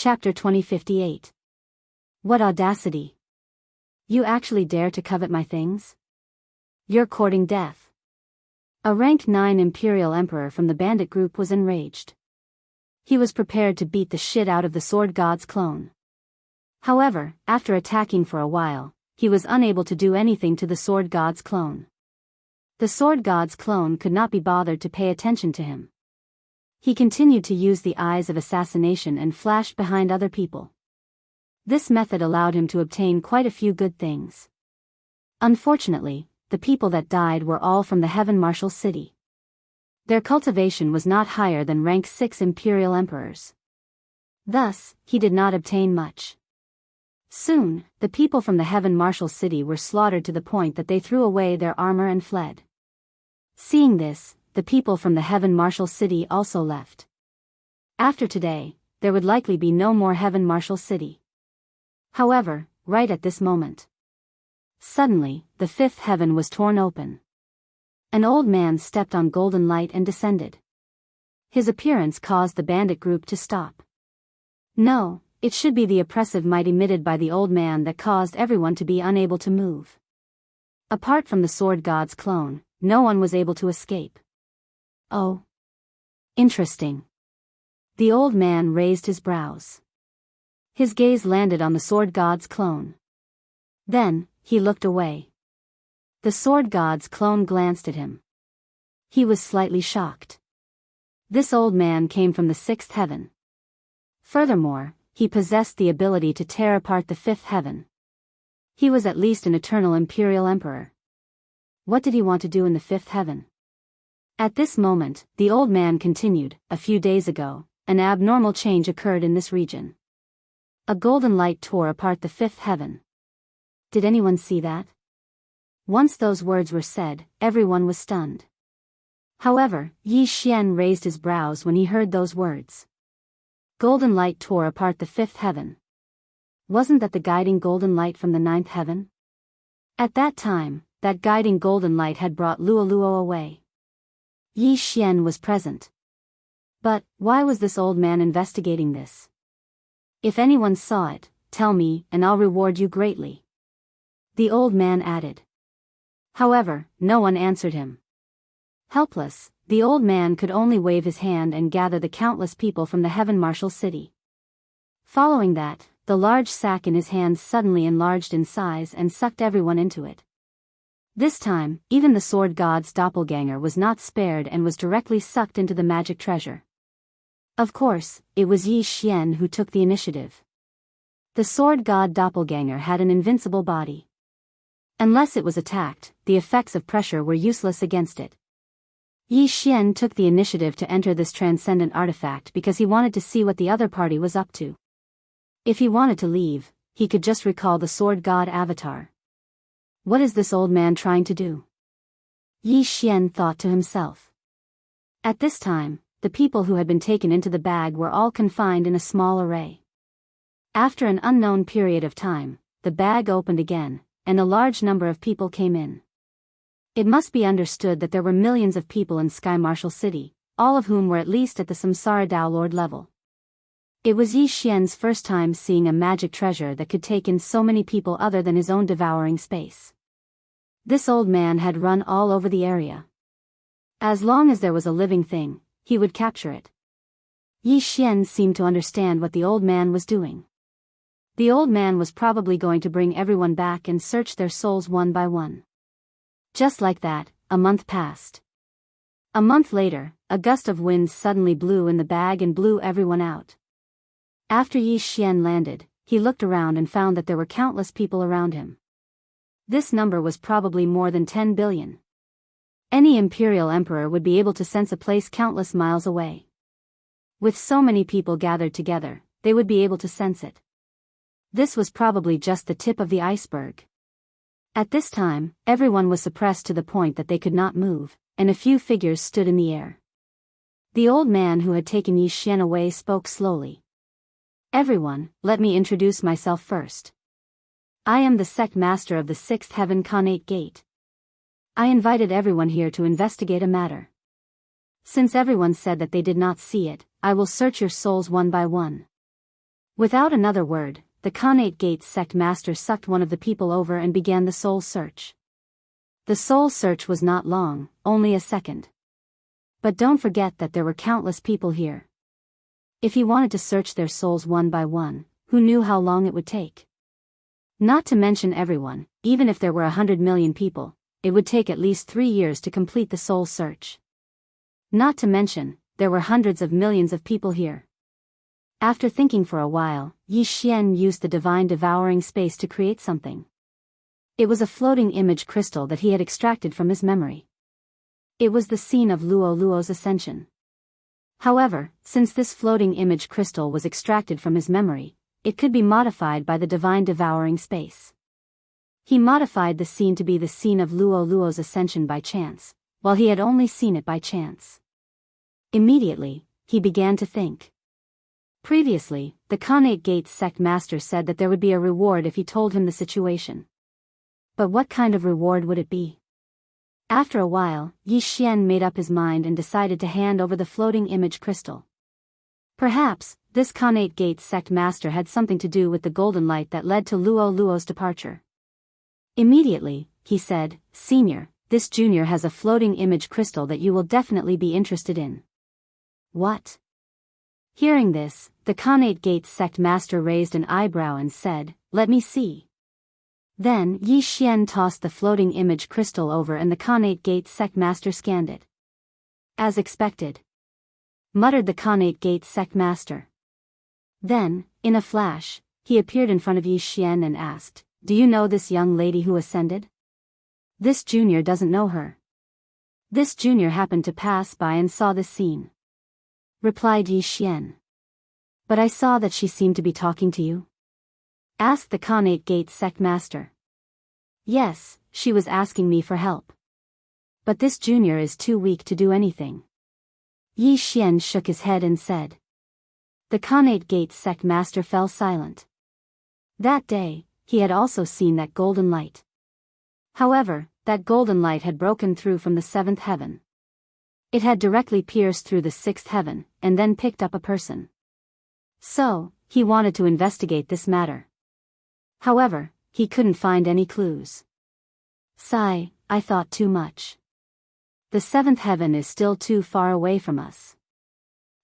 Chapter 2058. What audacity! You actually dare to covet my things? You're courting death. A rank 9 Imperial Emperor from the bandit group was enraged. He was prepared to beat the shit out of the Sword God's clone. However, after attacking for a while, he was unable to do anything to the Sword God's clone. The Sword God's clone could not be bothered to pay attention to him. He continued to use the eyes of assassination and flashed behind other people. This method allowed him to obtain quite a few good things. Unfortunately, the people that died were all from the Heaven Marshal City. Their cultivation was not higher than rank 6 Imperial Emperors. Thus, he did not obtain much. Soon, the people from the Heaven Marshal City were slaughtered to the point that they threw away their armor and fled. Seeing this, the people from the Heaven Marshal City also left. After today, there would likely be no more Heaven Marshal City. However, right at this moment, suddenly, the fifth heaven was torn open. An old man stepped on golden light and descended. His appearance caused the bandit group to stop. No, it should be the oppressive might emitted by the old man that caused everyone to be unable to move. Apart from the Sword God's clone, no one was able to escape. Oh. Interesting. The old man raised his brows. His gaze landed on the Sword God's clone. Then, he looked away. The Sword God's clone glanced at him. He was slightly shocked. This old man came from the sixth heaven. Furthermore, he possessed the ability to tear apart the fifth heaven. He was at least an eternal Imperial Emperor. What did he want to do in the fifth heaven? At this moment, the old man continued, a few days ago, an abnormal change occurred in this region. A golden light tore apart the fifth heaven. Did anyone see that? Once those words were said, everyone was stunned. However, Yi Xian raised his brows when he heard those words. Golden light tore apart the fifth heaven. Wasn't that the guiding golden light from the ninth heaven? At that time, that guiding golden light had brought Luoluo away. Yi Xian was present. But, why was this old man investigating this? If anyone saw it, tell me, and I'll reward you greatly. The old man added. However, no one answered him. Helpless, the old man could only wave his hand and gather the countless people from the Heaven Marshal City. Following that, the large sack in his hands suddenly enlarged in size and sucked everyone into it. This time, even the Sword God's doppelganger was not spared and was directly sucked into the magic treasure. Of course, it was Yi Xian who took the initiative. The Sword God doppelganger had an invincible body. Unless it was attacked, the effects of pressure were useless against it. Yi Xian took the initiative to enter this transcendent artifact because he wanted to see what the other party was up to. If he wanted to leave, he could just recall the Sword God avatar. What is this old man trying to do? Yi Xian thought to himself. At this time, the people who had been taken into the bag were all confined in a small array. After an unknown period of time, the bag opened again, and a large number of people came in. It must be understood that there were millions of people in Sky Marshal City, all of whom were at least at the Samsara Dao Lord level. It was Yi Xian's first time seeing a magic treasure that could take in so many people other than his own devouring space. This old man had run all over the area. As long as there was a living thing, he would capture it. Yi Xian seemed to understand what the old man was doing. The old man was probably going to bring everyone back and search their souls one by one. Just like that, a month passed. A month later, a gust of wind suddenly blew in the bag and blew everyone out. After Yi Xian landed, he looked around and found that there were countless people around him. This number was probably more than 10 billion. Any Imperial Emperor would be able to sense a place countless miles away. With so many people gathered together, they would be able to sense it. This was probably just the tip of the iceberg. At this time, everyone was suppressed to the point that they could not move, and a few figures stood in the air. The old man who had taken Yi Xian away spoke slowly. Everyone, let me introduce myself first. I am the sect master of the sixth heaven Khanate Gate. I invited everyone here to investigate a matter. Since everyone said that they did not see it, I will search your souls one by one. Without another word, the Khanate Gates sect master sucked one of the people over and began the soul search. The soul search was not long, only a second. But don't forget that there were countless people here. If he wanted to search their souls one by one, who knew how long it would take? Not to mention everyone, even if there were 100 million people, it would take at least 3 years to complete the soul search. Not to mention, there were hundreds of millions of people here. After thinking for a while, Yi Xian used the divine devouring space to create something. It was a floating image crystal that he had extracted from his memory. It was the scene of Luo Luo's ascension. However, since this floating image crystal was extracted from his memory, it could be modified by the divine devouring space. He modified the scene to be the scene of Luo Luo's ascension by chance, while he had only seen it by chance. Immediately, he began to think. Previously, the Khanate Gates sect master said that there would be a reward if he told him the situation. But what kind of reward would it be? After a while, Yi Xian made up his mind and decided to hand over the floating image crystal. Perhaps, this Khanate Gates sect master had something to do with the golden light that led to Luo Luo's departure. Immediately, he said, "Senior, this junior has a floating image crystal that you will definitely be interested in." What? Hearing this, the Khanate Gates sect master raised an eyebrow and said, "Let me see." Then Yi Xian tossed the floating image crystal over and the Khanate Gates sect master scanned it. "As expected," muttered the Khanate Gates sect master. Then, in a flash, he appeared in front of Yi Xian and asked, "Do you know this young lady who ascended?" "This junior doesn't know her." "This junior happened to pass by and saw this scene," replied Yi Xian. "But I saw that she seemed to be talking to you?" asked the Khanate Gates sect master. "Yes, she was asking me for help. But this junior is too weak to do anything." Yi Xian shook his head and said. The Khanate Gates sect master fell silent. That day, he had also seen that golden light. However, that golden light had broken through from the 7th heaven. It had directly pierced through the 6th heaven, and then picked up a person. So, he wanted to investigate this matter. However, he couldn't find any clues. Sigh, I thought too much. The 7th heaven is still too far away from us.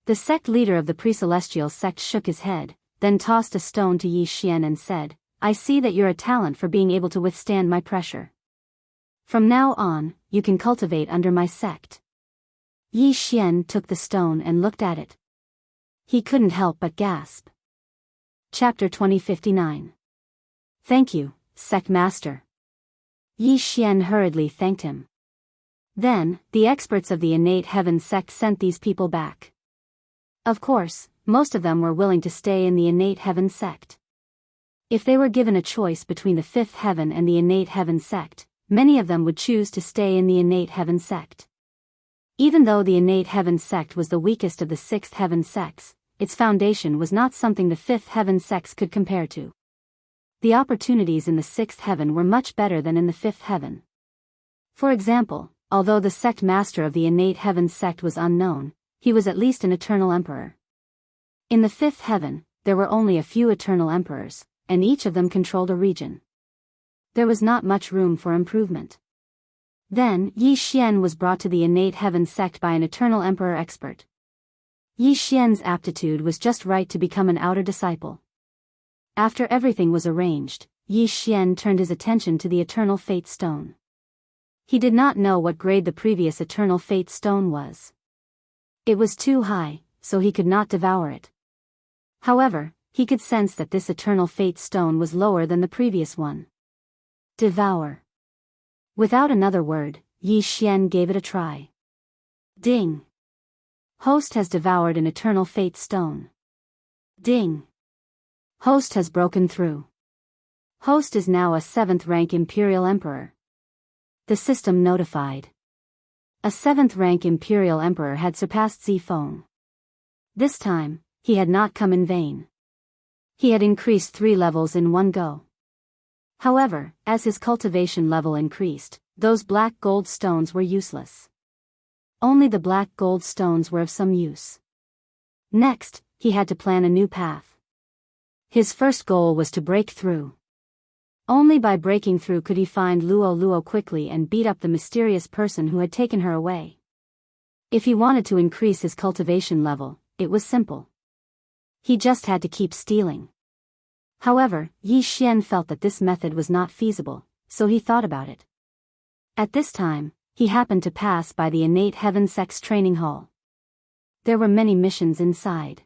The sect leader of the pre-celestial sect shook his head, then tossed a stone to Yi Xian and said, "I see that you're a talent for being able to withstand my pressure. From now on, you can cultivate under my sect." Yi Xian took the stone and looked at it. He couldn't help but gasp. Chapter 2059. "Thank you, sect master." Yi Xian hurriedly thanked him. Then, the experts of the innate heaven sect sent these people back. Of course, most of them were willing to stay in the innate heaven sect. If they were given a choice between the 5th heaven and the innate heaven sect, many of them would choose to stay in the innate heaven sect. Even though the innate heaven sect was the weakest of the 6th heaven sects, its foundation was not something the 5th heaven sects could compare to. The opportunities in the 6th heaven were much better than in the 5th heaven. For example, although the sect master of the innate heaven sect was unknown, he was at least an eternal emperor. In the 5th heaven, there were only a few eternal emperors, and each of them controlled a region. There was not much room for improvement. Then, Yi Xian was brought to the innate heaven sect by an eternal emperor expert. Yi Xian's aptitude was just right to become an outer disciple. After everything was arranged, Yi Xian turned his attention to the eternal fate stone. He did not know what grade the previous eternal fate stone was. It was too high, so he could not devour it. However, he could sense that this eternal fate stone was lower than the previous one. Devour. Without another word, Yi Xian gave it a try. Ding. Host has devoured an eternal fate stone. Ding. Host has broken through. Host is now a 7th rank imperial emperor. The system notified. A 7th rank imperial emperor had surpassed Zifeng. This time, he had not come in vain. He had increased 3 levels in one go. However, as his cultivation level increased, those black gold stones were useless. Only the black gold stones were of some use. Next, he had to plan a new path. His first goal was to break through. Only by breaking through could he find Luo Luo quickly and beat up the mysterious person who had taken her away. If he wanted to increase his cultivation level, it was simple. He just had to keep stealing. However, Yi Xian felt that this method was not feasible, so he thought about it. At this time, he happened to pass by the Innate Heaven Sex Training Hall. There were many missions inside.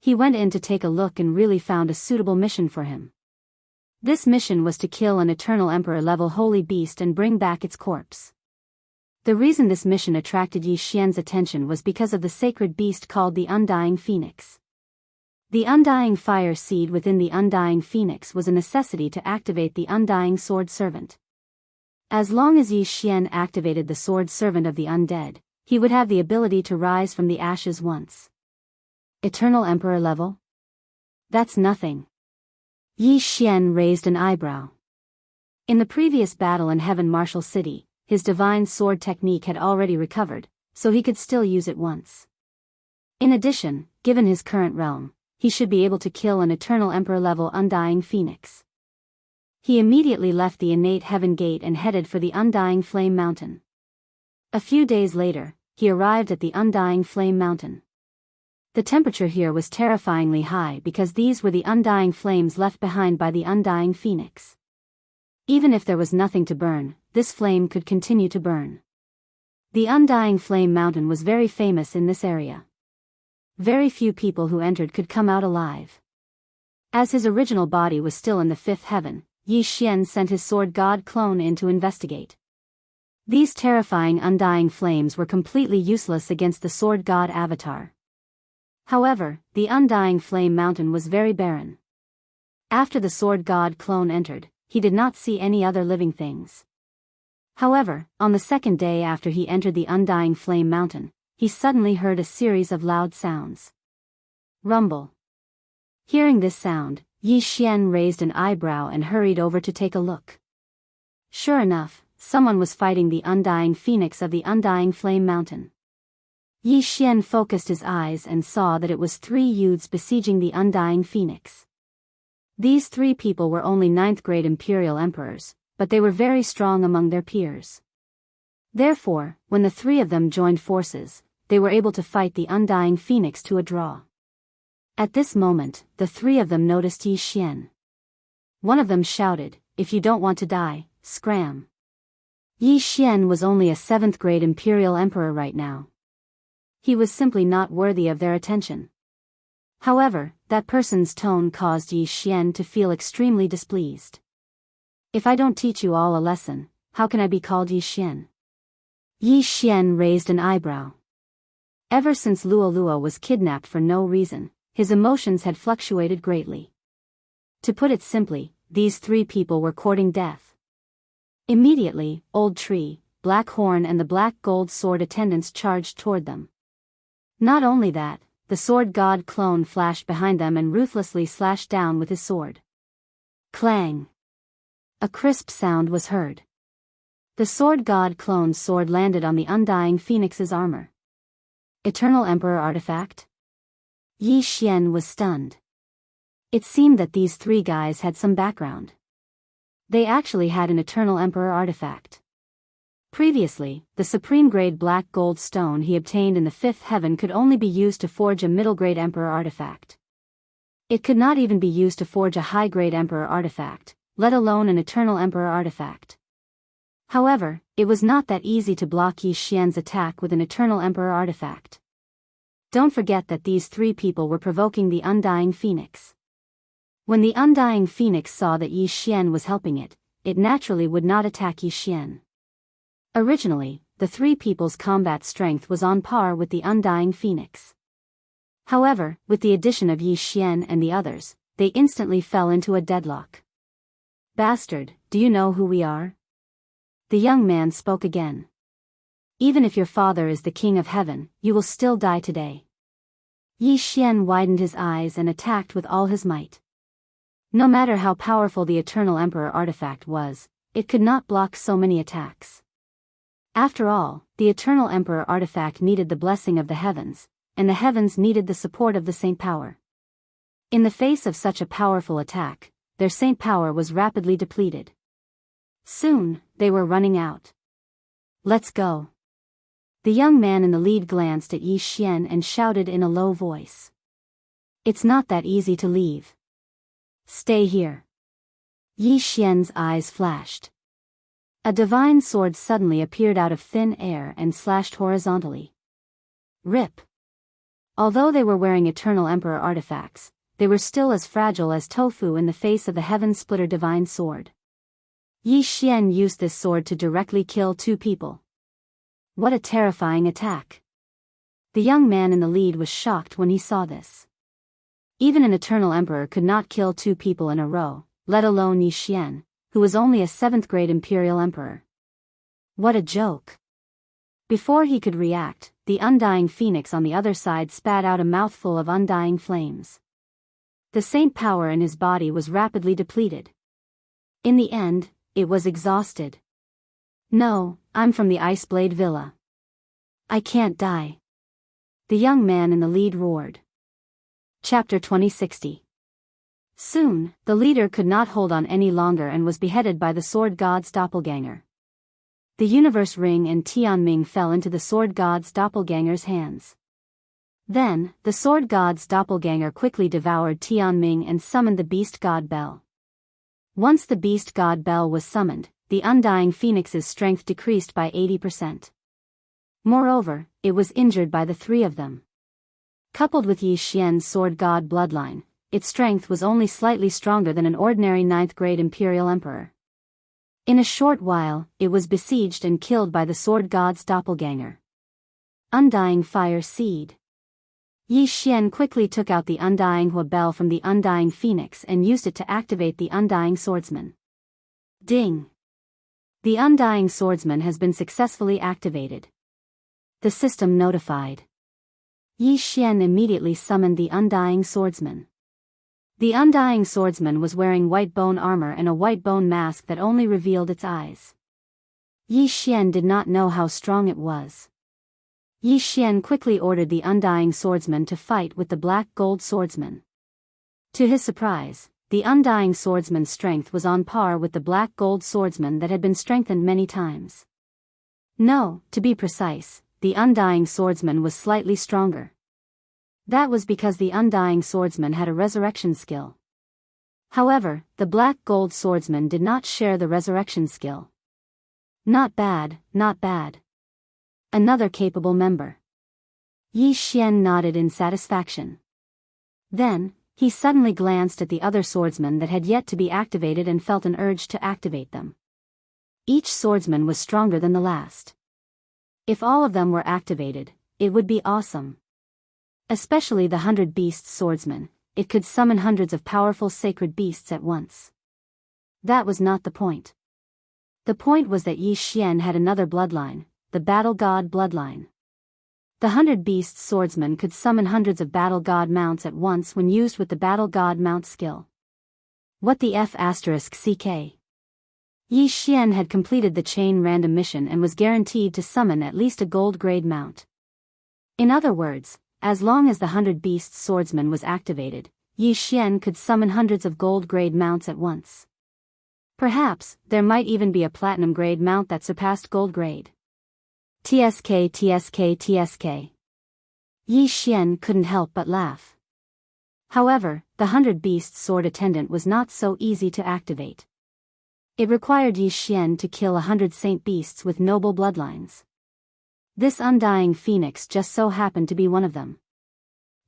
He went in to take a look and really found a suitable mission for him. This mission was to kill an Eternal Emperor-level holy beast and bring back its corpse. The reason this mission attracted Yi Xian's attention was because of the sacred beast called the Undying Phoenix. The Undying Fire Seed within the Undying Phoenix was a necessity to activate the Undying Sword Servant. As long as Yi Xian activated the Sword Servant of the Undead, he would have the ability to rise from the ashes once. Eternal Emperor level? That's nothing. Yi Xian raised an eyebrow. In the previous battle in Heaven Martial City, his divine sword technique had already recovered, so he could still use it once. In addition, given his current realm, he should be able to kill an Eternal Emperor-level Undying Phoenix. He immediately left the Innate Heaven Gate and headed for the Undying Flame Mountain. A few days later, he arrived at the Undying Flame Mountain. The temperature here was terrifyingly high because these were the undying flames left behind by the Undying Phoenix. Even if there was nothing to burn, this flame could continue to burn. The Undying Flame Mountain was very famous in this area. Very few people who entered could come out alive. As his original body was still in the fifth heaven, Yi Xian sent his sword god clone in to investigate. These terrifying undying flames were completely useless against the sword god avatar. However, the Undying Flame Mountain was very barren. After the sword god clone entered, he did not see any other living things. However, on the second day after he entered the Undying Flame Mountain, he suddenly heard a series of loud sounds. Rumble. Hearing this sound, Yi Xian raised an eyebrow and hurried over to take a look. Sure enough, someone was fighting the Undying Phoenix of the Undying Flame Mountain. Yi Xian focused his eyes and saw that it was 3 youths besieging the Undying Phoenix. These 3 people were only 9th grade Imperial Emperors, but they were very strong among their peers. Therefore, when the 3 of them joined forces, they were able to fight the Undying Phoenix to a draw. At this moment, the 3 of them noticed Yi Xian. One of them shouted, "If you don't want to die, scram." Yi Xian was only a 7th grade Imperial Emperor right now. He was simply not worthy of their attention. However, that person's tone caused Yi Xian to feel extremely displeased. If I don't teach you all a lesson, how can I be called Yi Xian? Yi Xian raised an eyebrow. Ever since Luo Luo was kidnapped for no reason, his emotions had fluctuated greatly. To put it simply, these 3 people were courting death. Immediately, Old Tree, Black Horn and the Black Gold Sword attendants charged toward them. Not only that, the sword god clone flashed behind them and ruthlessly slashed down with his sword. Clang! A crisp sound was heard. The sword god clone's sword landed on the Undying Phoenix's armor. Eternal Emperor artifact? Yi Xian was stunned. It seemed that these 3 guys had some background. They actually had an Eternal Emperor artifact. Previously, the supreme-grade black gold stone he obtained in the 5th heaven could only be used to forge a middle-grade Emperor artifact. It could not even be used to forge a high-grade Emperor artifact, let alone an Eternal Emperor artifact. However, it was not that easy to block Yi Xian's attack with an Eternal Emperor artifact. Don't forget that these 3 people were provoking the Undying Phoenix. When the Undying Phoenix saw that Yi Xian was helping it, it naturally would not attack Yi Xian. Originally, the 3 people's combat strength was on par with the Undying Phoenix. However, with the addition of Yi Xian and the others, they instantly fell into a deadlock. "Bastard, do you know who we are?" The young man spoke again. "Even if your father is the king of heaven, you will still die today." Yi Xian widened his eyes and attacked with all his might. No matter how powerful the Eternal Emperor artifact was, it could not block so many attacks. After all, the Eternal Emperor artifact needed the blessing of the heavens, and the heavens needed the support of the Saint Power. In the face of such a powerful attack, their saint power was rapidly depleted. Soon, they were running out. Let's go. The young man in the lead glanced at Yi Xian and shouted in a low voice. It's not that easy to leave. Stay here. Yi Xian's eyes flashed. A divine sword suddenly appeared out of thin air and slashed horizontally. Rip. Although they were wearing Eternal Emperor artifacts, they were still as fragile as tofu in the face of the Heaven Splitter divine sword. Yi Xian used this sword to directly kill 2 people. What a terrifying attack. The young man in the lead was shocked when he saw this. Even an Eternal Emperor could not kill 2 people in a row, let alone Yi Xian, who was only a 7th grade Imperial Emperor. What a joke. Before he could react, the Undying Phoenix on the other side spat out a mouthful of undying flames. The saint power in his body was rapidly depleted. In the end, it was exhausted. No, I'm from the Iceblade Villa. I can't die. The young man in the lead roared. Chapter 2060. Soon, the leader could not hold on any longer and was beheaded by the sword god's doppelganger. The universe ring and Tianming fell into the sword god's doppelganger's hands. Then, the sword god's doppelganger quickly devoured Tianming and summoned the beast god Bell. Once the beast god Bell was summoned, the Undying Phoenix's strength decreased by 80%. Moreover, it was injured by the 3 of them. Coupled with Yi Xian's sword god bloodline, its strength was only slightly stronger than an ordinary 9th grade Imperial Emperor. In a short while, it was besieged and killed by the sword god's doppelganger. Undying Fire Seed. Yi Xian quickly took out the Undying Hua Bell from the Undying Phoenix and used it to activate the Undying Swordsman. Ding! The Undying Swordsman has been successfully activated. The system notified. Yi Xian immediately summoned the Undying Swordsman. The Undying Swordsman was wearing white bone armor and a white bone mask that only revealed its eyes. Yi Xian did not know how strong it was. Yi Xian quickly ordered the Undying Swordsman to fight with the Black Gold Swordsman. To his surprise, the Undying Swordsman's strength was on par with the Black Gold Swordsman that had been strengthened many times. No, to be precise, the Undying Swordsman was slightly stronger. That was because the Undying Swordsman had a resurrection skill. However, the Black Gold Swordsman did not share the resurrection skill. Not bad, not bad. Another capable member. Yi Xian nodded in satisfaction. Then, he suddenly glanced at the other swordsmen that had yet to be activated and felt an urge to activate them. Each swordsman was stronger than the last. If all of them were activated, it would be awesome. Especially the 100 Beasts swordsman, it could summon hundreds of powerful sacred beasts at once. That was not the point. The point was that Yi Xian had another bloodline, the Battle God bloodline. The 100 Beasts swordsman could summon hundreds of Battle God mounts at once when used with the Battle God mount skill. What the F***CK? Yi Xian had completed the chain random mission and was guaranteed to summon at least a gold grade mount. In other words, as long as the 100 Beasts swordsman was activated, Yi Xian could summon hundreds of gold grade mounts at once. Perhaps, there might even be a platinum grade mount that surpassed gold grade. TSK. Yi Xian couldn't help but laugh. However, the 100 Beasts sword attendant was not so easy to activate. It required Yi Xian to kill 100 saint beasts with noble bloodlines. This Undying Phoenix just so happened to be one of them.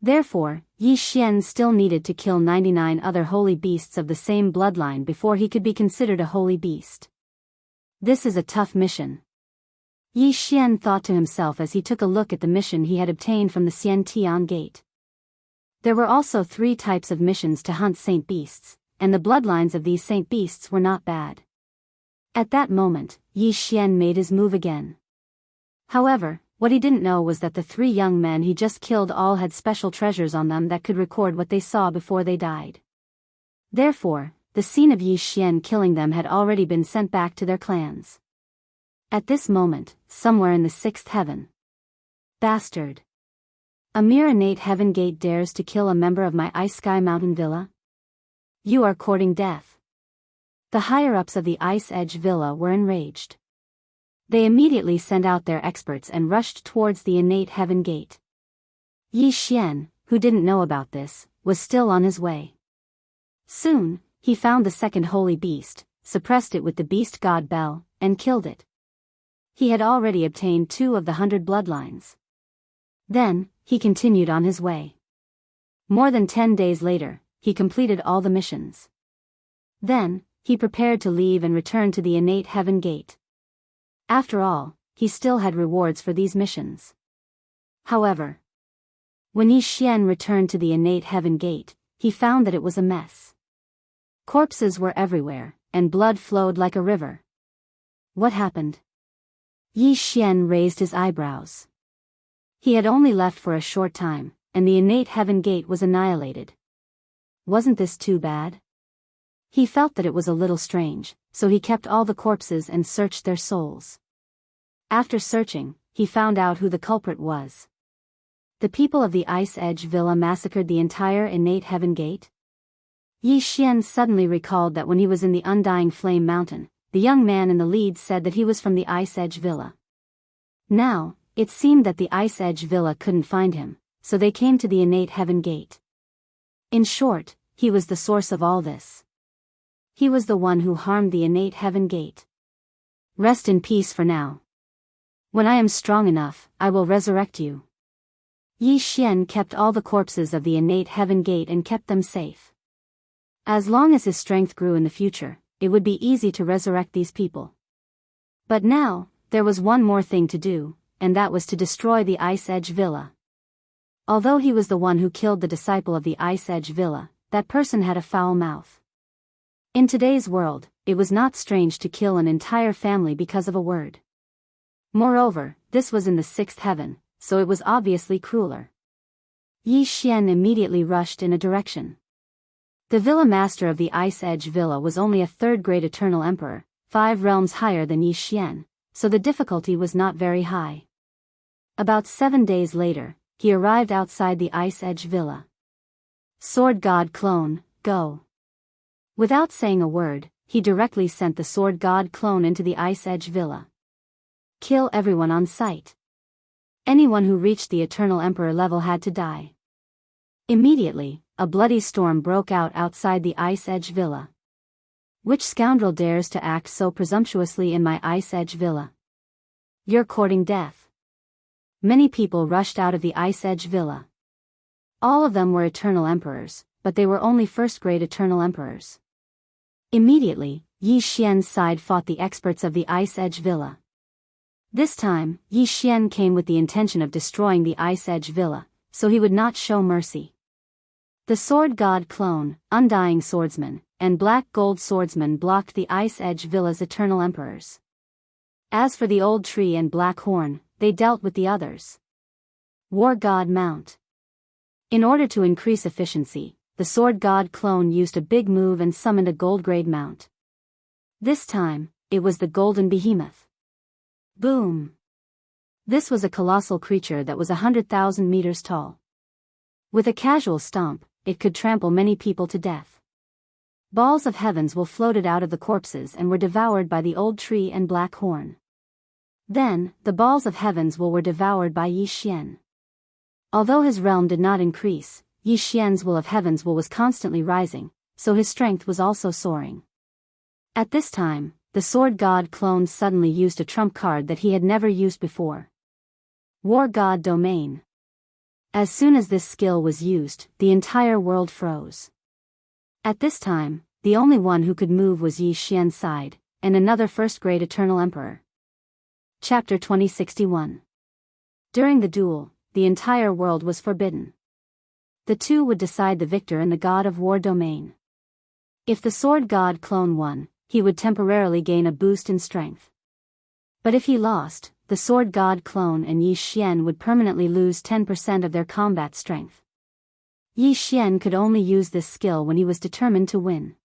Therefore, Yi Xian still needed to kill 99 other holy beasts of the same bloodline before he could be considered a holy beast. This is a tough mission. Yi Xian thought to himself as he took a look at the mission he had obtained from the Xiantian Gate. There were also 3 types of missions to hunt saint beasts, and the bloodlines of these saint beasts were not bad. At that moment, Yi Xian made his move again. However, what he didn't know was that the 3 young men he just killed all had special treasures on them that could record what they saw before they died. Therefore, the scene of Yi Xian killing them had already been sent back to their clans. At this moment, somewhere in the 6th heaven. Bastard. A mere innate heaven gate dares to kill a member of my Ice Sky Mountain Villa? You are courting death. The higher-ups of the Ice Edge Villa were enraged. They immediately sent out their experts and rushed towards the innate heaven gate. Yi Xian, who didn't know about this, was still on his way. Soon, he found the second holy beast, suppressed it with the beast god Bell, and killed it. He had already obtained 2 of the 100 bloodlines. Then, he continued on his way. More than 10 days later, he completed all the missions. Then, he prepared to leave and return to the innate heaven gate. After all, he still had rewards for these missions. However, when Yi Xian returned to the innate heaven gate, he found that it was a mess. Corpses were everywhere, and blood flowed like a river. What happened? Yi Xian raised his eyebrows. He had only left for a short time, and the innate heaven gate was annihilated. Wasn't this too bad? He felt that it was a little strange, so he kept all the corpses and searched their souls. After searching, he found out who the culprit was. The people of the Ice Edge Villa massacred the entire innate heaven gate? Yi Xian suddenly recalled that when he was in the Undying Flame Mountain, the young man in the lead said that he was from the Ice Edge Villa. Now, it seemed that the Ice Edge Villa couldn't find him, so they came to the innate heaven gate. In short, he was the source of all this. He was the one who harmed the innate heaven gate. Rest in peace for now. When I am strong enough, I will resurrect you. Yi Xian kept all the corpses of the innate heaven gate and kept them safe. As long as his strength grew in the future, it would be easy to resurrect these people. But now, there was one more thing to do, and that was to destroy the Ice Edge Villa. Although he was the one who killed the disciple of the Ice Edge Villa, that person had a foul mouth. In today's world, it was not strange to kill an entire family because of a word. Moreover, this was in the 6th heaven, so it was obviously crueler. Yi Xian immediately rushed in a direction. The Villa Master of the Ice Edge Villa was only a 3rd-grade Eternal Emperor, 5 realms higher than Yi Xian, so the difficulty was not very high. About 7 days later, he arrived outside the Ice Edge Villa. Sword God Clone, go. Without saying a word, he directly sent the Sword God Clone into the Ice Edge Villa. Kill everyone on sight. Anyone who reached the Eternal Emperor level had to die. Immediately, a bloody storm broke out outside the Ice Edge Villa. Which scoundrel dares to act so presumptuously in my Ice Edge Villa? You're courting death. Many people rushed out of the Ice Edge Villa. All of them were Eternal Emperors, but they were only 1st-grade Eternal Emperors. Immediately, Yi Xian's side fought the experts of the Ice Edge Villa. This time, Yi Xian came with the intention of destroying the Ice Edge Villa, so he would not show mercy. The Sword God Clone, Undying Swordsman, and Black Gold Swordsman blocked the Ice Edge Villa's Eternal Emperors. As for the Old Tree and Black Horn, they dealt with the others. War God Mount. In order to increase efficiency, the Sword God Clone used a big move and summoned a gold-grade mount. This time, it was the Golden Behemoth. Boom! This was a colossal creature that was 100,000 meters tall. With a casual stomp, it could trample many people to death. Balls of heavens will floated out of the corpses and were devoured by the Old Tree and Black Horn. Then, the balls of heavens will were devoured by Yi Xian. Although his realm did not increase, Yi Xian's will of heavens will was constantly rising, so his strength was also soaring. At this time, the Sword God Clone suddenly used a trump card that he had never used before. War God Domain. As soon as this skill was used, the entire world froze. At this time, the only one who could move was Yi Xian's side, and another 1st-grade Eternal Emperor. Chapter 2061. During the duel, the entire world was forbidden. The two would decide the victor in the God of War domain. If the Sword God Clone won, he would temporarily gain a boost in strength. But if he lost, the Sword God Clone and Yi Xian would permanently lose 10% of their combat strength. Yi Xian could only use this skill when he was determined to win.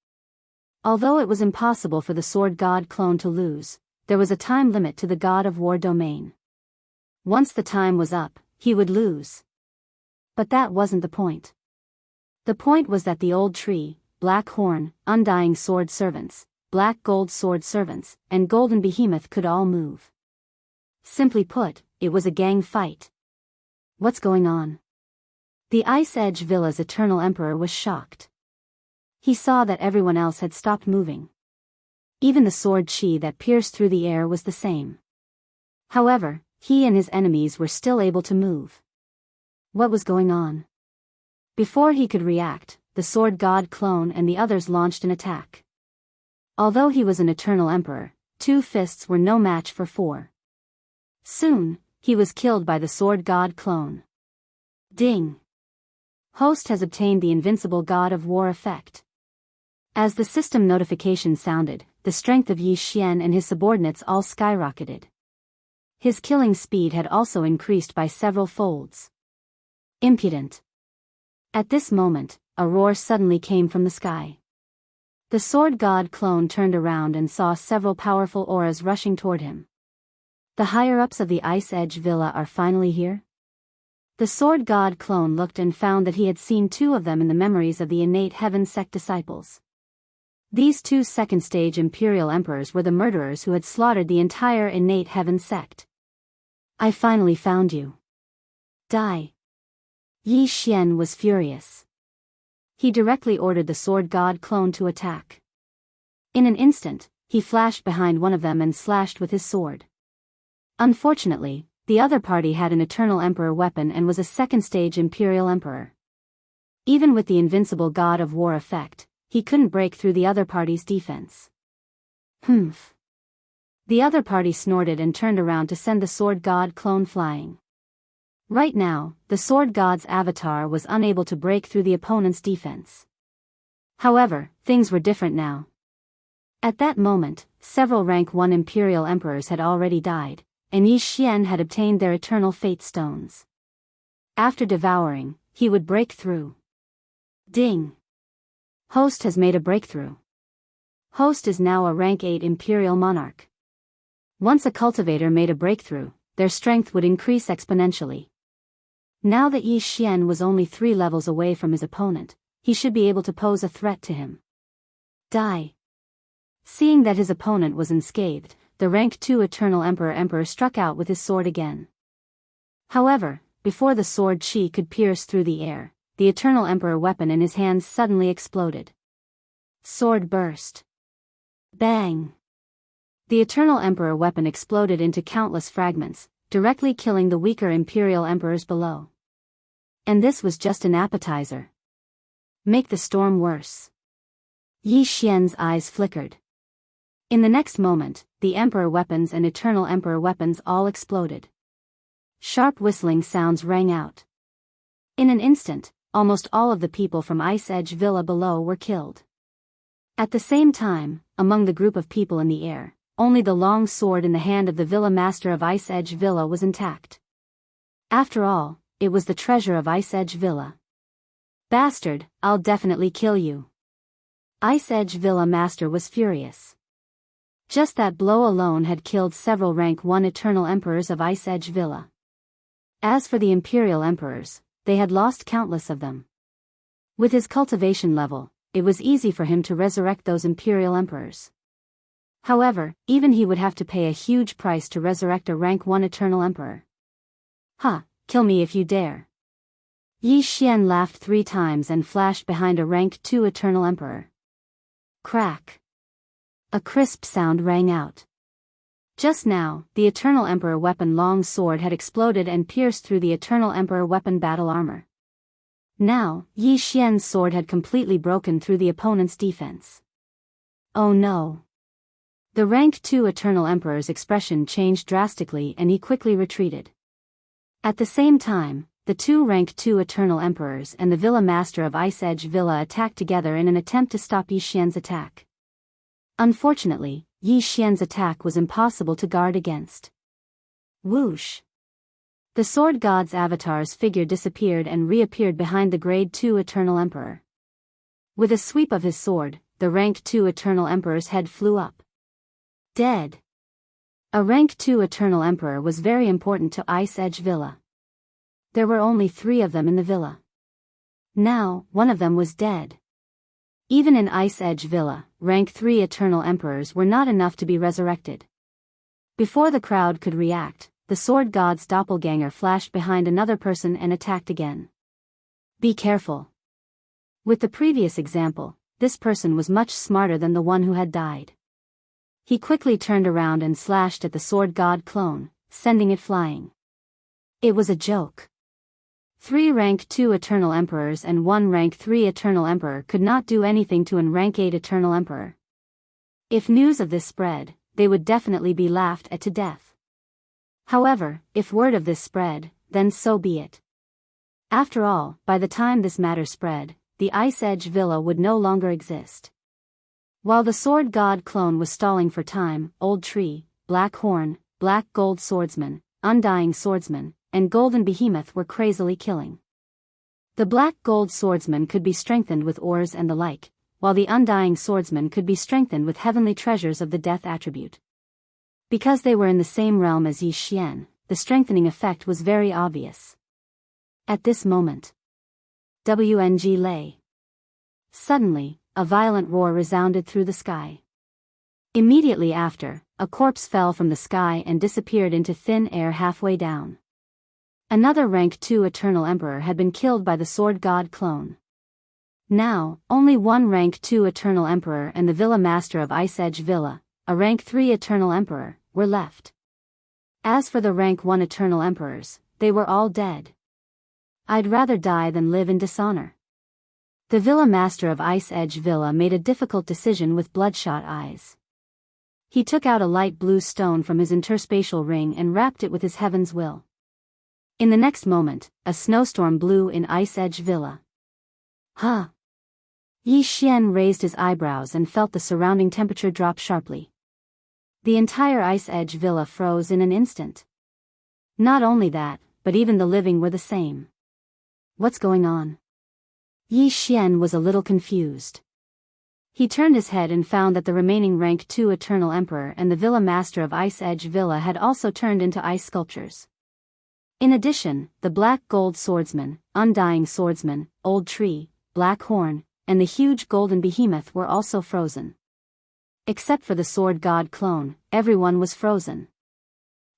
Although it was impossible for the Sword God Clone to lose, there was a time limit to the God of War domain. Once the time was up, he would lose. But that wasn't the point. The point was that the old tree, black horn, undying sword servants, black gold sword servants, and golden behemoth could all move. Simply put, it was a gang fight. What's going on? The Ice Edge Villa's Eternal Emperor was shocked. He saw that everyone else had stopped moving. Even the sword chi that pierced through the air was the same. However, he and his enemies were still able to move. What was going on? Before he could react, the sword god clone and the others launched an attack. Although he was an Eternal Emperor, 2 fists were no match for 4. Soon, he was killed by the sword god clone. Ding! Host has obtained the Invincible God of War effect. As the system notification sounded, the strength of Yi Xian and his subordinates all skyrocketed. His killing speed had also increased by several folds. Impudent! At this moment, a roar suddenly came from the sky. The sword god clone turned around and saw several powerful auras rushing toward him. The higher-ups of the Ice Edge Villa are finally here? The sword god clone looked and found that he had seen 2 of them in the memories of the innate heaven sect disciples. These 2 second-stage imperial emperors were the murderers who had slaughtered the entire innate heaven sect. I finally found you. Die. Yi Xian was furious. He directly ordered the sword god clone to attack. In an instant, he flashed behind one of them and slashed with his sword. Unfortunately, the other party had an Eternal Emperor weapon and was a second-stage Imperial Emperor. Even with the Invincible God of War effect, he couldn't break through the other party's defense. Humph. The other party snorted and turned around to send the sword god clone flying. Right now, the sword god's avatar was unable to break through the opponent's defense. However, things were different now. At that moment, several rank 1 Imperial Emperors had already died, and Yi Xian had obtained their eternal fate stones. After devouring, he would break through. Ding! Host has made a breakthrough. Host is now a rank 8 Imperial Monarch. Once a cultivator made a breakthrough, their strength would increase exponentially. Now that Yi Xian was only 3 levels away from his opponent, he should be able to pose a threat to him. Die! Seeing that his opponent was unscathed, the rank 2 Eternal Emperor struck out with his sword again. However, before the sword chi could pierce through the air, the Eternal Emperor weapon in his hands suddenly exploded. Sword burst. Bang! The Eternal Emperor weapon exploded into countless fragments, directly killing the weaker Imperial Emperors below. And this was just an appetizer. Make the storm worse. Yi Xian's eyes flickered. In the next moment, the Emperor weapons and Eternal Emperor weapons all exploded. Sharp whistling sounds rang out. In an instant, almost all of the people from Ice Edge Villa below were killed. At the same time, among the group of people in the air, only the long sword in the hand of the Villa Master of Ice Edge Villa was intact. After all, it was the treasure of Ice Edge Villa. Bastard, I'll definitely kill you. Ice Edge Villa Master was furious. Just that blow alone had killed several rank 1 Eternal Emperors of Ice Edge Villa. As for the Imperial Emperors, they had lost countless of them. With his cultivation level, it was easy for him to resurrect those Imperial Emperors. However, even he would have to pay a huge price to resurrect a rank 1 Eternal Emperor. Ha, kill me if you dare. Yi Xian laughed 3 times and flashed behind a rank 2 Eternal Emperor. Crack. A crisp sound rang out. Just now, the Eternal Emperor weapon long sword had exploded and pierced through the Eternal Emperor weapon battle armor. Now, Yi Xian's sword had completely broken through the opponent's defense. Oh no. The rank 2 Eternal Emperor's expression changed drastically and he quickly retreated. At the same time, the 2 rank 2 Eternal Emperors and the Villa Master of Ice Edge Villa attacked together in an attempt to stop Yi Xian's attack. Unfortunately, Yi Xian's attack was impossible to guard against. Whoosh! The sword god's avatar's figure disappeared and reappeared behind the grade 2 Eternal Emperor. With a sweep of his sword, the rank 2 Eternal Emperor's head flew up. Dead. A rank 2 Eternal Emperor was very important to Ice Edge Villa. There were only 3 of them in the villa. Now, one of them was dead. Even in Ice Edge Villa, rank 3 Eternal Emperors were not enough to be resurrected. Before the crowd could react, the Sword God's doppelganger flashed behind another person and attacked again. Be careful. With the previous example, this person was much smarter than the one who had died. He quickly turned around and slashed at the Sword God clone, sending it flying. It was a joke. 3 rank 2 Eternal Emperors and 1 rank 3 Eternal Emperor could not do anything to an rank 8 Eternal Emperor. If news of this spread, they would definitely be laughed at to death. However, if word of this spread, then so be it. After all, by the time this matter spread, the Ice Edge Villa would no longer exist. While the Sword God clone was stalling for time, Old Tree, Black Horn, Black Gold Swordsman, Undying Swordsman, and Golden Behemoth were crazily killing. The Black Gold Swordsman could be strengthened with ores and the like, while the Undying Swordsman could be strengthened with heavenly treasures of the death attribute. Because they were in the same realm as Yi Xian, the strengthening effect was very obvious. At this moment, WNG lay. Suddenly, a violent roar resounded through the sky. Immediately after, a corpse fell from the sky and disappeared into thin air halfway down. Another rank 2 Eternal Emperor had been killed by the Sword God clone. Now, only 1 rank 2 Eternal Emperor and the Villa Master of Ice Edge Villa, a rank 3 Eternal Emperor, were left. As for the rank 1 Eternal Emperors, they were all dead. I'd rather die than live in dishonor. The Villa Master of Ice Edge Villa made a difficult decision with bloodshot eyes. He took out a light blue stone from his interspatial ring and wrapped it with his heaven's will. In the next moment, a snowstorm blew in Ice Edge Villa. Huh? Yi Xian raised his eyebrows and felt the surrounding temperature drop sharply. The entire Ice Edge Villa froze in an instant. Not only that, but even the living were the same. What's going on? Yi Xian was a little confused. He turned his head and found that the remaining rank 2 Eternal Emperor and the Villa Master of Ice Edge Villa had also turned into ice sculptures. In addition, the Black Gold Swordsman, Undying Swordsman, Old Tree, Black Horn, and the huge Golden Behemoth were also frozen. Except for the Sword God clone, everyone was frozen.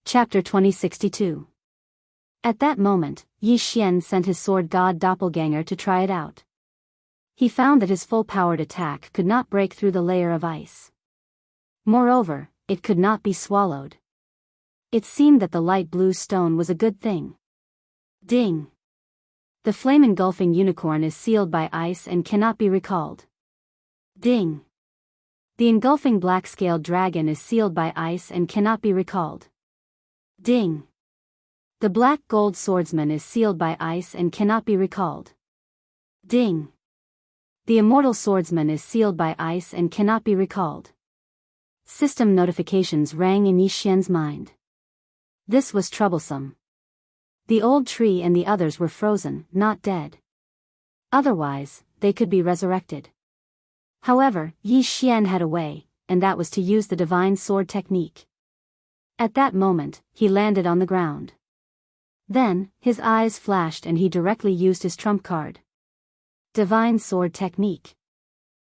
Chapter 2062. At that moment, Yi Xian sent his Sword God doppelganger to try it out. He found that his full-powered attack could not break through the layer of ice. Moreover, it could not be swallowed. It seemed that the light blue stone was a good thing. Ding! The flame-engulfing unicorn is sealed by ice and cannot be recalled. Ding! The engulfing black-scaled dragon is sealed by ice and cannot be recalled. Ding! The Black Gold Swordsman is sealed by ice and cannot be recalled. Ding! The Immortal Swordsman is sealed by ice and cannot be recalled. System notifications rang in Yi Xian's mind. This was troublesome. The Old Tree and the others were frozen, not dead. Otherwise, they could be resurrected. However, Yi Xian had a way, and that was to use the Divine Sword technique. At that moment, he landed on the ground. Then, his eyes flashed and he directly used his trump card. Divine Sword technique.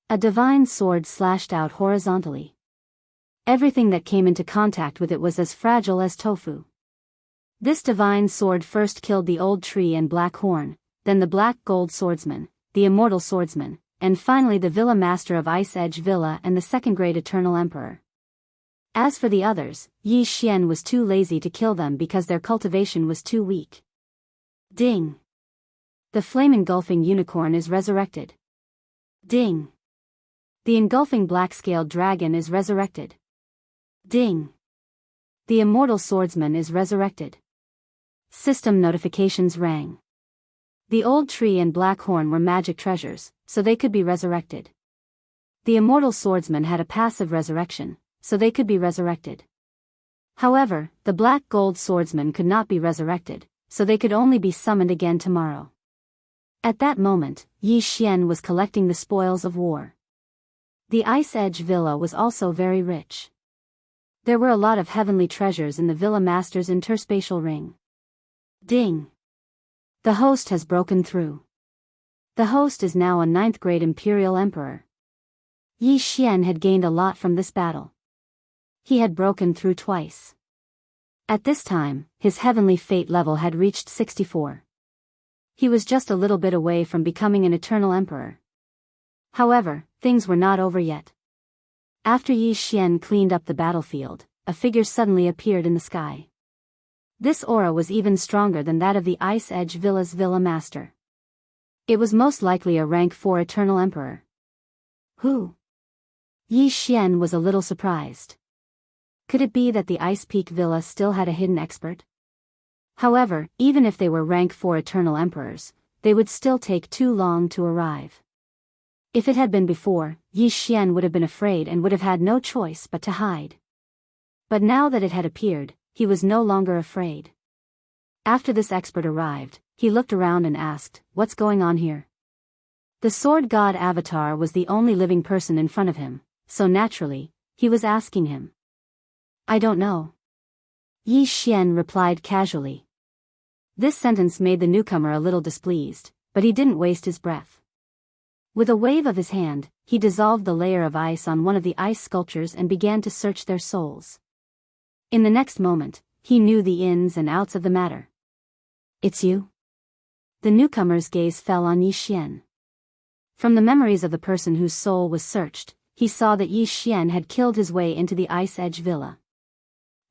A divine sword slashed out horizontally. Everything that came into contact with it was as fragile as tofu. This divine sword first killed the Old Tree and Black Horn, then the Black Gold Swordsman, the Immortal Swordsman, and finally the Villa Master of Ice Edge Villa and the Second Great Eternal Emperor. As for the others, Yi Xian was too lazy to kill them because their cultivation was too weak. Ding! The flame-engulfing unicorn is resurrected. Ding! The engulfing black-scaled dragon is resurrected. Ding! The Immortal Swordsman is resurrected. System notifications rang. The Old Tree and Black Horn were magic treasures, so they could be resurrected. The Immortal Swordsman had a passive resurrection, so they could be resurrected. However, the Black Gold Swordsman could not be resurrected, so they could only be summoned again tomorrow. At that moment, Yi Xian was collecting the spoils of war. The Ice Edge Villa was also very rich. There were a lot of heavenly treasures in the Villa Master's interspatial ring. Ding! The host has broken through. The host is now a 9th grade Imperial Emperor. Yi Xian had gained a lot from this battle. He had broken through twice. At this time, his heavenly fate level had reached 64. He was just a little bit away from becoming an eternal emperor. However, things were not over yet. After Yi Xian cleaned up the battlefield, a figure suddenly appeared in the sky. This aura was even stronger than that of the Ice Edge Villa's Villa Master. It was most likely a rank 4 eternal emperor. Who? Yi Xian was a little surprised. Could it be that the Ice Peak Villa still had a hidden expert? However, even if they were rank 4 eternal emperors, they would still take too long to arrive. If it had been before, Yi Xian would have been afraid and would have had no choice but to hide. But now that it had appeared, he was no longer afraid. After this expert arrived, he looked around and asked, "What's going on here?" The sword god avatar was the only living person in front of him, so naturally, he was asking him. "I don't know." Yi Xian replied casually. This sentence made the newcomer a little displeased, but he didn't waste his breath. With a wave of his hand, he dissolved the layer of ice on one of the ice sculptures and began to search their souls. In the next moment, he knew the ins and outs of the matter. "It's you?" The newcomer's gaze fell on Yi Xian. From the memories of the person whose soul was searched, he saw that Yi Xian had killed his way into the Ice Edge Villa.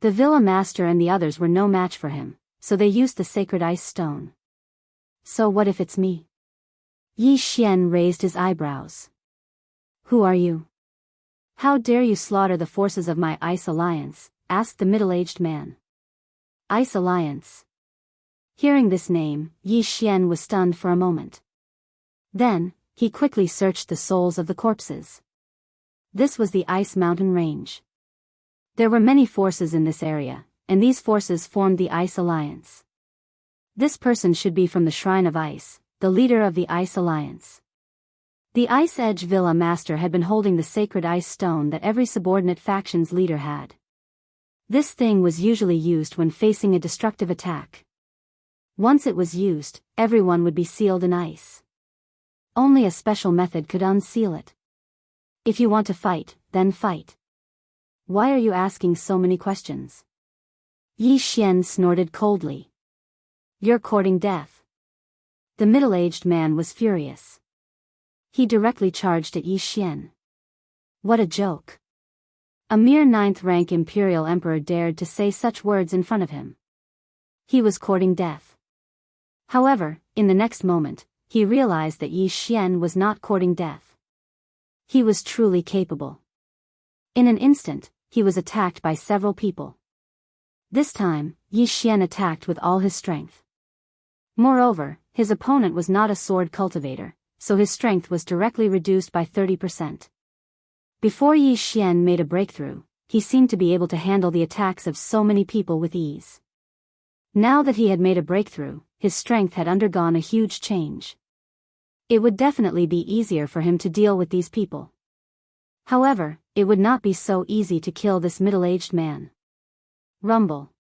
The Villa Master and the others were no match for him, so they used the sacred ice stone. "So what if it's me?" Yi Xian raised his eyebrows. "Who are you? How dare you slaughter the forces of my Ice Alliance?" asked the middle-aged man. Ice Alliance. Hearing this name, Yi Xian was stunned for a moment. Then, he quickly searched the souls of the corpses. This was the Ice Mountain Range. There were many forces in this area, and these forces formed the Ice Alliance. This person should be from the Shrine of Ice, the leader of the Ice Alliance. The Ice Edge Villa Master had been holding the sacred ice stone that every subordinate faction's leader had. This thing was usually used when facing a destructive attack. Once it was used, everyone would be sealed in ice. Only a special method could unseal it. If you want to fight, then fight. Why are you asking so many questions? Yi Xian snorted coldly. You're courting death. The middle-aged man was furious. He directly charged at Yi Xian. What a joke. A mere 9th rank Imperial Emperor dared to say such words in front of him. He was courting death. However, in the next moment, he realized that Yi Xian was not courting death. He was truly capable. In an instant, he was attacked by several people. This time, Yi Xian attacked with all his strength. Moreover, his opponent was not a sword cultivator, so his strength was directly reduced by 30%. Before Yi Xian made a breakthrough, he seemed to be able to handle the attacks of so many people with ease. Now that he had made a breakthrough, his strength had undergone a huge change. It would definitely be easier for him to deal with these people. However, it would not be so easy to kill this middle-aged man. Rumble.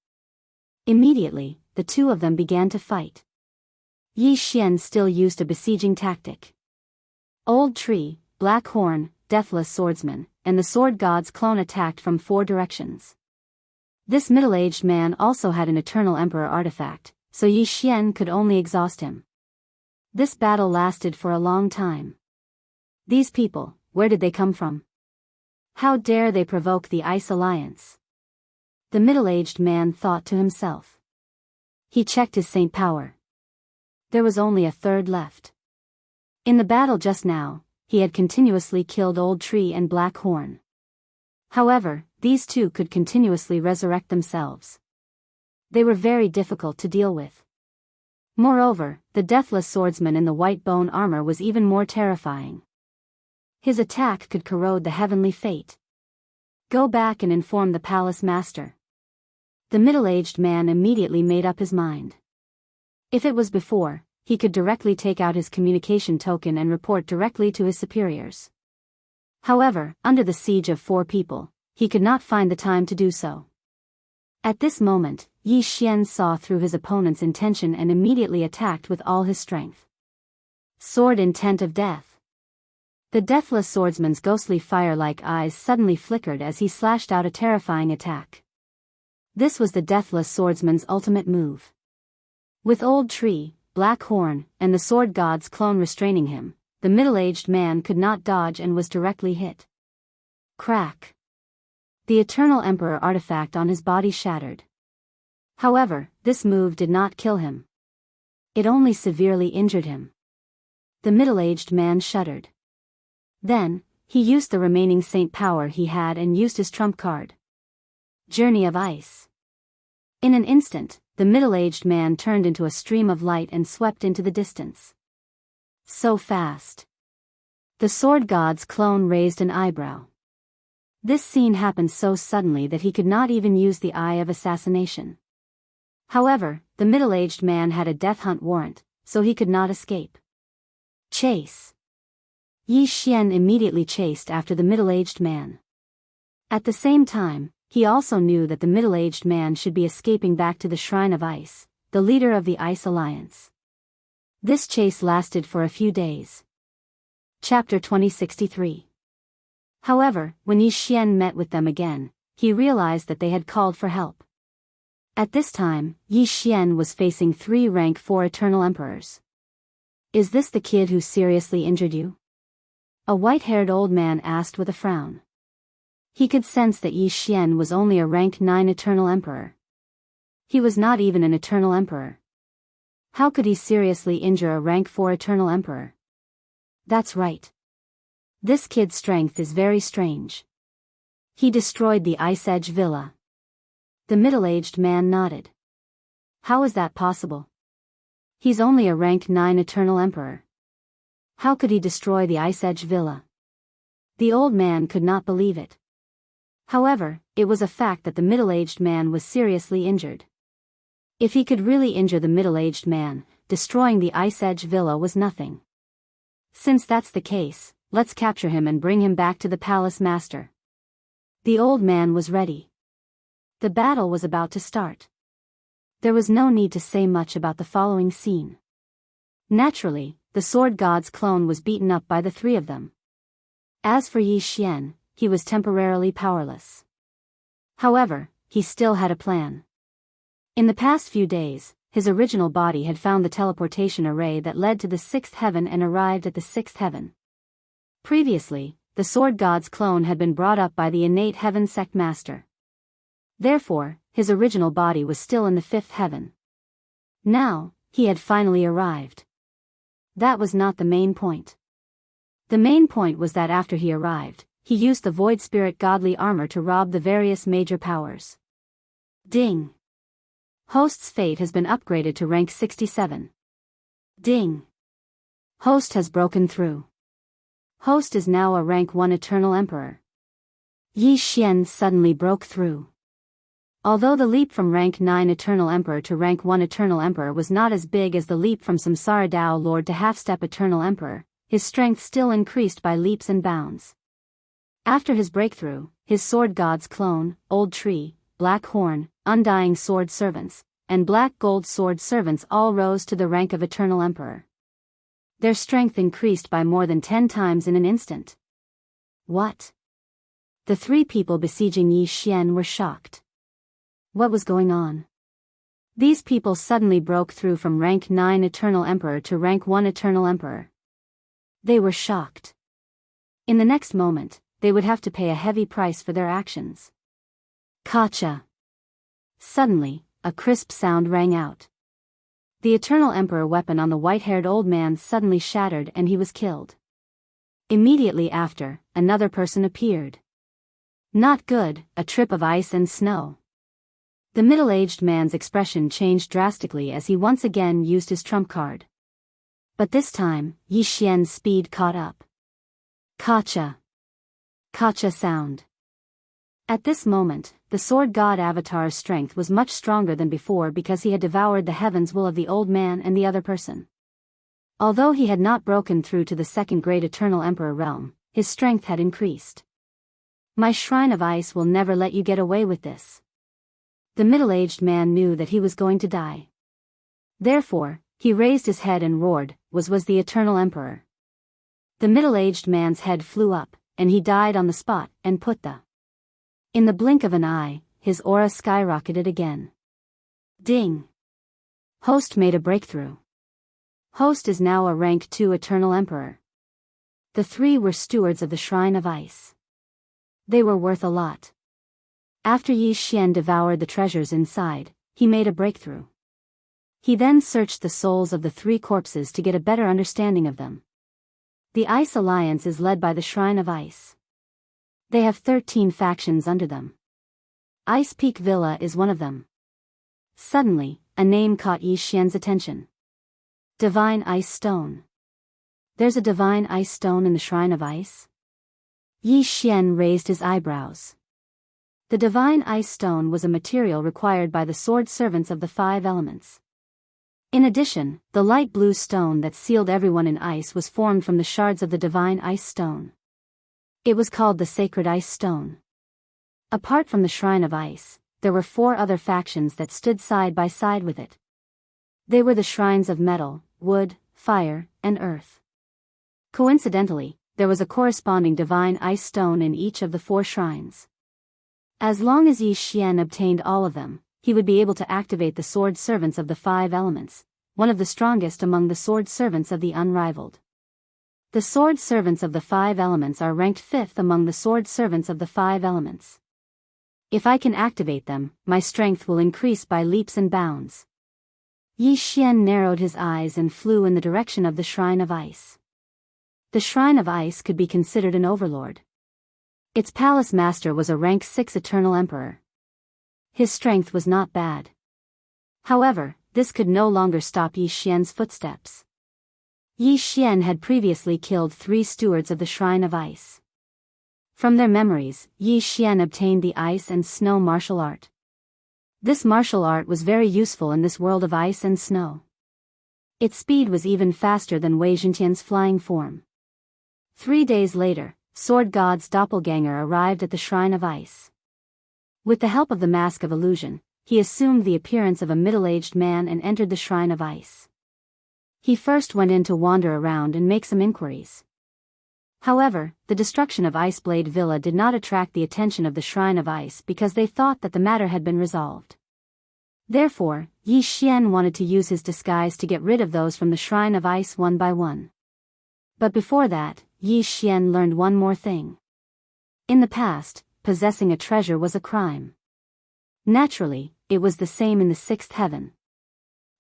Immediately, the two of them began to fight. Yi Xian still used a besieging tactic. Old Tree, Black Horn, Deathless Swordsman, and the Sword God's clone attacked from 4 directions. This middle-aged man also had an Eternal Emperor artifact, so Yi Xian could only exhaust him. This battle lasted for a long time. These people, where did they come from? How dare they provoke the Ice Alliance? The middle-aged man thought to himself. He checked his saint power. There was only a third left. In the battle just now, he had continuously killed Old Tree and Black Horn. However, these two could continuously resurrect themselves. They were very difficult to deal with. Moreover, the Deathless Swordsman in the white bone armor was even more terrifying. His attack could corrode the heavenly fate. Go back and inform the palace master. The middle-aged man immediately made up his mind. If it was before, he could directly take out his communication token and report directly to his superiors. However, under the siege of 4 people, he could not find the time to do so. At this moment, Yi Xian saw through his opponent's intention and immediately attacked with all his strength. Sword intent of death. The deathless swordsman's ghostly fire-like eyes suddenly flickered as he slashed out a terrifying attack. This was the deathless swordsman's ultimate move. With Old Tree, Black Horn, and the sword god's clone restraining him, the middle-aged man could not dodge and was directly hit. Crack. The Eternal Emperor artifact on his body shattered. However, this move did not kill him. It only severely injured him. The middle-aged man shuddered. Then, he used the remaining saint power he had and used his trump card. Journey of Ice. In an instant, the middle-aged man turned into a stream of light and swept into the distance. So fast. The sword god's clone raised an eyebrow. This scene happened so suddenly that he could not even use the eye of assassination. However, the middle-aged man had a death hunt warrant, so he could not escape. Chase. Yi Xian immediately chased after the middle-aged man. At the same time, he also knew that the middle-aged man should be escaping back to the Shrine of Ice, the leader of the Ice Alliance. This chase lasted for a few days. Chapter 2063. However, when Yi Xian met with them again, he realized that they had called for help. At this time, Yi Xian was facing 3 rank 4 Eternal Emperors. Is this the kid who seriously injured you? A white-haired old man asked with a frown. He could sense that Yi Xian was only a rank 9 Eternal Emperor. He was not even an Eternal Emperor. How could he seriously injure a rank 4 Eternal Emperor? That's right. This kid's strength is very strange. He destroyed the Ice Edge Villa. The middle-aged man nodded. How is that possible? He's only a rank 9 Eternal Emperor. How could he destroy the Ice Edge Villa? The old man could not believe it. However, it was a fact that the middle-aged man was seriously injured. If he could really injure the middle-aged man, destroying the Ice Edge Villa was nothing. Since that's the case, let's capture him and bring him back to the Palace Master. The old man was ready. The battle was about to start. There was no need to say much about the following scene. Naturally, the sword god's clone was beaten up by the 3 of them. As for Yi Xian, he was temporarily powerless. However, he still had a plan. In the past few days, his original body had found the teleportation array that led to the 6th heaven and arrived at the 6th heaven. Previously, the sword god's clone had been brought up by the innate heaven sect master. Therefore, his original body was still in the 5th heaven. Now, he had finally arrived. That was not the main point. The main point was that after he arrived, he used the Void Spirit godly armor to rob the various major powers. Ding! Host's fate has been upgraded to rank 67. Ding! Host has broken through. Host is now a rank 1 Eternal Emperor. Yi Xian suddenly broke through. Although the leap from rank 9 Eternal Emperor to rank 1 Eternal Emperor was not as big as the leap from Samsara Dao Lord to half-step Eternal Emperor, his strength still increased by leaps and bounds. After his breakthrough, his sword god's clone, Old Tree, Black Horn, Undying Sword Servants, and Black Gold Sword Servants all rose to the rank of Eternal Emperor. Their strength increased by more than 10 times in an instant. What? The 3 people besieging Yi Xian were shocked. What was going on? These people suddenly broke through from rank 9 Eternal Emperor to rank 1 Eternal Emperor. They were shocked. In the next moment, they would have to pay a heavy price for their actions. Gotcha! Suddenly, a crisp sound rang out. The Eternal Emperor weapon on the white-haired old man suddenly shattered and he was killed. Immediately after, another person appeared. Not good, a trip of ice and snow. The middle-aged man's expression changed drastically as he once again used his trump card. But this time, Yi Xian's speed caught up. Gotcha! Gotcha sound. At this moment, the sword god avatar's strength was much stronger than before because he had devoured the heaven's will of the old man and the other person. Although he had not broken through to the 2nd great Eternal Emperor realm, his strength had increased. My Shrine of Ice will never let you get away with this. The middle-aged man knew that he was going to die. Therefore, he raised his head and roared, was the eternal emperor. The middle-aged man's head flew up, and he died on the spot, and in the blink of an eye, his aura skyrocketed again. Ding! Host made a breakthrough. Host is now a rank 2 eternal emperor. The three were stewards of the Shrine of Ice. They were worth a lot. After Yi Xian devoured the treasures inside, he made a breakthrough. He then searched the souls of the three corpses to get a better understanding of them. The Ice Alliance is led by the Shrine of Ice. They have 13 factions under them. Ice Peak Villa is one of them. Suddenly, a name caught Yi Xian's attention. Divine Ice Stone. There's a divine ice stone in the Shrine of Ice? Yi Xian raised his eyebrows. The divine ice stone was a material required by the sword servants of the 5 elements. In addition, the light blue stone that sealed everyone in ice was formed from the shards of the divine ice stone. It was called the Sacred Ice Stone. Apart from the Shrine of Ice, there were 4 other factions that stood side by side with it. They were the shrines of metal, wood, fire, and earth. Coincidentally, there was a corresponding divine ice stone in each of the 4 shrines. As long as Yi Xian obtained all of them, he would be able to activate the sword servants of the 5 elements, one of the strongest among the sword servants of the unrivaled. The sword servants of the 5 elements are ranked 5th among the sword servants of the 5 elements. If I can activate them, my strength will increase by leaps and bounds. Yi Xian narrowed his eyes and flew in the direction of the Shrine of Ice. The Shrine of Ice could be considered an overlord. Its palace master was a rank 6 eternal emperor. His strength was not bad. However, this could no longer stop Yi Xian's footsteps. Yi Xian had previously killed 3 stewards of the Shrine of Ice. From their memories, Yi Xian obtained the ice and snow martial art. This martial art was very useful in this world of ice and snow. Its speed was even faster than Wei Zhentian's flying form. 3 days later, Sword God's doppelganger arrived at the Shrine of Ice. With the help of the Mask of Illusion, he assumed the appearance of a middle-aged man and entered the Shrine of Ice. He first went in to wander around and make some inquiries. However, the destruction of Iceblade Villa did not attract the attention of the Shrine of Ice because they thought that the matter had been resolved. Therefore, Yi Xian wanted to use his disguise to get rid of those from the Shrine of Ice one by one. But before that, Yi Xian learned one more thing. In the past, possessing a treasure was a crime. Naturally, it was the same in the 6th heaven.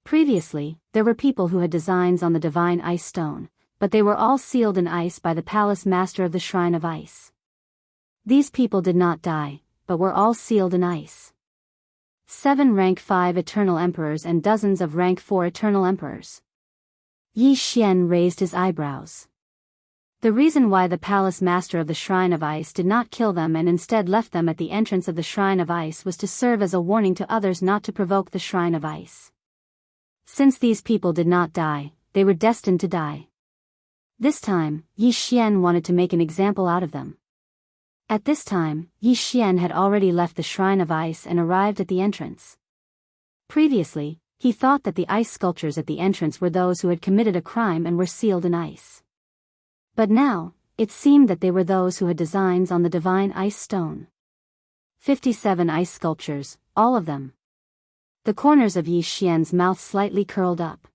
Previously, there were people who had designs on the divine ice stone, but they were all sealed in ice by the palace master of the Shrine of Ice. These people did not die, but were all sealed in ice. 7 rank 5 eternal emperors and dozens of rank 4 eternal emperors. Yi Xian raised his eyebrows. The reason why the palace master of the Shrine of Ice did not kill them and instead left them at the entrance of the Shrine of Ice was to serve as a warning to others not to provoke the Shrine of Ice. Since these people did not die, they were destined to die. This time, Yi Xian wanted to make an example out of them. At this time, Yi Xian had already left the Shrine of Ice and arrived at the entrance. Previously, he thought that the ice sculptures at the entrance were those who had committed a crime and were sealed in ice. But now, it seemed that they were those who had designs on the divine ice stone. 57 ice sculptures, all of them. The corners of Yi Xian's mouth slightly curled up.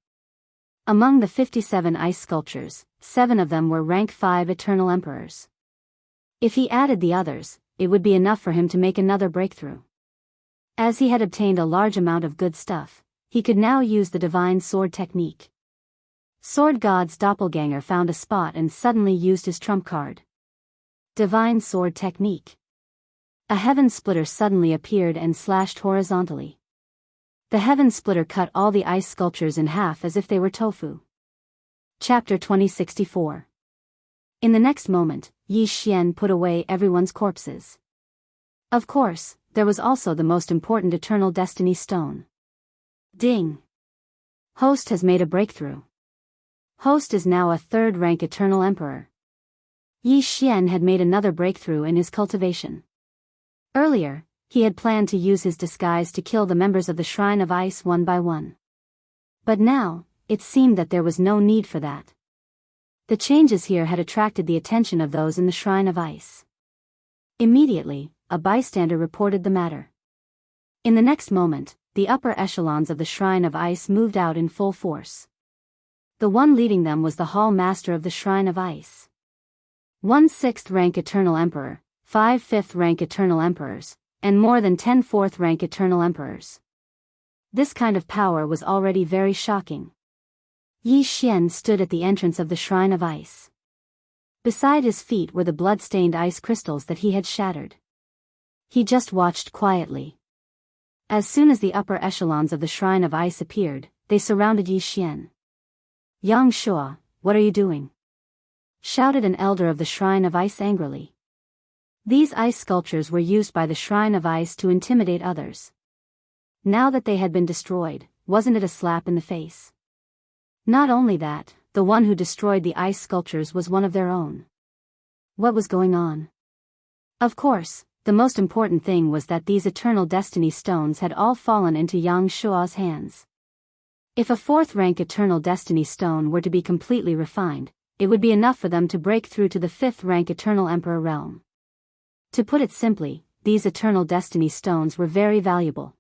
Among the 57 ice sculptures, 7 of them were rank 5 eternal emperors. If he added the others, it would be enough for him to make another breakthrough. As he had obtained a large amount of good stuff, he could now use the divine sword technique. Sword God's doppelganger found a spot and suddenly used his trump card. Divine sword technique. A heaven splitter suddenly appeared and slashed horizontally. The heaven splitter cut all the ice sculptures in half as if they were tofu. Chapter 2064. In the next moment, Yi Xian put away everyone's corpses. Of course, there was also the most important eternal destiny stone. Ding! Host has made a breakthrough. Host is now a 3rd rank eternal emperor. Yi Xian had made another breakthrough in his cultivation. Earlier, he had planned to use his disguise to kill the members of the Shrine of Ice one by one. But now, it seemed that there was no need for that. The changes here had attracted the attention of those in the Shrine of Ice. Immediately, a bystander reported the matter. In the next moment, the upper echelons of the Shrine of Ice moved out in full force. The one leading them was the Hall Master of the Shrine of Ice. 1 6th rank Eternal Emperor, 5 5th rank Eternal Emperors, and more than 10 4th rank Eternal Emperors. This kind of power was already very shocking. Yi Xian stood at the entrance of the Shrine of Ice. Beside his feet were the blood-stained ice crystals that he had shattered. He just watched quietly. As soon as the upper echelons of the Shrine of Ice appeared, they surrounded Yi Xian. "Yang Shua, what are you doing?" shouted an elder of the Shrine of Ice angrily. These ice sculptures were used by the Shrine of Ice to intimidate others. Now that they had been destroyed, wasn't it a slap in the face? Not only that, the one who destroyed the ice sculptures was one of their own. What was going on? Of course, the most important thing was that these eternal destiny stones had all fallen into Yang Shua's hands. If a 4th rank eternal destiny stone were to be completely refined, it would be enough for them to break through to the 5th rank eternal emperor realm. To put it simply, these eternal destiny stones were very valuable.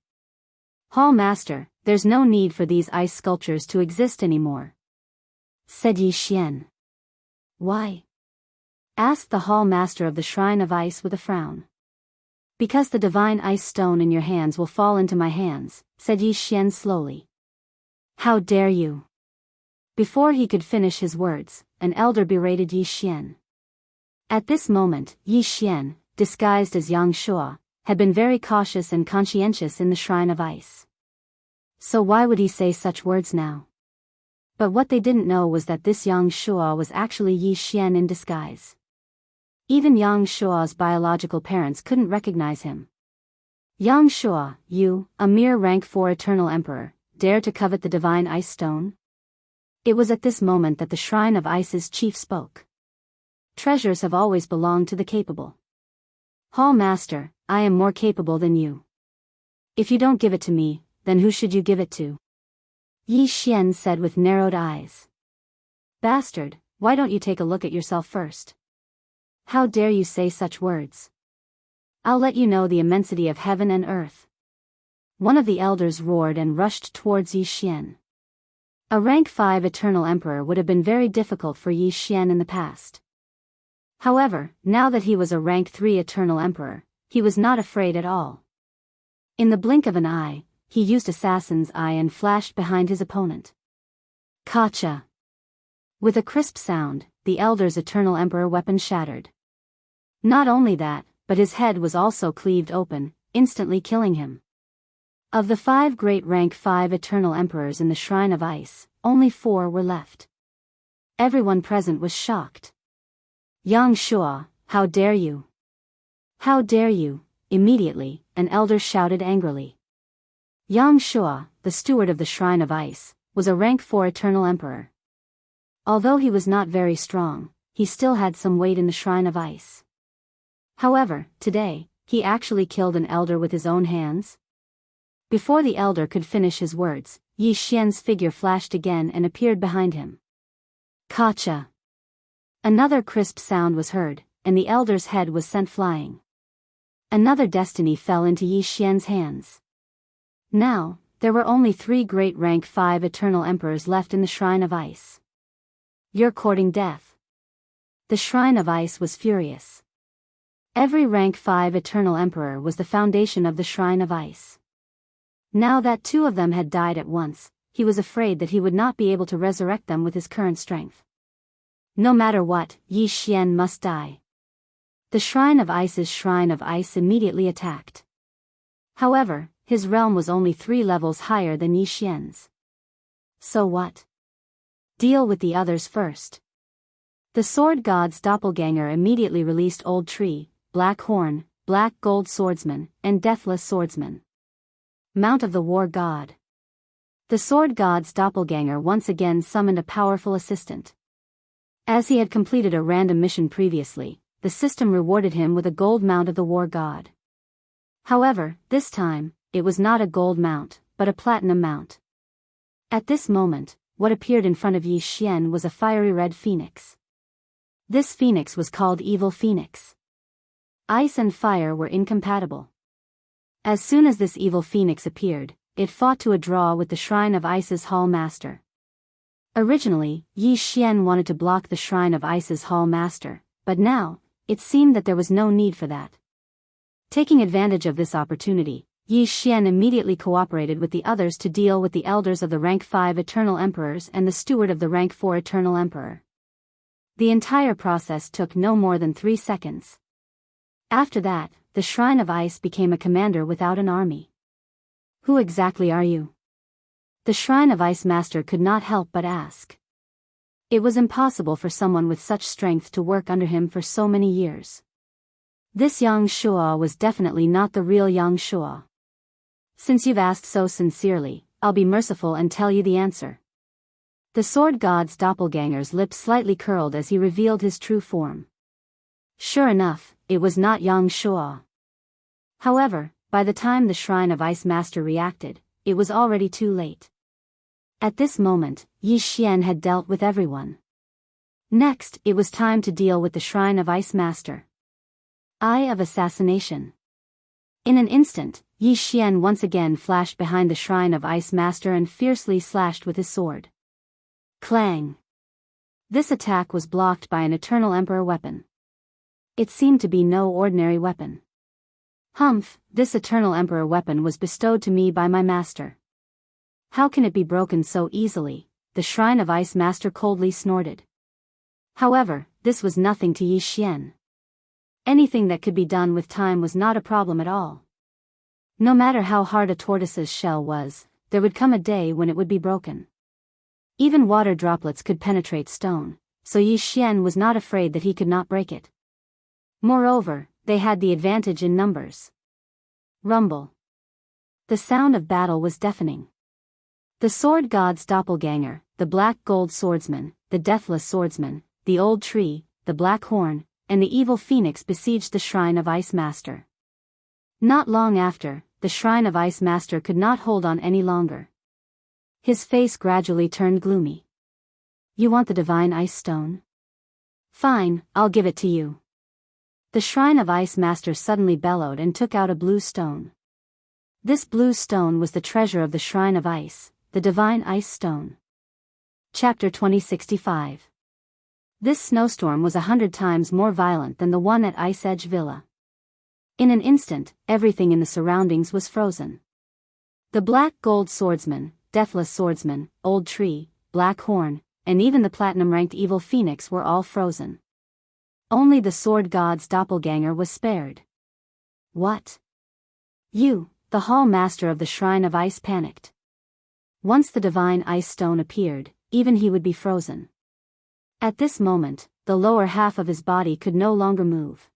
"Hall Master, there's no need for these ice sculptures to exist anymore," said Yi Xian. "Why?" asked the Hall Master of the Shrine of Ice with a frown. "Because the divine ice stone in your hands will fall into my hands," said Yi Xian slowly. "How dare you!" Before he could finish his words, an elder berated Yi Xian. At this moment, Yi Xian, disguised as Yang Shua, had been very cautious and conscientious in the Shrine of Ice. So why would he say such words now? But what they didn't know was that this Yang Shua was actually Yi Xian in disguise. Even Yang Shua's biological parents couldn't recognize him. "Yang Shua, you, a mere rank 4 eternal emperor, dare to covet the divine ice stone?" It was at this moment that the Shrine of Ice's chief spoke. "Treasures have always belonged to the capable. Hall Master, I am more capable than you. If you don't give it to me, then who should you give it to?" Yi Xian said with narrowed eyes. "Bastard, why don't you take a look at yourself first? How dare you say such words? I'll let you know the immensity of heaven and earth." One of the elders roared and rushed towards Yi Xian. A rank 5 eternal emperor would have been very difficult for Yi Xian in the past. However, now that he was a rank 3 eternal emperor, he was not afraid at all. In the blink of an eye, he used Assassin's Eye and flashed behind his opponent. Kacha! With a crisp sound, the elder's eternal emperor weapon shattered. Not only that, but his head was also cleaved open, instantly killing him. Of the 5 great rank 5 eternal emperors in the Shrine of Ice, only 4 were left. Everyone present was shocked. "Yang Shua, how dare you? How dare you!" Immediately, an elder shouted angrily. Yang Shua, the steward of the Shrine of Ice, was a rank 4 eternal emperor. Although he was not very strong, he still had some weight in the Shrine of Ice. However, today, he actually killed an elder with his own hands. Before the elder could finish his words, Yi Xian's figure flashed again and appeared behind him. Kacha! Another crisp sound was heard, and the elder's head was sent flying. Another destiny fell into Yi Xian's hands. Now, there were only 3 great rank 5 eternal emperors left in the Shrine of Ice. "You're courting death." The Shrine of Ice was furious. Every rank 5 eternal emperor was the foundation of the Shrine of Ice. Now that 2 of them had died at once, he was afraid that he would not be able to resurrect them with his current strength. No matter what, Yi Xian must die. The Shrine of Ice immediately attacked. However, his realm was only 3 levels higher than Yi Xian's. So what? Deal with the others first. The Sword God's doppelganger immediately released Old Tree, Black Horn, Black Gold Swordsman, and Deathless Swordsman. Mount of the War God. The Sword God's doppelganger once again summoned a powerful assistant. As he had completed a random mission previously, the system rewarded him with a gold mount of the War God. However, this time, it was not a gold mount, but a platinum mount. At this moment, what appeared in front of Yi Xian was a fiery red phoenix. This phoenix was called Evil Phoenix. Ice and fire were incompatible. As soon as this evil phoenix appeared, it fought to a draw with the Shrine of Ice's Hall Master. Originally, Yi Xian wanted to block the Shrine of Ice's Hall Master, but now, it seemed that there was no need for that. Taking advantage of this opportunity, Yi Xian immediately cooperated with the others to deal with the elders of the rank 5 Eternal Emperors and the steward of the rank 4 Eternal Emperor. The entire process took no more than 3 seconds. After that, the Shrine of Ice became a commander without an army. Who exactly are you? The Shrine of Ice Master could not help but ask. It was impossible for someone with such strength to work under him for so many years. This Yang Shuo was definitely not the real Yang Shuo. Since you've asked so sincerely, I'll be merciful and tell you the answer. The sword god's doppelganger's lips slightly curled as he revealed his true form. Sure enough, it was not Yang Shuo. However, by the time the Shrine of Ice Master reacted, it was already too late. At this moment, Yi Xian had dealt with everyone. Next, it was time to deal with the Shrine of Ice Master. Eye of Assassination. In an instant, Yi Xian once again flashed behind the Shrine of Ice Master and fiercely slashed with his sword. Clang! This attack was blocked by an Eternal Emperor weapon. It seemed to be no ordinary weapon. Humph, this Eternal Emperor weapon was bestowed to me by my master. How can it be broken so easily? The Shrine of Ice Master coldly snorted. However, this was nothing to Yi Xian. Anything that could be done with time was not a problem at all. No matter how hard a tortoise's shell was, there would come a day when it would be broken. Even water droplets could penetrate stone, so Yi Xian was not afraid that he could not break it. Moreover, they had the advantage in numbers. Rumble. The sound of battle was deafening. The sword god's doppelganger, the black gold swordsman, the deathless swordsman, the old tree, the black horn, and the evil phoenix besieged the Shrine of Ice Master. Not long after, the Shrine of Ice Master could not hold on any longer. His face gradually turned gloomy. You want the divine ice stone? Fine, I'll give it to you. The Shrine of Ice Master suddenly bellowed and took out a blue stone. This blue stone was the treasure of the Shrine of Ice, the divine ice stone. Chapter 2065. This snowstorm was 100 times more violent than the one at Ice Edge Villa. In an instant, everything in the surroundings was frozen. The black gold swordsman, deathless swordsman, old tree, black horn, and even the platinum-ranked evil phoenix were all frozen. Only the sword god's doppelganger was spared. What? You, the hall master of the Shrine of Ice, panicked. Once the divine ice stone appeared, even he would be frozen. At this moment, the lower half of his body could no longer move.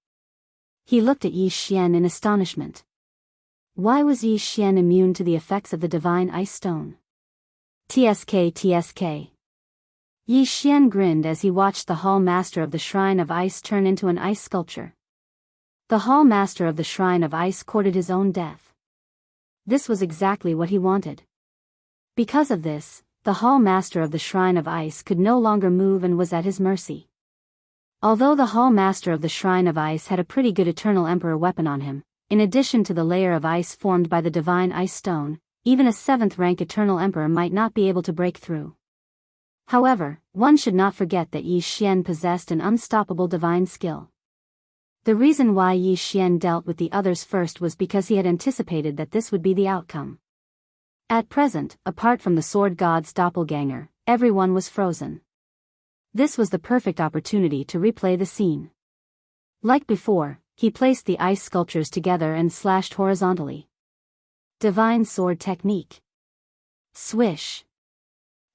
He looked at Yi Xian in astonishment. Why was Yi Xian immune to the effects of the divine ice stone? TSK. Yi Xian grinned as he watched the hall master of the Shrine of Ice turn into an ice sculpture. The hall master of the Shrine of Ice courted his own death. This was exactly what he wanted. Because of this, the hall master of the Shrine of Ice could no longer move and was at his mercy. Although the hall master of the Shrine of Ice had a pretty good Eternal Emperor weapon on him, in addition to the layer of ice formed by the divine ice stone, even a 7th rank Eternal Emperor might not be able to break through. However, one should not forget that Yi Xian possessed an unstoppable divine skill. The reason why Yi Xian dealt with the others first was because he had anticipated that this would be the outcome. At present, apart from the sword god's doppelganger, everyone was frozen. This was the perfect opportunity to replay the scene. Like before, he placed the ice sculptures together and slashed horizontally. Divine sword technique. Swish.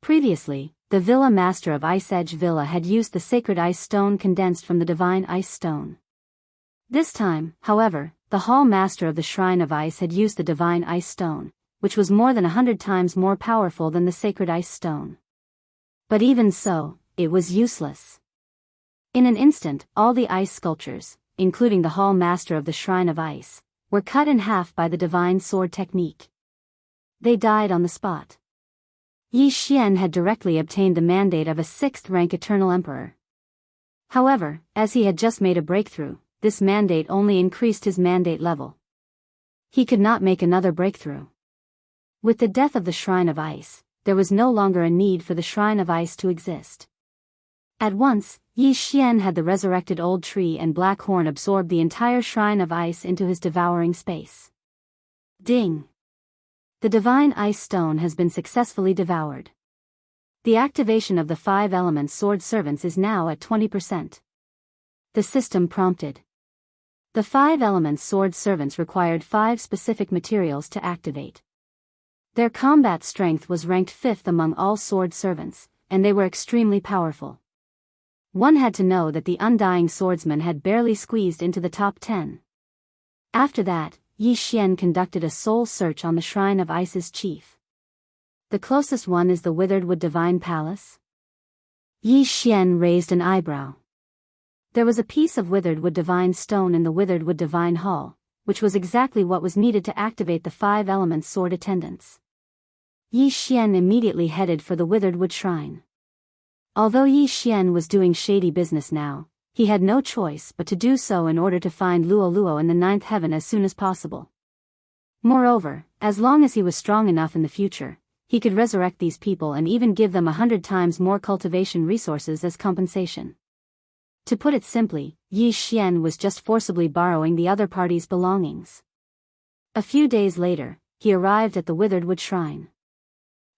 Previously, the Villa Master of Ice Edge Villa had used the sacred ice stone condensed from the divine ice stone. This time, however, the Hall Master of the Shrine of Ice had used the divine ice stone, which was more than 100 times more powerful than the sacred ice stone. But even so, it was useless. In an instant, all the ice sculptures, including the Hall Master of the Shrine of Ice, were cut in half by the divine sword technique. They died on the spot. Yi Xian had directly obtained the mandate of a 6th-rank Eternal Emperor. However, as he had just made a breakthrough, this mandate only increased his mandate level. He could not make another breakthrough. With the death of the Shrine of Ice, there was no longer a need for the Shrine of Ice to exist. At once, Yi Xian had the resurrected old tree and black horn absorb the entire Shrine of Ice into his devouring space. Ding! The divine ice stone has been successfully devoured. The activation of the 5 elements sword servants is now at 20%. The system prompted. The 5 elements sword servants required 5 specific materials to activate. Their combat strength was ranked 5th among all sword servants, and they were extremely powerful. One had to know that the undying swordsman had barely squeezed into the top 10. After that, Yi Xian conducted a soul search on the Shrine of Ice's chief. The closest one is the Withered Wood Divine Palace? Yi Xian raised an eyebrow. There was a piece of Withered Wood Divine Stone in the Withered Wood Divine Hall, which was exactly what was needed to activate the 5 elements sword attendants. Yi Xian immediately headed for the Withered Wood Shrine. Although Yi Xian was doing shady business now, he had no choice but to do so in order to find Luo Luo in the 9th heaven as soon as possible. Moreover, as long as he was strong enough in the future, he could resurrect these people and even give them 100 times more cultivation resources as compensation. To put it simply, Yi Xian was just forcibly borrowing the other party's belongings. A few days later, he arrived at the Withered Wood Shrine.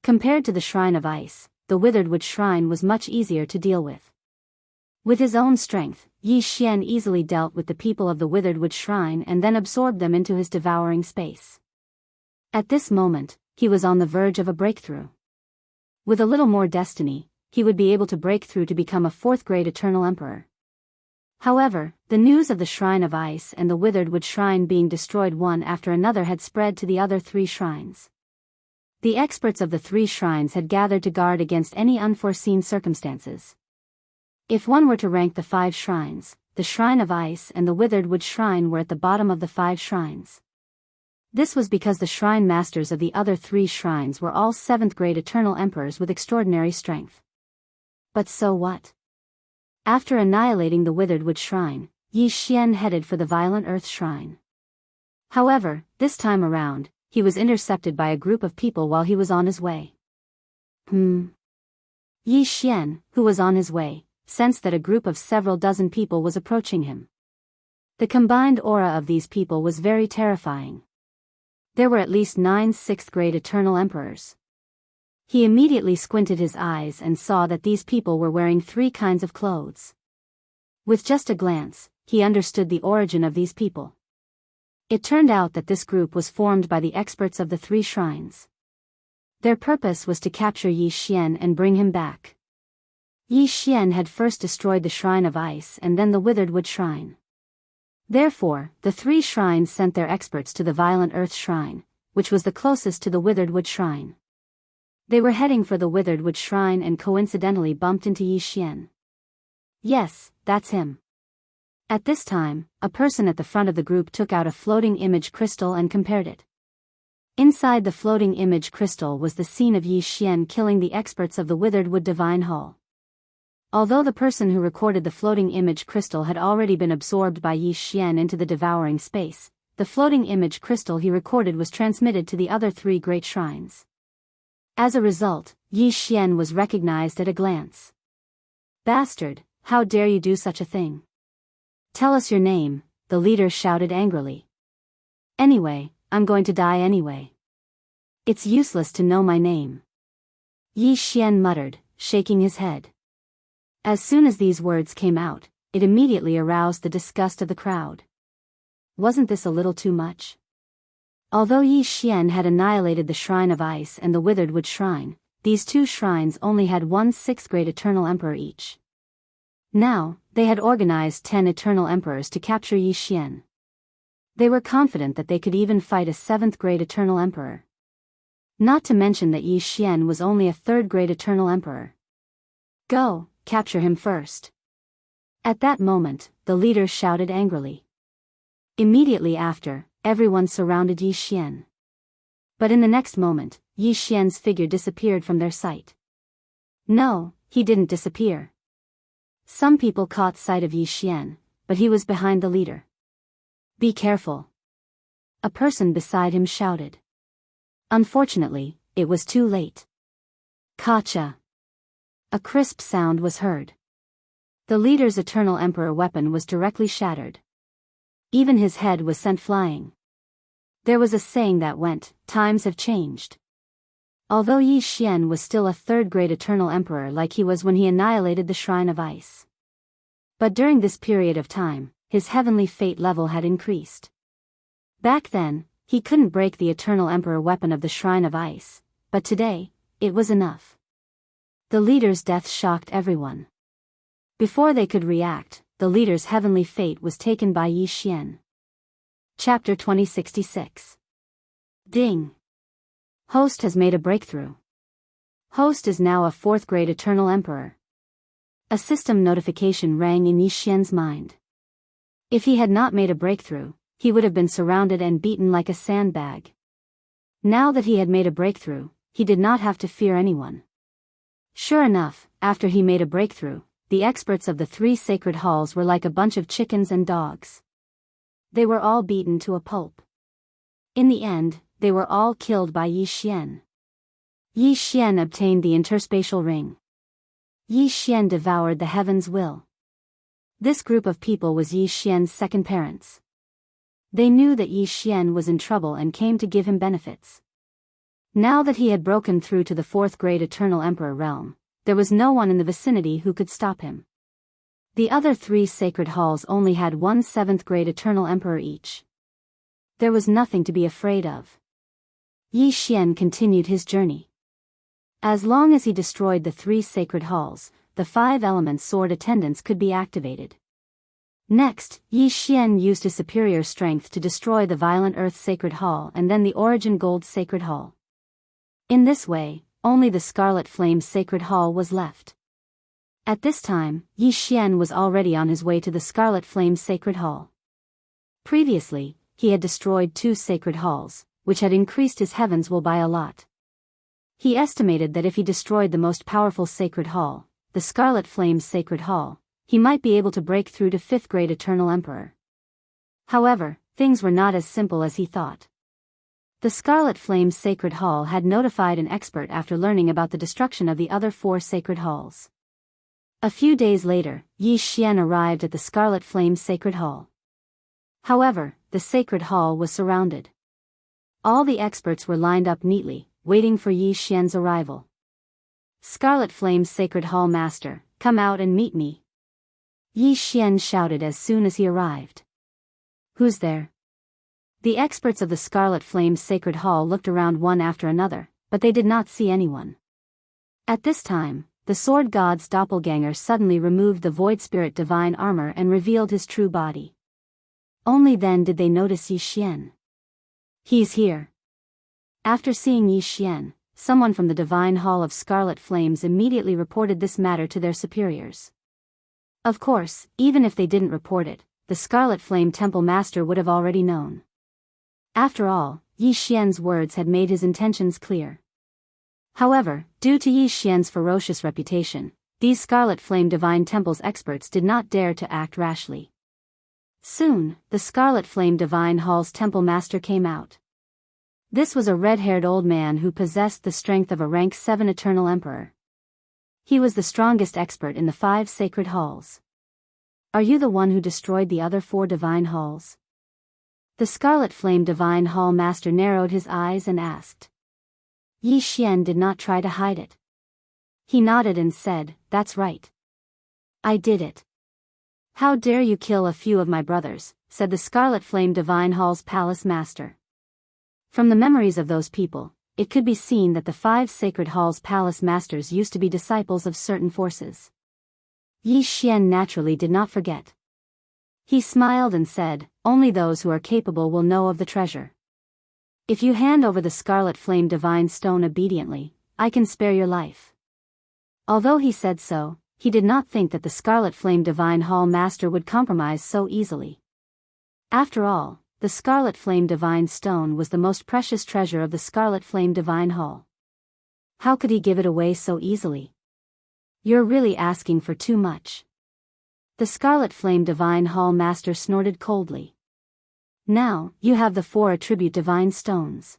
Compared to the Shrine of Ice, the Withered Wood Shrine was much easier to deal with. With his own strength, Yi Xian easily dealt with the people of the Withered Wood Shrine and then absorbed them into his devouring space. At this moment, he was on the verge of a breakthrough. With a little more destiny, he would be able to break through to become a 4th-grade Eternal Emperor. However, the news of the Shrine of Ice and the Withered Wood Shrine being destroyed one after another had spread to the other 3 shrines. The experts of the 3 shrines had gathered to guard against any unforeseen circumstances. If one were to rank the 5 shrines, the Shrine of Ice and the Withered Wood Shrine were at the bottom of the 5 shrines. This was because the shrine masters of the other 3 shrines were all 7th-grade Eternal Emperors with extraordinary strength. But so what? After annihilating the Withered Wood Shrine, Yi Xian headed for the Violent Earth Shrine. However, this time around, he was intercepted by a group of people while he was on his way. Yi Xian, who was on his way, sensed that a group of several dozen people was approaching him. The combined aura of these people was very terrifying. There were at least 9 6th-grade Eternal Emperors. He immediately squinted his eyes and saw that these people were wearing 3 kinds of clothes. With just a glance, he understood the origin of these people. It turned out that this group was formed by the experts of the 3 shrines. Their purpose was to capture Yi Xian and bring him back. Yi Xian had first destroyed the Shrine of Ice and then the Withered Wood Shrine. Therefore, the 3 shrines sent their experts to the Violent Earth Shrine, which was the closest to the Withered Wood Shrine. They were heading for the Withered Wood Shrine and coincidentally bumped into Yi Xian. Yes, that's him. At this time, a person at the front of the group took out a floating image crystal and compared it. Inside the floating image crystal was the scene of Yi Xian killing the experts of the Withered Wood Divine Hall. Although the person who recorded the floating image crystal had already been absorbed by Yi Xian into the devouring space, the floating image crystal he recorded was transmitted to the other 3 great shrines. As a result, Yi Xian was recognized at a glance. Bastard, how dare you do such a thing? Tell us your name, the leader shouted angrily. Anyway, I'm going to die anyway. It's useless to know my name. Yi Xian muttered, shaking his head. As soon as these words came out, it immediately aroused the disgust of the crowd. Wasn't this a little too much? Although Yi Xian had annihilated the Shrine of Ice and the Withered Wood Shrine, these 2 shrines only had 1 6th-grade Eternal Emperor each. Now, they had organized 10 Eternal Emperors to capture Yi Xian. They were confident that they could even fight a 7th-grade Eternal Emperor. Not to mention that Yi Xian was only a 3rd-grade Eternal Emperor. Go, capture him first. At that moment, the leader shouted angrily. Immediately after, everyone surrounded Yi Xian. But in the next moment, Yi Xian's figure disappeared from their sight. No, he didn't disappear. Some people caught sight of Yi Xian, but he was behind the leader. "Be careful," a person beside him shouted. Unfortunately, it was too late. Kacha! A crisp sound was heard. The leader's Eternal Emperor weapon was directly shattered. Even his head was sent flying. There was a saying that went, "Times have changed." Although Yi Xian was still a third-grade Eternal Emperor like he was when he annihilated the Shrine of Ice. But during this period of time, his heavenly fate level had increased. Back then, he couldn't break the Eternal Emperor weapon of the Shrine of Ice, but today, it was enough. The leader's death shocked everyone. Before they could react, the leader's heavenly fate was taken by Yi Xian. Chapter 2066. Ding! Host has made a breakthrough. Host is now a fourth-grade Eternal Emperor. A system notification rang in Yi Xian's mind. If he had not made a breakthrough, he would have been surrounded and beaten like a sandbag. Now that he had made a breakthrough, he did not have to fear anyone. Sure enough, after he made a breakthrough, the experts of the 3 sacred halls were like a bunch of chickens and dogs. They were all beaten to a pulp. In the end, they were all killed by Yi Xian. Yi Xian obtained the interspatial ring. Yi Xian devoured the heaven's will. This group of people was Yi Xian's second parents. They knew that Yi Xian was in trouble and came to give him benefits. Now that he had broken through to the fourth-grade Eternal Emperor realm, there was no one in the vicinity who could stop him. The other 3 sacred halls only had 1 7th-grade Eternal Emperor each. There was nothing to be afraid of. Yi Xian continued his journey. As long as he destroyed the 3 sacred halls, the 5 elements sword attendants could be activated. Next, Yi Xian used his superior strength to destroy the Violent Earth Sacred Hall and then the Origin Gold Sacred Hall. In this way, only the Scarlet Flame Sacred Hall was left. At this time, Yi Xian was already on his way to the Scarlet Flame Sacred Hall. Previously, he had destroyed 2 sacred halls, which had increased his heaven's will by a lot. He estimated that if he destroyed the most powerful sacred hall, the Scarlet Flame Sacred Hall, he might be able to break through to 5th-grade Eternal Emperor. However, things were not as simple as he thought. The Scarlet Flame Sacred Hall had notified an expert after learning about the destruction of the other 4 sacred halls. A few days later, Yi Xian arrived at the Scarlet Flame Sacred Hall. However, the Sacred Hall was surrounded. All the experts were lined up neatly, waiting for Yi Xian's arrival. "Scarlet Flame Sacred Hall Master, come out and meet me," Yi Xian shouted as soon as he arrived. "Who's there?" The experts of the Scarlet Flame Sacred Hall looked around one after another, but they did not see anyone. At this time, the Sword God's doppelganger suddenly removed the Void Spirit divine armor and revealed his true body. Only then did they notice Yi Xian. "He's here." After seeing Yi Xian, someone from the Divine Hall of Scarlet Flames immediately reported this matter to their superiors. Of course, even if they didn't report it, the Scarlet Flame Temple Master would have already known. After all, Yi Xian's words had made his intentions clear. However, due to Yi Xian's ferocious reputation, these Scarlet Flame Divine Temple's experts did not dare to act rashly. Soon, the Scarlet Flame Divine Hall's Temple Master came out. This was a red-haired old man who possessed the strength of a rank 7 Eternal Emperor. He was the strongest expert in the 5 sacred halls. "Are you the one who destroyed the other 4 divine halls?" The Scarlet Flame Divine Hall Master narrowed his eyes and asked. Yi Xian did not try to hide it. He nodded and said, "That's right. I did it." "How dare you kill a few of my brothers," said the Scarlet Flame Divine Hall's Palace Master. From the memories of those people, it could be seen that the 5 sacred halls' palace masters used to be disciples of certain forces. Yi Xian naturally did not forget. He smiled and said, "Only those who are capable will know of the treasure. If you hand over the Scarlet Flame Divine Stone obediently, I can spare your life." Although he said so, he did not think that the Scarlet Flame Divine Hall Master would compromise so easily. After all, the Scarlet Flame Divine Stone was the most precious treasure of the Scarlet Flame Divine Hall. How could he give it away so easily? You're really asking for too much. The Scarlet Flame Divine Hall Master snorted coldly. Now, you have the 4 attribute divine stones.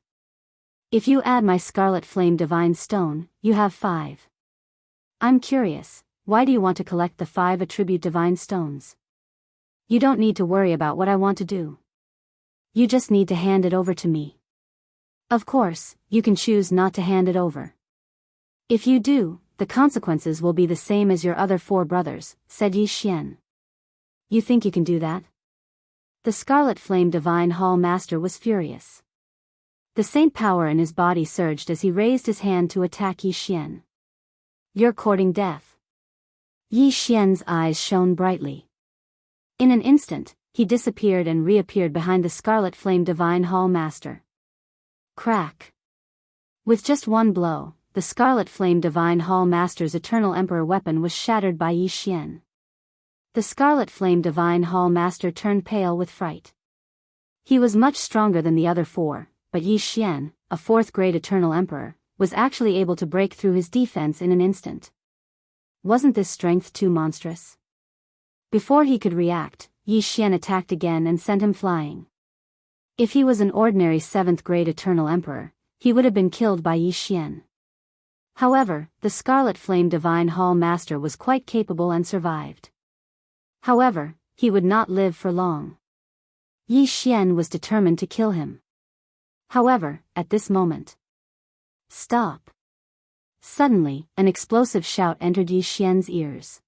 If you add my Scarlet Flame Divine Stone, you have 5. I'm curious, why do you want to collect the 5 attribute divine stones? You don't need to worry about what I want to do. You just need to hand it over to me. Of course, you can choose not to hand it over. If you do, the consequences will be the same as your other 4 brothers, said Yi Xian. You think you can do that? The Scarlet Flame Divine Hall Master was furious. The saint power in his body surged as he raised his hand to attack Yi Xian. You're courting death. Yi Xian's eyes shone brightly. In an instant, he disappeared and reappeared behind the Scarlet Flame Divine Hall Master. Crack. With just one blow, the Scarlet Flame Divine Hall Master's Eternal Emperor weapon was shattered by Yi Xian. The Scarlet Flame Divine Hall Master turned pale with fright. He was much stronger than the other 4, but Yi Xian, a 4th-grade Eternal Emperor, was actually able to break through his defense in an instant. Wasn't this strength too monstrous? Before he could react, Yi Xian attacked again and sent him flying. If he was an ordinary 7th-grade Eternal Emperor, he would have been killed by Yi Xian. However, the Scarlet Flame Divine Hall Master was quite capable and survived. However, he would not live for long. Yi Xian was determined to kill him. However, at this moment. Stop! Suddenly, an explosive shout entered Yi Xian's ears.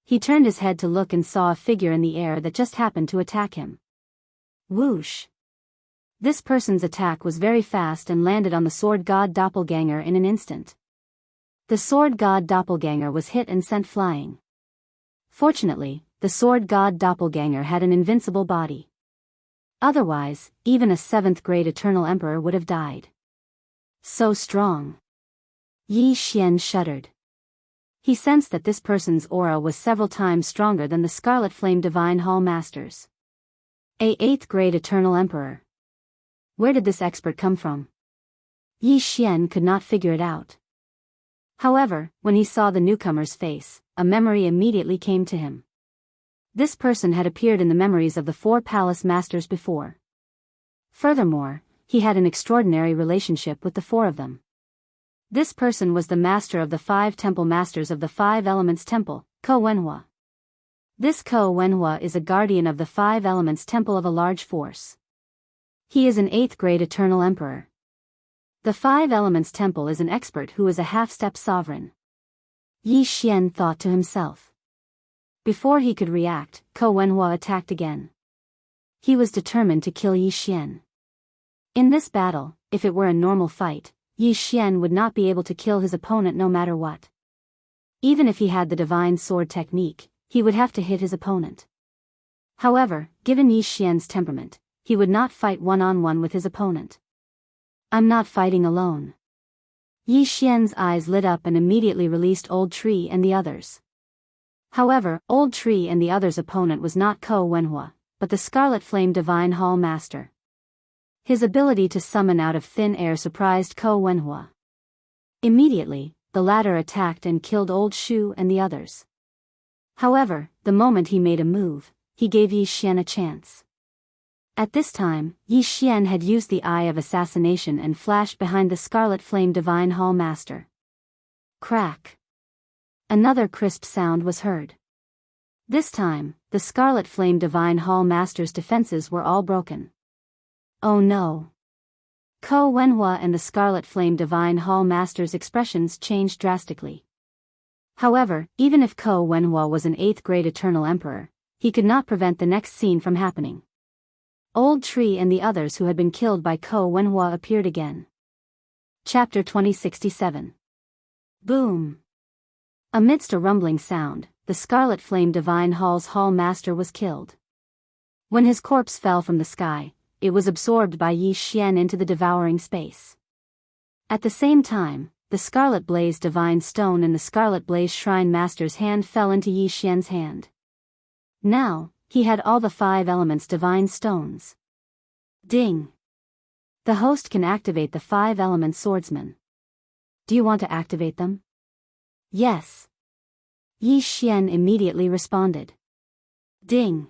He turned his head to look and saw a figure in the air that just happened to attack him. Whoosh! This person's attack was very fast and landed on the Sword God Doppelganger in an instant. The Sword God Doppelganger was hit and sent flying. Fortunately, the Sword God Doppelganger had an invincible body. Otherwise, even a 7th-grade Eternal Emperor would have died. So strong. Yi Xian shuddered. He sensed that this person's aura was several times stronger than the Scarlet Flame Divine Hall Master's. A 8th-grade Eternal Emperor. Where did this expert come from? Yi Xian could not figure it out. However, when he saw the newcomer's face, a memory immediately came to him. This person had appeared in the memories of the 4 palace masters before. Furthermore, he had an extraordinary relationship with the 4 of them. This person was the master of the 5 temple masters of the 5 Elements Temple, Ko Wenhua. This Ko Wenhua is a guardian of the 5 Elements Temple of a large force. He is an 8th-grade Eternal Emperor. The 5 Elements Temple is an expert who is a half-step sovereign. Yi Xian thought to himself. Before he could react, Ko Wenhua attacked again. He was determined to kill Yi Xian. In this battle, if it were a normal fight, Yi Xian would not be able to kill his opponent no matter what. Even if he had the divine sword technique, he would have to hit his opponent. However, given Yi Xian's temperament, he would not fight one-on-one with his opponent. I'm not fighting alone. Yi Xian's eyes lit up and immediately released Old Tree and the others. However, Old Tree and the others' opponent was not Ko Wenhua, but the Scarlet Flame Divine Hall Master. His ability to summon out of thin air surprised Ko Wenhua. Immediately, the latter attacked and killed Old Shu and the others. However, the moment he made a move, he gave Yi Xian a chance. At this time, Yi Xian had used the Eye of Assassination and flashed behind the Scarlet Flame Divine Hall Master. Crack! Another crisp sound was heard. This time, the Scarlet Flame Divine Hall Master's defenses were all broken. Oh no! Ko Wenhua and the Scarlet Flame Divine Hall Master's expressions changed drastically. However, even if Ko Wenhua was an 8th-grade Eternal Emperor, he could not prevent the next scene from happening. Old Tree and the others who had been killed by Ko Wenhua appeared again. Chapter 2067. Boom! Amidst a rumbling sound, the Scarlet Flame Divine Hall's Hall Master was killed. When his corpse fell from the sky, it was absorbed by Yi Xian into the devouring space. At the same time, the Scarlet Blaze Divine Stone in the Scarlet Blaze Shrine Master's hand fell into Yi Xian's hand. Now, he had all the 5 elements divine stones. Ding. The host can activate the 5-element swordsman. Do you want to activate them? Yes. Yi Xian immediately responded. Ding.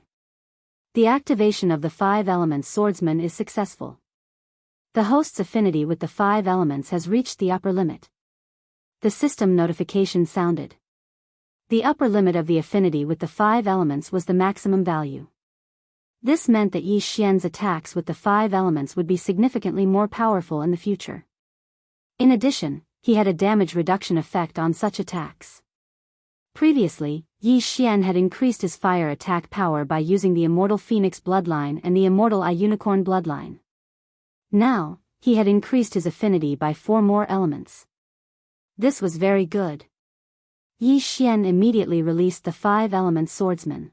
The activation of the 5-element swordsman is successful. The host's affinity with the 5 elements has reached the upper limit. The system notification sounded. The upper limit of the affinity with the 5 elements was the maximum value. This meant that Yi Xian's attacks with the 5 elements would be significantly more powerful in the future. In addition, he had a damage reduction effect on such attacks. Previously, Yi Xian had increased his fire attack power by using the Immortal Phoenix bloodline and the Immortal Eye Unicorn bloodline. Now, he had increased his affinity by 4 more elements. This was very good. Yi Xian immediately released the 5-element swordsmen.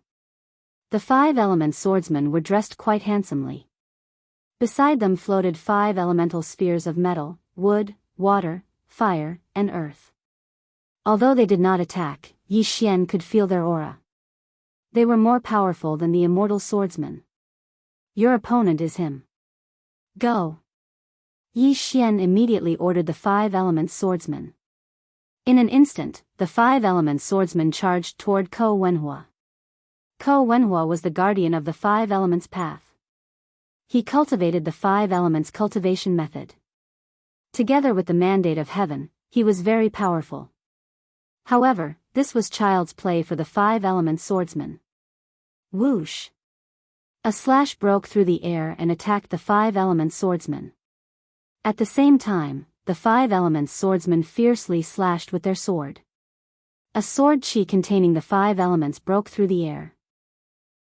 The 5-element swordsmen were dressed quite handsomely. Beside them floated 5 elemental spheres of metal, wood, water, fire, and earth. Although they did not attack, Yi Xian could feel their aura. They were more powerful than the immortal swordsman. Your opponent is him. Go. Yi Xian immediately ordered the 5-element swordsman. In an instant, the 5-element swordsman charged toward Ko Wenhua. Ko Wenhua was the guardian of the 5 elements path. He cultivated the 5 elements cultivation method. Together with the mandate of heaven, he was very powerful. However, this was child's play for the 5-element swordsman. Whoosh! A slash broke through the air and attacked the 5-element swordsman. At the same time, the 5-element swordsmen fiercely slashed with their sword. A sword chi containing the 5 elements broke through the air.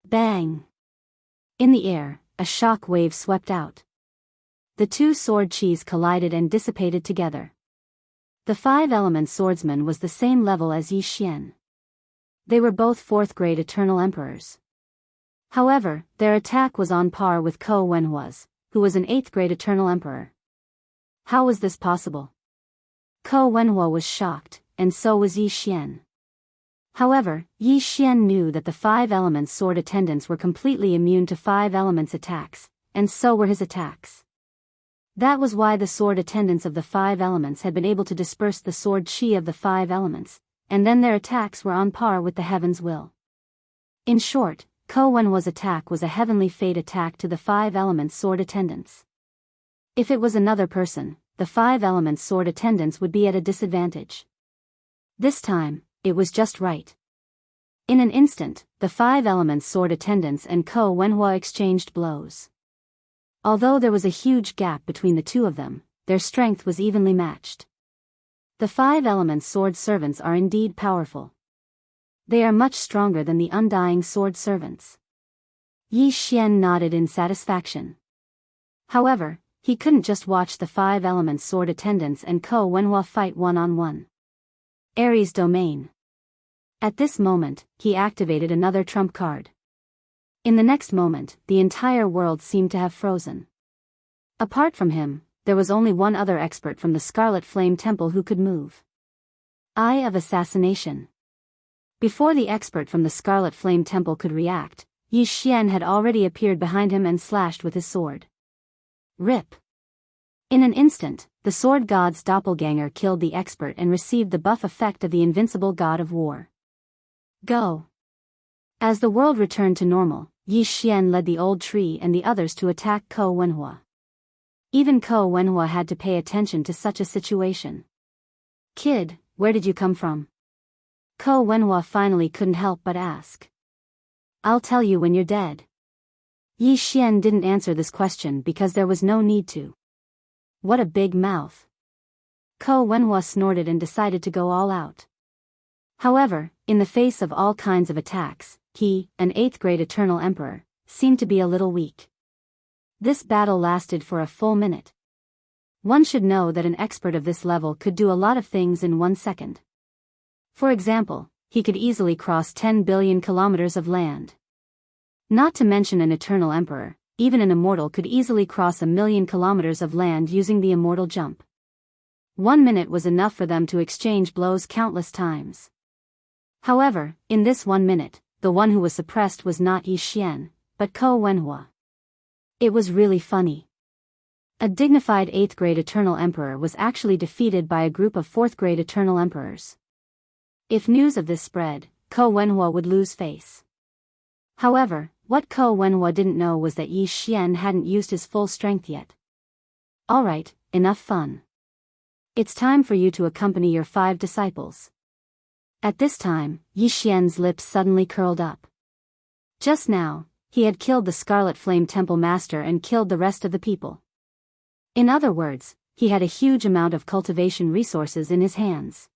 Bang! In the air, a shock wave swept out. The 2 sword chis collided and dissipated together. The 5-element swordsman was the same level as Yi Xian. They were both 4th-grade Eternal Emperors. However, their attack was on par with Ko Wenhua's, who was an 8th-grade Eternal Emperor. How was this possible? Ko Wenhua was shocked, and so was Yi Xian. However, Yi Xian knew that the 5-element sword attendants were completely immune to 5 elements attacks, and so were his attacks. That was why the sword attendants of the 5 elements had been able to disperse the sword chi of the 5 elements, and then their attacks were on par with the heaven's will. In short, Ko Wenhua's attack was a heavenly fate attack to the 5 elements sword attendants. If it was another person, the 5 elements sword attendants would be at a disadvantage. This time, it was just right. In an instant, the 5 elements sword attendants and Ko Wenhua exchanged blows. Although there was a huge gap between the two of them, their strength was evenly matched. The 5 elements sword servants are indeed powerful. They are much stronger than the undying sword servants. Yi Xian nodded in satisfaction. However, he couldn't just watch the 5 elements sword attendants and Ko Wenhua fight one-on-one. Ares Domain. At this moment, he activated another trump card. In the next moment, the entire world seemed to have frozen. Apart from him, there was only one other expert from the Scarlet Flame Temple who could move. Eye of Assassination. Before the expert from the Scarlet Flame Temple could react, Yi Xian had already appeared behind him and slashed with his sword. Rip. In an instant, the sword god's doppelganger killed the expert and received the buff effect of the invincible god of war. Go. As the world returned to normal, Yi Xian led the old tree and the others to attack Ko Wenhua. Even Ko Wenhua had to pay attention to such a situation. Kid, where did you come from? Ko Wenhua finally couldn't help but ask. I'll tell you when you're dead. Yi Xian didn't answer this question because there was no need to. What a big mouth. Ko Wenhua snorted and decided to go all out. However, in the face of all kinds of attacks, he, an 8th-grade Eternal Emperor, seemed to be a little weak. This battle lasted for a full minute. One should know that an expert of this level could do a lot of things in 1 second. For example, he could easily cross 10 billion kilometers of land. Not to mention an Eternal Emperor, even an immortal could easily cross 1,000,000 kilometers of land using the immortal jump. 1 minute was enough for them to exchange blows countless times. However, in this 1 minute, the one who was suppressed was not Yi Xian, but Ko Wenhua. It was really funny. A dignified 8th grade Eternal Emperor was actually defeated by a group of 4th grade Eternal Emperors. If news of this spread, Ko Wenhua would lose face. However, what Ko Wenhua didn't know was that Yi Xian hadn't used his full strength yet. Alright, enough fun. It's time for you to accompany your 5 disciples. At this time, Yi Xian's lips suddenly curled up. Just now, he had killed the Scarlet Flame Temple Master and killed the rest of the people. In other words, he had a huge amount of cultivation resources in his hands.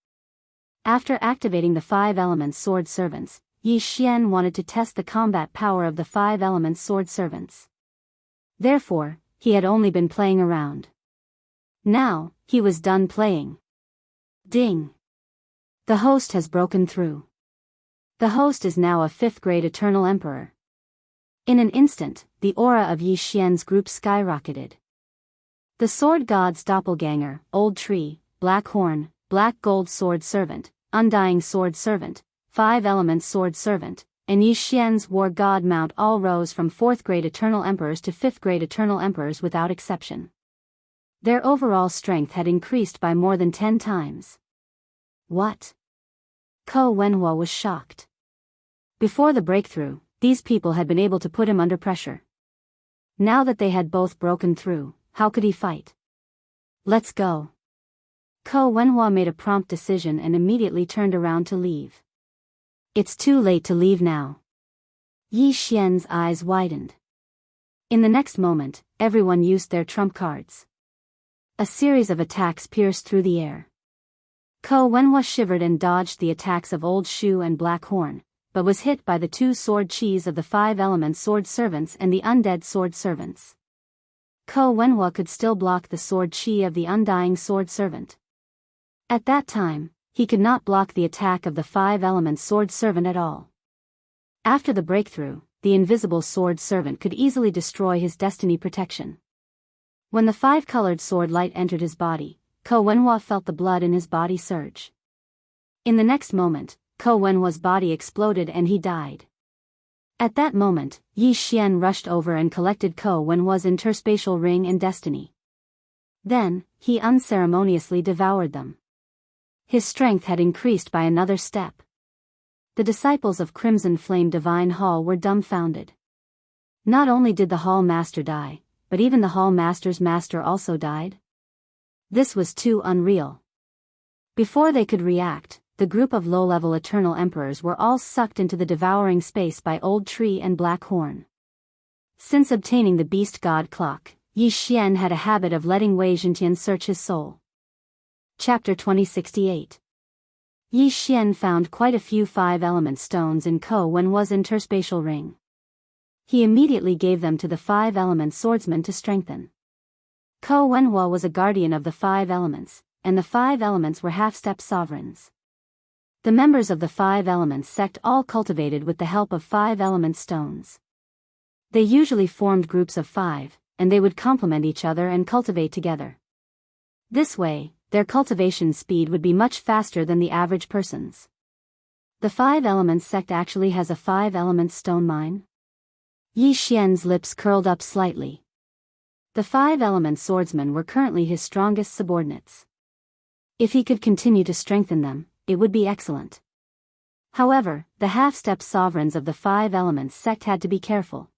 After activating the 5 elements sword servants, Yi Xian wanted to test the combat power of the 5 elements sword servants. Therefore, he had only been playing around. Now, he was done playing. Ding! The host has broken through. The host is now a 5th grade Eternal Emperor. In an instant, the aura of Yi Xian's group skyrocketed. The Sword God's doppelganger, Old Tree, Black Horn, Black Gold Sword Servant, Undying Sword Servant, 5 Elements Sword Servant, and Yi Xian's War God Mount all rose from 4th grade Eternal Emperors to 5th grade Eternal Emperors without exception. Their overall strength had increased by more than 10 times. What? Ko Wenhua was shocked. Before the breakthrough, these people had been able to put him under pressure. Now that they had both broken through, how could he fight? Let's go. Ko Wenhua made a prompt decision and immediately turned around to leave. It's too late to leave now. Yi Xian's eyes widened. In the next moment, everyone used their trump cards. A series of attacks pierced through the air. Ko Wenhua shivered and dodged the attacks of Old Shoe and Black Horn, but was hit by the 2 sword chis of the 5 elements sword servants and the undead sword servants. Ko Wenhua could still block the sword chi of the undying sword servant. At that time, he could not block the attack of the 5 elements sword servant at all. After the breakthrough, the invisible sword servant could easily destroy his destiny protection. When the 5-colored sword light entered his body, Ko Wenhua felt the blood in his body surge. In the next moment, Ko Wenhua's body exploded and he died. At that moment, Yi Xian rushed over and collected Ko Wenhua's interspatial ring and destiny. Then, he unceremoniously devoured them. His strength had increased by another step. The disciples of Crimson Flame Divine Hall were dumbfounded. Not only did the Hall Master die, but even the Hall Master's master also died? This was too unreal. Before they could react, the group of low-level Eternal Emperors were all sucked into the devouring space by Old Tree and Black Horn. Since obtaining the Beast God Clock, Yi Xian had a habit of letting Wei Zhentian search his soul. Chapter 2068. Yi Xian found quite a few 5-element stones in Ko Wenhua's interspatial ring. He immediately gave them to the 5-element swordsman to strengthen. Ko Wenhua was a guardian of the 5 elements, and the 5 elements were half-step sovereigns. The members of the 5 elements sect all cultivated with the help of 5-element stones. They usually formed groups of 5, and they would complement each other and cultivate together. This way, their cultivation speed would be much faster than the average person's. The 5 elements sect actually has a 5-element stone mine? Yi Xian's lips curled up slightly. The 5-element swordsmen were currently his strongest subordinates. If he could continue to strengthen them, it would be excellent. However, the half-step sovereigns of the 5 elements sect had to be careful.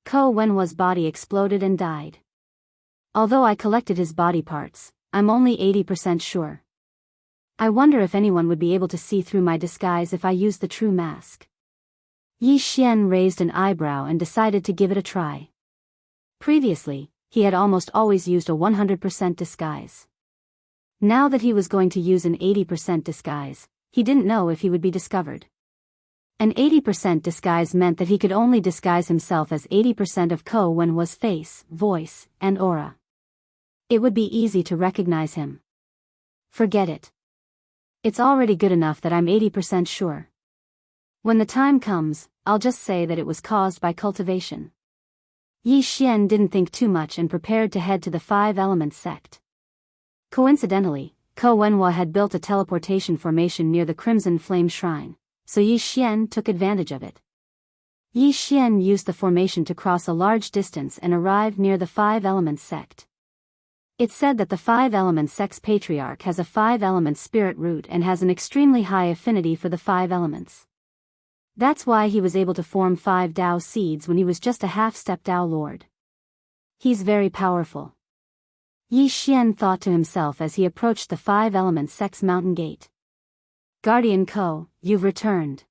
Ko Wenhua's body exploded and died. Although I collected his body parts, I'm only 80% sure. I wonder if anyone would be able to see through my disguise if I used the true mask. Yi Xian raised an eyebrow and decided to give it a try. Previously, he had almost always used a 100% disguise. Now that he was going to use an 80% disguise, he didn't know if he would be discovered. An 80% disguise meant that he could only disguise himself as 80% of Ko Wenhua's face, voice, and aura. It would be easy to recognize him. Forget it. It's already good enough that I'm 80% sure. When the time comes, I'll just say that it was caused by cultivation. Yi Xian didn't think too much and prepared to head to the 5-element sect. Coincidentally, Ko Wenhua had built a teleportation formation near the Crimson Flame Shrine, so Yi Xian took advantage of it. Yi Xian used the formation to cross a large distance and arrived near the Five Elements sect. It's said that the Five Elements sect's patriarch has a five-element spirit root and has an extremely high affinity for the five elements. That's why he was able to form 5 Dao seeds when he was just a half-step Dao Lord. He's very powerful. Yi Xian thought to himself as he approached the Five Elements sect's mountain gate. Guardian Ko, you've returned.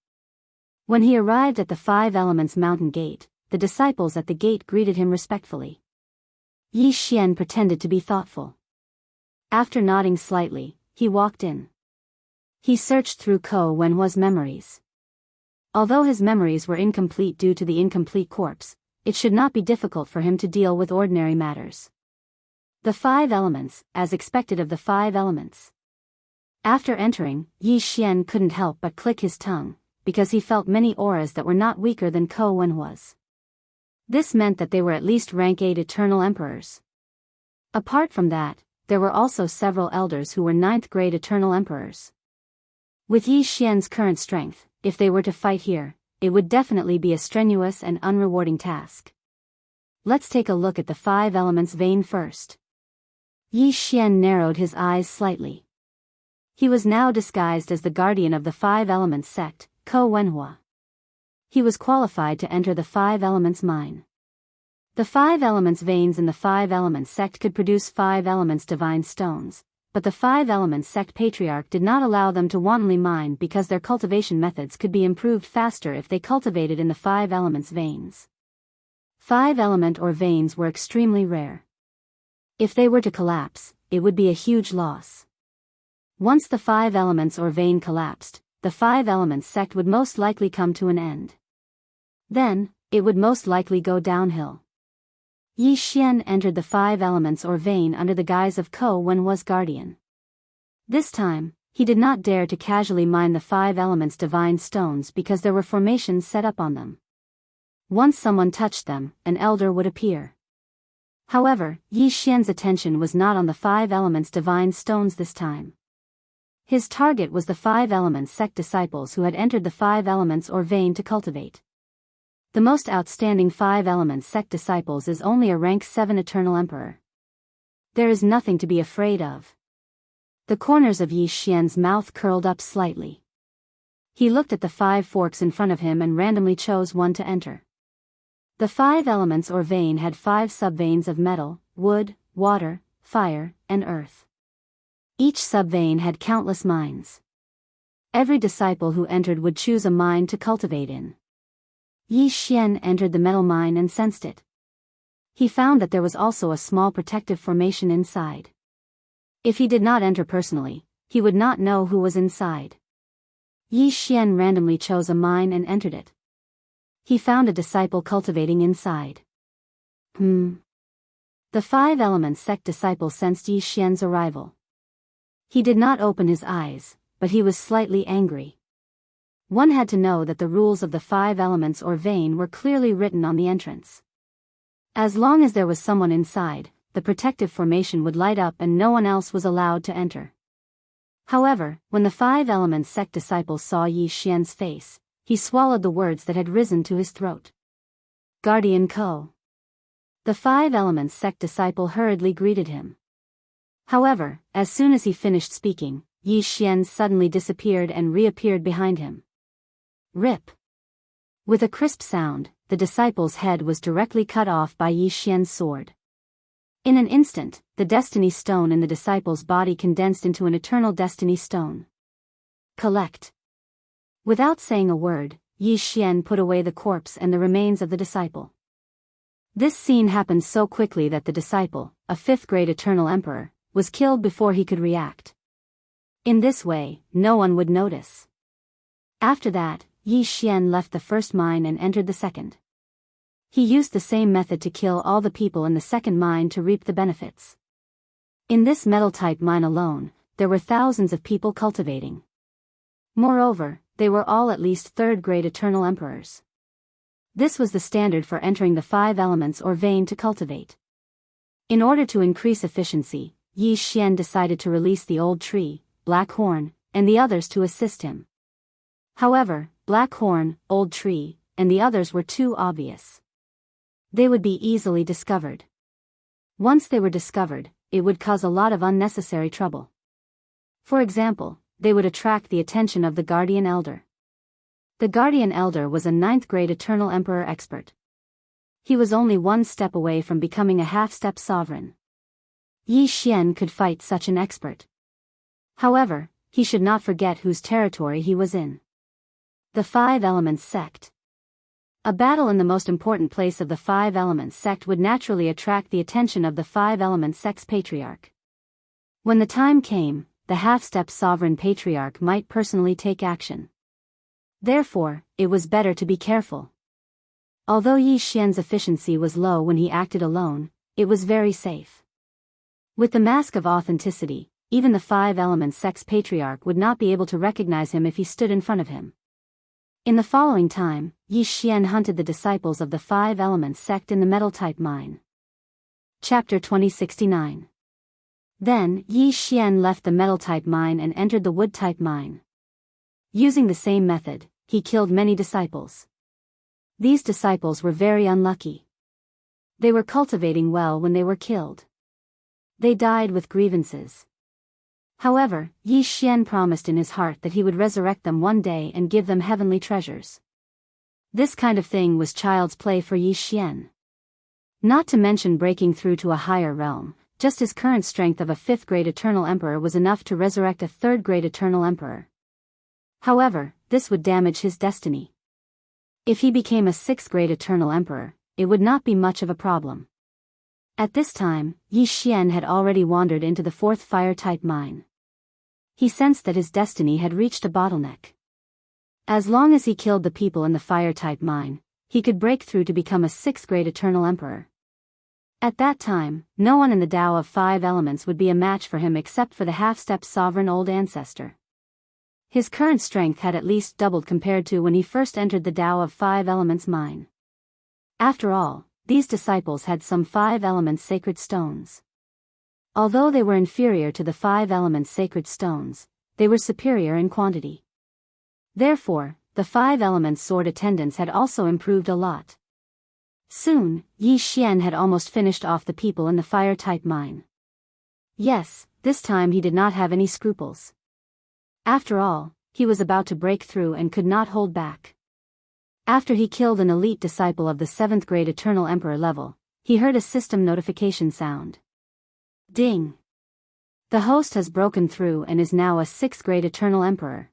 When he arrived at the Five Elements mountain gate, the disciples at the gate greeted him respectfully. Yi Xian pretended to be thoughtful. After nodding slightly, he walked in. He searched through Ko Wenhua's memories. Although his memories were incomplete due to the incomplete corpse, it should not be difficult for him to deal with ordinary matters. The five elements, as expected of the five elements. After entering, Yi Xian couldn't help but click his tongue, because he felt many auras that were not weaker than Ko Wenhua's. This meant that they were at least rank 8 Eternal Emperors. Apart from that, there were also several elders who were 9th grade Eternal Emperors. With Yi Xian's current strength, if they were to fight here, it would definitely be a strenuous and unrewarding task. Let's take a look at the Five Elements vein first. Yi Xian narrowed his eyes slightly. He was now disguised as the guardian of the Five Elements sect, Ko Wenhua. He was qualified to enter the Five Elements mine. The Five Elements veins in the Five Elements sect could produce 5 Elements divine stones, but the Five Elements sect patriarch did not allow them to wantonly mine because their cultivation methods could be improved faster if they cultivated in the Five Elements veins. 5 element or veins were extremely rare. If they were to collapse, it would be a huge loss. Once the 5 elements or vein collapsed, the Five Elements sect would most likely come to an end. Then, it would most likely go downhill. Yi Xian entered the Five Elements or vein under the guise of Ko Wenhua's guardian. This time, he did not dare to casually mine the 5 elements divine stones because there were formations set up on them. Once someone touched them, an elder would appear. However, Yi Xian's attention was not on the 5 elements divine stones this time. His target was the 5 elements sect disciples who had entered the 5 elements or vein to cultivate. The most outstanding 5 elements sect disciples is only a rank 7 Eternal Emperor. There is nothing to be afraid of. The corners of Yi Xian's mouth curled up slightly. He looked at the 5 forks in front of him and randomly chose one to enter. The 5 elements or vein had 5 subveins of metal, wood, water, fire, and earth. Each subvein had countless mines. Every disciple who entered would choose a mine to cultivate in. Yi Xian entered the metal mine and sensed it. He found that there was also a small protective formation inside. If he did not enter personally, he would not know who was inside. Yi Xian randomly chose a mine and entered it. He found a disciple cultivating inside. The 5 elements sect disciple sensed Yi Xian's arrival. He did not open his eyes, but he was slightly angry. One had to know that the rules of the 5 elements or vein were clearly written on the entrance. As long as there was someone inside, the protective formation would light up and no one else was allowed to enter. However, when the 5 elements sect disciple saw Yi Xian's face, he swallowed the words that had risen to his throat. Guardian Ko. The 5 elements sect disciple hurriedly greeted him. However, as soon as he finished speaking, Yi Xian suddenly disappeared and reappeared behind him. Rip. With a crisp sound, the disciple's head was directly cut off by Yi Xian's sword. In an instant, the destiny stone in the disciple's body condensed into an eternal destiny stone. Collect. Without saying a word, Yi Xian put away the corpse and the remains of the disciple. This scene happened so quickly that the disciple, a 5th grade Eternal Emperor, was killed before he could react. In this way, no one would notice. After that, Yi Xian left the first mine and entered the second. He used the same method to kill all the people in the second mine to reap the benefits. In this metal-type mine alone, there were thousands of people cultivating. Moreover, they were all at least 3rd grade Eternal Emperors. This was the standard for entering the 5 elements or vein to cultivate. In order to increase efficiency, Yi Xian decided to release the old tree, Black Horn, and the others to assist him. However, Black Horn, Old Tree, and the others were too obvious. They would be easily discovered. Once they were discovered, it would cause a lot of unnecessary trouble. For example, they would attract the attention of the Guardian Elder. The Guardian Elder was a 9th-grade Eternal Emperor expert. He was only one step away from becoming a half-step sovereign. Yi Xian could fight such an expert. However, he should not forget whose territory he was in. The Five Elements Sect. A battle in the most important place of the Five Elements Sect would naturally attract the attention of the Five Elements Sect's patriarch. When the time came, the half-step sovereign patriarch might personally take action. Therefore, it was better to be careful. Although Yi Xian's efficiency was low when he acted alone, it was very safe. With the mask of authenticity, even the Five Elements Sect's patriarch would not be able to recognize him if he stood in front of him. In the following time, Yi Xian hunted the disciples of the Five Elements Sect in the metal-type mine. Chapter 2069. Then, Yi Xian left the metal-type mine and entered the wood-type mine. Using the same method, he killed many disciples. These disciples were very unlucky. They were cultivating well when they were killed. They died with grievances. However, Yi Xian promised in his heart that he would resurrect them one day and give them heavenly treasures. This kind of thing was child's play for Yi Xian. Not to mention breaking through to a higher realm, just his current strength of a 5th-grade Eternal Emperor was enough to resurrect a 3rd-grade Eternal Emperor. However, this would damage his destiny. If he became a 6th-grade Eternal Emperor, it would not be much of a problem. At this time, Yi Xian had already wandered into the 4th fire-type mine. He sensed that his destiny had reached a bottleneck. As long as he killed the people in the fire-type mine, he could break through to become a 6th-grade Eternal Emperor. At that time, no one in the Tao of Five Elements would be a match for him except for the half-step sovereign old ancestor. His current strength had at least doubled compared to when he first entered the Tao of Five Elements mine. After all, these disciples had some 5 Elements sacred stones. Although they were inferior to the 5 Elements sacred stones, they were superior in quantity. Therefore, the 5 Elements sword attendants had also improved a lot. Soon, Yi Xian had almost finished off the people in the fire-type mine. Yes, this time he did not have any scruples. After all, he was about to break through and could not hold back. After he killed an elite disciple of the 7th-grade Eternal Emperor level, he heard a system notification sound. Ding! The host has broken through and is now a 6th-grade Eternal Emperor.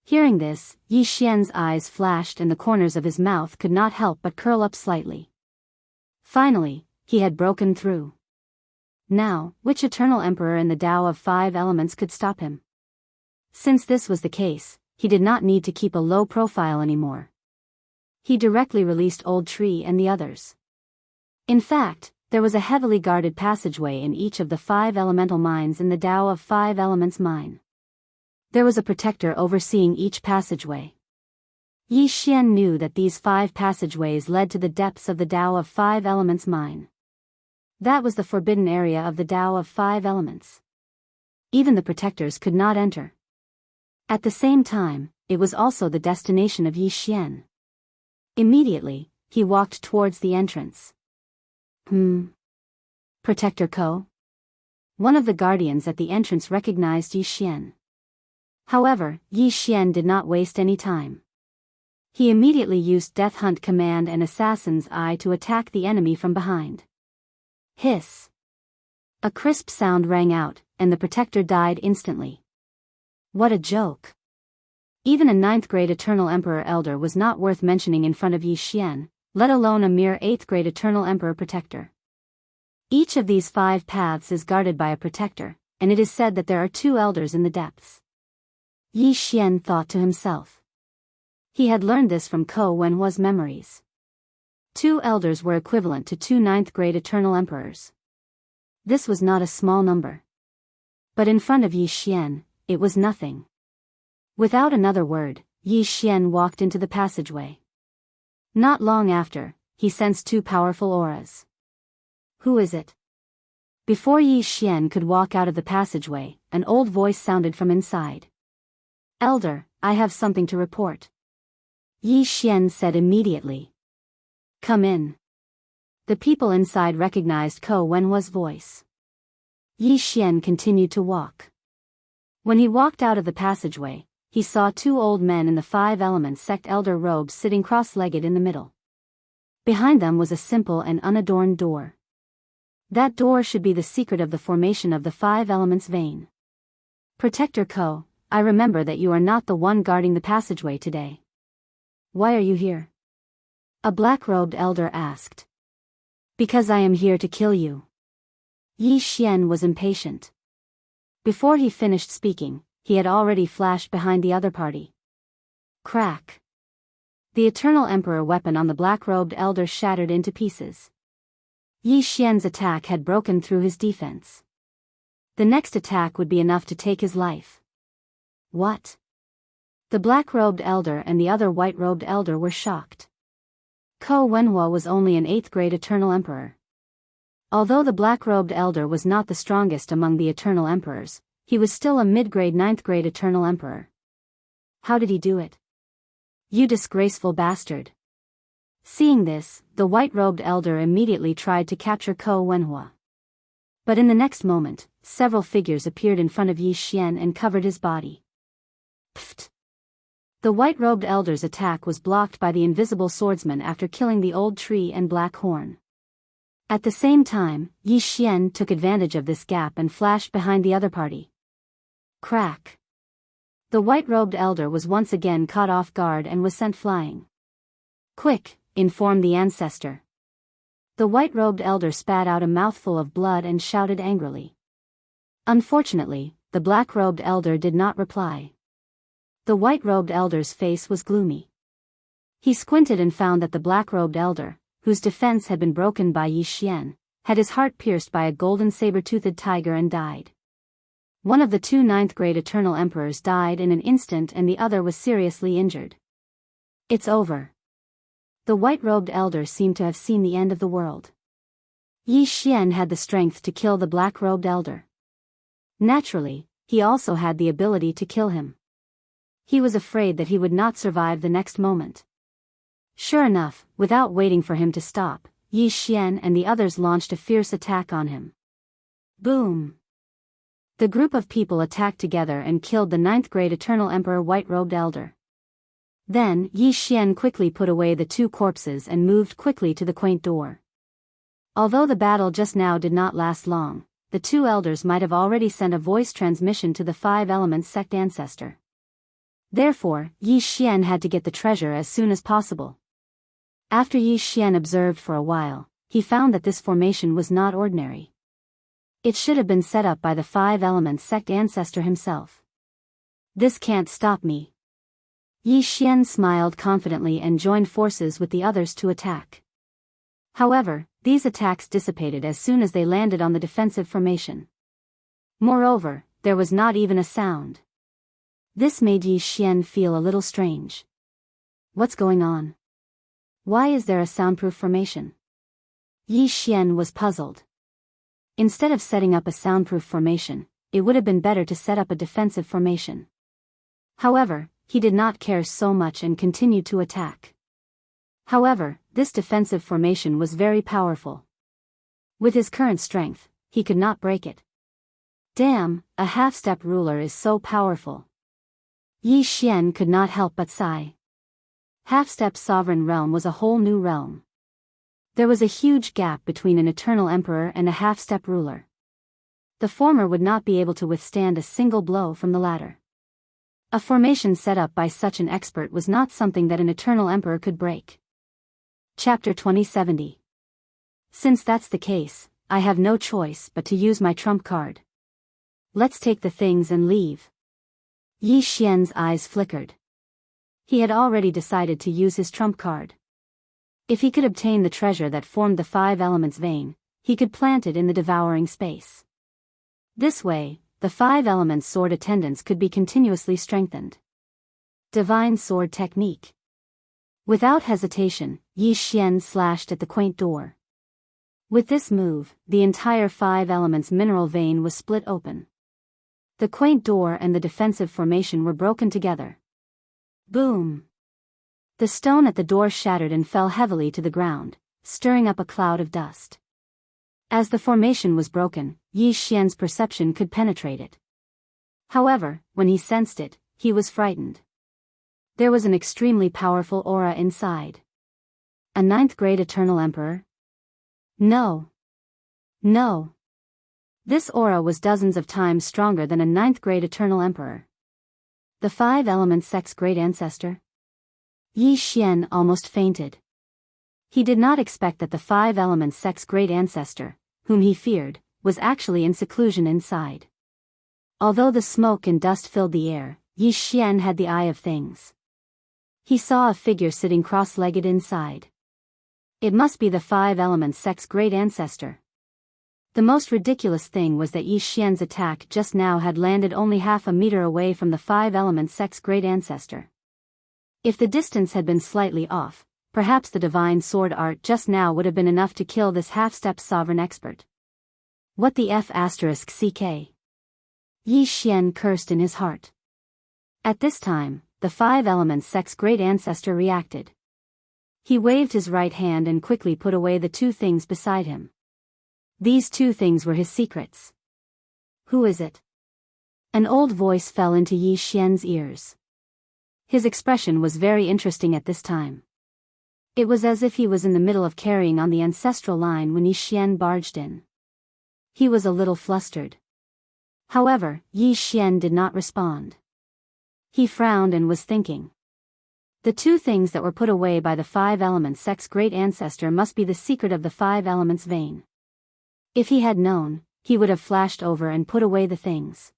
Hearing this, Yi Xian's eyes flashed and the corners of his mouth could not help but curl up slightly. Finally, he had broken through. Now, which Eternal Emperor in the Tao of Five Elements could stop him? Since this was the case, he did not need to keep a low profile anymore. He directly released Old Tree and the others. In fact, there was a heavily guarded passageway in each of the 5 elemental mines in the Tao of Five Elements mine. There was a protector overseeing each passageway. Yi Xian knew that these 5 passageways led to the depths of the Tao of Five Elements mine. That was the forbidden area of the Tao of Five Elements. Even the protectors could not enter. At the same time, it was also the destination of Yi Xian. Immediately, he walked towards the entrance. Protector Ko? One of the guardians at the entrance recognized Yi Xian. However, Yi Xian did not waste any time. He immediately used Death Hunt Command and Assassin's Eye to attack the enemy from behind. Hiss! A crisp sound rang out, and the protector died instantly. What a joke! Even a 9th-grade Eternal Emperor Elder was not worth mentioning in front of Yi Xian, let alone a mere 8th-grade Eternal Emperor Protector. Each of these 5 paths is guarded by a protector, and it is said that there are 2 elders in the depths. Yi Xian thought to himself. He had learned this from Ko Wenhua's memories. 2 elders were equivalent to 2 9th-grade Eternal Emperors. This was not a small number. But in front of Yi Xian, it was nothing. Without another word, Yi Xian walked into the passageway. Not long after, he sensed 2 powerful auras. Who is it? Before Yi Xian could walk out of the passageway, an old voice sounded from inside. Elder, I have something to report. Yi Xian said immediately. Come in. The people inside recognized Ko Wenhua's voice. Yi Xian continued to walk. When he walked out of the passageway, he saw two old men in the Five Elements sect elder robes sitting cross-legged in the middle. Behind them was a simple and unadorned door. That door should be the secret of the formation of the Five Elements vein. Protector Ko, I remember that you are not the one guarding the passageway today. Why are you here? A black-robed elder asked. Because I am here to kill you. Yi Xian was impatient. Before he finished speaking, he had already flashed behind the other party. Crack. The Eternal Emperor weapon on the black-robed elder shattered into pieces. Yi Xian's attack had broken through his defense. The next attack would be enough to take his life. What? The black-robed elder and the other white-robed elder were shocked. Ko Wenhua was only an 8th-grade Eternal Emperor. Although the black-robed elder was not the strongest among the Eternal Emperors, he was still a mid-grade 9th-grade Eternal Emperor. How did he do it? You disgraceful bastard. Seeing this, the white-robed elder immediately tried to capture Ko Wenhua. But in the next moment, several figures appeared in front of Yi Xian and covered his body. Pfft! The white-robed elder's attack was blocked by the invisible swordsman after killing the old tree and black horn. At the same time, Yi Xian took advantage of this gap and flashed behind the other party. Crack! The white-robed elder was once again caught off guard and was sent flying. Quick, informed the ancestor. The white-robed elder spat out a mouthful of blood and shouted angrily. Unfortunately, the black-robed elder did not reply. The white-robed elder's face was gloomy. He squinted and found that the black-robed elder, whose defense had been broken by Yi Xian, had his heart pierced by a golden saber-toothed tiger and died. One of the two 9th-grade Eternal Emperors died in an instant and the other was seriously injured. It's over. The white-robed elder seemed to have seen the end of the world. Yi Xian had the strength to kill the black-robed elder. Naturally, he also had the ability to kill him. He was afraid that he would not survive the next moment. Sure enough, without waiting for him to stop, Yi Xian and the others launched a fierce attack on him. Boom! The group of people attacked together and killed the 9th-grade Eternal Emperor white-robed elder. Then, Yi Xian quickly put away the two corpses and moved quickly to the quaint door. Although the battle just now did not last long, the two elders might have already sent a voice transmission to the Five Elements sect ancestor. Therefore, Yi Xian had to get the treasure as soon as possible. After Yi Xian observed for a while, he found that this formation was not ordinary. It should have been set up by the Five Elements sect ancestor himself. This can't stop me. Yi Xian smiled confidently and joined forces with the others to attack. However, these attacks dissipated as soon as they landed on the defensive formation. Moreover, there was not even a sound. This made Yi Xian feel a little strange. What's going on? Why is there a soundproof formation? Yi Xian was puzzled. Instead of setting up a soundproof formation, it would have been better to set up a defensive formation. However, he did not care so much and continued to attack. However, this defensive formation was very powerful. With his current strength, he could not break it. Damn, a half-step ruler is so powerful. Yi Xian could not help but sigh. Half-step sovereign realm was a whole new realm. There was a huge gap between an Eternal Emperor and a half-step ruler. The former would not be able to withstand a single blow from the latter. A formation set up by such an expert was not something that an Eternal Emperor could break. Chapter 2070. Since that's the case, I have no choice but to use my trump card. Let's take the things and leave. Yi Xian's eyes flickered. He had already decided to use his trump card. If he could obtain the treasure that formed the Five Elements vein, he could plant it in the devouring space. This way, the Five Elements sword attendants could be continuously strengthened. Divine Sword Technique. Without hesitation, Yi Xian slashed at the quaint door. With this move, the entire Five Elements mineral vein was split open. The quaint door and the defensive formation were broken together. Boom! The stone at the door shattered and fell heavily to the ground, stirring up a cloud of dust. As the formation was broken, Yi Xian's perception could penetrate it. However, when he sensed it, he was frightened. There was an extremely powerful aura inside. A ninth-grade Eternal Emperor? No. No. This aura was dozens of times stronger than a ninth-grade Eternal Emperor. The Five Elements sect's great ancestor? Yi Xian almost fainted. He did not expect that the Five Elements sect's great ancestor, whom he feared, was actually in seclusion inside. Although the smoke and dust filled the air, Yi Xian had the eye of things. He saw a figure sitting cross-legged inside. It must be the Five Elements sect's great ancestor. The most ridiculous thing was that Yi Xian's attack just now had landed only half a meter away from the Five Elements sect's great ancestor. If the distance had been slightly off, perhaps the divine sword art just now would have been enough to kill this half-step sovereign expert. What the F***ck? Yi Xian cursed in his heart. At this time, the Five Elements sect's great ancestor reacted. He waved his right hand and quickly put away the two things beside him. These two things were his secrets. Who is it? An old voice fell into Yi Xian's ears. His expression was very interesting at this time. It was as if he was in the middle of carrying on the ancestral line when Yi Xian barged in. He was a little flustered. However, Yi Xian did not respond. He frowned and was thinking. The two things that were put away by the Five Elements sect's great ancestor must be the secret of the Five Elements vein. If he had known, he would have flashed over and put away the things.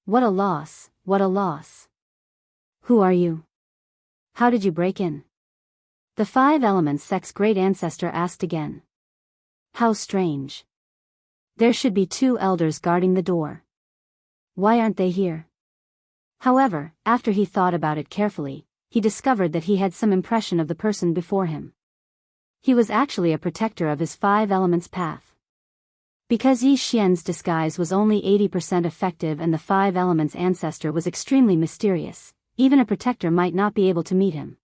What a loss, what a loss. Who are you? How did you break in? The Five Elements sect's great ancestor asked again. How strange. There should be two elders guarding the door. Why aren't they here? However, after he thought about it carefully, he discovered that he had some impression of the person before him. He was actually a protector of his Five Elements path. Because Yi Xian's disguise was only 80% effective and the Five Elements ancestor was extremely mysterious, even a protector might not be able to meet him.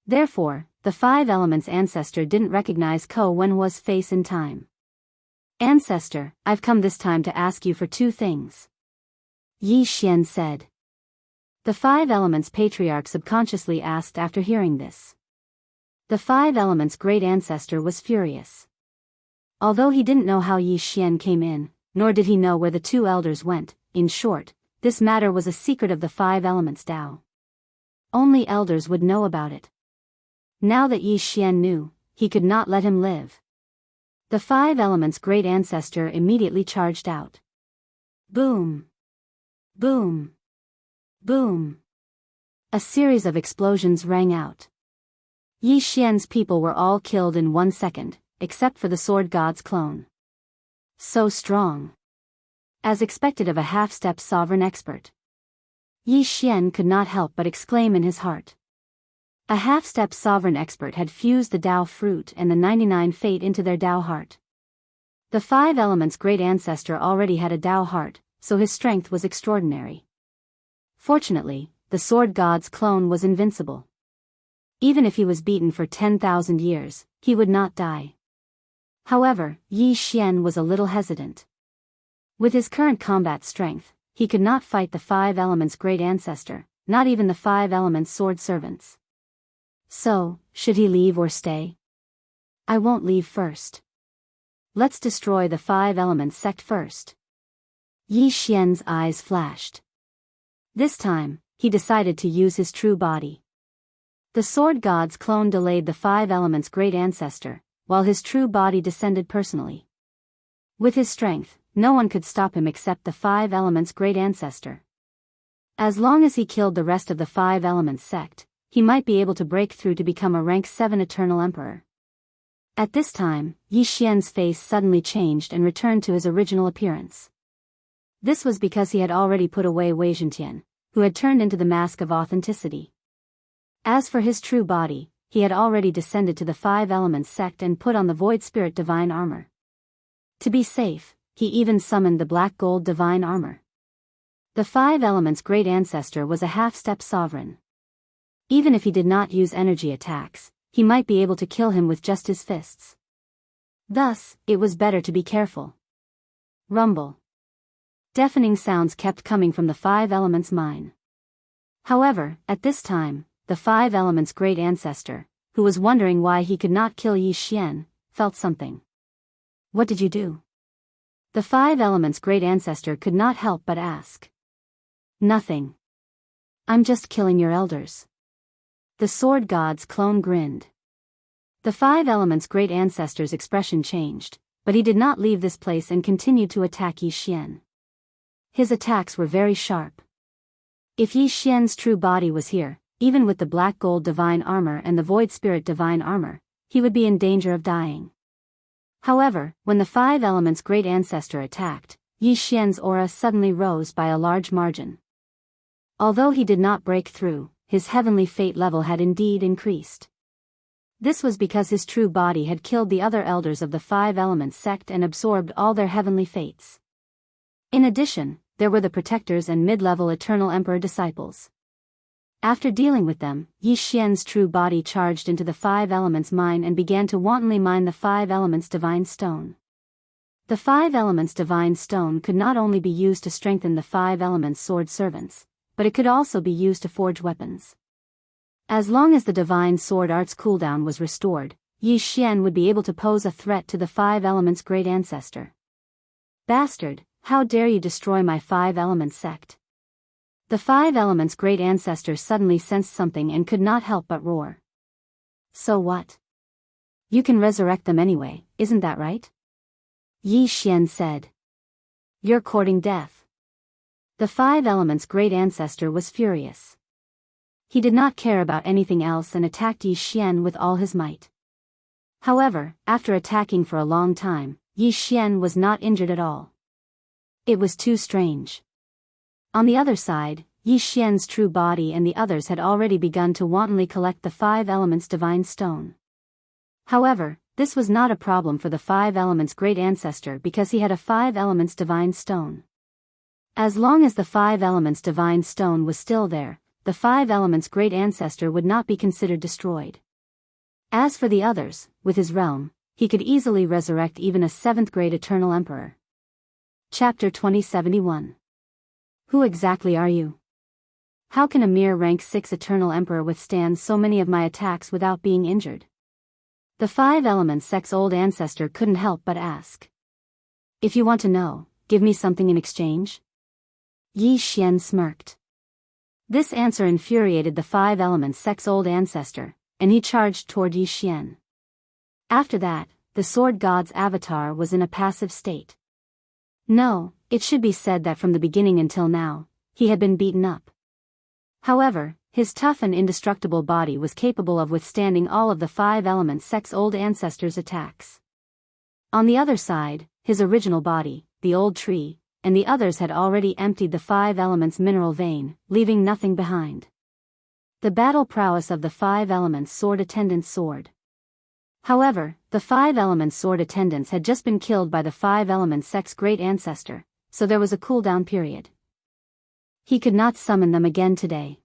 Therefore, the Five Elements ancestor didn't recognize Ko Wenhua's face in time. Ancestor, I've come this time to ask you for two things. Yi Xian said. The Five Elements patriarch subconsciously asked after hearing this. The Five Elements great ancestor was furious. Although he didn't know how Yi Xian came in, nor did he know where the two elders went, in short, this matter was a secret of the Five Elements Dao. Only elders would know about it. Now that Yi Xian knew, he could not let him live. The Five Elements great ancestor immediately charged out. Boom! Boom! Boom! A series of explosions rang out. Yi Xian's people were all killed in 1 second, except for the sword god's clone. So strong. As expected of a half-step sovereign expert. Yi Xian could not help but exclaim in his heart. A half-step sovereign expert had fused the Dao fruit and the 99 fate into their Dao heart. The Five Elements great ancestor already had a Dao heart, so his strength was extraordinary. Fortunately, the sword god's clone was invincible. Even if he was beaten for 10,000 years, he would not die. However, Yi Xian was a little hesitant. With his current combat strength, he could not fight the Five Elements great ancestor, not even the Five Elements sword servants. So, should he leave or stay? I won't leave first. Let's destroy the Five Elements sect first. Yi Xian's eyes flashed. This time, he decided to use his true body. The sword god's clone delayed the Five Elements great ancestor, while his true body descended personally. With his strength, no one could stop him except the Five Elements great ancestor. As long as he killed the rest of the Five Elements sect, he might be able to break through to become a rank 7 Eternal Emperor. At this time, Yi Xian's face suddenly changed and returned to his original appearance. This was because he had already put away Wei Zhentian, who had turned into the mask of authenticity. As for his true body, he had already descended to the Five Elements sect and put on the Void Spirit divine armor. To be safe, he even summoned the Black Gold divine armor. The Five Elements great ancestor was a half-step sovereign. Even if he did not use energy attacks, he might be able to kill him with just his fists. Thus, it was better to be careful. Rumble. Deafening sounds kept coming from the Five Elements mine. However, at this time, the Five Elements' great ancestor, who was wondering why he could not kill Yi Xian, felt something. What did you do? The Five Elements' great ancestor could not help but ask. Nothing. I'm just killing your elders. The sword god's clone grinned. The Five Elements' great ancestor's expression changed, but he did not leave this place and continued to attack Yi Xian. His attacks were very sharp. If Yi Xian's true body was here, even with the black gold divine armor and the void spirit divine armor, he would be in danger of dying. However, when the Five Elements' great ancestor attacked, Yi Xian's aura suddenly rose by a large margin. Although he did not break through, his heavenly fate level had indeed increased. This was because his true body had killed the other elders of the Five Elements sect and absorbed all their heavenly fates. In addition, there were the protectors and mid-level Eternal Emperor disciples. After dealing with them, Yi Xian's true body charged into the Five Elements mine and began to wantonly mine the Five Elements Divine Stone. The Five Elements Divine Stone could not only be used to strengthen the Five Elements sword servants, but it could also be used to forge weapons. As long as the Divine Sword Art's cooldown was restored, Yi Xian would be able to pose a threat to the Five Elements' great ancestor. Bastard, how dare you destroy my Five Elements sect? The Five Elements' great ancestor suddenly sensed something and could not help but roar. So what? You can resurrect them anyway, isn't that right? Yi Xian said. You're courting death. The Five Elements' great ancestor was furious. He did not care about anything else and attacked Yi Xian with all his might. However, after attacking for a long time, Yi Xian was not injured at all. It was too strange. On the other side, Yi Xian's true body and the others had already begun to wantonly collect the Five Elements Divine Stone. However, this was not a problem for the Five Elements' great ancestor because he had a Five Elements Divine Stone. As long as the Five Elements Divine Stone was still there, the Five Elements' great ancestor would not be considered destroyed. As for the others, with his realm, he could easily resurrect even a 7th-grade Eternal Emperor. Chapter 2071. Who exactly are you? How can a mere rank 6 Eternal Emperor withstand so many of my attacks without being injured? The Five Elements sect's old ancestor couldn't help but ask. If you want to know, give me something in exchange? Yi Xian smirked. This answer infuriated the Five Elements sect's old ancestor, and he charged toward Yi Xian. After that, the sword god's avatar was in a passive state. No, it should be said that from the beginning until now, he had been beaten up. However, his tough and indestructible body was capable of withstanding all of the Five Elements sect's old ancestors' attacks. On the other side, his original body, the old tree, and the others had already emptied the Five Elements mineral vein, leaving nothing behind. The battle prowess of the Five Elements sword attendant's sword. However, the Five Elements sword attendants had just been killed by the Five Elements sect's great ancestor, so there was a cooldown period. He could not summon them again today.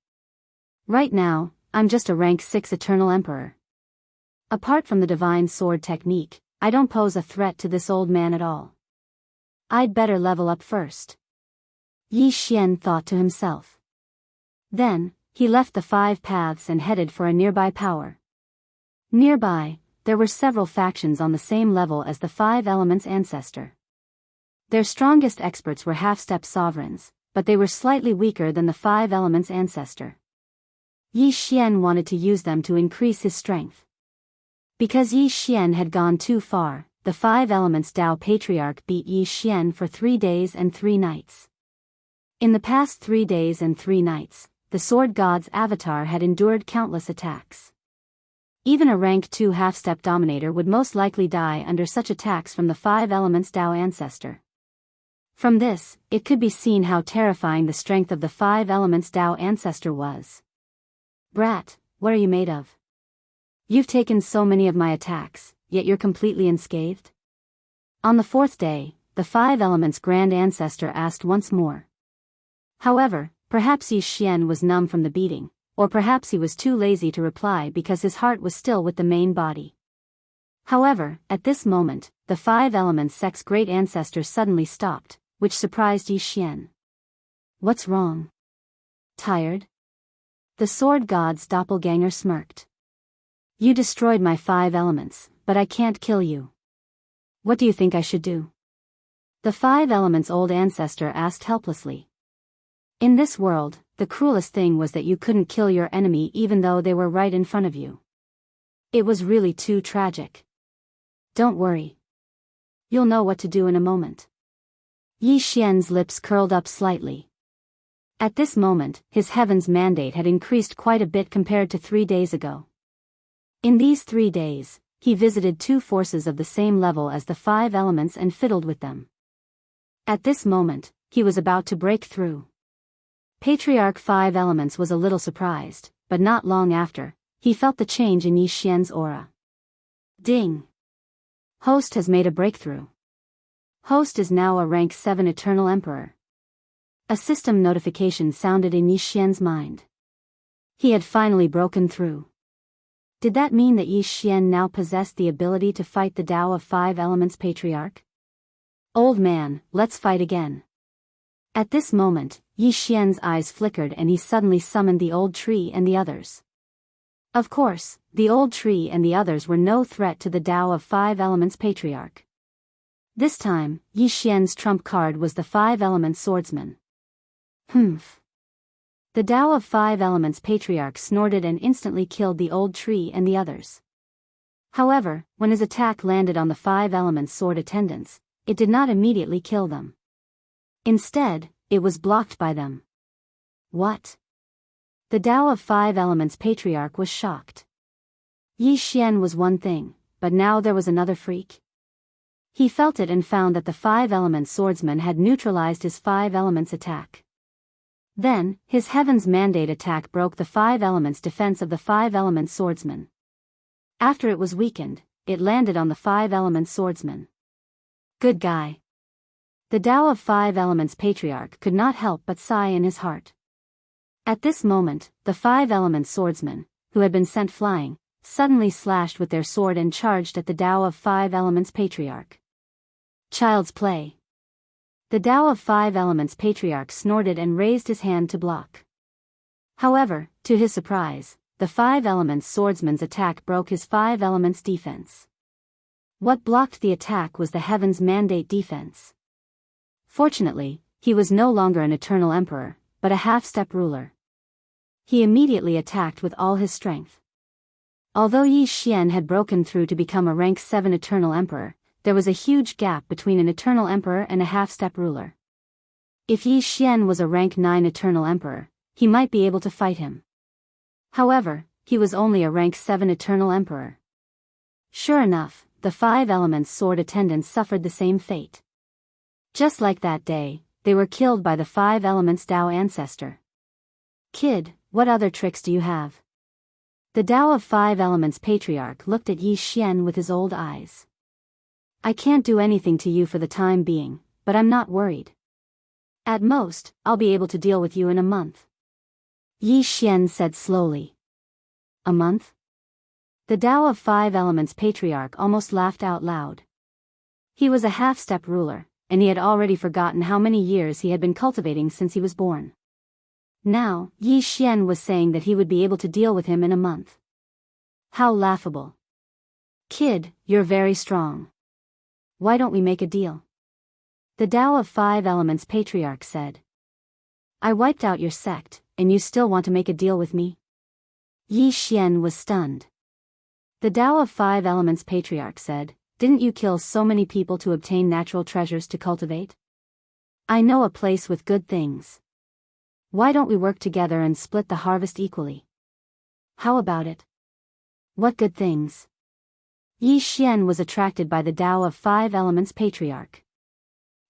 Right now, I'm just a rank 6 Eternal Emperor. Apart from the divine sword technique, I don't pose a threat to this old man at all. I'd better level up first. Yi Xian thought to himself. Then, he left the 5 paths and headed for a nearby power. Nearby, there were several factions on the same level as the Five Elements ancestor. Their strongest experts were half-step sovereigns, but they were slightly weaker than the Five Elements ancestor. Yi Xian wanted to use them to increase his strength. Because Yi Xian had gone too far, the Five Elements Tao Patriarch beat Yi Xian for 3 days and 3 nights. In the past 3 days and 3 nights, the sword god's avatar had endured countless attacks. Even a rank 2 half-step dominator would most likely die under such attacks from the Five Elements Tao ancestor. From this, it could be seen how terrifying the strength of the Five Elements Tao ancestor was. Brat, what are you made of? You've taken so many of my attacks, yet you're completely unscathed? On the 4th day, the Five Elements Grand Ancestor asked once more. However, perhaps Yi Xian was numb from the beating, or perhaps he was too lazy to reply because his heart was still with the main body. However, at this moment, the 5 Elements sect's great ancestor suddenly stopped, which surprised Yi Xian. What's wrong? Tired? The sword god's doppelganger smirked. You destroyed my 5 elements, but I can't kill you. What do you think I should do? The 5 Elements' old ancestor asked helplessly. In this world, the cruelest thing was that you couldn't kill your enemy even though they were right in front of you. It was really too tragic. Don't worry. You'll know what to do in a moment. Yi Xian's lips curled up slightly. At this moment, his heaven's mandate had increased quite a bit compared to 3 days ago. In these 3 days, he visited 2 forces of the same level as the 5 Elements and fiddled with them. At this moment, he was about to break through. Patriarch 5 Elements was a little surprised, but not long after, he felt the change in Yi Xian's aura. Ding! Host has made a breakthrough. Host is now a rank 7 Eternal Emperor. A system notification sounded in Yi Xian's mind. He had finally broken through. Did that mean that Yi Xian now possessed the ability to fight the Tao of 5 Elements Patriarch? Old man, let's fight again. At this moment, Yi Xian's eyes flickered and he suddenly summoned the old tree and the others. Of course, the old tree and the others were no threat to the Tao of 5 Elements Patriarch. This time, Yi Xian's trump card was the 5 Elements Swordsman. Humph. The Tao of 5 Elements Patriarch snorted and instantly killed the old tree and the others. However, when his attack landed on the 5 Elements Sword attendants, it did not immediately kill them. Instead, it was blocked by them. What? The Tao of 5 Elements Patriarch was shocked. Yi Xian was one thing, but now there was another freak. He felt it and found that the 5 Elements Swordsman had neutralized his 5 Elements attack. Then, his Heaven's Mandate attack broke the 5 Elements defense of the 5 Elements Swordsman. After it was weakened, it landed on the 5 Elements Swordsman. Good guy. The Tao of 5 Elements Patriarch could not help but sigh in his heart. At this moment, the 5 Elements Swordsmen, who had been sent flying, suddenly slashed with their sword and charged at the Tao of 5 Elements Patriarch. Child's play. The Tao of 5 Elements Patriarch snorted and raised his hand to block. However, to his surprise, the 5 Elements Swordsman's attack broke his 5 Elements defense. What blocked the attack was the Heaven's Mandate defense. Fortunately, he was no longer an Eternal Emperor, but a half-step ruler. He immediately attacked with all his strength. Although Yi Xian had broken through to become a rank 7 Eternal Emperor, there was a huge gap between an Eternal Emperor and a half-step ruler. If Yi Xian was a rank 9 Eternal Emperor, he might be able to fight him. However, he was only a rank 7 Eternal Emperor. Sure enough, the 5 Elements Sword attendants suffered the same fate. Just like that day, they were killed by the 5 Elements Tao ancestor. Kid, what other tricks do you have? The Tao of 5 Elements Patriarch looked at Yi Xian with his old eyes. I can't do anything to you for the time being, but I'm not worried. At most, I'll be able to deal with you in a month. Yi Xian said slowly. A month? The Tao of 5 Elements Patriarch almost laughed out loud. He was a half-step ruler, and he had already forgotten how many years he had been cultivating since he was born. Now, Yi Xian was saying that he would be able to deal with him in a month. How laughable. Kid, you're very strong. Why don't we make a deal? The Tao of 5 Elements Patriarch said. I wiped out your sect, and you still want to make a deal with me? Yi Xian was stunned. The Tao of 5 Elements Patriarch said, didn't you kill so many people to obtain natural treasures to cultivate? I know a place with good things. Why don't we work together and split the harvest equally? How about it? What good things? Yi Xian was attracted by the Tao of 5 Elements Patriarch.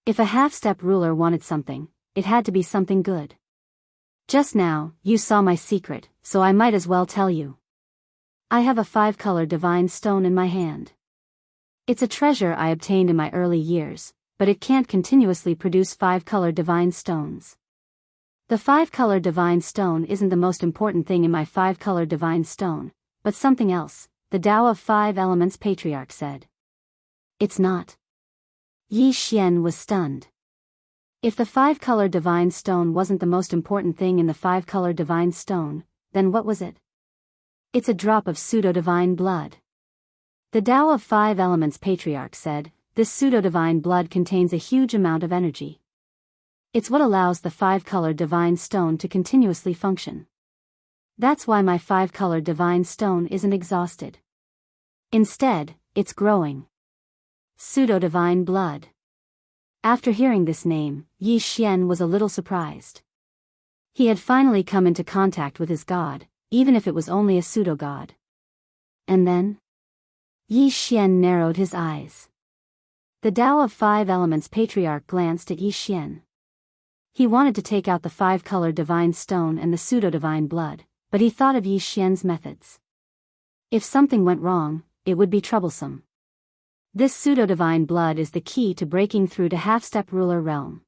If a half-step ruler wanted something, it had to be something good. Just now, you saw my secret, so I might as well tell you. I have a 5-color divine stone in my hand. It's a treasure I obtained in my early years, but it can't continuously produce 5-color divine stones. The 5-color divine stone isn't the most important thing in my 5-color divine stone, but something else, the Tao of 5 elements patriarch said. It's not. Yi Xian was stunned. If the 5-color divine stone wasn't the most important thing in the 5-color divine stone, then what was it? It's a drop of pseudo-divine blood. The Tao of 5 elements patriarch said, this pseudo-divine blood contains a huge amount of energy. It's what allows the 5-color divine stone to continuously function. That's why my 5-color divine stone isn't exhausted. Instead, it's growing. Pseudo-divine blood. After hearing this name, Yi Xian was a little surprised. He had finally come into contact with his god, even if it was only a pseudo-god. And then? Yi Xian narrowed his eyes. The Tao of 5 elements patriarch glanced at Yi Xian. He wanted to take out the 5-color divine stone and the pseudo-divine blood, but he thought of Yi Xian's methods. If something went wrong, it would be troublesome. This pseudo-divine blood is the key to breaking through to half-step ruler realm.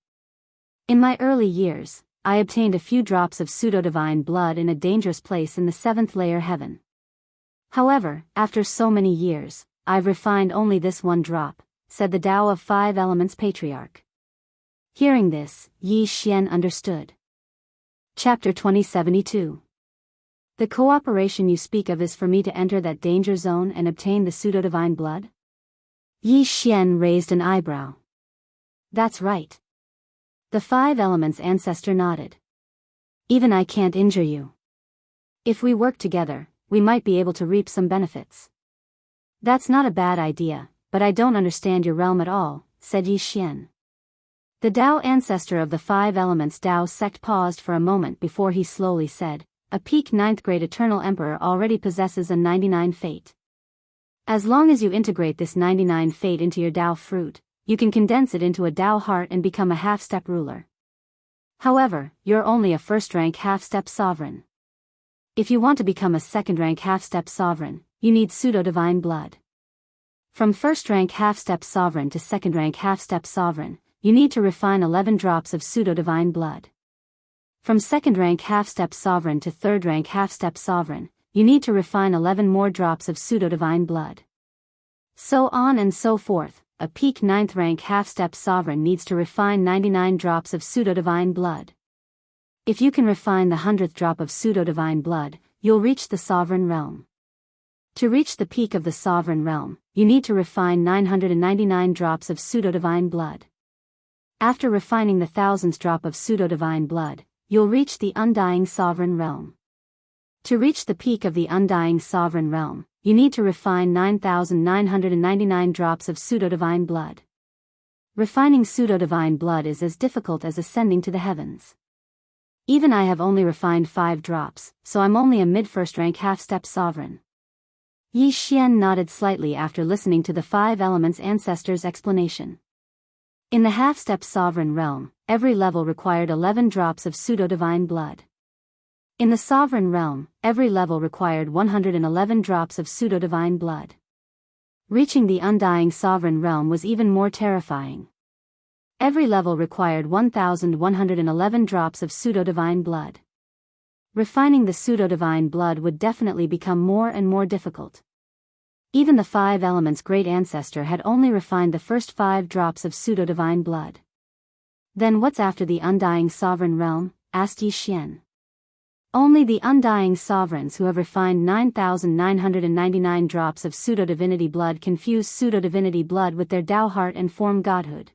In my early years, I obtained a few drops of pseudo-divine blood in a dangerous place in the 7th layer heaven. However, after so many years, I've refined only this one drop, said the Tao of 5 elements patriarch. Hearing this, Yi Xian understood. Chapter 2072. The cooperation you speak of is for me to enter that danger zone and obtain the pseudo-divine blood? Yi Xian raised an eyebrow. That's right. The 5 elements ancestor nodded. Even I can't injure you. If we work together, we might be able to reap some benefits. That's not a bad idea, but I don't understand your realm at all, said Yi Xian. The Tao ancestor of the 5 elements Tao sect paused for a moment before he slowly said, a peak 9th grade eternal emperor already possesses a 99 fate. As long as you integrate this 99 fate into your Tao fruit, you can condense it into a Tao heart and become a half-step ruler. However, you're only a first-rank half-step sovereign. If you want to become a second-rank half-step sovereign, you need pseudo-divine blood. From first-rank half-step sovereign to second-rank half-step sovereign, you need to refine 11 drops of pseudo-divine blood. From second-rank half-step sovereign to third-rank half-step sovereign, you need to refine 11 more drops of pseudo-divine blood. So on and so forth, a peak 9th rank half-step sovereign needs to refine 99 drops of pseudo-divine blood. If you can refine the 100th drop of pseudo-divine blood, you'll reach the sovereign realm. To reach the peak of the sovereign realm, you need to refine 999 drops of pseudo-divine blood. After refining the 1000th drop of pseudo-divine blood, you'll reach the undying sovereign realm. To reach the peak of the undying sovereign realm, you need to refine 9,999 drops of pseudo-divine blood. Refining pseudo-divine blood is as difficult as ascending to the heavens. Even I have only refined 5 drops, so I'm only a mid-first rank half-step sovereign. Yi Xian nodded slightly after listening to the 5 elements ancestors' explanation. In the half-step sovereign realm, every level required 11 drops of pseudo-divine blood. In the sovereign realm, every level required 111 drops of pseudo-divine blood. Reaching the undying sovereign realm was even more terrifying. Every level required 1,111 drops of pseudo-divine blood. Refining the pseudo-divine blood would definitely become more and more difficult. Even the 5 elements' great ancestor had only refined the first 5 drops of pseudo-divine blood. Then what's after the undying sovereign realm? Asked Yi Xian. Only the undying sovereigns who have refined 9,999 drops of pseudo-divinity blood can fuse pseudo-divinity blood with their Tao heart and form godhood.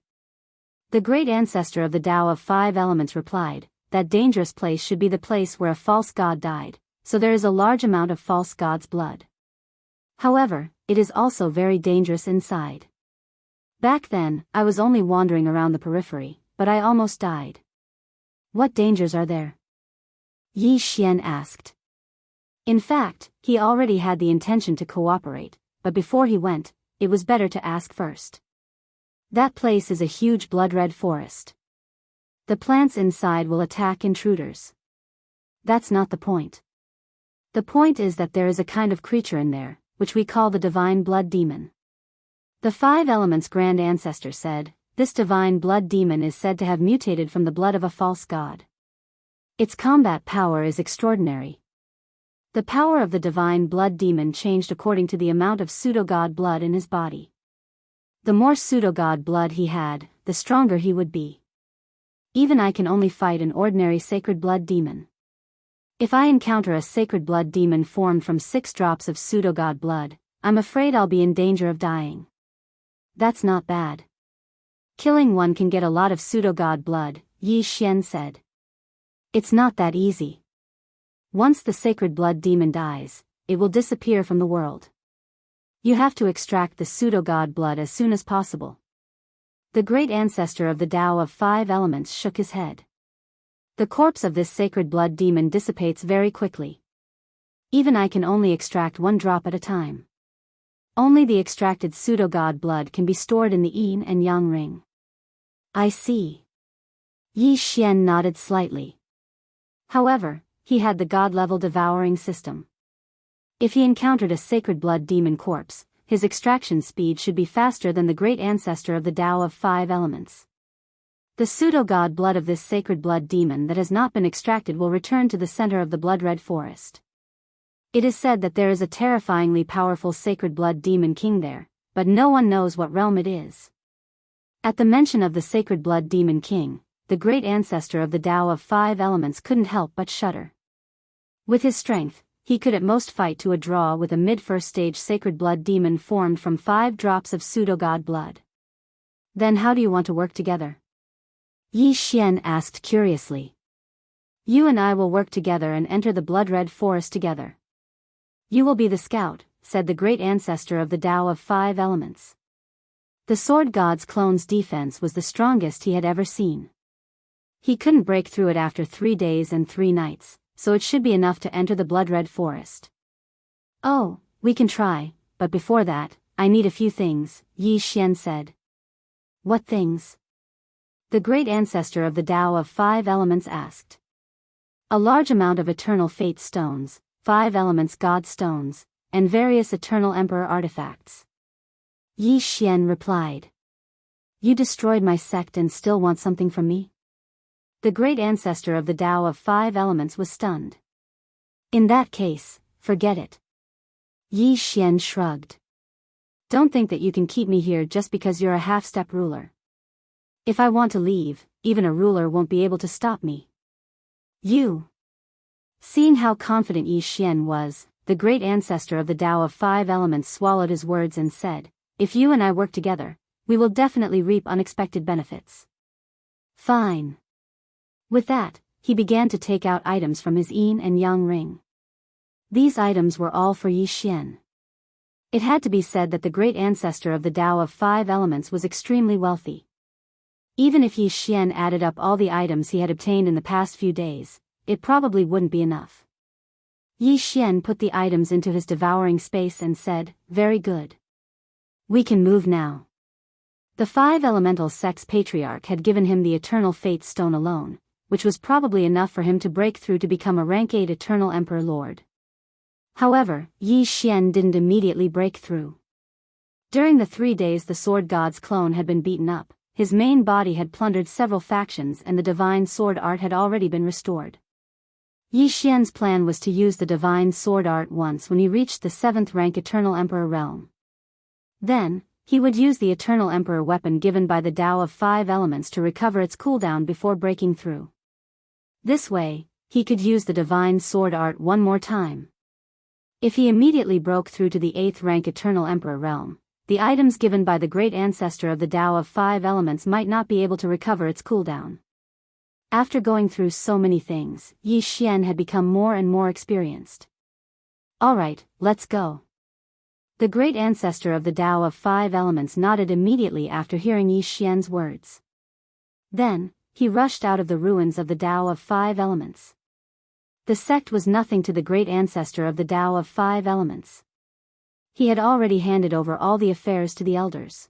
The great ancestor of the Tao of 5 elements replied, that dangerous place should be the place where a false god died, so there is a large amount of false god's blood. However, it is also very dangerous inside. Back then, I was only wandering around the periphery, but I almost died. What dangers are there? Yi Xian asked. In fact, he already had the intention to cooperate, but before he went, it was better to ask first. That place is a huge blood-red forest. The plants inside will attack intruders. That's not the point. The point is that there is a kind of creature in there, which we call the divine blood demon. The 5 elements' grand ancestor said, this divine blood demon is said to have mutated from the blood of a false god. Its combat power is extraordinary. The power of the divine blood demon changed according to the amount of pseudo-god blood in his body. The more pseudo-god blood he had, the stronger he would be. Even I can only fight an ordinary sacred blood demon. If I encounter a sacred blood demon formed from 6 drops of pseudo-god blood, I'm afraid I'll be in danger of dying. That's not bad. Killing one can get a lot of pseudo-god blood, Yi Xian said. It's not that easy. Once the sacred blood demon dies, it will disappear from the world. You have to extract the pseudo-god blood as soon as possible. The great ancestor of the Tao of 5 elements shook his head. The corpse of this sacred blood demon dissipates very quickly. Even I can only extract 1 drop at a time. Only the extracted pseudo-god blood can be stored in the yin and yang ring. I see. Yi Xian nodded slightly. However, he had the god-level devouring system. If he encountered a sacred blood demon corpse, his extraction speed should be faster than the great ancestor of the Tao of 5 elements. The pseudo-god blood of this sacred blood demon that has not been extracted will return to the center of the blood-red forest. It is said that there is a terrifyingly powerful sacred blood demon king there, but no one knows what realm it is. At the mention of the sacred blood demon king, the great ancestor of the Tao of 5 elements couldn't help but shudder. With his strength, he could at most fight to a draw with a mid-first stage sacred blood demon formed from 5 drops of pseudo-god blood. Then how do you want to work together? Yi Xian asked curiously. You and I will work together and enter the blood-red forest together. You will be the scout, said the great ancestor of the Tao of 5 elements. The sword god's clone's defense was the strongest he had ever seen. He couldn't break through it after 3 days and 3 nights, so it should be enough to enter the blood-red forest. Oh, we can try, but before that, I need a few things, Yi Xian said. What things? The great ancestor of the Tao of 5 elements asked. A large amount of eternal fate stones, 5 elements god stones, and various eternal emperor artifacts. Yi Xian replied. You destroyed my sect and still want something from me? The great ancestor of the Tao of 5 elements was stunned. In that case, forget it. Yi Xian shrugged. Don't think that you can keep me here just because you're a half-step ruler. If I want to leave, even a ruler won't be able to stop me. You. Seeing how confident Yi Xian was, the great ancestor of the Tao of 5 elements swallowed his words and said, if you and I work together, we will definitely reap unexpected benefits. Fine. With that, he began to take out items from his yin and yang ring. These items were all for Yi Xian. It had to be said that the great ancestor of the Tao of 5 elements was extremely wealthy. Even if Yi Xian added up all the items he had obtained in the past few days, it probably wouldn't be enough. Yi Xian put the items into his devouring space and said, very good. We can move now. The 5 elemental sect's patriarch had given him the eternal fate stone alone, which was probably enough for him to break through to become a rank 8 eternal emperor lord. However, Yi Xian didn't immediately break through. During the 3 days the sword god's clone had been beaten up, his main body had plundered several factions and the divine sword art had already been restored. Yi Xian's plan was to use the divine sword art once when he reached the 7th rank eternal emperor realm. Then, he would use the eternal emperor weapon given by the Tao of 5 elements to recover its cooldown before breaking through. This way, he could use the divine sword art one more time. If he immediately broke through to the 8th rank eternal emperor realm, the items given by the great ancestor of the Tao of 5 elements might not be able to recover its cooldown. After going through so many things, Yi Xian had become more and more experienced. Alright, let's go. The great ancestor of the Tao of 5 elements nodded immediately after hearing Yi Xian's words. Then, he rushed out of the ruins of the Tao of 5 elements. The sect was nothing to the great ancestor of the Tao of 5 elements. He had already handed over all the affairs to the elders.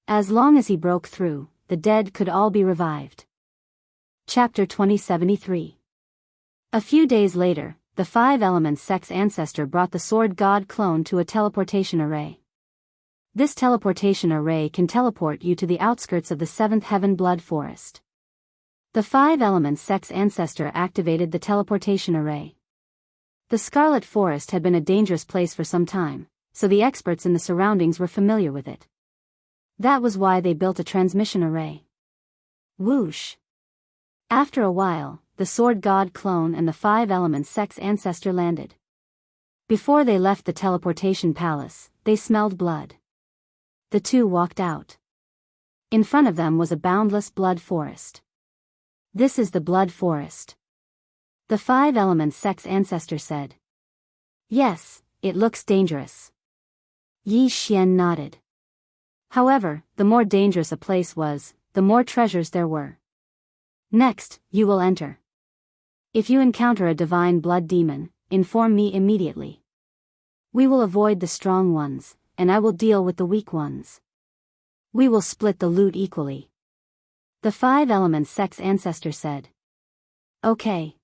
As long as he broke through, the dead could all be revived. Chapter 2073. A few days later, the 5 elements sect's ancestor brought the sword god clone to a teleportation array. This teleportation array can teleport you to the outskirts of the 7th heaven blood forest. The 5 elements sex ancestor activated the teleportation array. The Scarlet Forest had been a dangerous place for some time, so the experts in the surroundings were familiar with it. That was why they built a transmission array. Whoosh! After a while, the Sword God clone and the 5 elements sex ancestor landed. Before they left the teleportation palace, they smelled blood. The two walked out. In front of them was a boundless blood forest. This is the blood forest. The 5 elements sex ancestor said. Yes, it looks dangerous. Yi Xian nodded. However, the more dangerous a place was, the more treasures there were. Next, you will enter. If you encounter a divine blood demon, inform me immediately. We will avoid the strong ones, and I will deal with the weak ones. We will split the loot equally. The 5 elements sex ancestor said. Okay.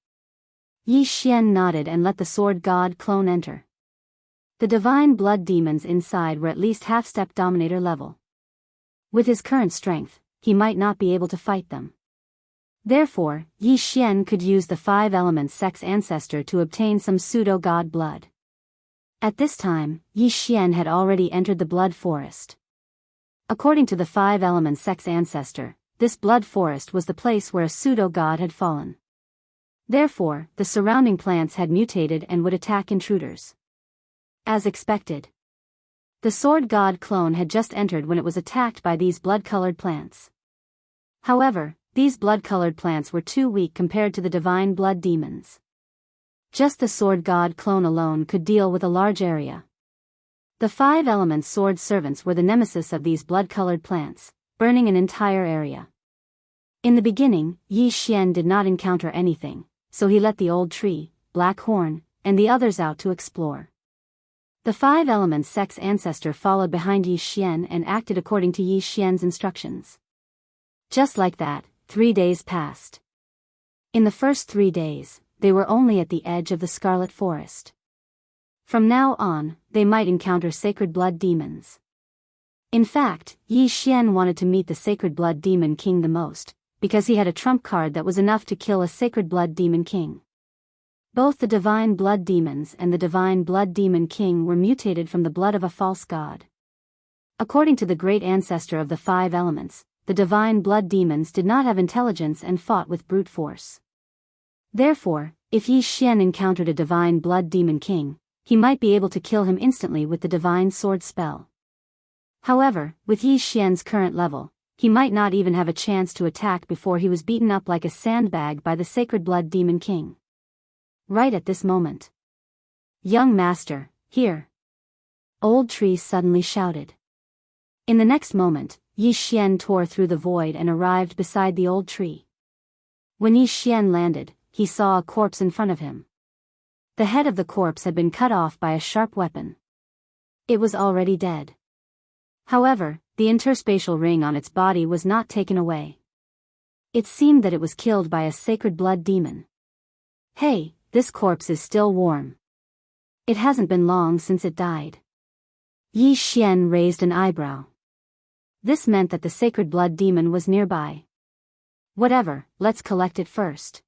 Yi Xian nodded and let the Sword God clone enter. The divine blood demons inside were at least half-step dominator level. With his current strength, he might not be able to fight them. Therefore, Yi Xian could use the 5 elements sex ancestor to obtain some pseudo-god blood. At this time, Yi Xian had already entered the blood forest. According to the 5 elements sex ancestor, this blood forest was the place where a pseudo-god had fallen. Therefore, the surrounding plants had mutated and would attack intruders. As expected. The Sword God clone had just entered when it was attacked by these blood-colored plants. However, these blood-colored plants were too weak compared to the divine blood demons. Just the Sword God clone alone could deal with a large area. The 5 elements sword servants were the nemesis of these blood-colored plants, burning an entire area. In the beginning, Yi Xian did not encounter anything, so he let the old tree, Black Horn, and the others out to explore. The 5 elements sex ancestor followed behind Yi Xian and acted according to Yi Xian's instructions. Just like that, 3 days passed. In the first 3 days, they were only at the edge of the Scarlet Forest. From now on, they might encounter sacred blood demons. In fact, Yi Xian wanted to meet the sacred blood demon king the most, because he had a trump card that was enough to kill a sacred blood demon king. Both the divine blood demons and the divine blood demon king were mutated from the blood of a false god. According to the great ancestor of the 5 elements, the divine blood demons did not have intelligence and fought with brute force. Therefore, if Yi Xian encountered a divine blood demon king, he might be able to kill him instantly with the divine sword spell. However, with Yi Xian's current level, he might not even have a chance to attack before he was beaten up like a sandbag by the sacred blood demon king. Right at this moment. Young master, here. Old Tree suddenly shouted. In the next moment, Yi Xian tore through the void and arrived beside the old tree. When Yi Xian landed, he saw a corpse in front of him. The head of the corpse had been cut off by a sharp weapon. It was already dead. However, the interspatial ring on its body was not taken away. It seemed that it was killed by a sacred blood demon. Hey, this corpse is still warm. It hasn't been long since it died. Yi Xian raised an eyebrow. This meant that the sacred blood demon was nearby. Whatever, let's collect it first.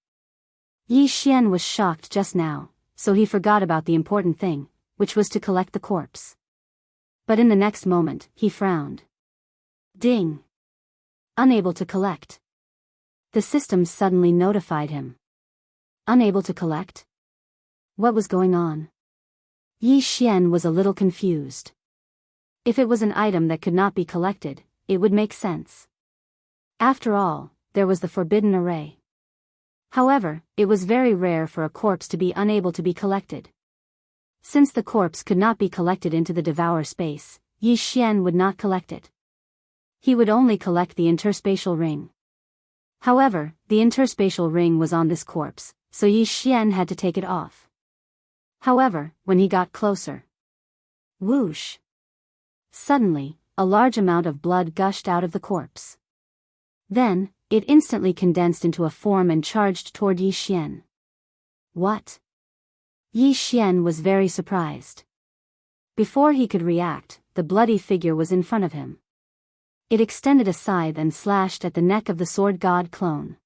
Yi Xian was shocked just now, so he forgot about the important thing, which was to collect the corpse. But in the next moment, he frowned. Ding! Unable to collect. The system suddenly notified him. Unable to collect? What was going on? Yi Xian was a little confused. If it was an item that could not be collected, it would make sense. After all, there was the forbidden array. However, it was very rare for a corpse to be unable to be collected. Since the corpse could not be collected into the Devourer space, Yi Xian would not collect it. He would only collect the interspatial ring. However, the interspatial ring was on this corpse, so Yi Xian had to take it off. However, when he got closer. Whoosh! Suddenly, a large amount of blood gushed out of the corpse. Then, it instantly condensed into a form and charged toward Yi Xian. What? Yi Xian was very surprised. Before he could react, the bloody figure was in front of him. It extended a scythe and slashed at the neck of the Sword God clone.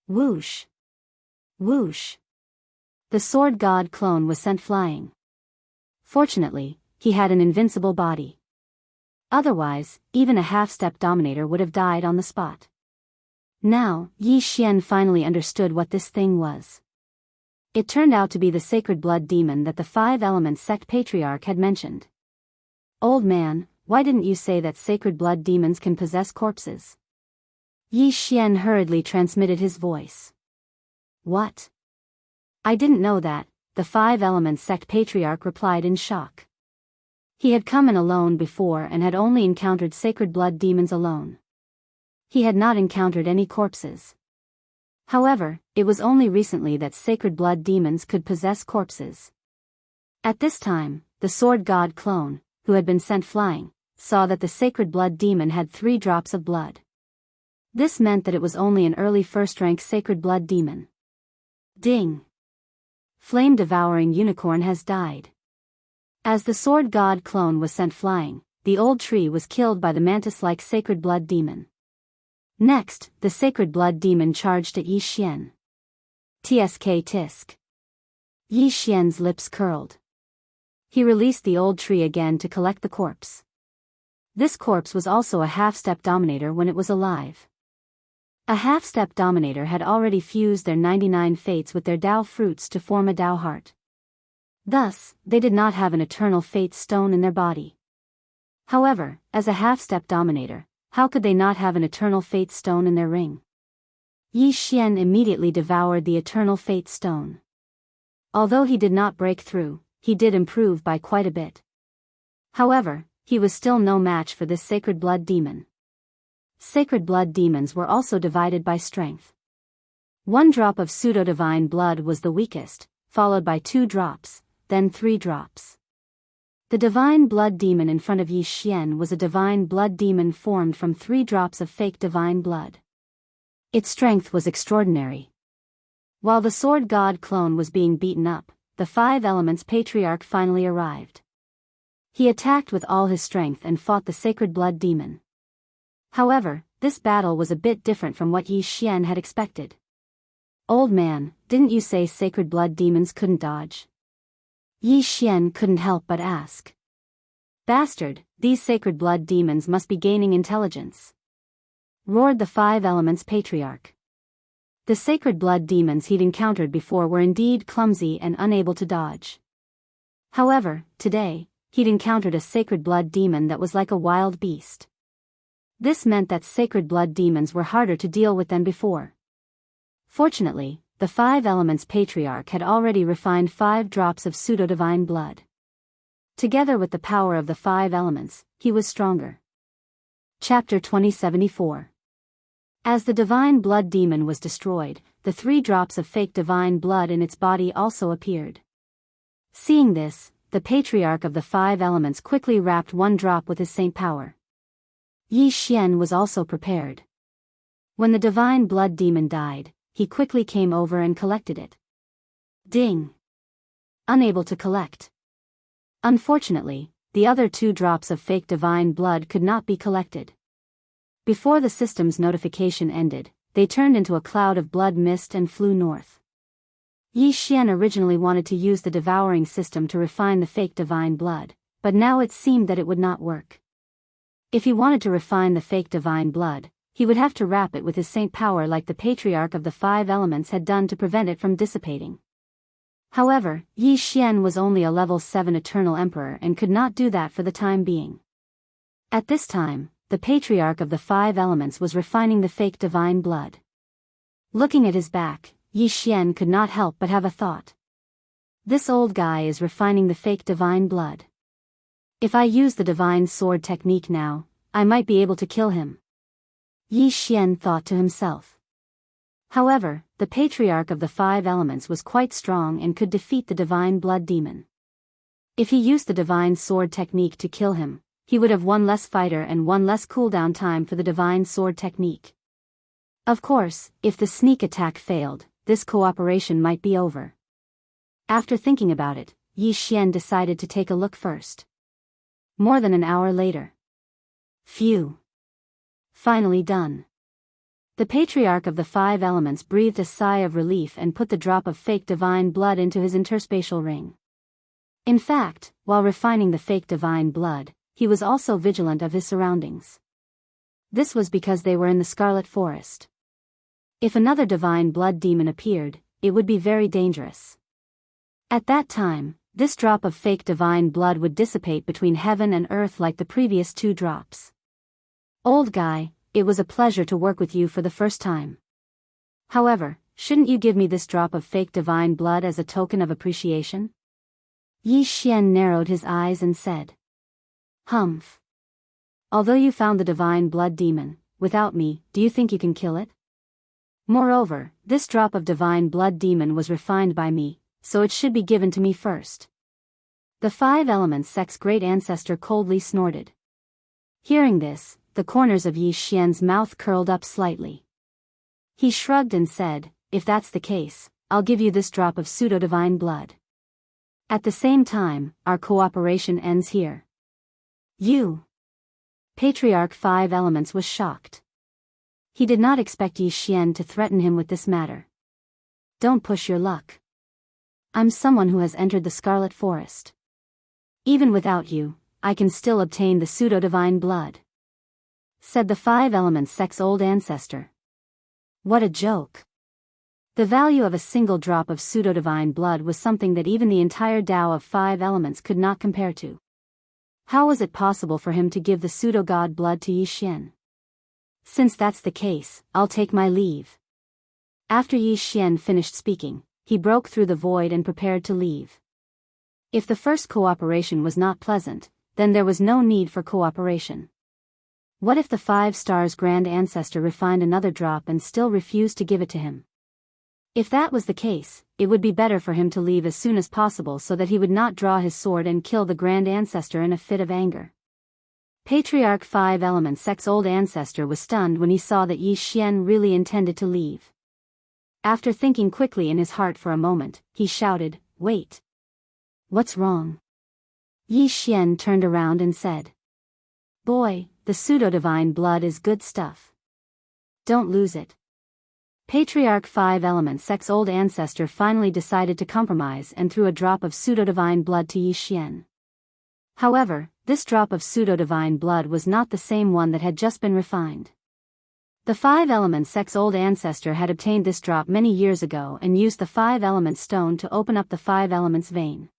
Whoosh! Whoosh! The sword god clone was sent flying. Fortunately, he had an invincible body. Otherwise, even a half-step dominator would have died on the spot. Now, Yi Xian finally understood what this thing was. It turned out to be the sacred blood demon that the Five Elements sect patriarch had mentioned. Old man, why didn't you say that sacred blood demons can possess corpses? Yi Xian hurriedly transmitted his voice. What? I didn't know that, the Five Elements sect patriarch replied in shock. He had come in alone before and had only encountered sacred blood demons alone. He had not encountered any corpses. However, it was only recently that sacred blood demons could possess corpses. At this time, the sword god clone, who had been sent flying, saw that the sacred blood demon had 3 drops of blood. This meant that it was only an early first-rank sacred blood demon. Ding! Flame-devouring unicorn has died. As the sword god clone was sent flying, the old tree was killed by the mantis-like sacred blood demon. Next, the sacred blood demon charged at Yi Xian. Tsk tisk. Yi Xian's lips curled. He released the old tree again to collect the corpse. This corpse was also a half-step dominator when it was alive. A half-step dominator had already fused their 99 fates with their Dao fruits to form a Dao heart. Thus, they did not have an eternal fate stone in their body. However, as a half-step dominator, how could they not have an eternal fate stone in their ring? Yi Xian immediately devoured the eternal fate stone. Although he did not break through, he did improve by quite a bit. However, he was still no match for this sacred blood demon. Sacred blood demons were also divided by strength. 1 drop of pseudo-divine blood was the weakest, followed by 2 drops, then 3 drops. The divine blood demon in front of Yi Xian was a divine blood demon formed from 3 drops of fake divine blood. Its strength was extraordinary. While the sword god clone was being beaten up, the Five Elements patriarch finally arrived. He attacked with all his strength and fought the sacred blood demon. However, this battle was a bit different from what Yi Xian had expected. Old man, didn't you say sacred blood demons couldn't dodge? Yi Xian couldn't help but ask. Bastard, these sacred blood demons must be gaining intelligence. Roared the Five Elements patriarch. The sacred blood demons he'd encountered before were indeed clumsy and unable to dodge. However, today, he'd encountered a sacred blood demon that was like a wild beast. This meant that sacred blood demons were harder to deal with than before. Fortunately, the Five Elements patriarch had already refined 5 drops of pseudo-divine blood. Together with the power of the 5 elements, he was stronger. Chapter 2074. As the divine blood demon was destroyed, the 3 drops of fake divine blood in its body also appeared. Seeing this, the patriarch of the 5 elements quickly wrapped 1 drop with his saint power. Yi Xian was also prepared. When the divine blood demon died, he quickly came over and collected it. Ding! Unable to collect. Unfortunately, the other 2 drops of fake divine blood could not be collected. Before the system's notification ended, they turned into a cloud of blood mist and flew north. Yi Xian originally wanted to use the devouring system to refine the fake divine blood, but now it seemed that it would not work. If he wanted to refine the fake divine blood, he would have to wrap it with his saint power like the patriarch of the 5 elements had done to prevent it from dissipating. However, Yi Xian was only a level 7 eternal emperor and could not do that for the time being. At this time, the patriarch of the 5 elements was refining the fake divine blood. Looking at his back, Yi Xian could not help but have a thought. This old guy is refining the fake divine blood. If I use the divine sword technique now, I might be able to kill him. Yi Xian thought to himself. However, the patriarch of the 5 elements was quite strong and could defeat the divine blood demon. If he used the divine sword technique to kill him, he would have 1 less fighter and 1 less cooldown time for the divine sword technique. Of course, if the sneak attack failed, this cooperation might be over. After thinking about it, Yi Xian decided to take a look first. More than an hour later. Phew. Finally done. The patriarch of the 5 elements breathed a sigh of relief and put the drop of fake divine blood into his interspatial ring. In fact, while refining the fake divine blood, he was also vigilant of his surroundings. This was because they were in the Scarlet Forest. If another divine blood demon appeared, it would be very dangerous. At that time, this drop of fake divine blood would dissipate between heaven and earth like the previous 2 drops. Old guy, it was a pleasure to work with you for the first time. However, shouldn't you give me this drop of fake divine blood as a token of appreciation? Yi Xian narrowed his eyes and said. Humph. Although you found the divine blood demon, without me, do you think you can kill it? Moreover, this drop of divine blood demon was refined by me, so it should be given to me first. The 5 elements sect's great ancestor coldly snorted. Hearing this, the corners of Yi Xian's mouth curled up slightly. He shrugged and said, if that's the case, I'll give you this drop of pseudo-divine blood. At the same time, our cooperation ends here. You. Patriarch 5 Elements was shocked. He did not expect Yi Xian to threaten him with this matter. Don't push your luck. I'm someone who has entered the Scarlet Forest. Even without you, I can still obtain the pseudo-divine blood, said the 5 Elements sect's old ancestor. What a joke. The value of a single drop of pseudo-divine blood was something that even the entire Tao of 5 elements could not compare to. How was it possible for him to give the pseudo-god blood to Yi Xian? Since that's the case, I'll take my leave. After Yi Xian finished speaking, he broke through the void and prepared to leave. If the first cooperation was not pleasant, then there was no need for cooperation. What if the 5 stars grand ancestor refined another drop and still refused to give it to him? If that was the case, it would be better for him to leave as soon as possible so that he would not draw his sword and kill the grand ancestor in a fit of anger. Patriarch 5 Elements sect's old ancestor was stunned when he saw that Yi Xian really intended to leave. After thinking quickly in his heart for a moment, he shouted, wait. What's wrong? Yi Xian turned around and said. Boy, the pseudo-divine blood is good stuff. Don't lose it. Patriarch 5 Elements sect's old ancestor finally decided to compromise and threw a drop of pseudo-divine blood to Yi Xian. However, this drop of pseudo-divine blood was not the same one that had just been refined. The 5 Elements sect's old ancestor had obtained this drop many years ago and used the 5 element stone to open up the 5 elements vein.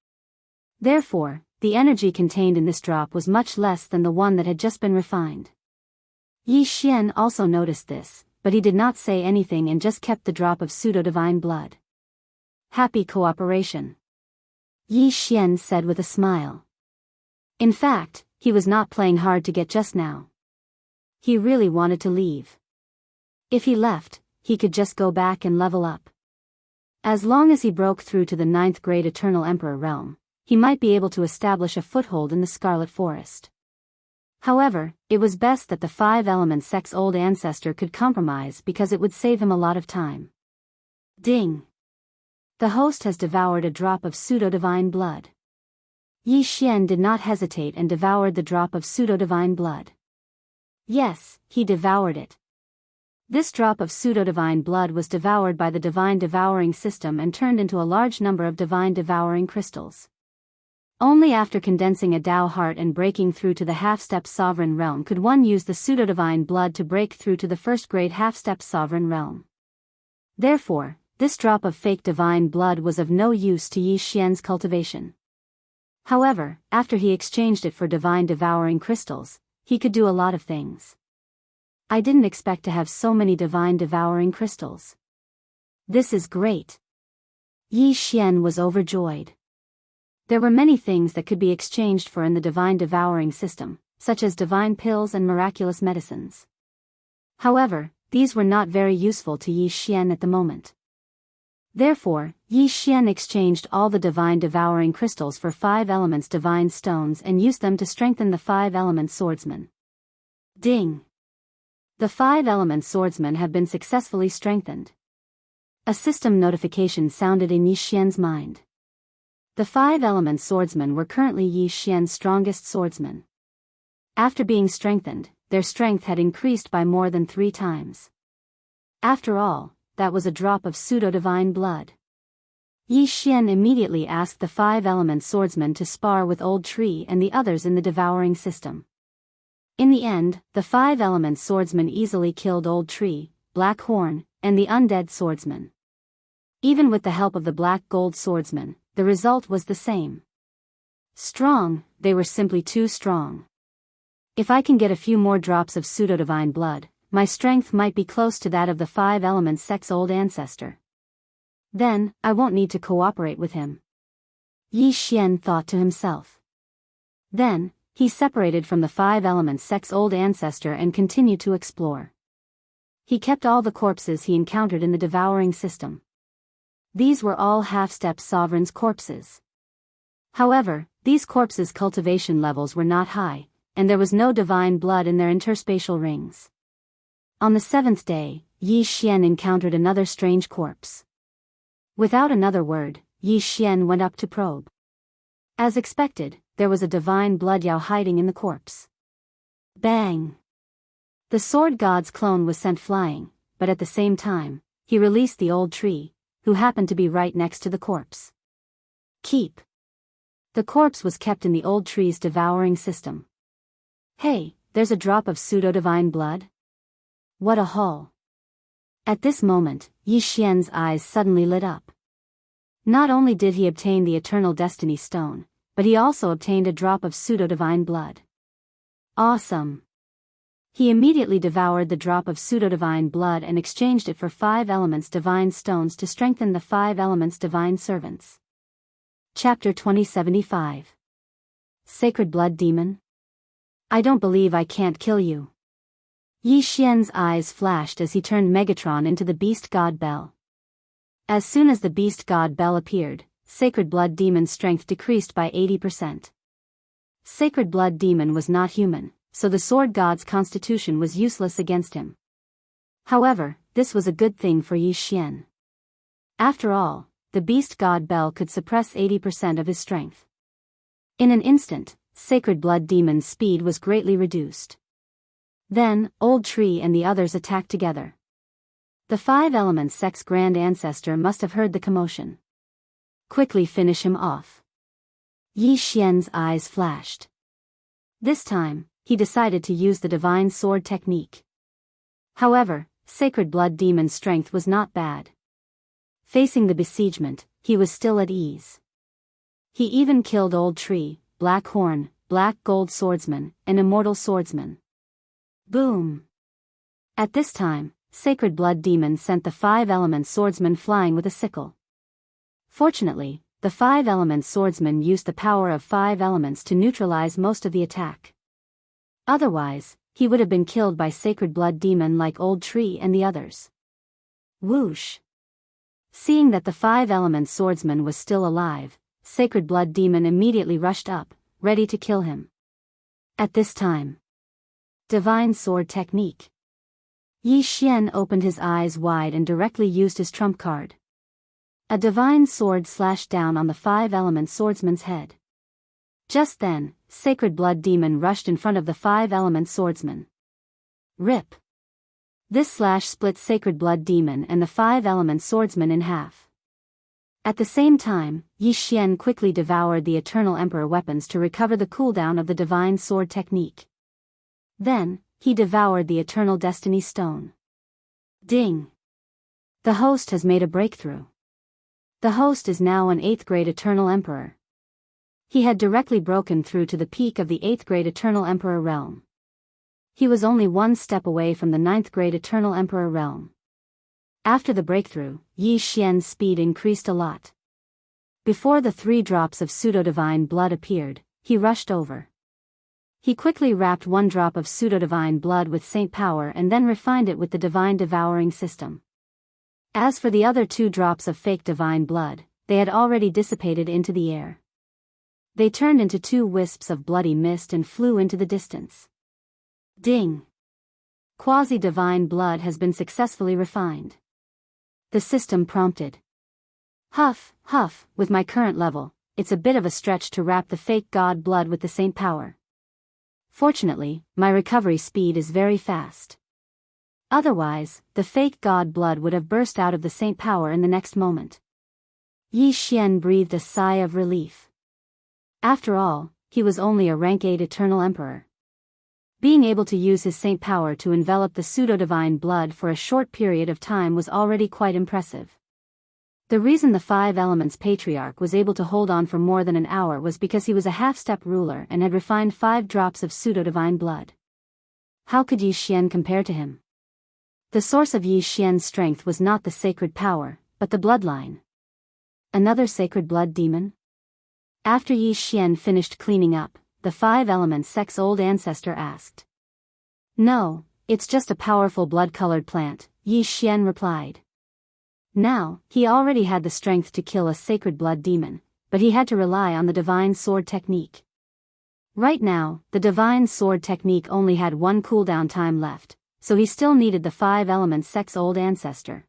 Therefore, the energy contained in this drop was much less than the one that had just been refined. Yi Xian also noticed this, but he did not say anything and just kept the drop of pseudo-divine blood. Happy cooperation, Yi Xian said with a smile. In fact, he was not playing hard to get just now. He really wanted to leave. If he left, he could just go back and level up. As long as he broke through to the 9th grade Eternal Emperor realm, he might be able to establish a foothold in the Scarlet Forest. However, it was best that the 5 Elements sect's old ancestor could compromise because it would save him a lot of time. Ding! The host has devoured a drop of pseudo-divine blood. Yi Xian did not hesitate and devoured the drop of pseudo-divine blood. Yes, he devoured it. This drop of pseudo-divine blood was devoured by the divine devouring system and turned into a large number of divine devouring crystals. Only after condensing a Tao heart and breaking through to the half-step sovereign realm could one use the pseudo-divine blood to break through to the first-grade half-step sovereign realm. Therefore, this drop of fake divine blood was of no use to Yi Xian's cultivation. However, after he exchanged it for divine devouring crystals, he could do a lot of things. I didn't expect to have so many divine devouring crystals. This is great. Yi Xian was overjoyed. There were many things that could be exchanged for in the divine devouring system, such as divine pills and miraculous medicines. However, these were not very useful to Yi Xian at the moment. Therefore, Yi Xian exchanged all the divine devouring crystals for 5 elements divine stones and used them to strengthen the 5 element swordsman. Ding! The 5 element swordsman have been successfully strengthened. A system notification sounded in Yi Xian's mind. The 5 element swordsmen were currently Yi Xian's strongest swordsmen. After being strengthened, their strength had increased by more than 3 times. After all, that was a drop of pseudo-divine blood. Yi Xian immediately asked the five-element swordsman to spar with Old Tree and the others in the devouring system. In the end, the five-element swordsman easily killed Old Tree, Black Horn, and the undead swordsman. Even with the help of the Black Gold swordsman, the result was the same. Strong, they were simply too strong. If I can get a few more drops of pseudo-divine blood, my strength might be close to that of the five-element sect's old ancestor. Then, I won't need to cooperate with him. Yi Xian thought to himself. Then, he separated from the five-element sect's old ancestor and continued to explore. He kept all the corpses he encountered in the devouring system. These were all half-step sovereigns' corpses. However, these corpses' cultivation levels were not high, and there was no divine blood in their interspatial rings. On the seventh day, Yi Xian encountered another strange corpse. Without another word, Yi Xian went up to probe. As expected, there was a divine blood Yao hiding in the corpse. Bang! The sword god's clone was sent flying, but at the same time, he released the Old Tree, who happened to be right next to the corpse. Keep. The corpse was kept in the Old Tree's devouring system. Hey, there's a drop of pseudo-divine blood? What a haul! At this moment, Yi Xian's eyes suddenly lit up. Not only did he obtain the Eternal Destiny Stone, but he also obtained a drop of pseudo-divine blood. Awesome! He immediately devoured the drop of pseudo-divine blood and exchanged it for 5 elements divine stones to strengthen the 5 elements divine servants. Chapter 2075. Sacred Blood Demon? I don't believe I can't kill you. Yi Xian's eyes flashed as he turned Megatron into the Beast God Bell. As soon as the Beast God Bell appeared, Sacred Blood Demon's strength decreased by 80%. Sacred Blood Demon was not human, so the Sword God's constitution was useless against him. However, this was a good thing for Yi Xian. After all, the Beast God Bell could suppress 80% of his strength. In an instant, Sacred Blood Demon's speed was greatly reduced. Then, Old Tree and the others attacked together. The 5-element sect's grand ancestor must have heard the commotion. Quickly finish him off. Yi Xian's eyes flashed. This time, he decided to use the divine sword technique. However, Sacred Blood Demon's strength was not bad. Facing the besiegement, he was still at ease. He even killed Old Tree, Black Horn, Black Gold Swordsman, and Immortal Swordsman. Boom! At this time, Sacred Blood Demon sent the 5-element swordsman flying with a sickle. Fortunately, the 5-element swordsman used the power of 5 elements to neutralize most of the attack. Otherwise, he would have been killed by Sacred Blood Demon like Old Tree and the others. Whoosh! Seeing that the 5-element swordsman was still alive, Sacred Blood Demon immediately rushed up, ready to kill him. At this time, Divine Sword Technique. Yi Xian opened his eyes wide and directly used his trump card. A divine sword slashed down on the 5-element swordsman's head. Just then, Sacred Blood Demon rushed in front of the 5-element swordsman. Rip! This slash split Sacred Blood Demon and the 5-element swordsman in half. At the same time, Yi Xian quickly devoured the Eternal Emperor weapons to recover the cooldown of the divine sword technique. Then, he devoured the Eternal Destiny Stone. Ding! The host has made a breakthrough. The host is now an 8th grade Eternal Emperor. He had directly broken through to the peak of the 8th grade Eternal Emperor realm. He was only one step away from the 9th grade Eternal Emperor realm. After the breakthrough, Yi Xian's speed increased a lot. Before the 3 drops of pseudo-divine blood appeared, he rushed over. He quickly wrapped 1 drop of pseudo-divine blood with Saint Power and then refined it with the divine devouring system. As for the other 2 drops of fake divine blood, they had already dissipated into the air. They turned into 2 wisps of bloody mist and flew into the distance. Ding! Quasi-divine blood has been successfully refined. The system prompted. Huff, huff, with my current level, it's a bit of a stretch to wrap the fake god blood with the Saint Power. Fortunately, my recovery speed is very fast. Otherwise, the fake god blood would have burst out of the saint power in the next moment. Yi Xian breathed a sigh of relief. After all, he was only a rank 8 eternal emperor. Being able to use his saint power to envelop the pseudo-divine blood for a short period of time was already quite impressive. The reason the Five Elements Patriarch was able to hold on for more than an hour was because he was a half-step ruler and had refined 5 drops of pseudo-divine blood. How could Yi Xian compare to him? The source of Yi Xian's strength was not the sacred power, but the bloodline. Another sacred blood demon? After Yi Xian finished cleaning up, the 5 Elements Sect's old ancestor asked. No, it's just a powerful blood-colored plant, Yi Xian replied. Now, he already had the strength to kill a sacred blood demon, but he had to rely on the divine sword technique. Right now, the divine sword technique only had 1 cooldown time left, so he still needed the 5 Elements Sect's old ancestor.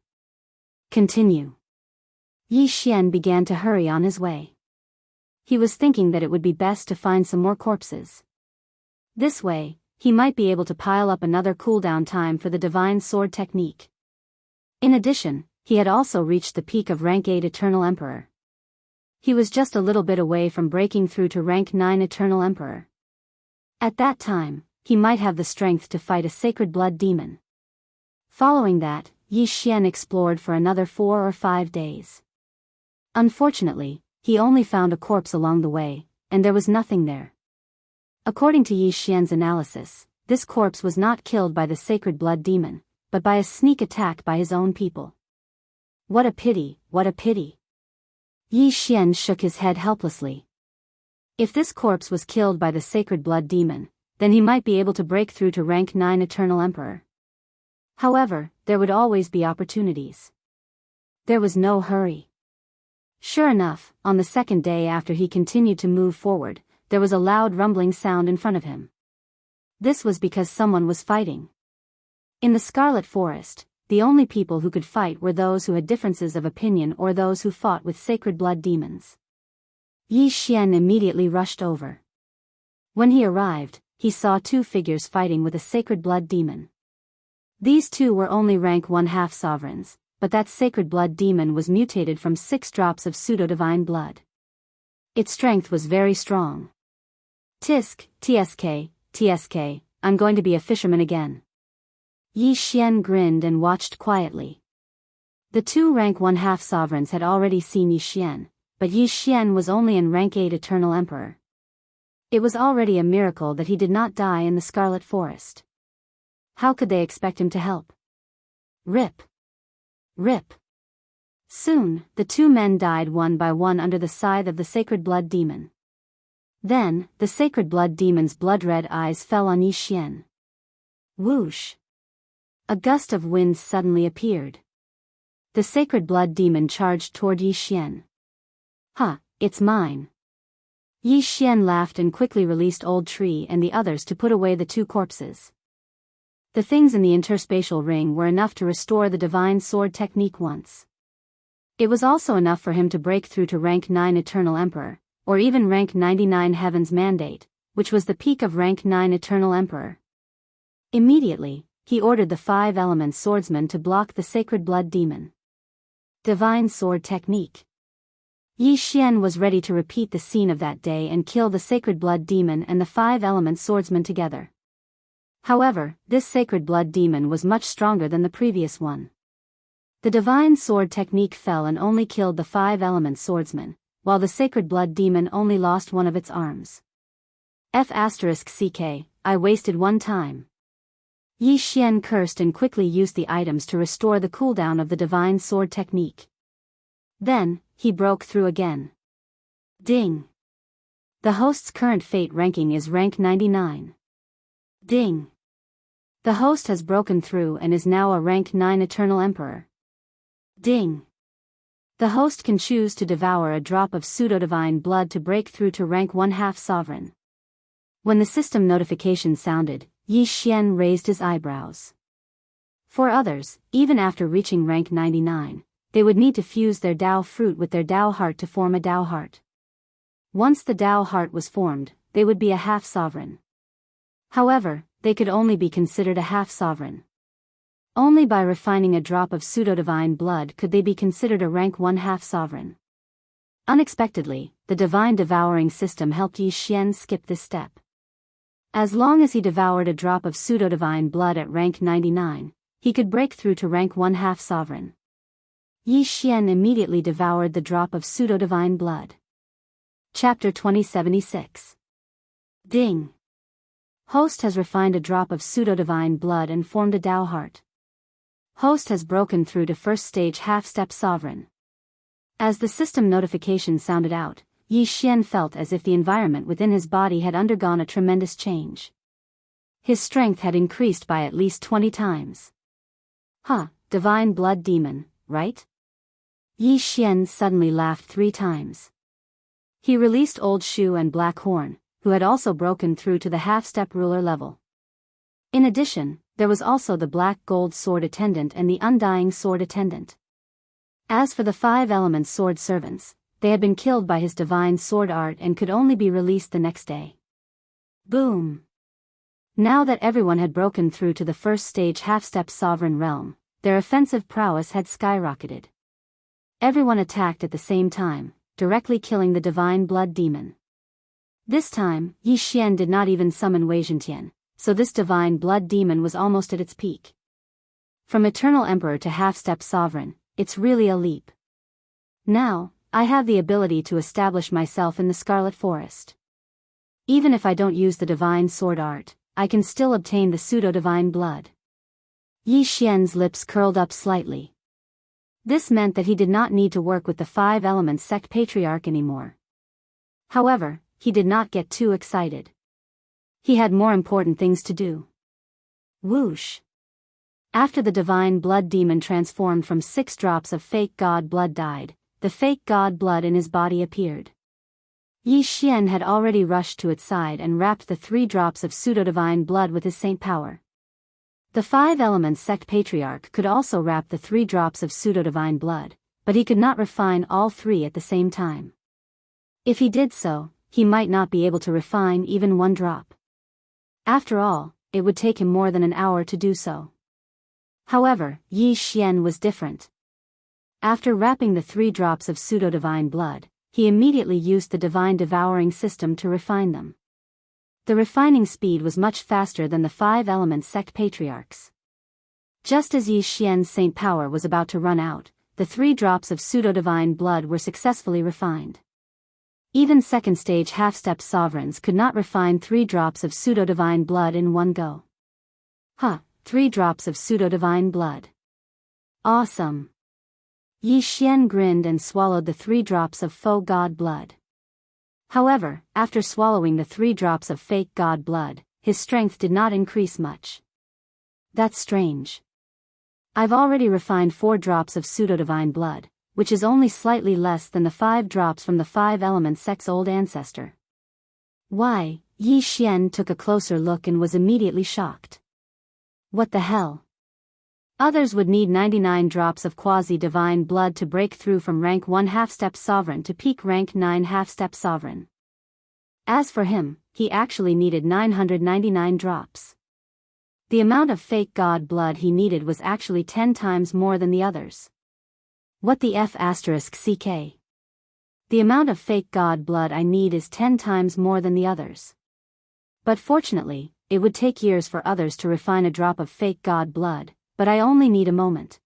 Continue. Yi Xian began to hurry on his way. He was thinking that it would be best to find some more corpses. This way, he might be able to pile up another cooldown time for the divine sword technique. In addition, he had also reached the peak of rank 8 Eternal Emperor. He was just a little bit away from breaking through to rank 9 Eternal Emperor. At that time, he might have the strength to fight a sacred blood demon. Following that, Yi Xian explored for another 4 or 5 days. Unfortunately, he only found a corpse along the way, and there was nothing there. According to Yi Xian's analysis, this corpse was not killed by the sacred blood demon, but by a sneak attack by his own people. What a pity, what a pity. Yi Xian shook his head helplessly. If this corpse was killed by the sacred blood demon, then he might be able to break through to rank 9 Eternal Emperor. However, there would always be opportunities. There was no hurry. Sure enough, on the second day after he continued to move forward, there was a loud rumbling sound in front of him. This was because someone was fighting. In the Scarlet Forest, the only people who could fight were those who had differences of opinion or those who fought with sacred blood demons. Yi Xian immediately rushed over. When he arrived, he saw 2 figures fighting with a sacred blood demon. These 2 were only rank 1 half sovereigns, but that sacred blood demon was mutated from 6 drops of pseudo-divine blood. Its strength was very strong. Tisk, TSK, I'm going to be a fisherman again. Yi Xian grinned and watched quietly. The 2 rank 1 half sovereigns had already seen Yi Xian, but Yi Xian was only in rank 8 Eternal Emperor. It was already a miracle that he did not die in the Scarlet Forest. How could they expect him to help? Rip. Rip. Soon, the 2 men died one by one under the scythe of the sacred blood demon. Then, the sacred blood demon's blood-red eyes fell on Yi Xian. Whoosh. A gust of wind suddenly appeared. The sacred blood demon charged toward Yi Xian. It's mine. Yi Xian laughed and quickly released Old Tree and the others to put away the 2 corpses. The things in the interspatial ring were enough to restore the divine sword technique once. It was also enough for him to break through to rank 9 Eternal Emperor, or even rank 99 Heaven's Mandate, which was the peak of rank 9 Eternal Emperor. Immediately, he ordered the 5 Elements Swordsman to block the sacred blood demon. Divine sword technique. Yi Xian was ready to repeat the scene of that day and kill the sacred blood demon and the 5 Elements Swordsman together. However, this sacred blood demon was much stronger than the previous one. The divine sword technique fell and only killed the 5 Elements Swordsman, while the sacred blood demon only lost one of its arms. F***ck, I wasted 1 time. Yi Xian cursed and quickly used the items to restore the cooldown of the divine sword technique. Then, he broke through again. Ding. The host's current fate ranking is rank 99. Ding. The host has broken through and is now a rank 9 Eternal Emperor. Ding. The host can choose to devour a drop of pseudo-divine blood to break through to rank 1 half sovereign. When the system notification sounded, Yi Xian raised his eyebrows. For others, even after reaching rank 99, they would need to fuse their Dao fruit with their Dao heart to form a Dao heart. Once the Dao heart was formed, they would be a half sovereign. However, they could only be considered a half sovereign. Only by refining a drop of pseudo-divine blood could they be considered a rank 1/2 sovereign. Unexpectedly, the divine devouring system helped Yi Xian skip this step. As long as he devoured a drop of pseudo-divine blood at rank 99, he could break through to rank 1/2 sovereign. Yi Xian immediately devoured the drop of pseudo-divine blood. Chapter 2076. Ding. Host has refined a drop of pseudo-divine blood and formed a Dao heart. Host has broken through to first stage half-step sovereign. As the system notification sounded out, Yi Xian felt as if the environment within his body had undergone a tremendous change. His strength had increased by at least 20 times. Divine blood demon, right? Yi Xian suddenly laughed 3 times. He released Old Shu and Black Horn, who had also broken through to the half-step ruler level. In addition, there was also the Black Gold Sword Attendant and the Undying Sword Attendant. As for the 5 element sword servants, they had been killed by his divine sword art and could only be released the next day. Boom! Now that everyone had broken through to the first stage half-step sovereign realm, their offensive prowess had skyrocketed. Everyone attacked at the same time, directly killing the divine blood demon. This time, Yi Xian did not even summon Wei Zhentian, so this divine blood demon was almost at its peak. From Eternal Emperor to half-step sovereign, it's really a leap. Now, I have the ability to establish myself in the Scarlet Forest. Even if I don't use the divine sword art, I can still obtain the pseudo-divine blood. Yi Xian's lips curled up slightly. This meant that he did not need to work with the 5 element sect patriarch anymore. However, he did not get too excited. He had more important things to do. Whoosh! After the divine blood demon transformed from 6 drops of fake god blood died, the fake god blood in his body appeared. Yi Xian had already rushed to its side and wrapped the 3 drops of pseudo-divine blood with his saint power. The 5 element sect patriarch could also wrap the 3 drops of pseudo-divine blood, but he could not refine all 3 at the same time. If he did so, he might not be able to refine even 1 drop. After all, it would take him more than an hour to do so. However, Yi Xian was different. After wrapping the 3 drops of pseudo-divine blood, he immediately used the divine devouring system to refine them. The refining speed was much faster than the 5 element sect patriarchs. Just as Yi Xian's saint power was about to run out, the 3 drops of pseudo-divine blood were successfully refined. Even second stage half-step sovereigns could not refine 3 drops of pseudo-divine blood in one go. 3 drops of pseudo-divine blood. Awesome! Yi Xian grinned and swallowed the 3 drops of faux god blood. However, after swallowing the 3 drops of fake god blood, his strength did not increase much. That's strange. I've already refined 4 drops of pseudo-divine blood, which is only slightly less than the 5 drops from the 5 element sect's old ancestor. Why? Yi Xian took a closer look and was immediately shocked. What the hell? Others would need 99 drops of quasi-divine blood to break through from rank 1 half-step sovereign to peak rank 9 half-step sovereign. As for him, he actually needed 999 drops. The amount of fake god blood he needed was actually 10 times more than the others. What the F***ck? The amount of fake god blood I need is 10 times more than the others. But fortunately, it would take years for others to refine a drop of fake god blood, but I only need a moment.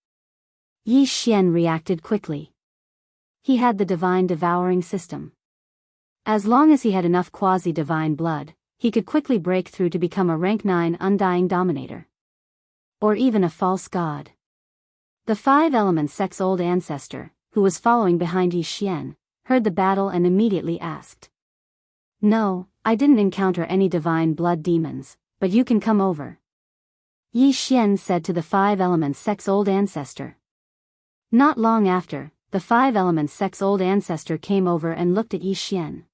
Yi Xian reacted quickly. He had the divine devouring system. As long as he had enough quasi-divine blood, he could quickly break through to become a rank 9 undying dominator. Or even a false god. The 5 element sect's old ancestor, who was following behind Yi Xian, heard the battle and immediately asked. No, I didn't encounter any divine blood demons, but you can come over. Yi Xian said to the 5 element sect's old ancestor. Not long after, the 5 element sect's old ancestor came over and looked at Yi Xian.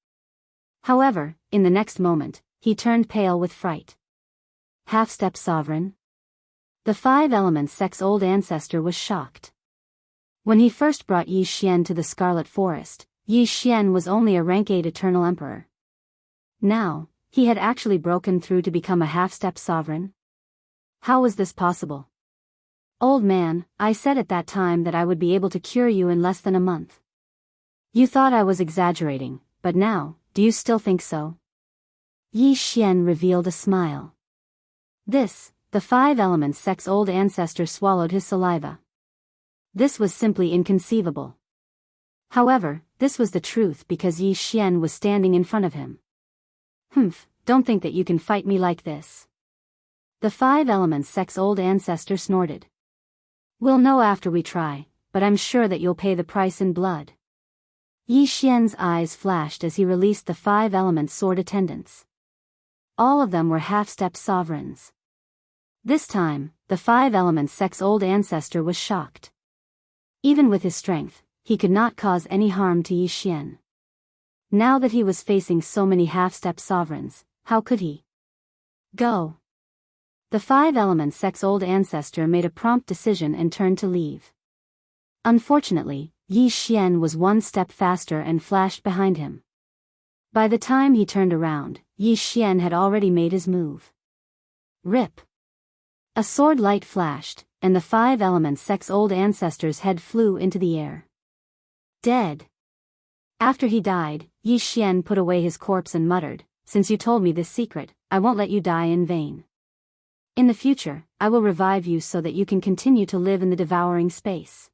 However, in the next moment, he turned pale with fright. Half-step sovereign? The 5 element sect's old ancestor was shocked. When he first brought Yi Xian to the Scarlet Forest, Yi Xian was only a rank 8 Eternal Emperor. Now, he had actually broken through to become a half-step sovereign? How was this possible? Old man, I said at that time that I would be able to cure you in less than a month. You thought I was exaggerating, but now, do you still think so? Yi Xian revealed a smile. This, the 5 elements sect's old ancestor swallowed his saliva. This was simply inconceivable. However, this was the truth because Yi Xian was standing in front of him. Humph, don't think that you can fight me like this. The 5 elements sect's old ancestor snorted. We'll know after we try, but I'm sure that you'll pay the price in blood. Yi Xian's eyes flashed as he released the 5 elements sword attendants. All of them were half-step sovereigns. This time, the 5 elements sect's old ancestor was shocked. Even with his strength, he could not cause any harm to Yi Xian. Now that he was facing so many half-step sovereigns, how could he? Go. The 5 elements sect's old ancestor made a prompt decision and turned to leave. Unfortunately, Yi Xian was 1 step faster and flashed behind him. By the time he turned around, Yi Xian had already made his move. Rip. A sword light flashed, and the 5 elements sect's old ancestor's head flew into the air. Dead. After he died, Yi Xian put away his corpse and muttered, "Since you told me this secret, I won't let you die in vain. In the future, I will revive you so that you can continue to live in the devouring space."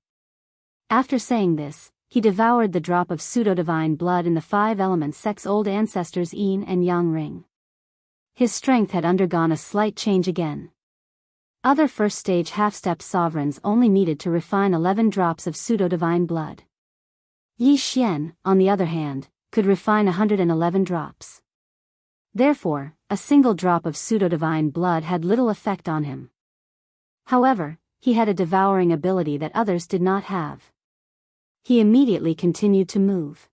After saying this, he devoured the drop of pseudo-divine blood in the 5 elements sect's old ancestors' yin and yang ring. His strength had undergone a slight change again. Other first-stage half-step sovereigns only needed to refine 11 drops of pseudo-divine blood. Yi Xian, on the other hand, could refine 111 drops. Therefore, a single drop of pseudo-divine blood had little effect on him. However, he had a devouring ability that others did not have. He immediately continued to move.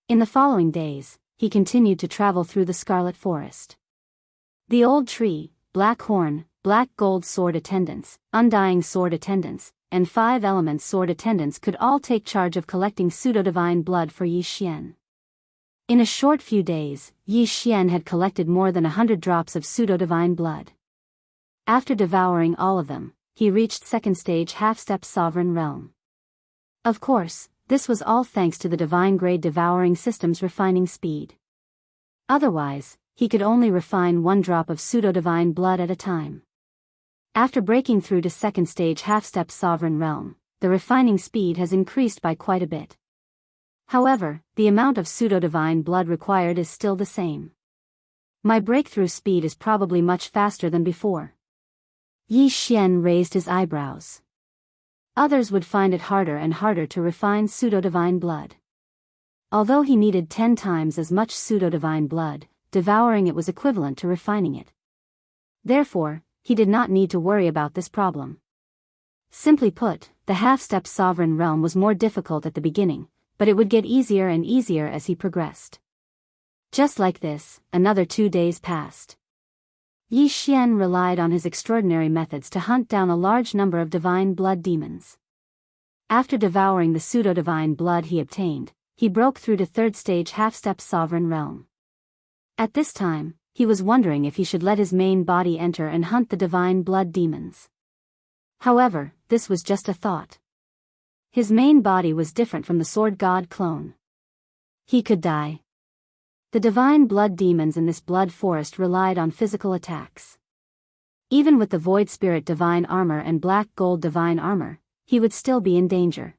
In the following days, he continued to travel through the Scarlet Forest. The old tree, black horn, black gold sword attendants, undying sword attendants, and 5 elements sword attendants could all take charge of collecting pseudo-divine blood for Yi Xian. In a short few days, Yi Xian had collected more than 100 drops of pseudo-divine blood. After devouring all of them, he reached second-stage half-step sovereign realm. Of course, this was all thanks to the divine-grade devouring system's refining speed. Otherwise, he could only refine 1 drop of pseudo-divine blood at a time. After breaking through to second-stage half-step sovereign realm, the refining speed has increased by quite a bit. However, the amount of pseudo-divine blood required is still the same. My breakthrough speed is probably much faster than before. Yi Xian raised his eyebrows. Others would find it harder and harder to refine pseudo-divine blood. Although he needed 10 times as much pseudo-divine blood, devouring it was equivalent to refining it. Therefore, he did not need to worry about this problem. Simply put, the half-step sovereign realm was more difficult at the beginning, but it would get easier and easier as he progressed. Just like this, another 2 days passed. Yi Xian relied on his extraordinary methods to hunt down a large number of divine blood demons. After devouring the pseudo-divine blood he obtained, he broke through to third-stage half-step sovereign realm. At this time, he was wondering if he should let his main body enter and hunt the divine blood demons. However, this was just a thought. His main body was different from the sword god clone. He could die. The divine blood demons in this blood forest relied on physical attacks. Even with the void spirit divine armor and black gold divine armor, he would still be in danger.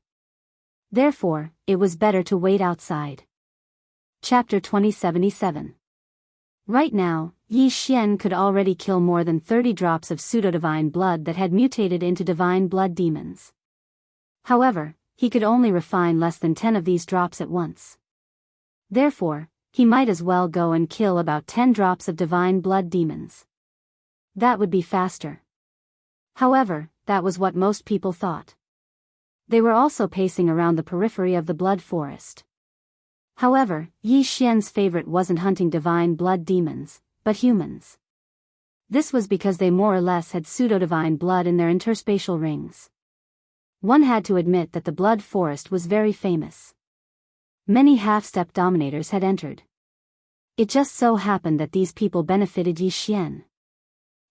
Therefore, it was better to wait outside. Chapter 2077. Right now, Yi Xian could already kill more than 30 drops of pseudo-divine blood that had mutated into divine blood demons. However, he could only refine less than 10 of these drops at once. Therefore, he might as well go and kill about 10 drops of divine blood demons. That would be faster. However, that was what most people thought. They were also pacing around the periphery of the blood forest. However, Yi Xian's favorite wasn't hunting divine blood demons, but humans. This was because they more or less had pseudo-divine blood in their interspatial rings. One had to admit that the blood forest was very famous. Many half-step dominators had entered. It just so happened that these people benefited Yi Xian.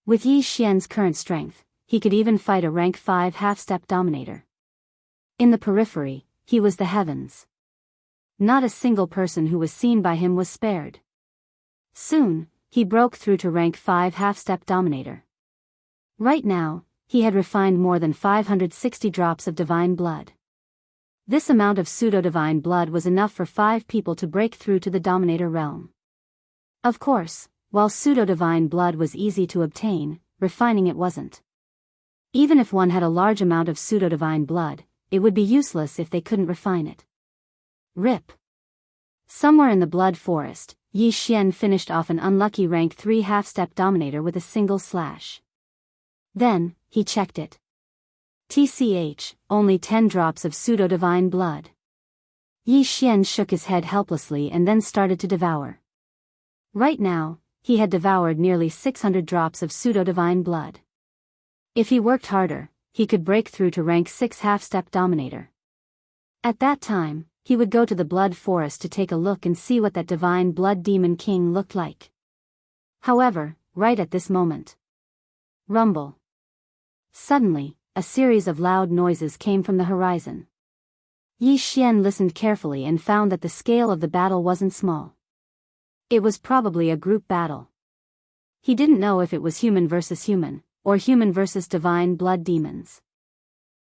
With Yi Xian's current strength, he could even fight a rank 5 half-step dominator. In the periphery, he was the heavens. Not a single person who was seen by him was spared. Soon, he broke through to rank 5 half-step dominator. Right now, he had refined more than 560 drops of divine blood. This amount of pseudo-divine blood was enough for 5 people to break through to the dominator realm. Of course, while pseudo-divine blood was easy to obtain, refining it wasn't. Even if one had a large amount of pseudo-divine blood, it would be useless if they couldn't refine it. RIP. Somewhere in the blood forest, Yi Xian finished off an unlucky rank 3 half-step dominator with a single slash. Then, he checked it. TCH, only 10 drops of pseudo-divine blood. Yi Xian shook his head helplessly and then started to devour. Right now, he had devoured nearly 600 drops of pseudo-divine blood. If he worked harder, he could break through to rank 6 half-step dominator. At that time, he would go to the blood forest to take a look and see what that divine blood demon king looked like. However, right at this moment. Rumble. Suddenly, a series of loud noises came from the horizon. Yi Xian listened carefully and found that the scale of the battle wasn't small. It was probably a group battle. He didn't know if it was human versus human, or human versus divine blood demons.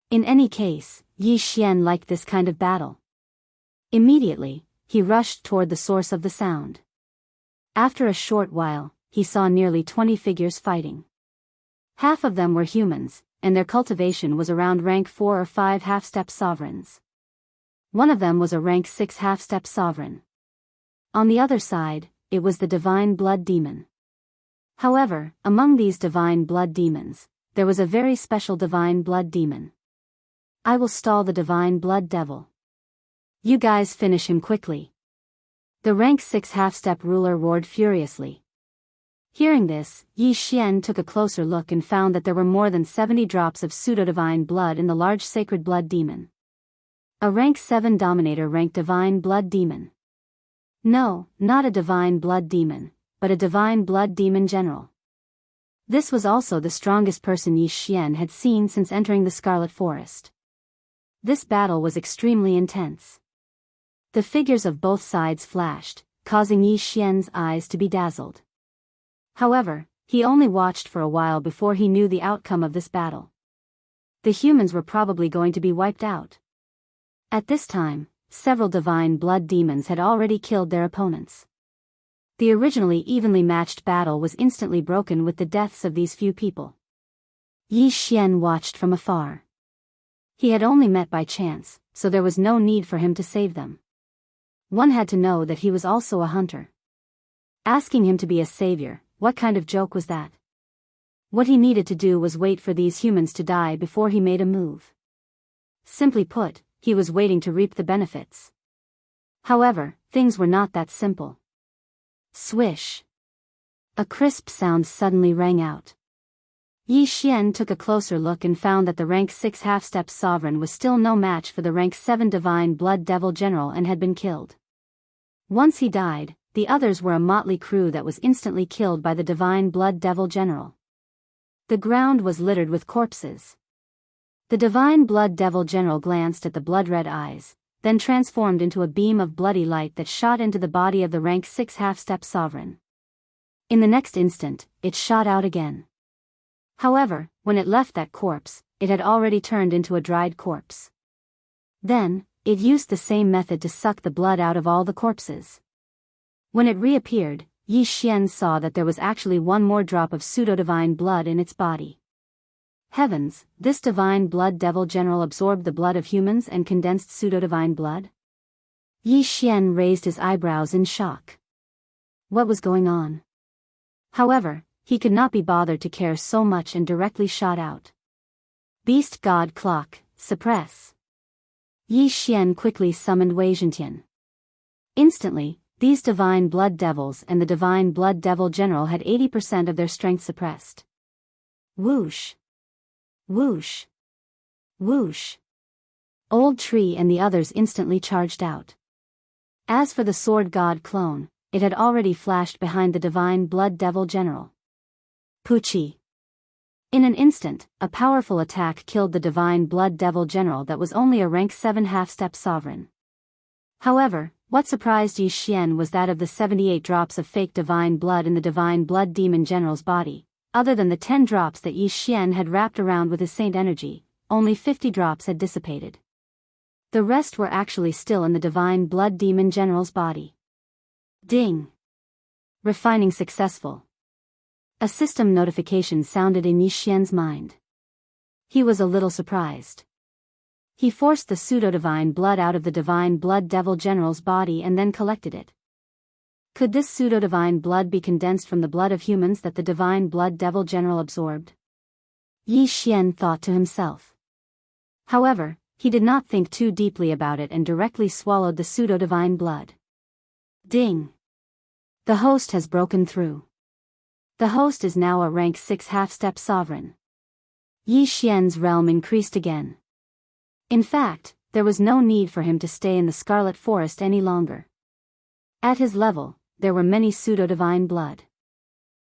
In any case, Yi Xian liked this kind of battle. Immediately, he rushed toward the source of the sound. After a short while, he saw nearly 20 figures fighting. Half of them were humans, and their cultivation was around rank 4 or 5 half-step sovereigns. One of them was a rank 6 half-step sovereign. On the other side, it was the divine blood demon. However, among these divine blood demons, there was a very special divine blood demon. I will stall the divine blood devil. You guys finish him quickly. The rank 6 half-step ruler roared furiously. Hearing this, Yi Xian took a closer look and found that there were more than 70 drops of pseudo-divine blood in the large sacred blood demon. A rank 7 dominator ranked divine blood demon. No, not a divine blood demon, but a divine blood demon general. This was also the strongest person Yi Xian had seen since entering the Scarlet Forest. This battle was extremely intense. The figures of both sides flashed, causing Yi Xian's eyes to be dazzled. However, he only watched for a while before he knew the outcome of this battle. The humans were probably going to be wiped out. At this time, several divine blood demons had already killed their opponents. The originally evenly matched battle was instantly broken with the deaths of these few people. Yi Xian watched from afar. He had only met by chance, so there was no need for him to save them. One had to know that he was also a hunter. Asking him to be a savior, what kind of joke was that? What he needed to do was wait for these humans to die before he made a move. Simply put, he was waiting to reap the benefits. However, things were not that simple. Swish. A crisp sound suddenly rang out. Yi Xian took a closer look and found that the rank 6 half-step sovereign was still no match for the rank 7 divine blood devil general and had been killed. Once he died, the others were a motley crew that was instantly killed by the divine blood devil general. The ground was littered with corpses. The divine blood devil general glanced at the blood-red eyes, then transformed into a beam of bloody light that shot into the body of the rank 6 half-step sovereign. In the next instant, it shot out again. However, when it left that corpse, it had already turned into a dried corpse. Then, it used the same method to suck the blood out of all the corpses. When it reappeared, Yi Xian saw that there was actually one more drop of pseudo-divine blood in its body. Heavens, this divine blood devil general absorbed the blood of humans and condensed pseudo-divine blood? Yi Xian raised his eyebrows in shock. What was going on? However, he could not be bothered to care so much and directly shot out. Beast God Clock, suppress. Yi Xian quickly summoned Wei Zhentian. Instantly, these divine blood devils and the divine blood devil general had 80% of their strength suppressed. Whoosh. Whoosh. Whoosh. Old Tree and the others instantly charged out. As for the sword god clone, it had already flashed behind the divine blood devil general. Pucci. In an instant, a powerful attack killed the divine blood devil general that was only a rank 7 half-step sovereign. However, what surprised Yi Xian was that of the 78 drops of fake divine blood in the divine blood demon general's body, other than the 10 drops that Yi Xian had wrapped around with his saint energy, only 50 drops had dissipated. The rest were actually still in the divine blood demon general's body. Ding! Refining successful. A system notification sounded in Yi Xian's mind. He was a little surprised. He forced the pseudo-divine blood out of the divine blood devil general's body and then collected it. Could this pseudo-divine blood be condensed from the blood of humans that the divine blood devil general absorbed? Yi Xian thought to himself. However, he did not think too deeply about it and directly swallowed the pseudo-divine blood. Ding! The host has broken through. The host is now a rank 6 half-step sovereign. Yi Xian's realm increased again. In fact, there was no need for him to stay in the Scarlet Forest any longer. At his level, there were many pseudo-divine blood.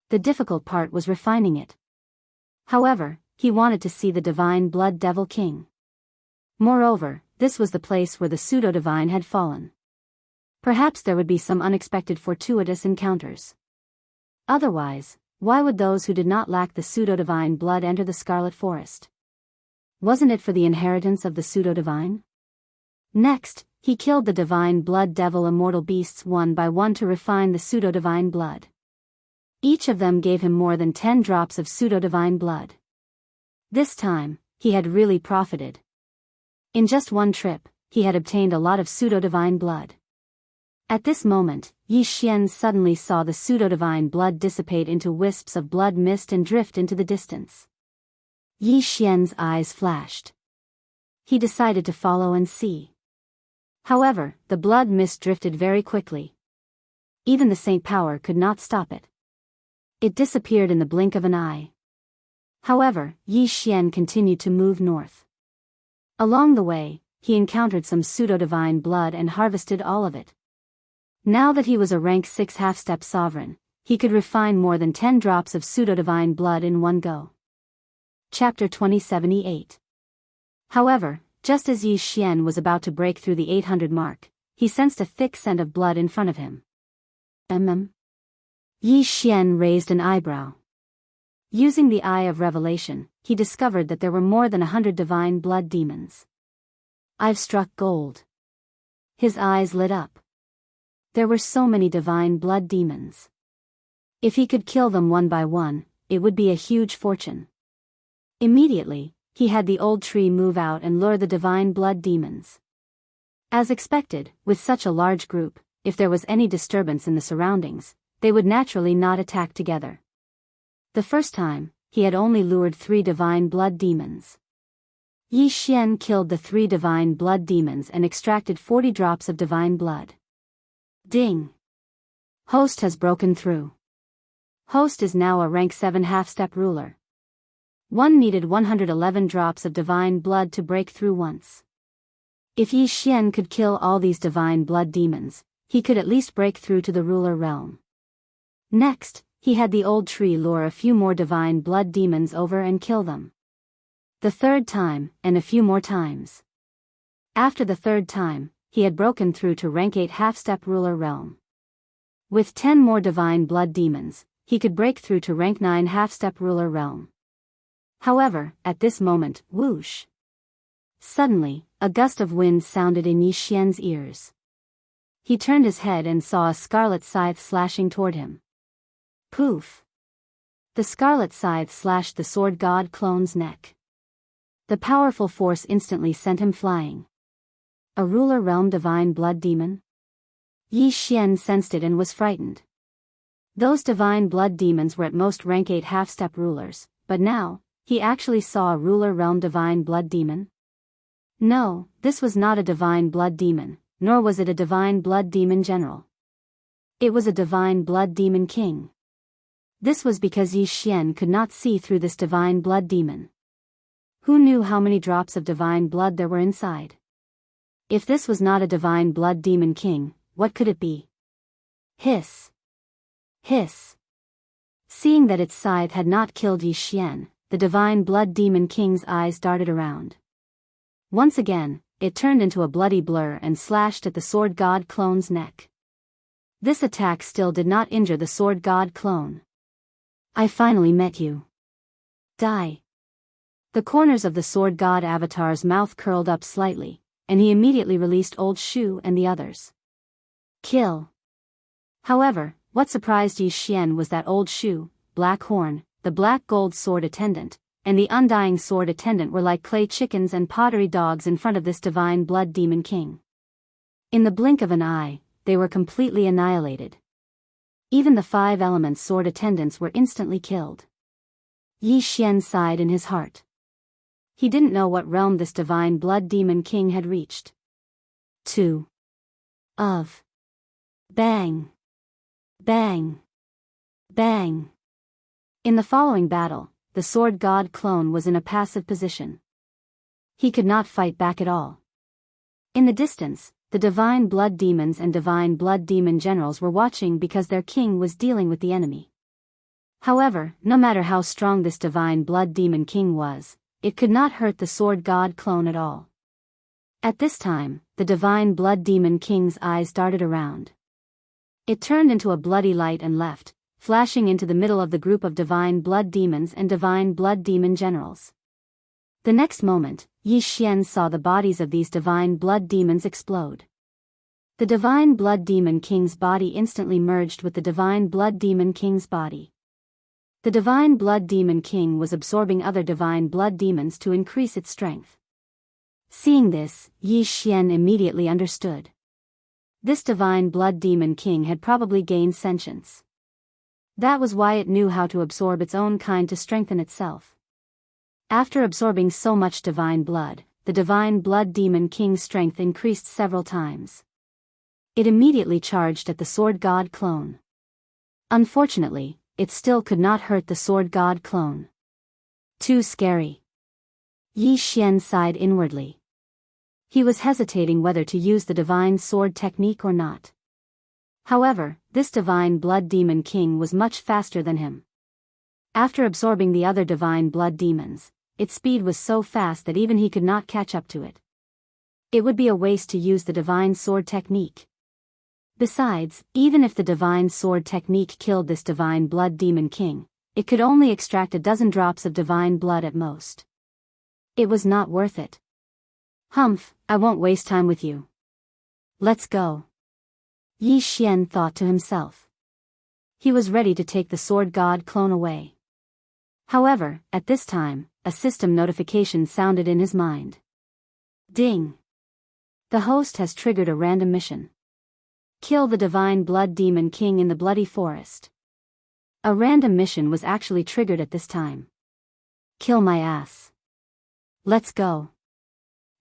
The difficult part was refining it. However, he wanted to see the divine blood devil king. Moreover, this was the place where the pseudo-divine had fallen. Perhaps there would be some unexpected fortuitous encounters. Otherwise, why would those who did not lack the pseudo-divine blood enter the Scarlet Forest? Wasn't it for the inheritance of the pseudo-divine? Next, he killed the divine blood devil immortal beasts one by one to refine the pseudo-divine blood. Each of them gave him more than 10 drops of pseudo-divine blood. This time, he had really profited. In just one trip, he had obtained a lot of pseudo-divine blood. At this moment, Yi Xian suddenly saw the pseudo-divine blood dissipate into wisps of blood mist and drift into the distance. Yi Xian's eyes flashed. He decided to follow and see. However, the blood mist drifted very quickly. Even the saint power could not stop it. It disappeared in the blink of an eye. However, Yi Xian continued to move north. Along the way, he encountered some pseudo-divine blood and harvested all of it. Now that he was a rank 6 half-step sovereign, he could refine more than 10 drops of pseudo-divine blood in one go. Chapter 2078. However, just as Yi Xian was about to break through the 800 mark, he sensed a thick scent of blood in front of him. Yi Xian raised an eyebrow. Using the Eye of Revelation, he discovered that there were more than 100 divine blood demons. I've struck gold. His eyes lit up. There were so many divine blood demons. If he could kill them one by one, it would be a huge fortune. Immediately, he had the old tree move out and lure the divine blood demons. As expected, with such a large group, if there was any disturbance in the surroundings, they would naturally not attack together. The first time, he had only lured 3 divine blood demons. Yi Xian killed the 3 divine blood demons and extracted 40 drops of divine blood. Ding! Host has broken through. Host is now a rank 7 half-step ruler. One needed 111 drops of divine blood to break through once. If Yi Xian could kill all these divine blood demons, he could at least break through to the ruler realm. Next, he had the old tree lure a few more divine blood demons over and kill them. The third time, and a few more times. After the third time, he had broken through to rank 8 half-step ruler realm. With 10 more divine blood demons, he could break through to rank 9 half-step ruler realm. However, at this moment, whoosh! Suddenly, a gust of wind sounded in Yi Xian's ears. He turned his head and saw a scarlet scythe slashing toward him. Poof! The scarlet scythe slashed the sword god clone's neck. The powerful force instantly sent him flying. A ruler realm divine blood demon? Yi Xian sensed it and was frightened. Those divine blood demons were at most rank 8 half-step rulers, but now, he actually saw a ruler realm divine blood demon? No, this was not a divine blood demon, nor was it a divine blood demon general. It was a divine blood demon king. This was because Yi Xian could not see through this divine blood demon. Who knew how many drops of divine blood there were inside? If this was not a divine blood demon king, what could it be? Hiss! Hiss! Seeing that its scythe had not killed Yi Xian, the divine blood demon king's eyes darted around. Once again, it turned into a bloody blur and slashed at the sword god clone's neck. This attack still did not injure the sword god clone. I finally met you. Die. The corners of the sword god avatar's mouth curled up slightly, and he immediately released Old Shu and the others. Kill. However, what surprised Yi Xian was that Old Shu, Black Horn, the black gold sword attendant, and the undying sword attendant were like clay chickens and pottery dogs in front of this divine blood demon king. In the blink of an eye, they were completely annihilated. Even the 5 elements sword attendants were instantly killed. Yi Xian sighed in his heart. He didn't know what realm this divine blood demon king had reached. 2. Of. Bang. Bang. Bang. In the following battle, the sword god clone was in a passive position. He could not fight back at all. In the distance, the divine blood demons and divine blood demon generals were watching because their king was dealing with the enemy. However, no matter how strong this divine blood demon king was, it could not hurt the sword god clone at all. At this time, the divine blood demon king's eyes darted around. It turned into a bloody light and left, flashing into the middle of the group of divine blood demons and divine blood demon generals. The next moment, Yi Xian saw the bodies of these divine blood demons explode. The divine blood demon king's body instantly merged with the divine blood demon king's body. The divine blood demon king was absorbing other divine blood demons to increase its strength. Seeing this, Yi Xian immediately understood. This divine blood demon king had probably gained sentience. That was why it knew how to absorb its own kind to strengthen itself. After absorbing so much divine blood, the divine blood demon king's strength increased several times. It immediately charged at the sword god clone. Unfortunately, it still could not hurt the sword god clone. Too scary. Yi Xian sighed inwardly. He was hesitating whether to use the divine sword technique or not. However, this divine blood demon king was much faster than him. After absorbing the other divine blood demons, its speed was so fast that even he could not catch up to it. It would be a waste to use the divine sword technique. Besides, even if the divine sword technique killed this divine blood demon king, it could only extract a dozen drops of divine blood at most. It was not worth it. Humph, I won't waste time with you. Let's go. Yi Xian thought to himself. He was ready to take the sword god clone away. However, at this time, a system notification sounded in his mind. Ding! The host has triggered a random mission. Kill the divine blood demon king in the bloody forest. A random mission was actually triggered at this time. Kill my ass. Let's go.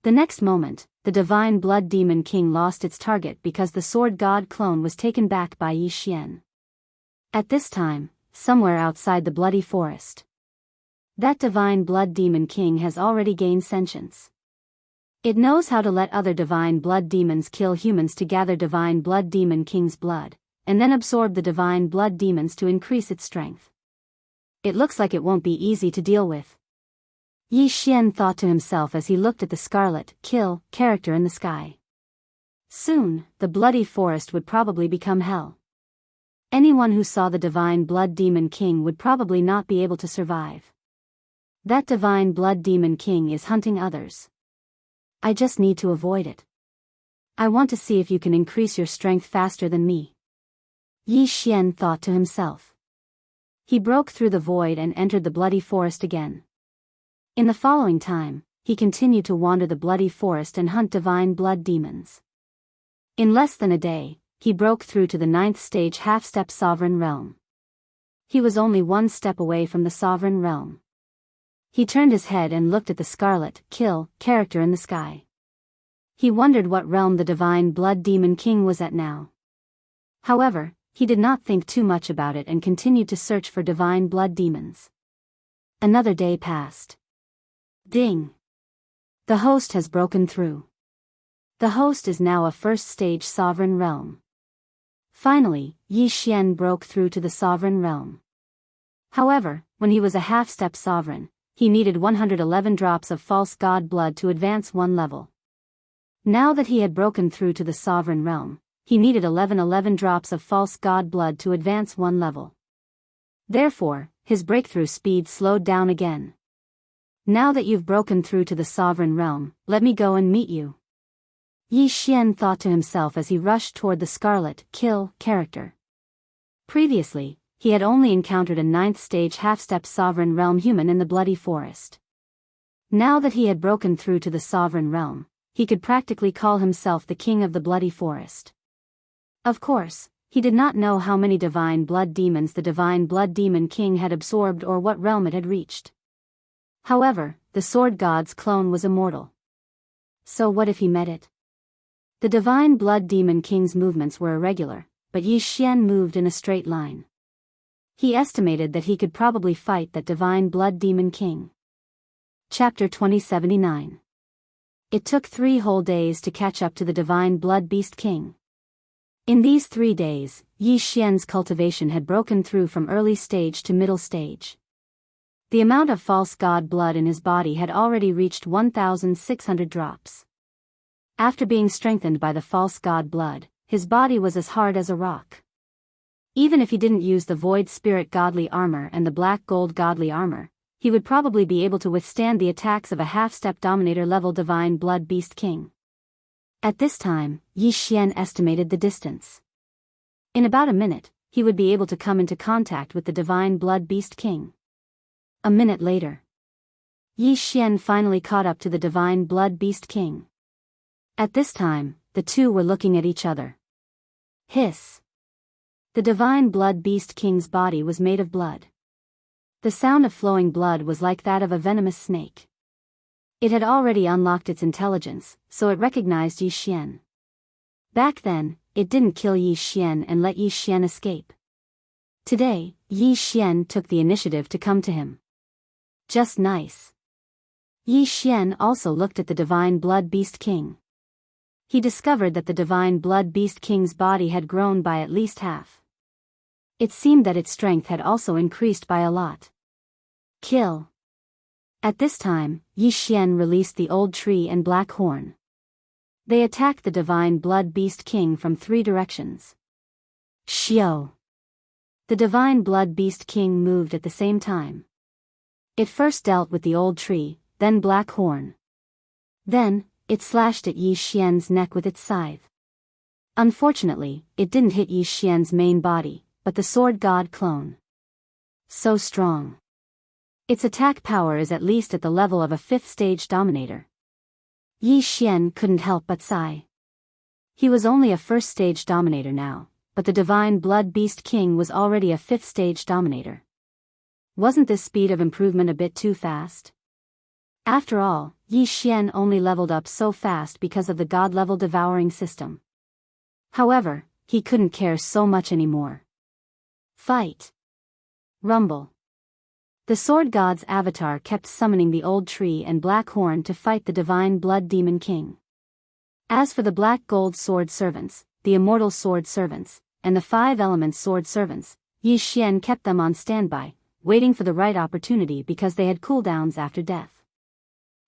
The next moment, the divine blood demon king lost its target because the sword god clone was taken back by Yi Xian. At this time, somewhere outside the bloody forest, that divine blood demon king has already gained sentience. It knows how to let other divine blood demons kill humans to gather divine blood demon king's blood, and then absorb the divine blood demons to increase its strength. It looks like it won't be easy to deal with. Yi Xian thought to himself as he looked at the scarlet kill character in the sky. Soon, the bloody forest would probably become hell. Anyone who saw the divine blood demon king would probably not be able to survive. That divine blood demon king is hunting others. I just need to avoid it. I want to see if you can increase your strength faster than me. Yi Xian thought to himself. He broke through the void and entered the bloody forest again. In the following time, he continued to wander the bloody forest and hunt divine blood demons. In less than a day, he broke through to the 9th stage half-step sovereign realm. He was only 1 step away from the sovereign realm. He turned his head and looked at the scarlet kill character in the sky. He wondered what realm the divine blood demon king was at now. However, he did not think too much about it and continued to search for divine blood demons. Another day passed. Ding! The host has broken through. The host is now a 1st stage sovereign realm. Finally, Yi Xian broke through to the sovereign realm. However, when he was a half-step sovereign, he needed 111 drops of false god blood to advance one level. Now that he had broken through to the sovereign realm, he needed 11 drops of false god blood to advance one level. Therefore, his breakthrough speed slowed down again. Now that you've broken through to the sovereign realm, let me go and meet you. Yi Xian thought to himself as he rushed toward the Scarlet Kill character. Previously, he had only encountered a 9th stage half-step sovereign realm human in the Bloody Forest. Now that he had broken through to the sovereign realm, he could practically call himself the king of the Bloody Forest. Of course, he did not know how many divine blood demons the divine blood demon king had absorbed or what realm it had reached. However, the sword god's clone was immortal. So what if he met it? The divine blood demon king's movements were irregular, but Yi Xian moved in a straight line. He estimated that he could probably fight that divine blood demon king. Chapter 2079. It took 3 whole days to catch up to the divine blood beast king. In these 3 days, Yi Xian's cultivation had broken through from early stage to middle stage. The amount of false god blood in his body had already reached 1,600 drops. After being strengthened by the false god blood, his body was as hard as a rock. Even if he didn't use the void spirit godly armor and the black gold godly armor, he would probably be able to withstand the attacks of a half-step dominator level divine blood beast king. At this time, Yi Xian estimated the distance. In about a minute, he would be able to come into contact with the divine blood beast king. A minute later, Yi Xian finally caught up to the divine blood beast king. At this time, the two were looking at each other. Hiss. The divine blood beast king's body was made of blood. The sound of flowing blood was like that of a venomous snake. It had already unlocked its intelligence, so it recognized Yi Xian. Back then, it didn't kill Yi Xian and let Yi Xian escape. Today, Yi Xian took the initiative to come to him. Just nice. Yi Xian also looked at the divine blood beast king. He discovered that the divine blood beast king's body had grown by at least half. It seemed that its strength had also increased by a lot. Kill. At this time, Yi Xian released the old tree and black horn. They attacked the divine blood beast king from 3 directions. Xiao. The divine blood beast king moved at the same time. It first dealt with the old tree, then black horn. Then, it slashed at Yi Xian's neck with its scythe. Unfortunately, it didn't hit Yi Xian's main body, but the sword god clone. So strong. Its attack power is at least at the level of a 5th stage dominator. Yi Xian couldn't help but sigh. He was only a 1st stage dominator now, but the divine blood beast king was already a 5th stage dominator. Wasn't this speed of improvement a bit too fast? After all, Yi Xian only leveled up so fast because of the god-level devouring system. However, he couldn't care so much anymore. Fight. Rumble. The sword god's avatar kept summoning the old tree and black horn to fight the divine blood demon king. As for the black gold sword servants, the immortal sword servants, and the 5 elements sword servants, Yi Xian kept them on standby, waiting for the right opportunity because they had cooldowns after death.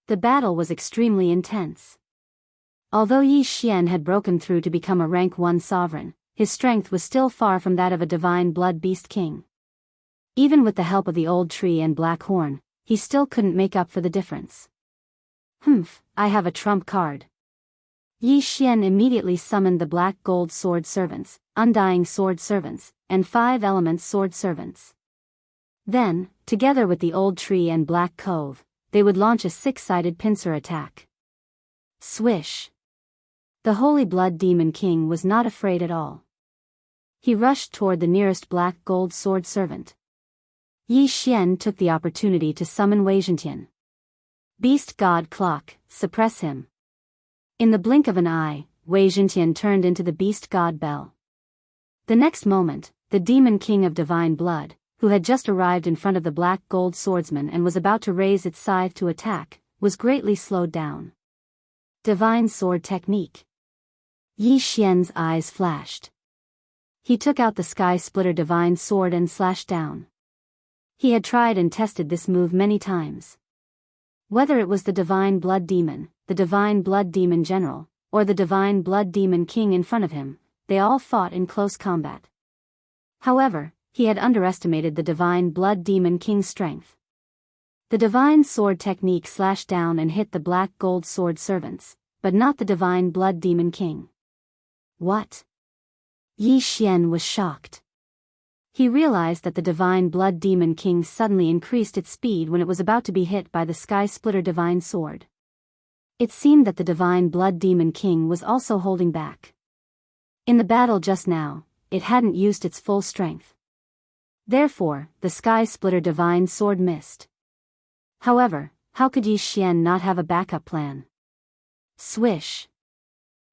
The battle was extremely intense. Although Yi Xian had broken through to become a rank 1 sovereign, his strength was still far from that of a divine blood beast king. Even with the help of the old tree and black horn, he still couldn't make up for the difference. I have a trump card. Yi Xian immediately summoned the black gold sword servants, undying sword servants, and 5 elements sword servants. Then, together with the old tree and black cove, they would launch a 6-sided pincer attack. Swish. The holy blood demon king was not afraid at all. He rushed toward the nearest black gold sword servant. Yi Xian took the opportunity to summon Wei Zhentian. Beast God Clock, suppress him. In the blink of an eye, Wei Zhentian turned into the beast god Bell. The next moment, the demon king of divine blood, who had just arrived in front of the black gold swordsman and was about to raise its scythe to attack, was greatly slowed down. Divine sword technique. Yi Xian's eyes flashed. He took out the sky splitter divine sword and slashed down. He had tried and tested this move many times. Whether it was the Divine Blood Demon, the Divine Blood Demon General, or the Divine Blood Demon King in front of him, they all fought in close combat. However, he had underestimated the Divine Blood Demon King's strength. The Divine Sword technique slashed down and hit the black gold sword servants, but not the Divine Blood Demon King. What? Yi Xian was shocked. He realized that the Divine Blood Demon King suddenly increased its speed when it was about to be hit by the Sky Splitter Divine Sword. It seemed that the Divine Blood Demon King was also holding back. In the battle just now, it hadn't used its full strength. Therefore, the Sky Splitter Divine Sword missed. However, how could Yi Xian not have a backup plan? Swish!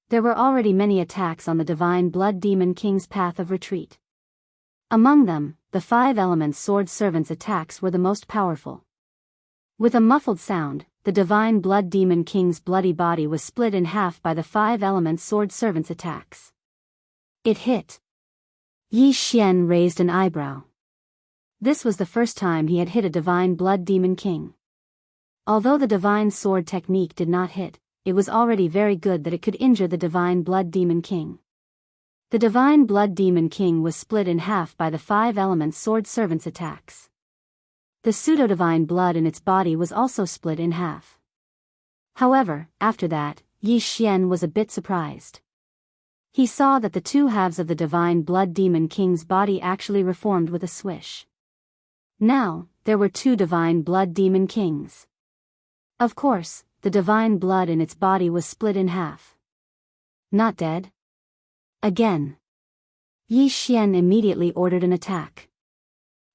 There were already many attacks on the Divine Blood Demon King's path of retreat. Among them, the 5 Elements Sword Servants' attacks were the most powerful. With a muffled sound, the Divine Blood Demon King's bloody body was split in half by the 5 Elements Sword Servants' attacks. It hit. Yi Xian raised an eyebrow. This was the first time he had hit a Divine Blood Demon King. Although the Divine Sword technique did not hit, it was already very good that it could injure the Divine Blood Demon King. The Divine Blood Demon King was split in half by the 5 Elements Sword Servants' attacks. The pseudo-divine blood in its body was also split in half. However, after that, Yi Xian was a bit surprised. He saw that the 2 halves of the Divine Blood Demon King's body actually reformed with a swish. Now, there were 2 Divine Blood Demon Kings. Of course, the divine blood in its body was split in half. Not dead? Again. Yi Xian immediately ordered an attack.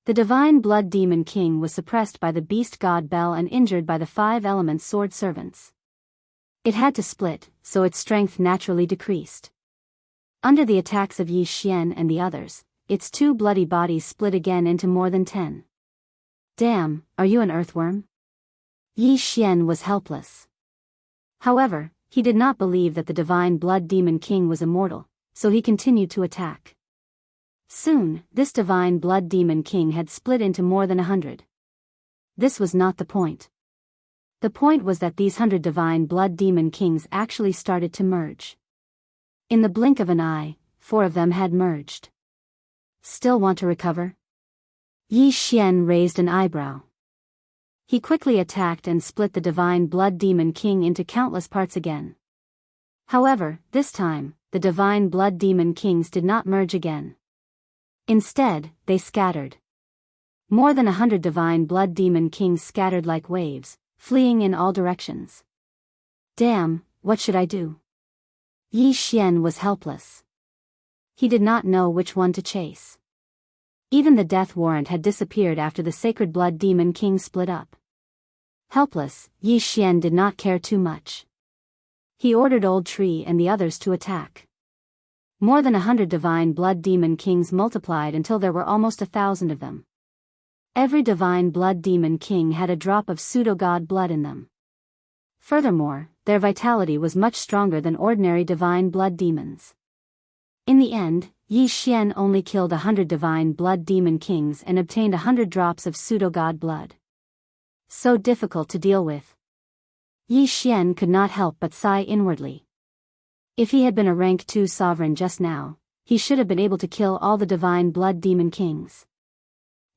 The Divine Blood Demon King was suppressed by the Beast God Bell and injured by the 5 Elements Sword Servants. It had to split, so its strength naturally decreased. Under the attacks of Yi Xian and the others, its 2 bloody bodies split again into more than 10. Damn, are you an earthworm? Yi Xian was helpless. However, he did not believe that the Divine Blood Demon King was immortal, so he continued to attack. Soon, this Divine Blood Demon King had split into more than 100. This was not the point. The point was that these 100 Divine Blood Demon Kings actually started to merge. In the blink of an eye, 4 of them had merged. Still want to recover? Yi Xian raised an eyebrow. He quickly attacked and split the Divine Blood Demon King into countless parts again. However, this time, the Divine Blood Demon Kings did not merge again. Instead, they scattered. More than 100 Divine Blood Demon Kings scattered like waves, fleeing in all directions. Damn, what should I do? Yi Xian was helpless. He did not know which one to chase. Even the death warrant had disappeared after the Sacred Blood Demon King split up. Helpless, Yi Xian did not care too much. He ordered Old Tree and the others to attack. More than 100 Divine Blood Demon Kings multiplied until there were almost 1,000 of them. Every Divine Blood Demon King had a drop of pseudo-god blood in them. Furthermore, their vitality was much stronger than ordinary Divine Blood Demons. In the end, Yi Xian only killed 100 Divine Blood Demon Kings and obtained 100 drops of pseudo-god blood. So difficult to deal with. Yi Xian could not help but sigh inwardly. If he had been a rank 2 sovereign just now, he should have been able to kill all the Divine Blood Demon Kings.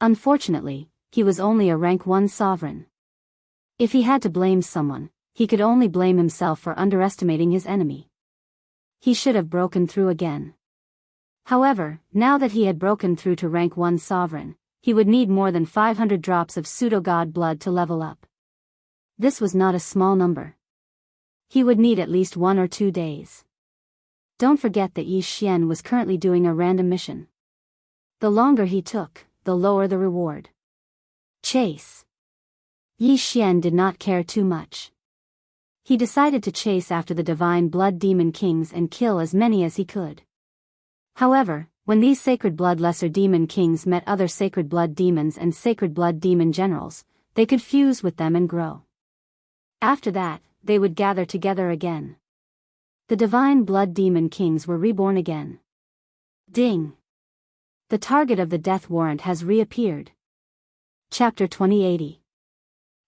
Unfortunately, he was only a rank 1 sovereign. If he had to blame someone, he could only blame himself for underestimating his enemy. He should have broken through again. However, now that he had broken through to rank 1 sovereign, he would need more than 500 drops of pseudo-god blood to level up. This was not a small number. He would need at least 1 or 2 days. Don't forget that Yi Xian was currently doing a random mission. The longer he took, the lower the reward. Chase. Yi Xian did not care too much. He decided to chase after the Divine Blood Demon Kings and kill as many as he could. However, when these Sacred Blood Lesser Demon Kings met other Sacred Blood Demons and Sacred Blood Demon Generals, they could fuse with them and grow. After that, they would gather together again. The Divine Blood Demon Kings were reborn again. Ding! The target of the death warrant has reappeared. Chapter 2080.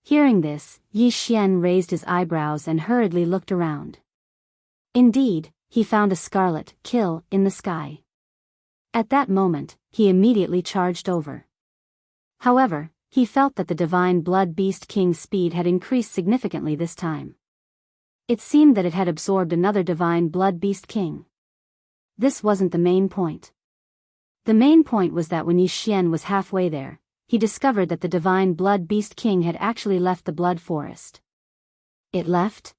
Hearing this, Yi Xian raised his eyebrows and hurriedly looked around. Indeed, he found a scarlet kill in the sky. At that moment, he immediately charged over. However, he felt that the divine blood beast king's speed had increased significantly this time. It seemed that it had absorbed another divine blood beast king. This wasn't the main point. The main point was that when Yi Xian was halfway there, he discovered that the divine blood beast king had actually left the blood forest. It left?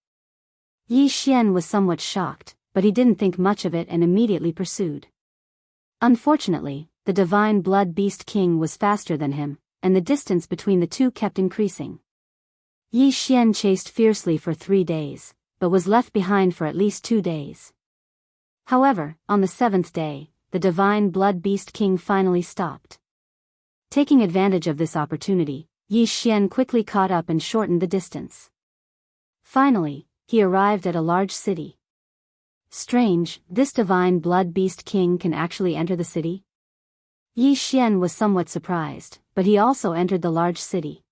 Yi Xian was somewhat shocked, but he didn't think much of it and immediately pursued. Unfortunately, the divine blood beast king was faster than him, and the distance between the two kept increasing. Yi Xian chased fiercely for 3 days, but was left behind for at least 2 days. However, on the 7th day, the divine blood beast king finally stopped. Taking advantage of this opportunity, Yi Xian quickly caught up and shortened the distance. Finally, he arrived at a large city. Strange, this divine blood beast king can actually enter the city? Yi Xian was somewhat surprised, but he also entered the large city.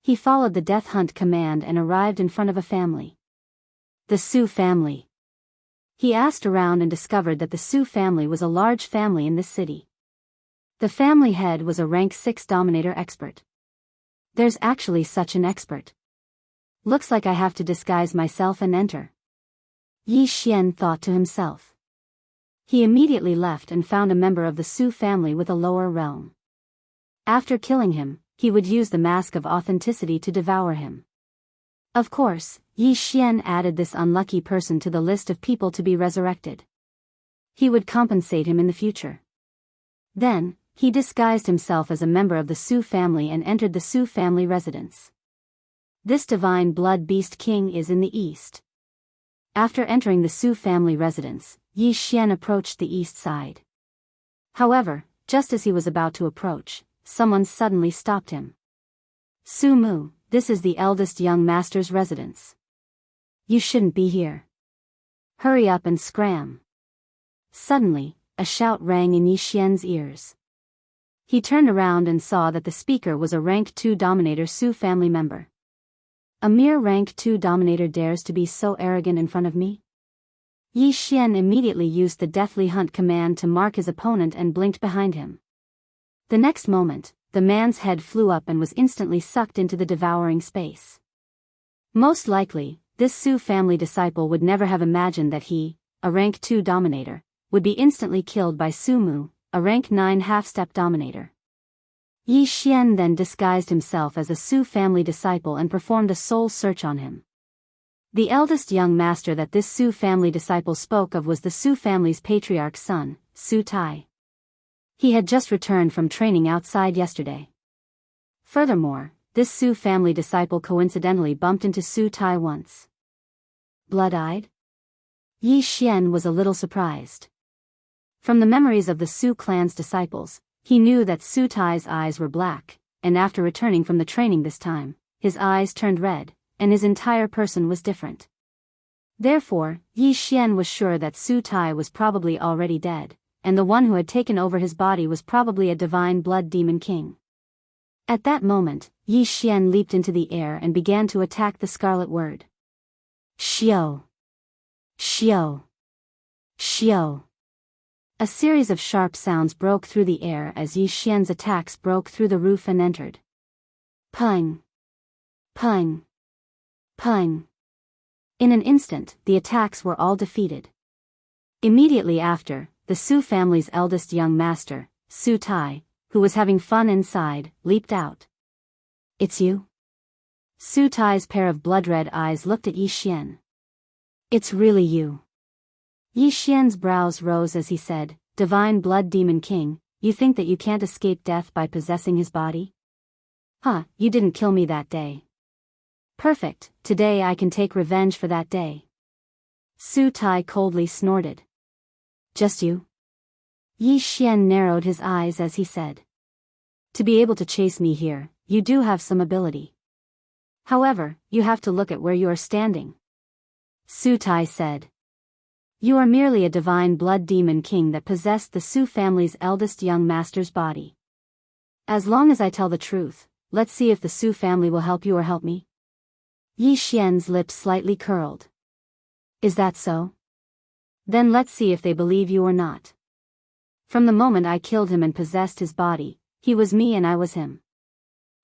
He followed the death hunt command and arrived in front of a family. The Su family. He asked around and discovered that the Su family was a large family in this city. The family head was a rank 6 dominator expert. There's actually such an expert. Looks like I have to disguise myself and enter. Yi Xian thought to himself. He immediately left and found a member of the Su family with a lower realm. After killing him, he would use the mask of authenticity to devour him. Of course, Yi Xian added this unlucky person to the list of people to be resurrected. He would compensate him in the future. Then, he disguised himself as a member of the Su family and entered the Su family residence. This divine blood beast king is in the east. After entering the Su family residence, Yi Xian approached the east side. However, just as he was about to approach, someone suddenly stopped him. Su Mu, this is the eldest young master's residence. You shouldn't be here. Hurry up and scram. Suddenly, a shout rang in Yi Xian's ears. He turned around and saw that the speaker was a rank 2 dominator Su family member. A mere rank 2 dominator dares to be so arrogant in front of me? Yi Xian immediately used the deathly hunt command to mark his opponent and blinked behind him. The next moment, the man's head flew up and was instantly sucked into the devouring space. Most likely, this Su family disciple would never have imagined that he, a rank 2 dominator, would be instantly killed by Su Mu, a rank 9 half-step dominator. Yi Xian then disguised himself as a Su family disciple and performed a soul search on him. The eldest young master that this Su family disciple spoke of was the Su family's patriarch's son, Su Tai. He had just returned from training outside yesterday. Furthermore, this Su family disciple coincidentally bumped into Su Tai once. Blood-eyed? Yi Xian was a little surprised. From the memories of the Su clan's disciples, he knew that Su Tai's eyes were black, and after returning from the training this time, his eyes turned red, and his entire person was different. Therefore, Yi Xian was sure that Su Tai was probably already dead, and the one who had taken over his body was probably a divine blood demon king. At that moment, Yi Xian leaped into the air and began to attack the scarlet word. Xiao! Xiao! Xiao! A series of sharp sounds broke through the air as Yi Xian's attacks broke through the roof and entered. Pung! Pung! Pung! In an instant, the attacks were all defeated. Immediately after, the Su family's eldest young master, Su Tai, who was having fun inside, leaped out. It's you? Su Tai's pair of blood-red eyes looked at Yi Xian. It's really you. Yi Xian's brows rose as he said, Divine Blood Demon King, you think that you can't escape death by possessing his body? Huh, you didn't kill me that day. Perfect, today I can take revenge for that day. Su Tai coldly snorted. Just you? Yi Xian narrowed his eyes as he said. To be able to chase me here, you do have some ability. However, you have to look at where you are standing. Su Tai said. You are merely a divine blood demon king that possessed the Su family's eldest young master's body. As long as I tell the truth, let's see if the Su family will help you or help me. Yi Xian's lips slightly curled. Is that so? Then let's see if they believe you or not. From the moment I killed him and possessed his body, he was me and I was him.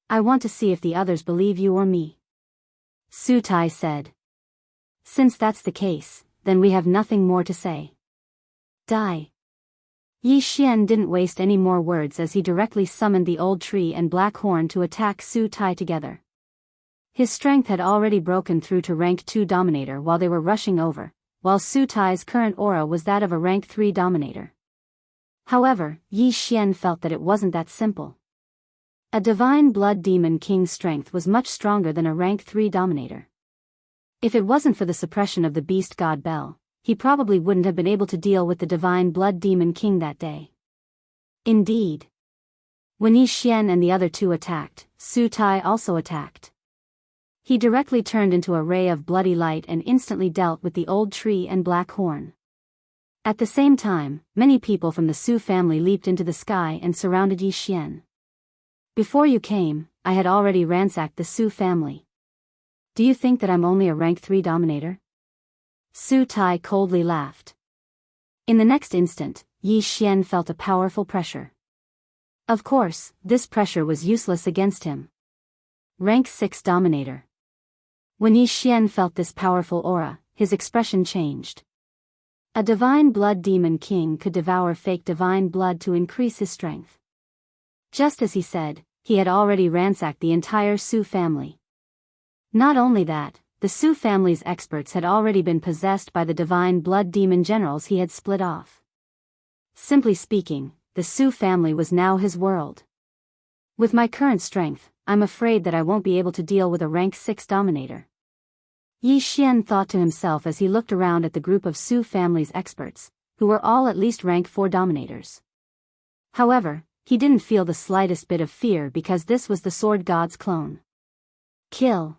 I want to see if the others believe you or me. Su Tai said. Since that's the case, then we have nothing more to say. Die. Yi Xian didn't waste any more words as he directly summoned the old tree and black horn to attack Su Tai together. His strength had already broken through to rank 2 dominator while they were rushing over, while Su Tai's current aura was that of a rank 3 dominator. However, Yi Xian felt that it wasn't that simple. A divine blood demon king's strength was much stronger than a rank 3 dominator. If it wasn't for the suppression of the beast god Bel, he probably wouldn't have been able to deal with the divine blood demon king that day. Indeed. When Yi Xian and the other two attacked, Su Tai also attacked. He directly turned into a ray of bloody light and instantly dealt with the old tree and black horn. At the same time, many people from the Su family leaped into the sky and surrounded Yi Xian. Before you came, I had already ransacked the Su family. Do you think that I'm only a rank 3 dominator? Su Tai coldly laughed. In the next instant, Yi Xian felt a powerful pressure. Of course, this pressure was useless against him. Rank 6 dominator. When Yi Xian felt this powerful aura, his expression changed. A divine blood demon king could devour fake divine blood to increase his strength. Just as he said, he had already ransacked the entire Su family. Not only that, the Su family's experts had already been possessed by the divine blood demon generals he had split off. Simply speaking, the Su family was now his world. With my current strength, I'm afraid that I won't be able to deal with a rank 6 dominator. Yi Xian thought to himself as he looked around at the group of Su family's experts, who were all at least rank 4 dominators. However, he didn't feel the slightest bit of fear because this was the sword god's clone. Kill.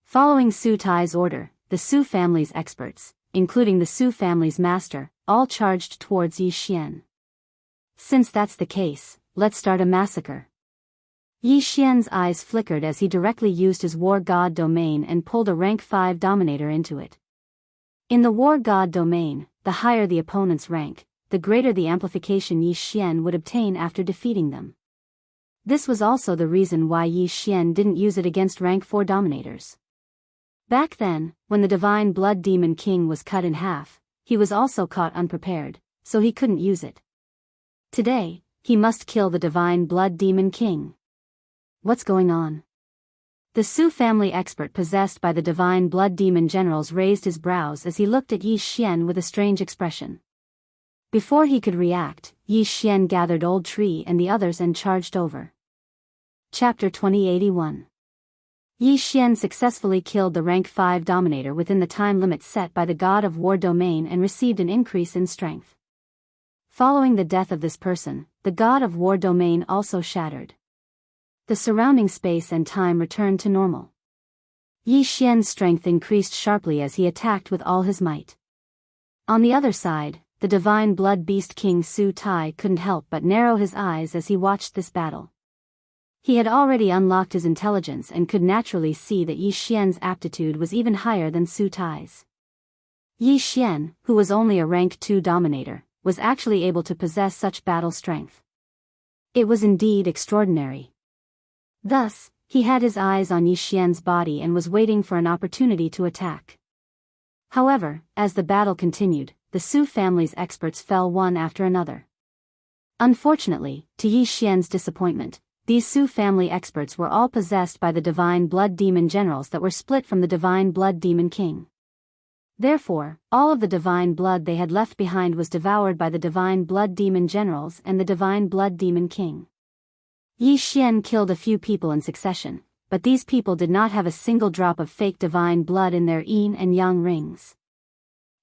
Following Su Tai's order, the Su family's experts, including the Su family's master, all charged towards Yi Xian. Since that's the case, let's start a massacre. Yi Xian's eyes flickered as he directly used his war god domain and pulled a rank 5 dominator into it. In the war god domain, the higher the opponent's rank, the greater the amplification Yi Xian would obtain after defeating them. This was also the reason why Yi Xian didn't use it against rank 4 dominators. Back then, when the divine blood demon king was cut in half, he was also caught unprepared, so he couldn't use it. Today, he must kill the divine blood demon king. What's going on? The Su family expert possessed by the divine blood demon generals raised his brows as he looked at Yi Xian with a strange expression. Before he could react, Yi Xian gathered Old Tree and the others and charged over. Chapter 2081. Yi Xian successfully killed the rank 5 dominator within the time limit set by the god of war domain and received an increase in strength. Following the death of this person, the god of war domain also shattered. The surrounding space and time returned to normal. Yi Xian's strength increased sharply as he attacked with all his might. On the other side, the divine blood beast king Su Tai couldn't help but narrow his eyes as he watched this battle. He had already unlocked his intelligence and could naturally see that Yi Xian's aptitude was even higher than Su Tai's. Yi Xian, who was only a rank 2 dominator, was actually able to possess such battle strength. It was indeed extraordinary. Thus, he had his eyes on Yi Xian's body and was waiting for an opportunity to attack. However, as the battle continued, the Su family's experts fell one after another. Unfortunately, to Yi Xian's disappointment, these Su family experts were all possessed by the divine blood demon generals that were split from the divine blood demon king. Therefore, all of the divine blood they had left behind was devoured by the divine blood demon generals and the divine blood demon king. Yi Xian killed a few people in succession, but these people did not have a single drop of fake divine blood in their yin and yang rings.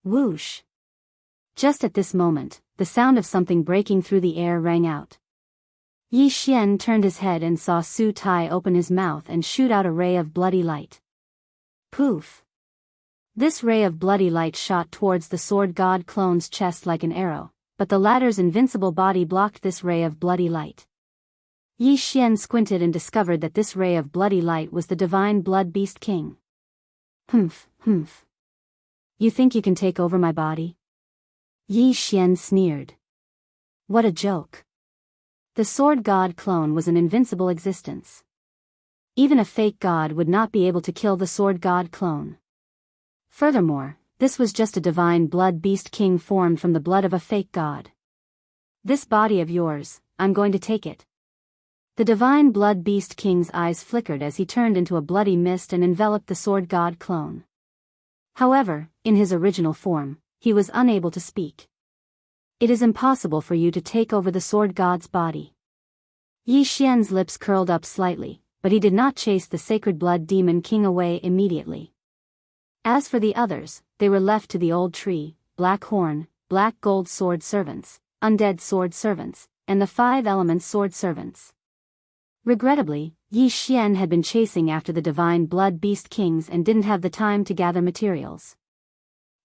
Whoosh! Just at this moment, the sound of something breaking through the air rang out. Yi Xian turned his head and saw Su Tai open his mouth and shoot out a ray of bloody light. Poof! This ray of bloody light shot towards the sword god clone's chest like an arrow, but the latter's invincible body blocked this ray of bloody light. Yi Xian squinted and discovered that this ray of bloody light was the divine blood beast king. Humph, humph. You think you can take over my body? Yi Xian sneered. What a joke. The sword god clone was an invincible existence. Even a fake god would not be able to kill the sword god clone. Furthermore, this was just a divine blood beast king formed from the blood of a fake god. This body of yours, I'm going to take it. The divine blood beast king's eyes flickered as he turned into a bloody mist and enveloped the sword god clone. However, in his original form, he was unable to speak. It is impossible for you to take over the sword god's body. Yi Xian's lips curled up slightly, but he did not chase the sacred blood demon king away immediately. As for the others, they were left to the old tree, black horn, black gold sword servants, undead sword servants, and the 5 elements sword servants. Regrettably, Yi Xian had been chasing after the divine blood beast kings and didn't have the time to gather materials.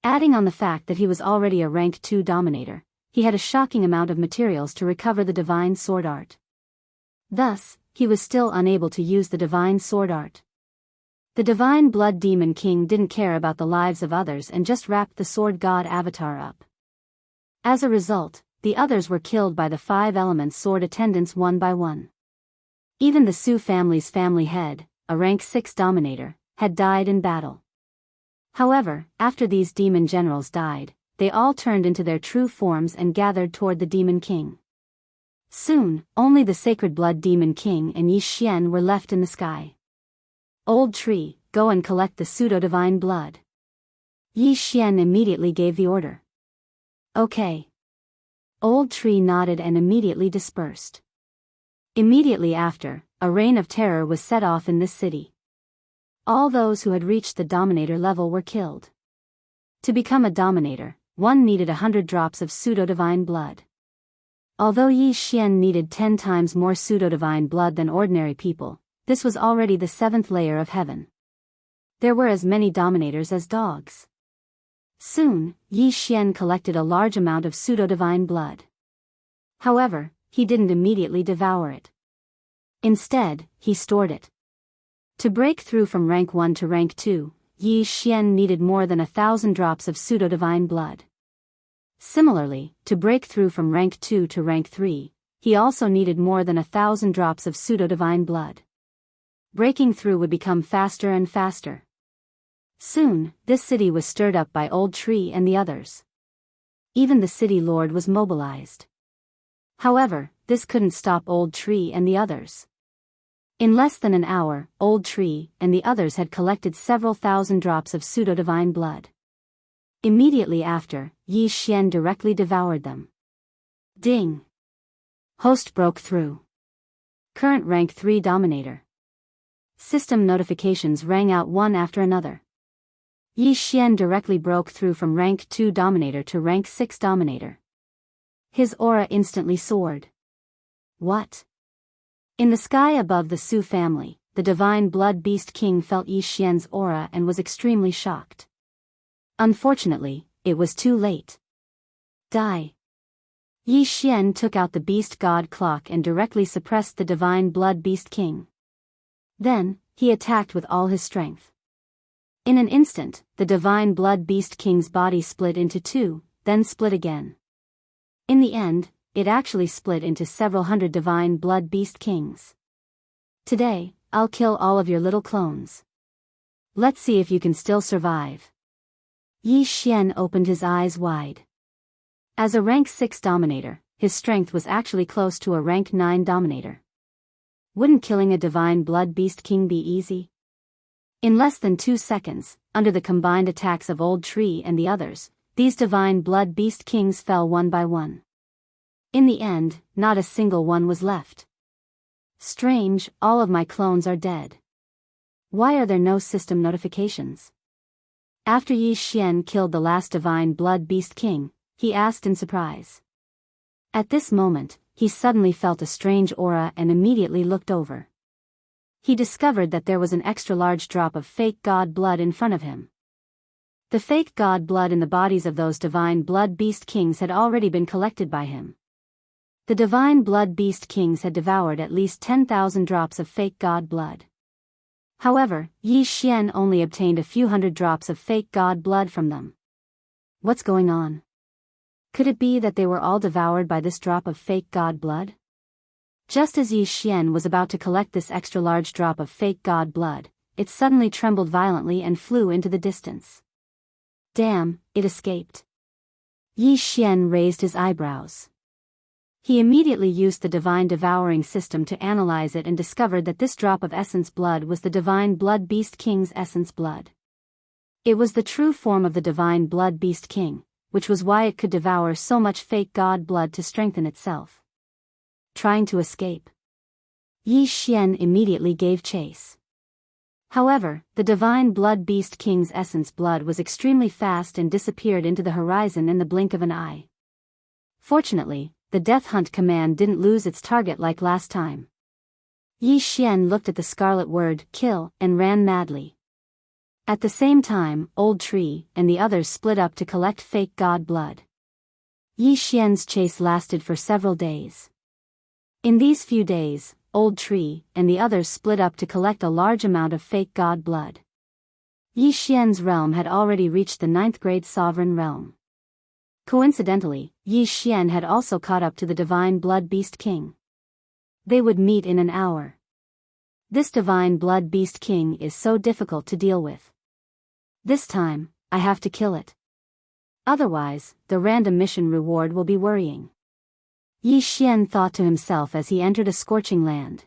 Adding on the fact that he was already a rank 2 dominator, he had a shocking amount of materials to recover the divine sword art. Thus, he was still unable to use the divine sword art. The divine blood demon king didn't care about the lives of others and just wrapped the sword god avatar up. As a result, the others were killed by the 5 elements sword attendants one by one. Even the Su family's family head, a rank 6 dominator, had died in battle. However, after these demon generals died, they all turned into their true forms and gathered toward the demon king. Soon, only the sacred blood demon king and Yi Xian were left in the sky. Old tree, go and collect the pseudo-divine blood. Yi Xian immediately gave the order. Okay. Old tree nodded and immediately dispersed. Immediately after, a reign of terror was set off in this city. All those who had reached the dominator level were killed. To become a dominator, one needed 100 drops of pseudo-divine blood. Although Yi Xian needed 10 times more pseudo-divine blood than ordinary people, this was already the 7th layer of heaven. There were as many dominators as dogs. Soon, Yi Xian collected a large amount of pseudo-divine blood. However, he didn't immediately devour it. Instead, he stored it. To break through from rank 1 to rank 2, Yi Xian needed more than 1,000 drops of pseudo-divine blood. Similarly, to break through from rank 2 to rank 3, he also needed more than 1,000 drops of pseudo-divine blood. Breaking through would become faster and faster. Soon, this city was stirred up by Old Tree and the others. Even the city lord was mobilized. However, this couldn't stop Old Tree and the others. In less than an hour, Old Tree and the others had collected several thousand drops of pseudo-divine blood. Immediately after, Yi Xian directly devoured them. Ding! Host broke through. Current rank 3 dominator. System notifications rang out one after another. Yi Xian directly broke through from rank 2 dominator to rank 6 dominator. His aura instantly soared. What? In the sky above the Su family, the divine blood beast king felt Yi Xian's aura and was extremely shocked. Unfortunately, it was too late. Die. Yi Xian took out the beast god clock and directly suppressed the divine blood beast king. Then, he attacked with all his strength. In an instant, the divine blood beast king's body split into 2, then split again. In the end, it actually split into several hundred divine blood beast kings. Today, I'll kill all of your little clones. Let's see if you can still survive. Yi Xian opened his eyes wide. As a rank 6 dominator, his strength was actually close to a rank 9 dominator. Wouldn't killing a divine blood beast king be easy? In less than 2 seconds, under the combined attacks of Old Tree and the others, these divine blood beast kings fell one by one. In the end, not a single one was left. Strange, all of my clones are dead. Why are there no system notifications? After Yi Xian killed the last divine blood beast king, he asked in surprise. At this moment, he suddenly felt a strange aura and immediately looked over. He discovered that there was an extra large drop of fake god blood in front of him. The fake god blood in the bodies of those divine blood beast kings had already been collected by him. The divine blood beast kings had devoured at least 10,000 drops of fake god blood. However, Yi Xian only obtained a few hundred drops of fake god blood from them. What's going on? Could it be that they were all devoured by this drop of fake god blood? Just as Yi Xian was about to collect this extra large drop of fake god blood, it suddenly trembled violently and flew into the distance. Damn, it escaped. Yi Xian raised his eyebrows. He immediately used the divine devouring system to analyze it and discovered that this drop of essence blood was the divine blood beast king's essence blood. It was the true form of the divine blood beast king, which was why it could devour so much fake god blood to strengthen itself. Trying to escape, Yi Xian immediately gave chase. However, the divine blood beast king's essence blood was extremely fast and disappeared into the horizon in the blink of an eye. Fortunately, the death hunt command didn't lose its target like last time. Yi Xian looked at the scarlet word, kill, and ran madly. At the same time, Old Tree and the others split up to collect fake god blood. Yi Xian's chase lasted for several days. In these few days, Old Tree and the others split up to collect a large amount of fake god blood. Yi Xian's realm had already reached the 9th grade sovereign realm. Coincidentally, Yi Xian had also caught up to the divine blood beast king. They would meet in an hour. This divine blood beast king is so difficult to deal with. This time, I have to kill it. Otherwise, the random mission reward will be worrying. Yi Xian thought to himself as he entered a scorching land.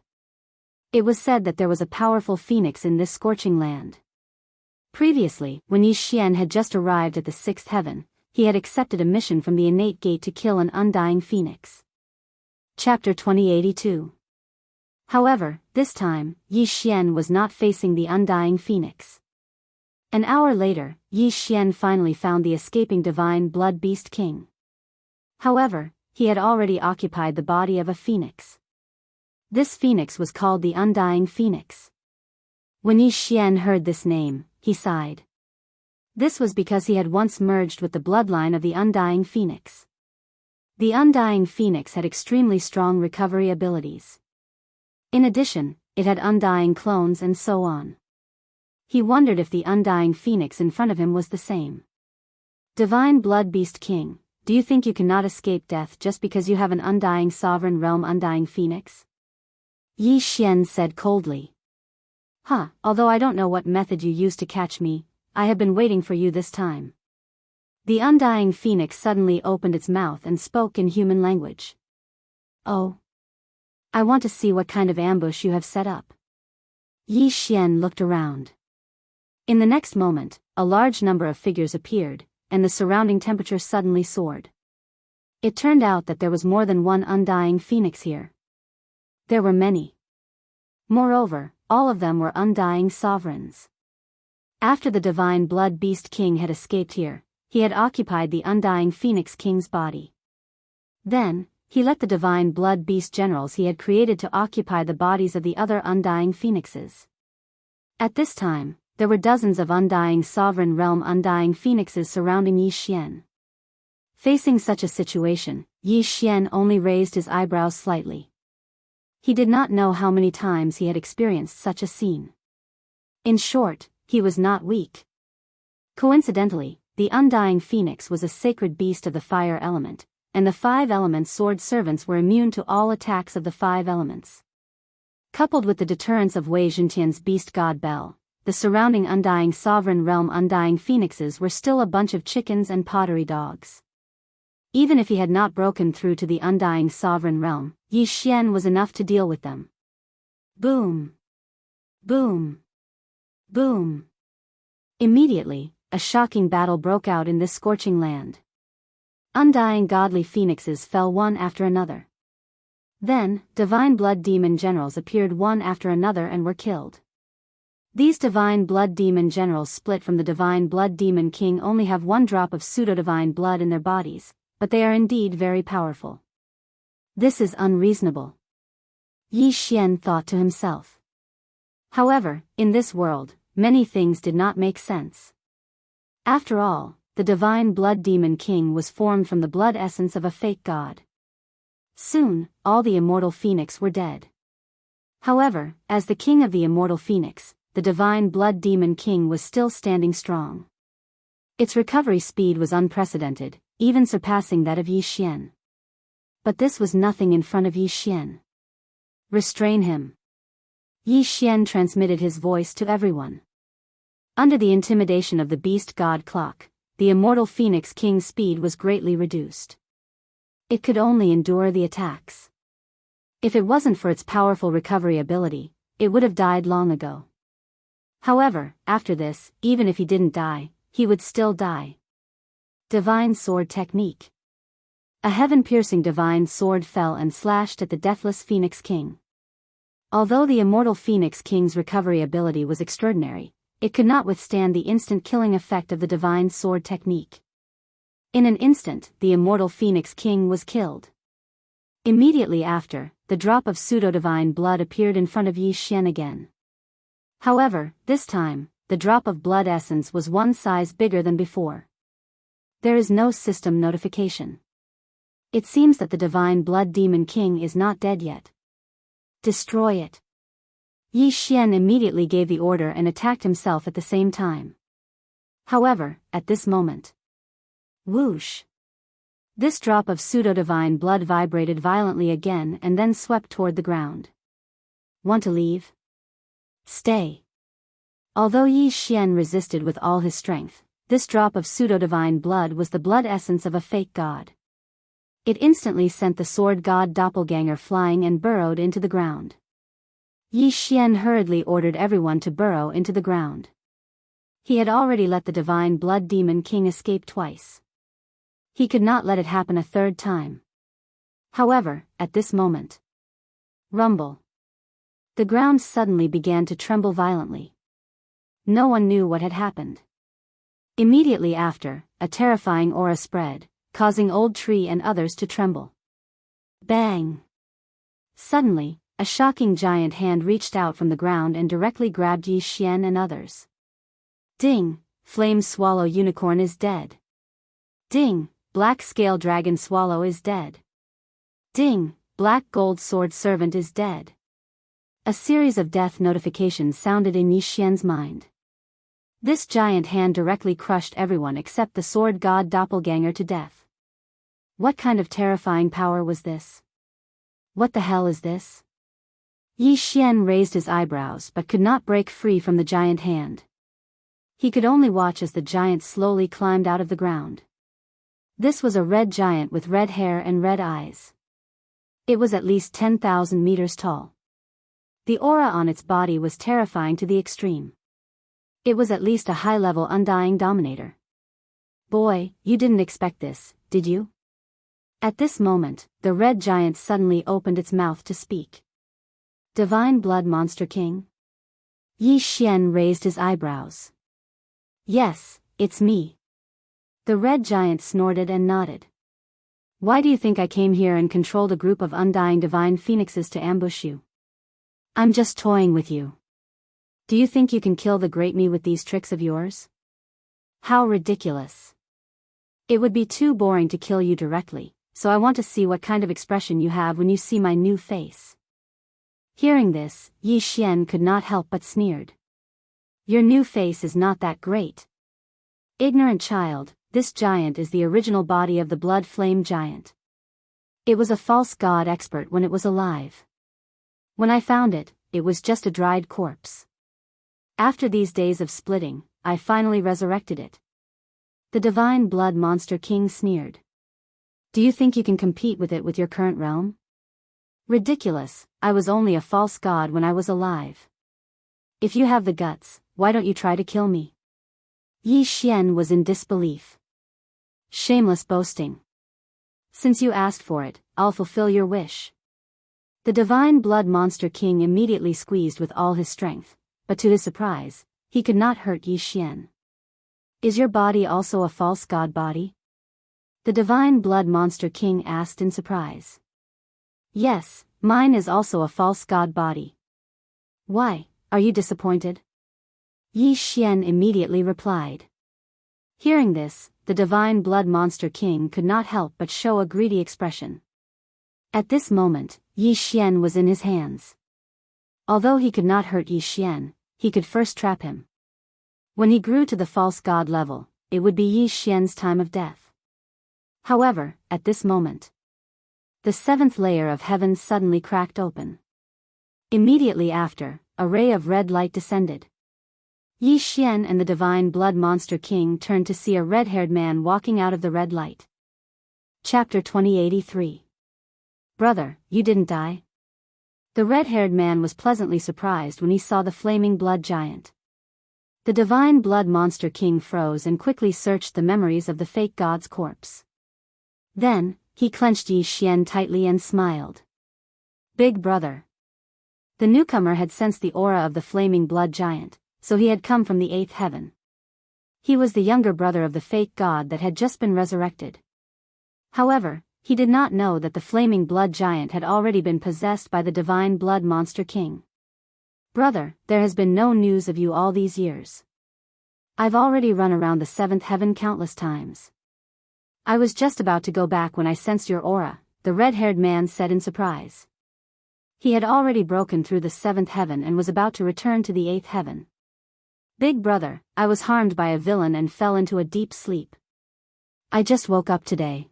It was said that there was a powerful phoenix in this scorching land. Previously, when Yi Xian had just arrived at the 6th heaven, he had accepted a mission from the innate gate to kill an undying phoenix. Chapter 2082. However, this time, Yi Xian was not facing the undying phoenix. An hour later, Yi Xian finally found the escaping divine blood beast king. However, he had already occupied the body of a phoenix. This phoenix was called the Undying Phoenix. When Yi Xian heard this name, he sighed. This was because he had once merged with the bloodline of the Undying Phoenix. The Undying Phoenix had extremely strong recovery abilities. In addition, it had undying clones and so on. He wondered if the Undying Phoenix in front of him was the same. Divine Blood Beast King, do you think you cannot escape death just because you have an undying sovereign realm undying phoenix? Yi Xian said coldly. Although I don't know what method you used to catch me, I have been waiting for you this time. The undying phoenix suddenly opened its mouth and spoke in human language. Oh. I want to see what kind of ambush you have set up. Yi Xian looked around. In the next moment, a large number of figures appeared, and the surrounding temperature suddenly soared. It turned out that there was more than one undying phoenix here. There were many. Moreover, all of them were undying sovereigns. After the divine blood beast king had escaped here, he had occupied the undying phoenix king's body. Then, he let the divine blood beast generals he had created to occupy the bodies of the other undying phoenixes. At this time, there were dozens of undying sovereign realm undying phoenixes surrounding Yi Xian. Facing such a situation, Yi Xian only raised his eyebrows slightly. He did not know how many times he had experienced such a scene. In short, he was not weak. Coincidentally, the undying phoenix was a sacred beast of the fire element, and the 5 element sword servants were immune to all attacks of the 5 elements. Coupled with the deterrence of Wei Zhentian's beast god Bell, the surrounding undying sovereign realm undying phoenixes were still a bunch of chickens and pottery dogs. Even if he had not broken through to the undying sovereign realm, Yi Xian was enough to deal with them. Boom! Boom! Boom! Immediately, a shocking battle broke out in this scorching land. Undying godly phoenixes fell one after another. Then, divine blood demon generals appeared one after another and were killed. These divine blood demon generals split from the divine blood demon king only have 1 drop of pseudo-divine blood in their bodies, but they are indeed very powerful. This is unreasonable. Yi Xian thought to himself. However, in this world, many things did not make sense. After all, the divine blood demon king was formed from the blood essence of a fake god. Soon, all the immortal phoenix were dead. However, as the king of the immortal phoenix, the divine blood demon king was still standing strong. Its recovery speed was unprecedented, even surpassing that of Yi Xian. But this was nothing in front of Yi Xian. Restrain him. Yi Xian transmitted his voice to everyone. Under the intimidation of the beast god clock, the immortal phoenix king's speed was greatly reduced. It could only endure the attacks. If it wasn't for its powerful recovery ability, it would have died long ago. However, after this, even if he didn't die, he would still die. Divine Sword Technique. A heaven-piercing divine sword fell and slashed at the deathless Phoenix King. Although the immortal Phoenix King's recovery ability was extraordinary, it could not withstand the instant killing effect of the divine sword technique. In an instant, the immortal Phoenix King was killed. Immediately after, the drop of pseudo-divine blood appeared in front of Yi Xian again. However, this time, the drop of blood essence was one size bigger than before. There is no system notification. It seems that the divine blood demon king is not dead yet. Destroy it. Yi Xian immediately gave the order and attacked himself at the same time. However, at this moment, whoosh! This drop of pseudo-divine blood vibrated violently again and then swept toward the ground. Want to leave? Stay. Although Yi Xian resisted with all his strength, this drop of pseudo-divine blood was the blood essence of a fake god. It instantly sent the sword god doppelganger flying and burrowed into the ground. Yi Xian hurriedly ordered everyone to burrow into the ground. He had already let the divine blood demon king escape twice. He could not let it happen a third time. However, at this moment, rumble. The ground suddenly began to tremble violently. No one knew what had happened. Immediately after, a terrifying aura spread, causing old tree and others to tremble. Bang! Suddenly, a shocking giant hand reached out from the ground and directly grabbed Yi Xian and others. Ding! Flame swallow unicorn is dead. Ding! Black scale dragon swallow is dead. Ding! Black gold sword servant is dead. A series of death notifications sounded in Yi Xian's mind. This giant hand directly crushed everyone except the sword god doppelganger to death. What kind of terrifying power was this? What the hell is this? Yi Xian raised his eyebrows but could not break free from the giant hand. He could only watch as the giant slowly climbed out of the ground. This was a red giant with red hair and red eyes. It was at least 10,000 meters tall. The aura on its body was terrifying to the extreme. It was at least a high-level undying dominator. Boy, you didn't expect this, did you? At this moment, the red giant suddenly opened its mouth to speak. Divine Blood Monster King? Yi Xian raised his eyebrows. Yes, it's me. The red giant snorted and nodded. Why do you think I came here and controlled a group of undying divine phoenixes to ambush you? I'm just toying with you. Do you think you can kill the great me with these tricks of yours? How ridiculous. It would be too boring to kill you directly, so I want to see what kind of expression you have when you see my new face. Hearing this, Yi Xian could not help but sneered. Your new face is not that great. Ignorant child, this giant is the original body of the blood flame giant. It was a false god expert when it was alive. When I found it, it was just a dried corpse. After these days of splitting, I finally resurrected it. The divine blood monster king sneered. Do you think you can compete with it with your current realm? Ridiculous, I was only a false god when I was alive. If you have the guts, why don't you try to kill me? Yi Xian was in disbelief. Shameless boasting. Since you asked for it, I'll fulfill your wish. The divine blood monster king immediately squeezed with all his strength, but to his surprise, he could not hurt Yi Xian. Is your body also a false god body? The divine blood monster king asked in surprise. Yes, mine is also a false god body. Why, are you disappointed? Yi Xian immediately replied. Hearing this, the divine blood monster king could not help but show a greedy expression. At this moment, Yi Xian was in his hands. Although he could not hurt Yi Xian, he could first trap him. When he grew to the false god level, it would be Yi Xian's time of death. However, at this moment, the seventh layer of heaven suddenly cracked open. Immediately after, a ray of red light descended. Yi Xian and the divine blood monster king turned to see a red-haired man walking out of the red light. Chapter 2083. Brother, you didn't die? The red-haired man was pleasantly surprised when he saw the flaming blood giant. The divine blood monster king froze and quickly searched the memories of the fake god's corpse. Then, he clenched Yi Xian tightly and smiled. Big brother. The newcomer had sensed the aura of the flaming blood giant, so he had come from the eighth heaven. He was the younger brother of the fake god that had just been resurrected. However, he did not know that the flaming blood giant had already been possessed by the divine blood monster king. Brother, there has been no news of you all these years. I've already run around the seventh heaven countless times. I was just about to go back when I sensed your aura, the red-haired man said in surprise. He had already broken through the seventh heaven and was about to return to the eighth heaven. Big brother, I was harmed by a villain and fell into a deep sleep. I just woke up today.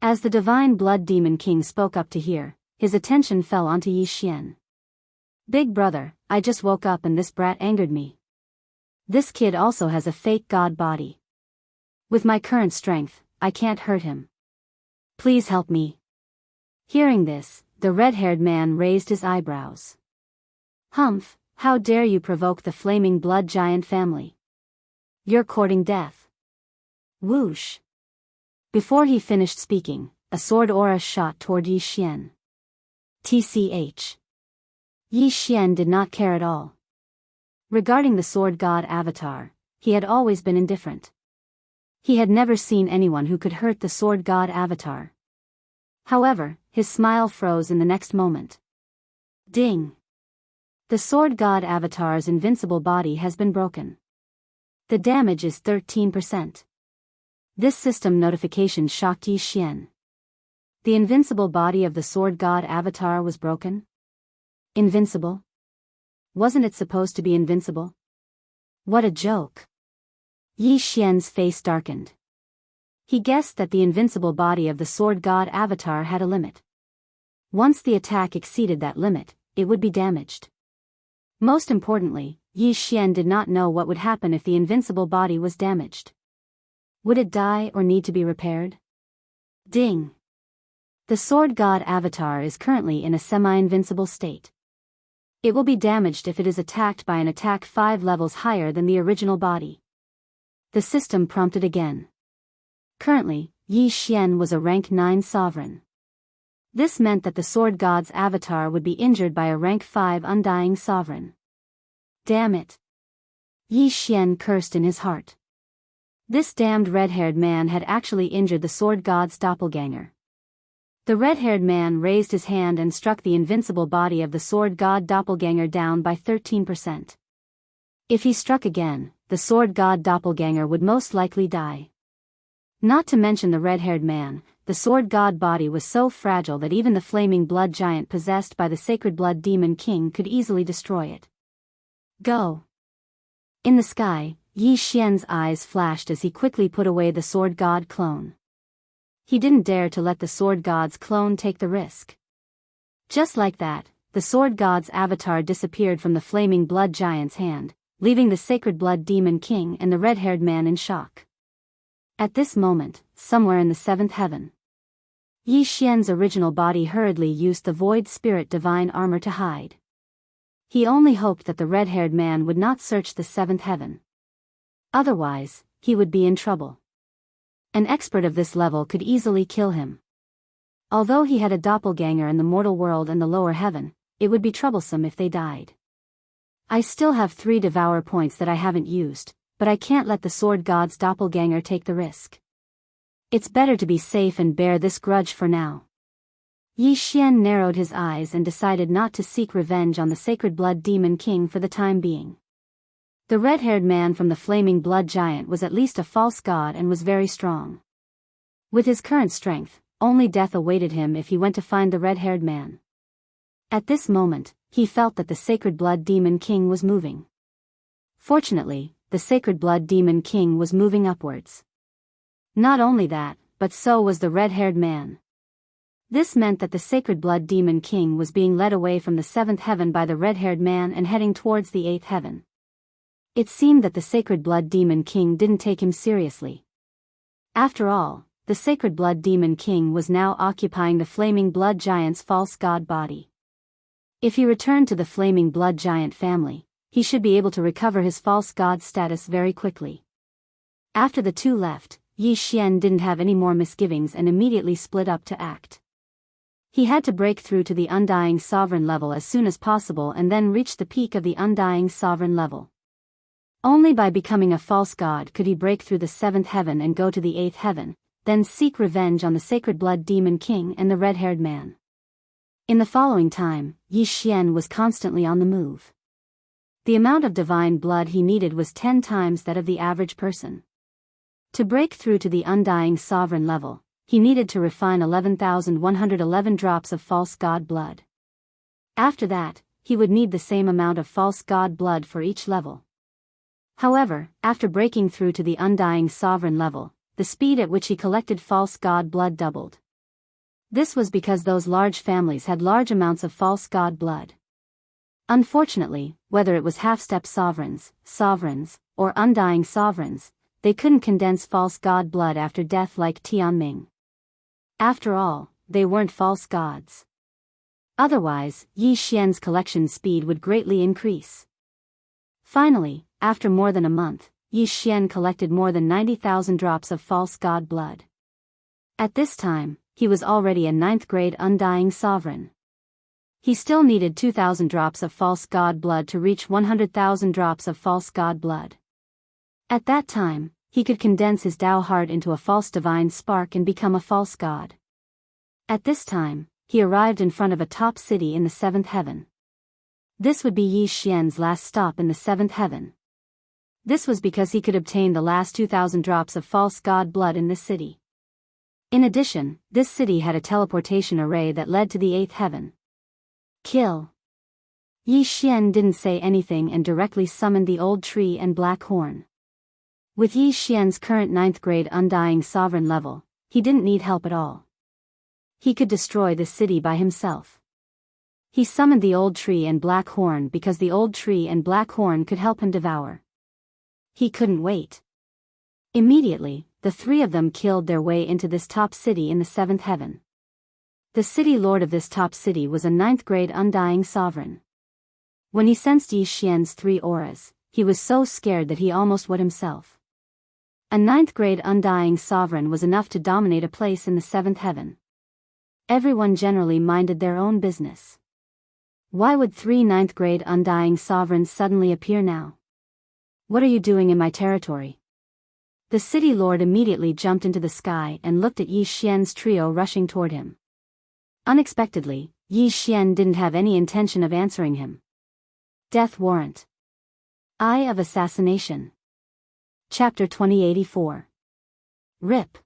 As the divine blood demon king spoke up to hear, his attention fell onto Yi Xian. Big brother, I just woke up and this brat angered me. This kid also has a fake god body. With my current strength, I can't hurt him. Please help me. Hearing this, the red-haired man raised his eyebrows. Humph, how dare you provoke the flaming blood giant family? You're courting death. Whoosh. Before he finished speaking, a sword aura shot toward Yi Xian. TCH. Yi Xian did not care at all. Regarding the sword god avatar, he had always been indifferent. He had never seen anyone who could hurt the sword god avatar. However, his smile froze in the next moment. Ding! The sword god avatar's invincible body has been broken. The damage is 13%. This system notification shocked Yi Xian. The invincible body of the sword god avatar was broken? Invincible? Wasn't it supposed to be invincible? What a joke! Yi Xian's face darkened. He guessed that the invincible body of the sword god avatar had a limit. Once the attack exceeded that limit, it would be damaged. Most importantly, Yi Xian did not know what would happen if the invincible body was damaged. Would it die or need to be repaired? Ding! The sword god avatar is currently in a semi-invincible state. It will be damaged if it is attacked by an attack 5 levels higher than the original body. The system prompted again. Currently, Yi Xian was a rank 9 sovereign. This meant that the sword god's avatar would be injured by a rank 5 undying sovereign. Damn it! Yi Xian cursed in his heart. This damned red-haired man had actually injured the sword god's doppelganger. The red-haired man raised his hand and struck the invincible body of the sword god doppelganger down by 13%. If he struck again, the sword god doppelganger would most likely die. Not to mention the red-haired man, the sword god body was so fragile that even the flaming blood giant possessed by the sacred blood demon king could easily destroy it. Go! In the sky, Yi Xian's eyes flashed as he quickly put away the sword god clone. He didn't dare to let the sword god's clone take the risk. Just like that, the sword god's avatar disappeared from the flaming blood giant's hand, leaving the sacred blood demon king and the red-haired man in shock. At this moment, somewhere in the seventh heaven, Yi Xian's original body hurriedly used the void spirit divine armor to hide. He only hoped that the red-haired man would not search the seventh heaven. Otherwise, he would be in trouble. An expert of this level could easily kill him. Although he had a doppelganger in the mortal world and the lower heaven, it would be troublesome if they died. I still have 3 Devourer points that I haven't used, but I can't let the sword god's doppelganger take the risk. It's better to be safe and bear this grudge for now. Yi Xian narrowed his eyes and decided not to seek revenge on the sacred blood demon king for the time being. The red-haired man from the flaming blood giant was at least a false god and was very strong. With his current strength, only death awaited him if he went to find the red-haired man. At this moment, he felt that the Sacred Blood Demon King was moving. Fortunately, the Sacred Blood Demon King was moving upwards. Not only that, but so was the red-haired man. This meant that the Sacred Blood Demon King was being led away from the 7th heaven by the red-haired man and heading towards the 8th heaven. It seemed that the Sacred Blood Demon King didn't take him seriously. After all, the Sacred Blood Demon King was now occupying the Flaming Blood Giant's false god body. If he returned to the Flaming Blood Giant family, he should be able to recover his false god status very quickly. After the two left, Yi Xian didn't have any more misgivings and immediately split up to act. He had to break through to the Undying Sovereign level as soon as possible and then reach the peak of the Undying Sovereign level. Only by becoming a false god could he break through the 7th heaven and go to the 8th heaven, then seek revenge on the Sacred Blood Demon King and the red-haired man. In the following time, Yi Xian was constantly on the move. The amount of divine blood he needed was 10 times that of the average person. To break through to the Undying Sovereign level, he needed to refine 11,111 drops of false god blood. After that, he would need the same amount of false god blood for each level. However, after breaking through to the Undying Sovereign level, the speed at which he collected false god blood doubled. This was because those large families had large amounts of false god blood. Unfortunately, whether it was half-step sovereigns, or undying sovereigns, they couldn't condense false god blood after death like Tianming. After all, they weren't false gods. Otherwise, Yi Xian's collection speed would greatly increase. Finally, after more than a month, Yi Xian collected more than 90,000 drops of false god blood. At this time, he was already a 9th grade undying sovereign. He still needed 2,000 drops of false god blood to reach 100,000 drops of false god blood. At that time, he could condense his Tao heart into a false divine spark and become a false god. At this time, he arrived in front of a top city in the 7th heaven. This would be Yi Xian's last stop in the 7th heaven. This was because he could obtain the last 2,000 drops of false god blood in this city. In addition, this city had a teleportation array that led to the 8th heaven. Kill. Yi Xian didn't say anything and directly summoned the old tree and black horn. With Yi Xian's current 9th grade undying sovereign level, he didn't need help at all. He could destroy the city by himself. He summoned the old tree and black horn because the old tree and black horn could help him devour. He couldn't wait. Immediately, the three of them killed their way into this top city in the 7th heaven. The city lord of this top city was a 9th grade undying sovereign. When he sensed Yi Xian's 3 auras, he was so scared that he almost wet himself. A 9th grade undying sovereign was enough to dominate a place in the 7th heaven. Everyone generally minded their own business. Why would 3 9th grade undying sovereigns suddenly appear now? What are you doing in my territory? The city lord immediately jumped into the sky and looked at Yi Xian's trio rushing toward him. Unexpectedly, Yi Xian didn't have any intention of answering him. Death warrant. Eye of assassination. Chapter 2084. RIP.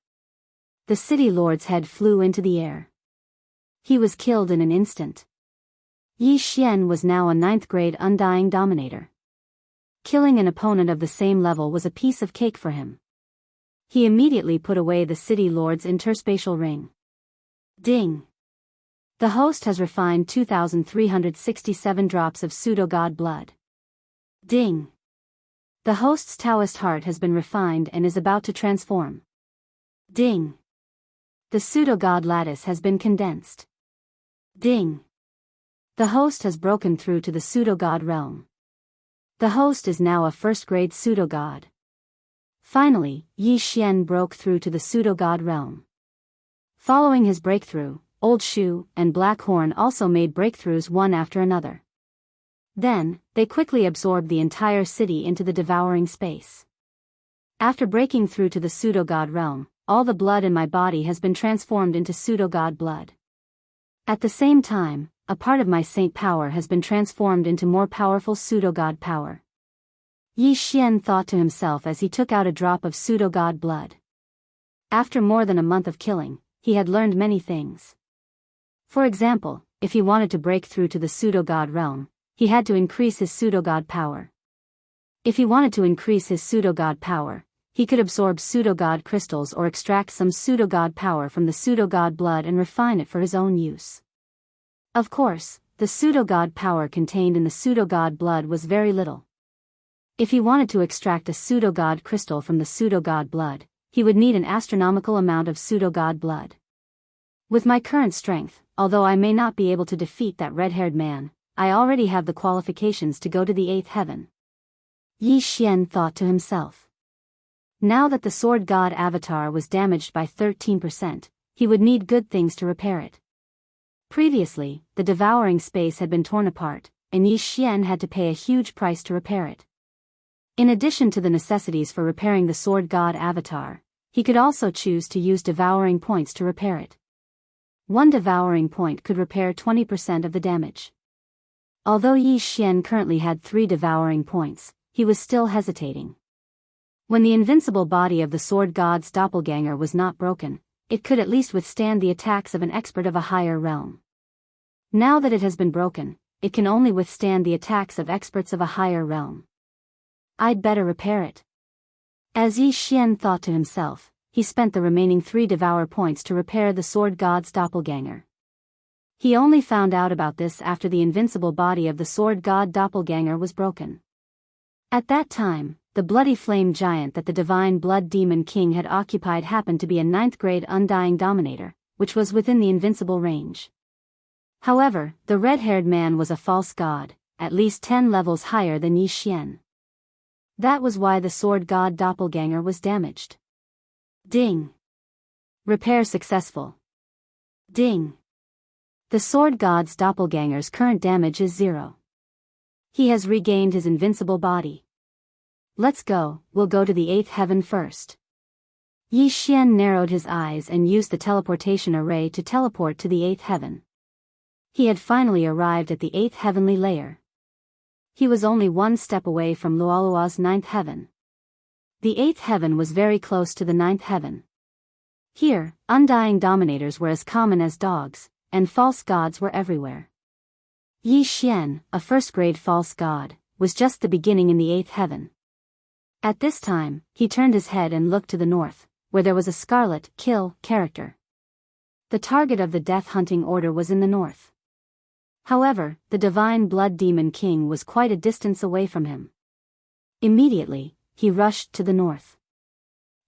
The city lord's head flew into the air. He was killed in an instant. Yi Xian was now a 9th grade undying dominator. Killing an opponent of the same level was a piece of cake for him. He immediately put away the city lord's interspatial ring. Ding. The host has refined 2,367 drops of pseudo-god blood. Ding. The host's Taoist heart has been refined and is about to transform. Ding. The pseudo-god lattice has been condensed. Ding. The host has broken through to the pseudo-god realm. The host is now a 1st grade pseudo-god. Finally, Yi Xian broke through to the pseudo-god realm. Following his breakthrough, Old Shu and Black Horn also made breakthroughs one after another. Then, they quickly absorbed the entire city into the devouring space. After breaking through to the pseudo-god realm, all the blood in my body has been transformed into pseudo-god blood. At the same time, a part of my saint power has been transformed into more powerful pseudo-god power. Yi Xian thought to himself as he took out a drop of pseudo-god blood. After more than a month of killing, he had learned many things. For example, if he wanted to break through to the pseudo-god realm, he had to increase his pseudo-god power. If he wanted to increase his pseudo-god power, he could absorb pseudo-god crystals or extract some pseudo-god power from the pseudo-god blood and refine it for his own use. Of course, the pseudo-god power contained in the pseudo-god blood was very little. If he wanted to extract a pseudo-god crystal from the pseudo-god blood, he would need an astronomical amount of pseudo-god blood. With my current strength, although I may not be able to defeat that red-haired man, I already have the qualifications to go to the 8th heaven. Yi Xian thought to himself. Now that the sword god avatar was damaged by 13%, he would need good things to repair it. Previously, the devouring space had been torn apart, and Yi Xian had to pay a huge price to repair it. In addition to the necessities for repairing the sword god avatar, he could also choose to use devouring points to repair it. One devouring point could repair 20% of the damage. Although Yi Xian currently had 3 devouring points, he was still hesitating. When the invincible body of the sword god's doppelganger was not broken, it could at least withstand the attacks of an expert of a higher realm. Now that it has been broken, it can only withstand the attacks of experts of a higher realm. I'd better repair it. As Yi Xian thought to himself, he spent the remaining 3 devour points to repair the sword god's doppelganger. He only found out about this after the invincible body of the sword god doppelganger was broken. At that time, the bloody flame giant that the divine blood demon king had occupied happened to be a 9th grade undying dominator, which was within the invincible range. However, the red-haired man was a false god, at least 10 levels higher than Yi Xian. That was why the sword god doppelganger was damaged. Ding. Repair successful. Ding. The sword god's doppelganger's current damage is 0. He has regained his invincible body. Let's go, we'll go to the 8th heaven first. Yi Xian narrowed his eyes and used the teleportation array to teleport to the 8th heaven. He had finally arrived at the 8th heavenly layer. He was only 1 step away from Luolua's 9th heaven. The 8th heaven was very close to the 9th heaven. Here, undying dominators were as common as dogs, and false gods were everywhere. Yi Xian, a 1st grade false god, was just the beginning in the 8th heaven. At this time, he turned his head and looked to the north, where there was a scarlet kill character. The target of the death hunting order was in the north. However, the divine blood demon king was quite a distance away from him. Immediately, he rushed to the north.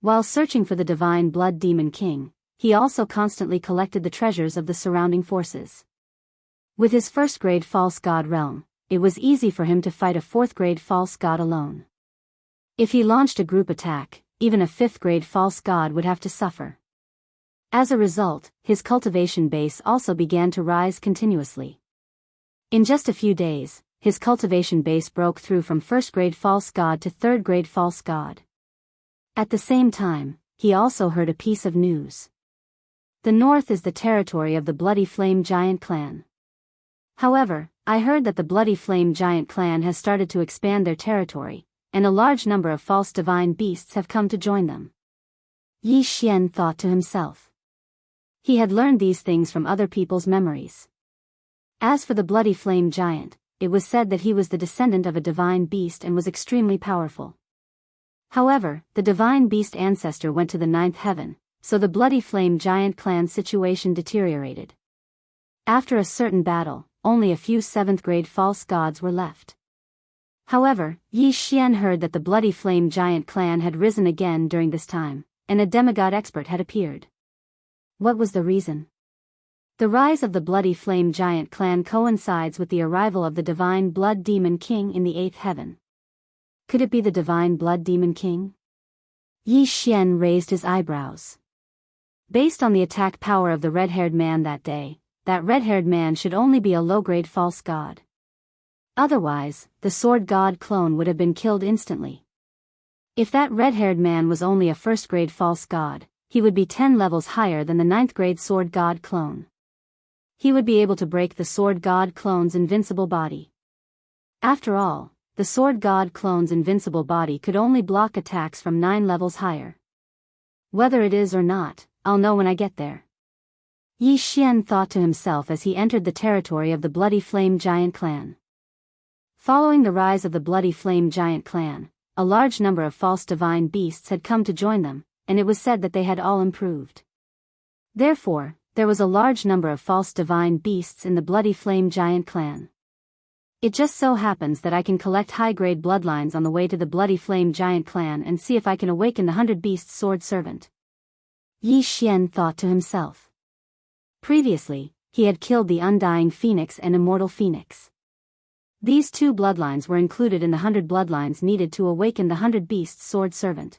While searching for the divine blood demon king, he also constantly collected the treasures of the surrounding forces. With his 1st grade false god realm, it was easy for him to fight a 4th grade false god alone. If he launched a group attack, even a 5th grade false god would have to suffer. As a result, his cultivation base also began to rise continuously. In just a few days, his cultivation base broke through from 1st grade false god to 3rd grade false god. At the same time, he also heard a piece of news. The north is the territory of the Bloody Flame Giant clan. However, I heard that the Bloody Flame Giant clan has started to expand their territory, and a large number of false divine beasts have come to join them. Yi Xian thought to himself. He had learned these things from other people's memories. As for the Bloody Flame Giant, it was said that he was the descendant of a divine beast and was extremely powerful. However, the divine beast ancestor went to the 9th heaven, so the Bloody Flame Giant clan situation deteriorated. After a certain battle, only a few 7th grade false gods were left. However, Yi Xian heard that the Bloody Flame Giant clan had risen again during this time, and a demigod expert had appeared. What was the reason? The rise of the Bloody Flame Giant clan coincides with the arrival of the Divine Blood Demon King in the 8th heaven. Could it be the Divine Blood Demon King? Yi Xian raised his eyebrows. Based on the attack power of the red-haired man that day, that red-haired man should only be a low-grade false god. Otherwise, the sword god clone would have been killed instantly. If that red-haired man was only a 1st grade false god, he would be 10 levels higher than the 9th grade sword god clone. He would be able to break the sword god clone's invincible body. After all, the sword god clone's invincible body could only block attacks from 9 levels higher. Whether it is or not, I'll know when I get there. Yi Xian thought to himself as he entered the territory of the Bloody Flame Giant clan. Following the rise of the Bloody Flame Giant clan, a large number of false divine beasts had come to join them, and it was said that they had all improved. Therefore, there was a large number of false divine beasts in the Bloody Flame Giant clan. It just so happens that I can collect high-grade bloodlines on the way to the Bloody Flame Giant clan and see if I can awaken the 100-beast sword servant. Yi Xian thought to himself. Previously, he had killed the Undying Phoenix and Immortal Phoenix. These two bloodlines were included in the 100 bloodlines needed to awaken the 100-beast sword servant.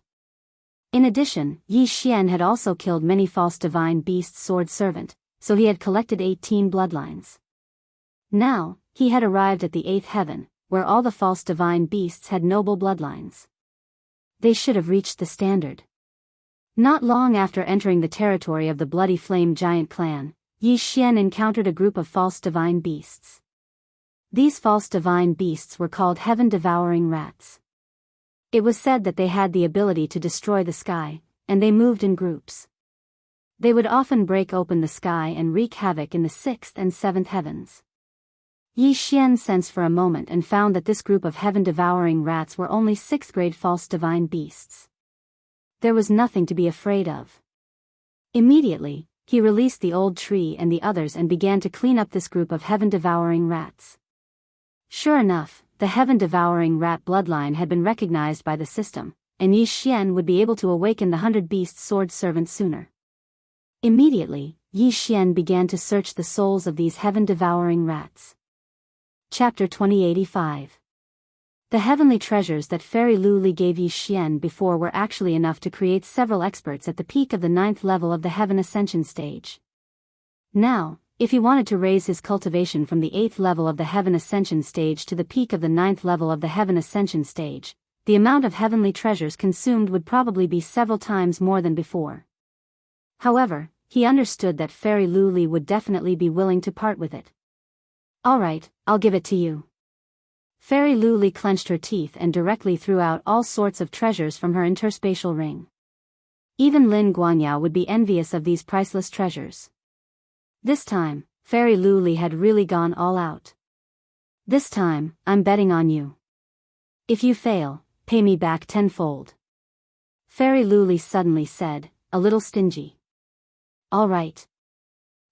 In addition, Yi Xian had also killed many false divine beast sword servant, so he had collected 18 bloodlines. Now, he had arrived at the 8th heaven, where all the false divine beasts had noble bloodlines. They should have reached the standard. Not long after entering the territory of the Bloody Flame Giant clan, Yi Xian encountered a group of false divine beasts. These false divine beasts were called heaven-devouring rats. It was said that they had the ability to destroy the sky, and they moved in groups. They would often break open the sky and wreak havoc in the 6th and 7th heavens. Yi Xian sensed for a moment and found that this group of heaven-devouring rats were only 6th-grade false divine beasts. There was nothing to be afraid of. Immediately, he released the old tree and the others and began to clean up this group of heaven-devouring rats. Sure enough, the heaven-devouring rat bloodline had been recognized by the system, and Yi Xian would be able to awaken the 100-beast sword servant sooner. Immediately, Yi Xian began to search the souls of these heaven-devouring rats. Chapter 2085. The heavenly treasures that Fairy Lu Li gave Yi Xian before were actually enough to create several experts at the peak of the 9th level of the Heaven Ascension stage. Now, if he wanted to raise his cultivation from the 8th level of the Heaven Ascension stage to the peak of the 9th level of the Heaven Ascension stage, the amount of heavenly treasures consumed would probably be several times more than before. However, he understood that Fairy Lu Li would definitely be willing to part with it. Alright, I'll give it to you. Fairy Lu Li clenched her teeth and directly threw out all sorts of treasures from her interspatial ring. Even Lin Guanyao would be envious of these priceless treasures. This time, Fairy Lu Li had really gone all out. This time, I'm betting on you. If you fail, pay me back tenfold. Fairy Lu Li suddenly said, a little stingy. All right.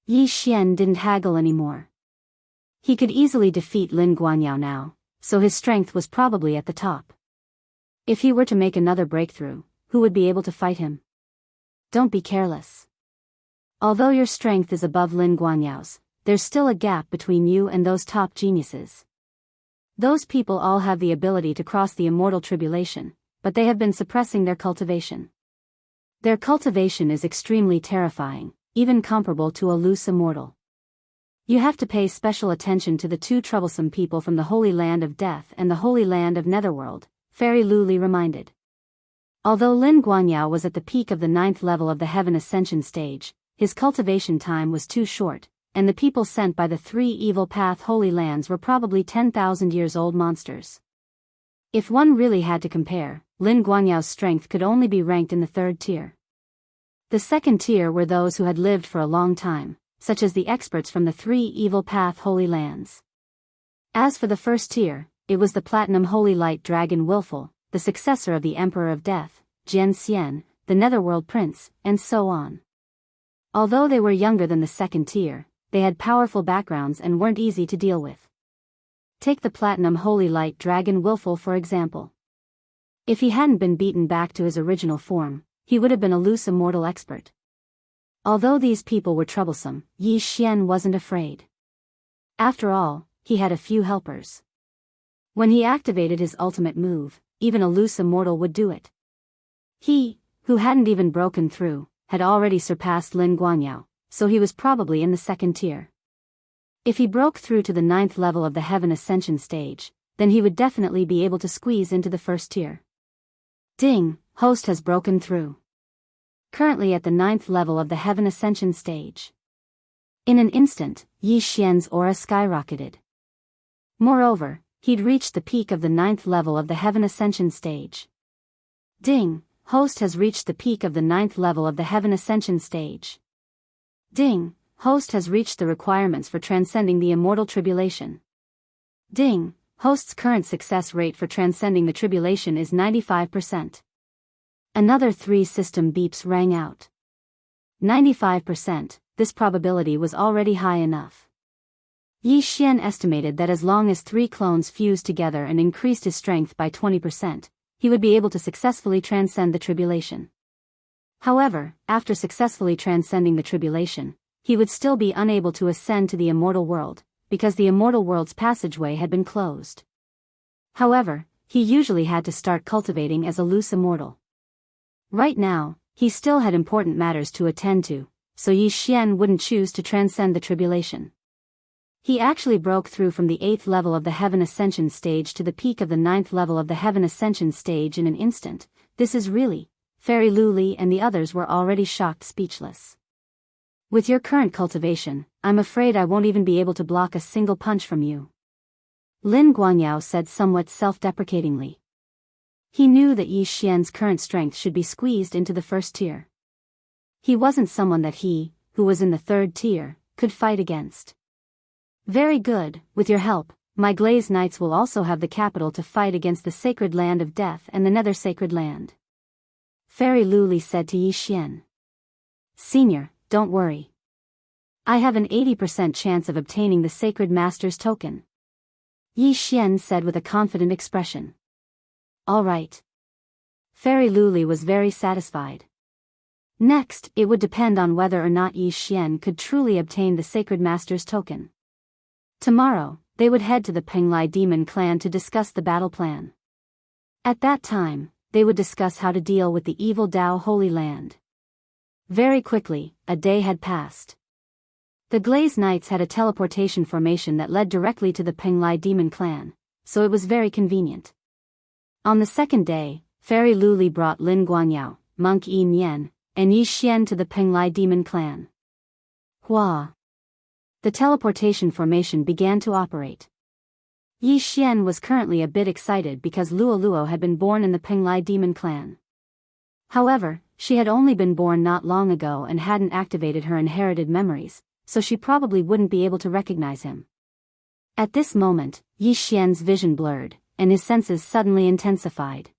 Yi Xian didn't haggle anymore. He could easily defeat Lin Guanyao now, so his strength was probably at the top. If he were to make another breakthrough, who would be able to fight him? Don't be careless. Although your strength is above Lin Guanyao's, there's still a gap between you and those top geniuses. Those people all have the ability to cross the immortal tribulation, but they have been suppressing their cultivation. Their cultivation is extremely terrifying, even comparable to a loose immortal. You have to pay special attention to the two troublesome people from the Holy Land of Death and the Holy Land of Netherworld, Fairy Lu Li reminded. Although Lin Guanyao was at the peak of the 9th level of the Heaven Ascension stage, his cultivation time was too short, and the people sent by the 3 evil path Holy Lands were probably 10,000 years old monsters. If one really had to compare, Lin Guanyao's strength could only be ranked in the 3rd tier. The 2nd tier were those who had lived for a long time, such as the experts from the 3 evil path Holy Lands. As for the 1st tier, it was the Platinum Holy Light Dragon Willful, the successor of the Emperor of Death, Jian Xian, the Netherworld Prince, and so on. Although they were younger than the 2nd tier, they had powerful backgrounds and weren't easy to deal with. Take the Platinum Holy Light Dragon Willful for example. If he hadn't been beaten back to his original form, he would have been a loose immortal expert. Although these people were troublesome, Yi Xian wasn't afraid. After all, he had a few helpers. When he activated his ultimate move, even a loose immortal would do it. He, who hadn't even broken through, had already surpassed Lin Guanyao, so he was probably in the 2nd tier. If he broke through to the 9th level of the Heaven Ascension stage, then he would definitely be able to squeeze into the 1st tier. Ding, host has broken through. Currently at the 9th level of the Heaven Ascension stage. In an instant, Yi Xian's aura skyrocketed. Moreover, he'd reached the peak of the 9th level of the Heaven Ascension stage. Ding, host has reached the peak of the 9th level of the Heaven Ascension stage. Ding, host has reached the requirements for transcending the immortal tribulation. Ding, host's current success rate for transcending the tribulation is 95%. Another 3 system beeps rang out. 95%, this probability was already high enough. Yi Xian estimated that as long as 3 clones fused together and increased his strength by 20%, he would be able to successfully transcend the tribulation. However, after successfully transcending the tribulation, he would still be unable to ascend to the immortal world, because the immortal world's passageway had been closed. However, he usually had to start cultivating as a loose immortal. Right now, he still had important matters to attend to, so Yi Xian wouldn't choose to transcend the tribulation. He actually broke through from the 8th level of the Heaven Ascension stage to the peak of the 9th level of the Heaven Ascension stage in an instant. This is really... Fairy Luli and the others were already shocked speechless. With your current cultivation, I'm afraid I won't even be able to block a single punch from you. Lin Guangyao said somewhat self-deprecatingly. He knew that Yi Xian's current strength should be squeezed into the first tier. He wasn't someone that he, who was in the 3rd tier, could fight against. Very good, with your help, my Glazed Knights will also have the capital to fight against the Sacred Land of Death and the Nether Sacred Land. Fairy Luli said to Yi Xian. Senior, don't worry. I have an 80% chance of obtaining the Sacred Master's token. Yi Xian said with a confident expression. All right. Fairy Luli was very satisfied. Next, it would depend on whether or not Yi Xian could truly obtain the Sacred Master's token. Tomorrow, they would head to the Penglai Demon Clan to discuss the battle plan. At that time, they would discuss how to deal with the evil Dao Holy Land. Very quickly, a day had passed. The Glazed Knights had a teleportation formation that led directly to the Penglai Demon Clan, so it was very convenient. On the second day, Fairy Luli brought Lin Guangyao, Monk Yi Mian, and Yi Xian to the Penglai Demon Clan. Hua. The teleportation formation began to operate. Yi Xian was currently a bit excited because Luo Luo had been born in the Penglai Demon Clan. However, she had only been born not long ago and hadn't activated her inherited memories, so she probably wouldn't be able to recognize him. At this moment, Yi Xian's vision blurred, and his senses suddenly intensified.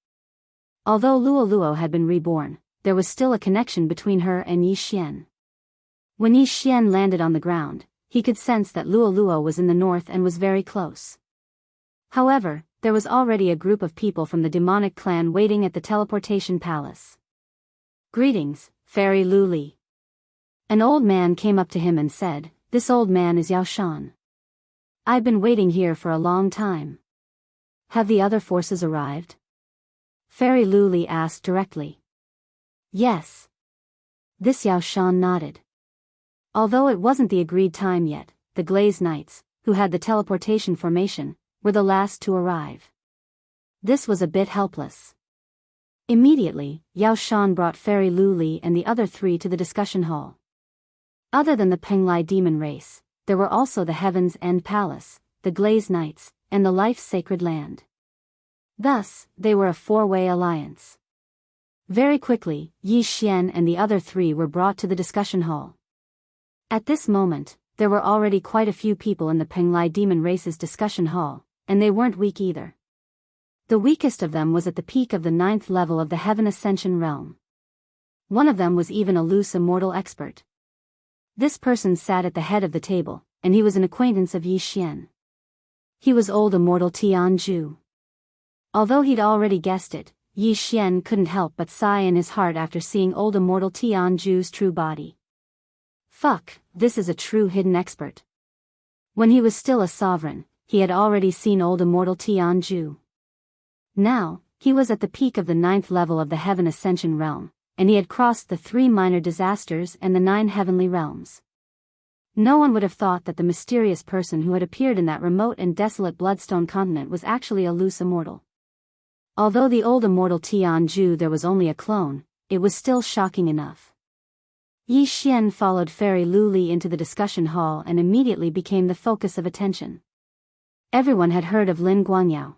Although Luo Luo had been reborn, there was still a connection between her and Yi Xian. When Yi Xian landed on the ground, he could sense that Luo Luo was in the north and was very close. However, there was already a group of people from the demonic clan waiting at the teleportation palace. Greetings, Fairy Luli. An old man came up to him and said, This old man is Yao Shan. I've been waiting here for a long time. Have the other forces arrived? Fairy Luli asked directly. Yes. This Yao Shan nodded. Although it wasn't the agreed time yet, the Glazed Knights, who had the teleportation formation, were the last to arrive. This was a bit helpless. Immediately, Yao Shan brought Fairy Luli and the other 3 to the discussion hall. Other than the Penglai demon race, there were also the Heaven's End Palace, the Glazed Knights, and the Life's Sacred Land. Thus, they were a 4-way alliance. Very quickly, Yi Xian and the other 3 were brought to the discussion hall. At this moment, there were already quite a few people in the Penglai Demon Race's discussion hall, and they weren't weak either. The weakest of them was at the peak of the 9th level of the Heaven Ascension realm. One of them was even a loose immortal expert. This person sat at the head of the table, and he was an acquaintance of Yi Xian. He was old immortal Tianju. Although he'd already guessed it, Yi Xian couldn't help but sigh in his heart after seeing old immortal Tianju's true body. Fuck, this is a true hidden expert. When he was still a sovereign, he had already seen old immortal Tianju. Now, he was at the peak of the 9th level of the Heaven Ascension realm, and he had crossed the 3 minor disasters and the 9 heavenly realms. No one would have thought that the mysterious person who had appeared in that remote and desolate Bloodstone continent was actually a loose immortal. Although the old immortal Tianju there was only a clone, it was still shocking enough. Yi Xian followed Fairy Luli into the discussion hall and immediately became the focus of attention. Everyone had heard of Lin Guangyao.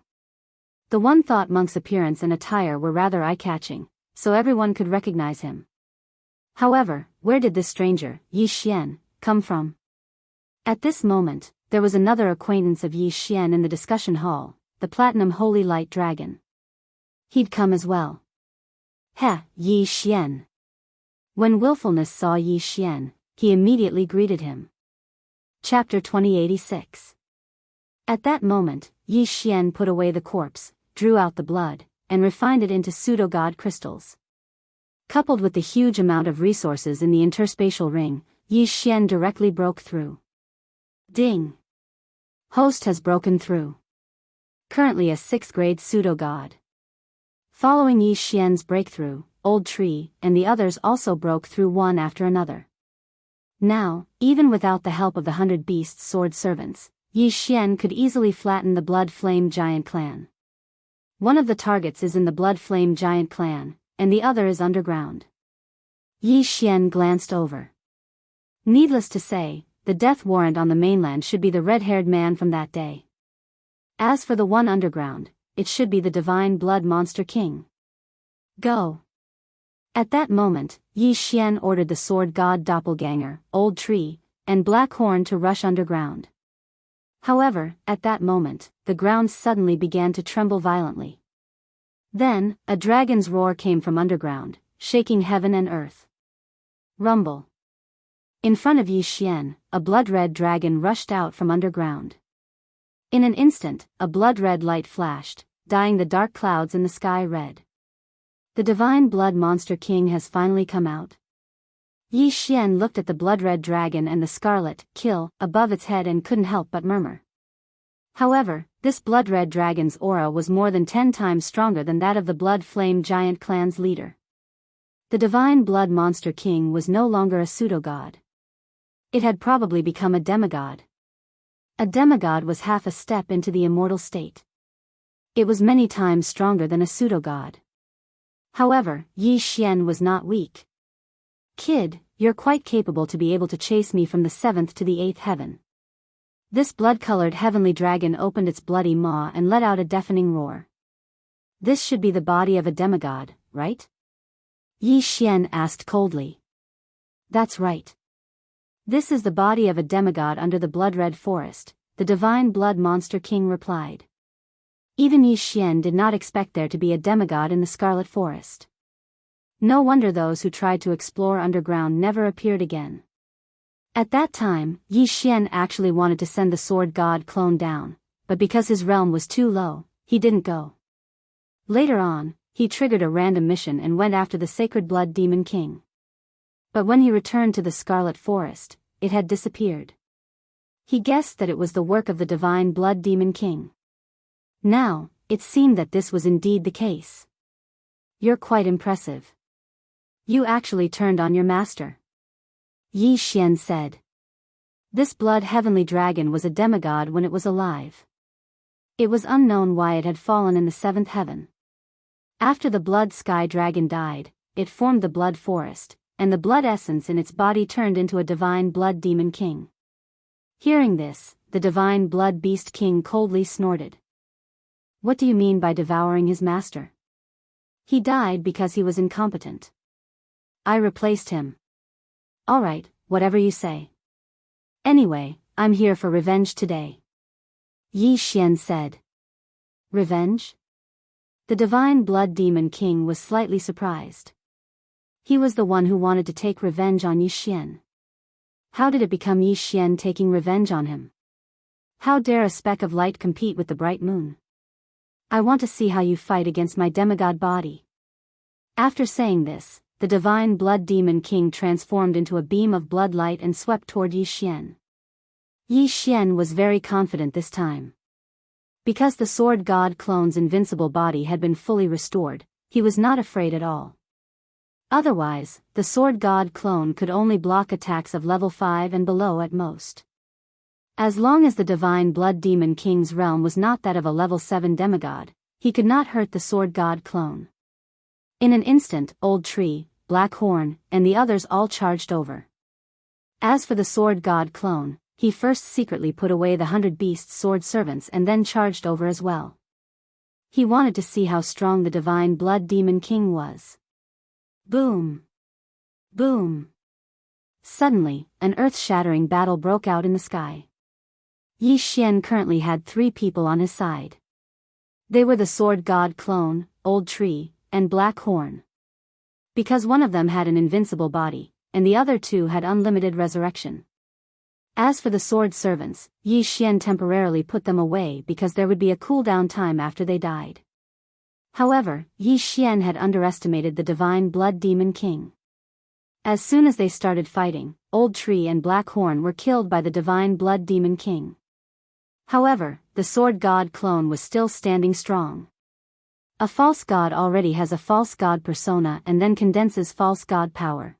The One Thought Monk's appearance and attire were rather eye-catching, so everyone could recognize him. However, where did this stranger, Yi Xian, come from? At this moment, there was another acquaintance of Yi Xian in the discussion hall, the Platinum Holy Light Dragon. He'd come as well. Heh, Yi Xian. When Willfulness saw Yi Xian, he immediately greeted him. Chapter 2086. At that moment, Yi Xian put away the corpse, drew out the blood, and refined it into pseudo-god crystals. Coupled with the huge amount of resources in the interspatial ring, Yi Xian directly broke through. Ding! Host has broken through. Currently a 6th grade pseudo-god. Following Yi Xian's breakthrough, Old Tree and the others also broke through one after another. Now, even without the help of the 100 Beasts sword servants, Yi Xian could easily flatten the Blood Flame Giant clan. One of the targets is in the Blood Flame Giant clan, and the other is underground. Yi Xian glanced over. Needless to say, the death warrant on the mainland should be the red-haired man from that day. As for the one underground, it should be the Divine Blood Monster King. Go! At that moment, Yi Xian ordered the Sword God Doppelganger, Old Tree, and Black Horn to rush underground. However, at that moment, the ground suddenly began to tremble violently. Then, a dragon's roar came from underground, shaking heaven and earth. Rumble. In front of Yi Xian, a blood-red dragon rushed out from underground. In an instant, a blood-red light flashed, dyeing the dark clouds in the sky red. The Divine Blood Monster King has finally come out. Yi Xian looked at the blood-red dragon and the scarlet kill above its head and couldn't help but murmur. However, this blood-red dragon's aura was more than 10 times stronger than that of the Blood Flame Giant clan's leader. The Divine Blood Monster King was no longer a pseudo-god. It had probably become a demigod. A demigod was half a step into the immortal state. It was many times stronger than a pseudo-god. However, Yi Xian was not weak. Kid, you're quite capable to be able to chase me from the 7th to the 8th heaven. This blood-colored heavenly dragon opened its bloody maw and let out a deafening roar. This should be the body of a demigod, right? Yi Xian asked coldly. That's right. This is the body of a demigod under the blood-red forest, the Divine Blood Monster King replied. Even Yi Xian did not expect there to be a demigod in the Scarlet Forest. No wonder those who tried to explore underground never appeared again. At that time, Yi Xian actually wanted to send the Sword God clone down, but because his realm was too low, he didn't go. Later on, he triggered a random mission and went after the Sacred Blood Demon King. But when he returned to the Scarlet Forest, it had disappeared. He guessed that it was the work of the Divine Blood Demon King. Now, it seemed that this was indeed the case. You're quite impressive. You actually turned on your master. Yi Xian said. This blood heavenly dragon was a demigod when it was alive. It was unknown why it had fallen in the 7th heaven. After the blood sky dragon died, it formed the blood forest, and the blood essence in its body turned into a divine blood demon king. Hearing this, the divine blood beast king coldly snorted. What do you mean by devouring his master? He died because he was incompetent. I replaced him. Alright, whatever you say. Anyway, I'm here for revenge today. Yi Xian said. Revenge? The divine blood demon king was slightly surprised. He was the one who wanted to take revenge on Yi Xian. How did it become Yi Xian taking revenge on him? How dare a speck of light compete with the bright moon? I want to see how you fight against my demigod body. After saying this, the divine blood demon king transformed into a beam of blood light and swept toward Yi Xian. Yi Xian was very confident this time. Because the sword god clone's invincible body had been fully restored, he was not afraid at all. Otherwise, the sword god clone could only block attacks of level 5 and below at most. As long as the divine blood demon king's realm was not that of a level 7 demigod, he could not hurt the sword god clone. In an instant, Old Tree, Black Horn, and the others all charged over. As for the sword god clone, he first secretly put away the 100 beasts sword servants and then charged over as well. He wanted to see how strong the divine blood demon king was. Boom! Boom! Suddenly, an earth-shattering battle broke out in the sky. Yi Xian currently had 3 people on his side. They were the Sword God Clone, Old Tree, and Black Horn. Because one of them had an invincible body, and the other 2 had unlimited resurrection. As for the sword servants, Yi Xian temporarily put them away because there would be a cooldown time after they died. However, Yi Xian had underestimated the Divine Blood Demon King. As soon as they started fighting, Old Tree and Black Horn were killed by the Divine Blood Demon King. However, the Sword God Clone was still standing strong. A false god already has a false god persona and then condenses false god power.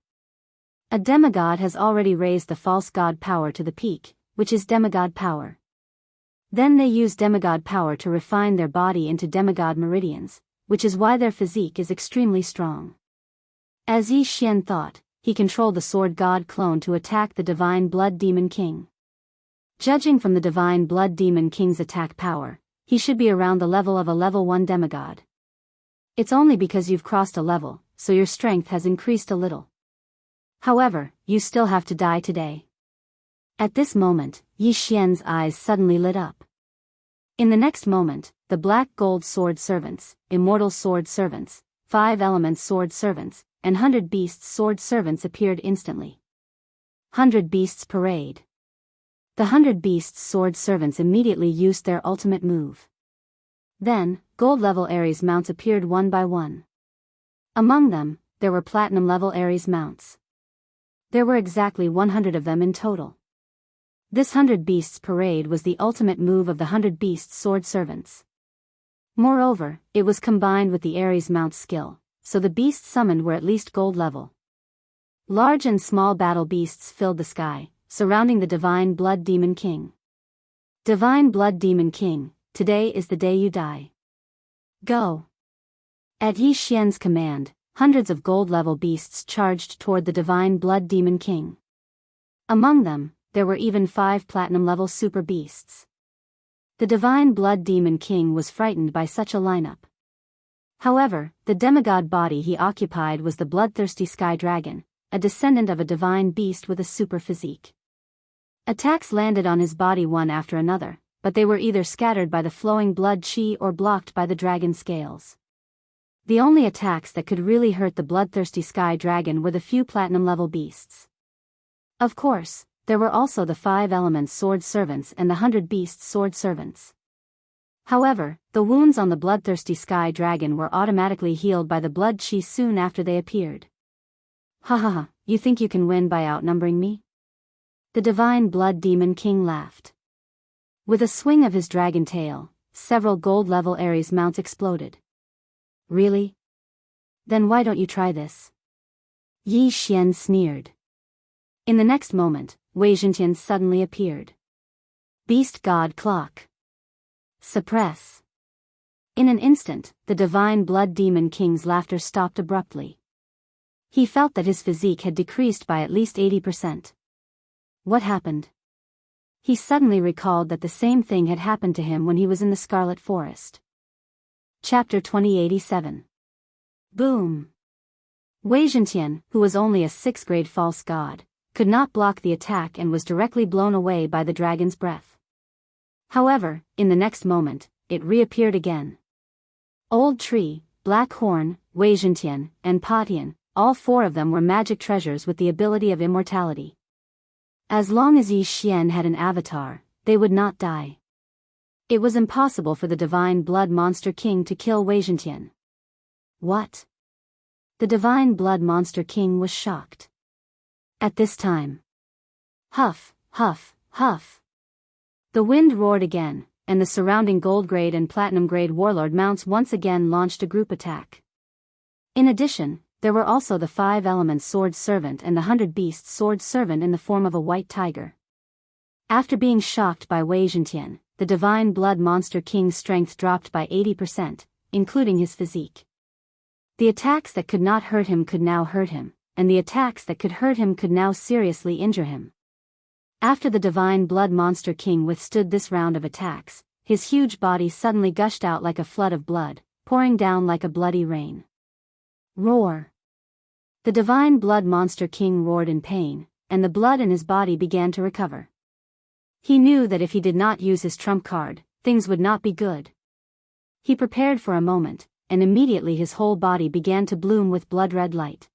A demigod has already raised the false god power to the peak, which is demigod power. Then they use demigod power to refine their body into demigod meridians, which is why their physique is extremely strong. As Yi Xian thought, he controlled the Sword God Clone to attack the Divine Blood Demon King. Judging from the Divine Blood Demon King's attack power, he should be around the level of a level 1 demigod. It's only because you've crossed a level, so your strength has increased a little. However, you still have to die today. At this moment, Yi Xian's eyes suddenly lit up. In the next moment, the Black Gold Sword Servants, Immortal Sword Servants, 5 Elements Sword Servants, and 100 Beasts Sword Servants appeared instantly. 100 Beasts Parade. The 100 Beasts Sword Servants immediately used their ultimate move. Then, gold-level Ares mounts appeared one by one. Among them, there were platinum-level Ares mounts. There were exactly 100 of them in total. This 100 Beasts Parade was the ultimate move of the 100 Beasts Sword Servants. Moreover, it was combined with the Ares mount skill, so the beasts summoned were at least gold level. Large and small battle beasts filled the sky, surrounding the Divine Blood Demon King. Divine Blood Demon King, today is the day you die. Go. At Yi Xian's command, hundreds of gold-level beasts charged toward the Divine Blood Demon King. Among them, there were even 5 platinum-level super beasts. The Divine Blood Demon King was frightened by such a lineup. However, the demigod body he occupied was the bloodthirsty Sky Dragon, a descendant of a divine beast with a super physique. Attacks landed on his body one after another, but they were either scattered by the flowing blood chi or blocked by the dragon scales. The only attacks that could really hurt the bloodthirsty Sky Dragon were the few platinum-level beasts. Of course, there were also the 5 Elements Sword Servants and the 100 Beasts Sword Servants. However, the wounds on the bloodthirsty Sky Dragon were automatically healed by the blood chi soon after they appeared. Ha ha ha, you think you can win by outnumbering me? The Divine Blood Demon King laughed. With a swing of his dragon tail, several gold-level Ares mounts exploded. Really? Then why don't you try this? Yi Xian sneered. In the next moment, Wei Zhentian suddenly appeared. Beast God Clock. Suppress. In an instant, the Divine Blood Demon King's laughter stopped abruptly. He felt that his physique had decreased by at least 80%. What happened? He suddenly recalled that the same thing had happened to him when he was in the Scarlet Forest. Chapter 2087. Boom! Wei Zhentian, who was only a 6th grade false god, could not block the attack and was directly blown away by the dragon's breath. However, in the next moment, it reappeared again. Old Tree, Black Horn, Wei Zhentian, and Patian, all 4 of them were magic treasures with the ability of immortality. As long as Yi Xian had an avatar, they would not die. It was impossible for the Divine Blood Monster King to kill Wei Zhentian. What? The Divine Blood Monster King was shocked. At this time. Huff, huff, huff. The wind roared again, and the surrounding gold-grade and platinum-grade warlord mounts once again launched a group attack. In addition, there were also the 5 Elements Sword Servant and the 100 Beasts Sword Servant in the form of a white tiger. After being shocked by Wei Zhentian, the Divine Blood Monster King's strength dropped by 80%, including his physique. The attacks that could not hurt him could now hurt him, and the attacks that could hurt him could now seriously injure him. After the Divine Blood Monster King withstood this round of attacks, his huge body suddenly gushed out like a flood of blood, pouring down like a bloody rain. Roar! The Divine Blood Monster King roared in pain, and the blood in his body began to recover. He knew that if he did not use his trump card, things would not be good. He prepared for a moment, and immediately his whole body began to bloom with blood-red light.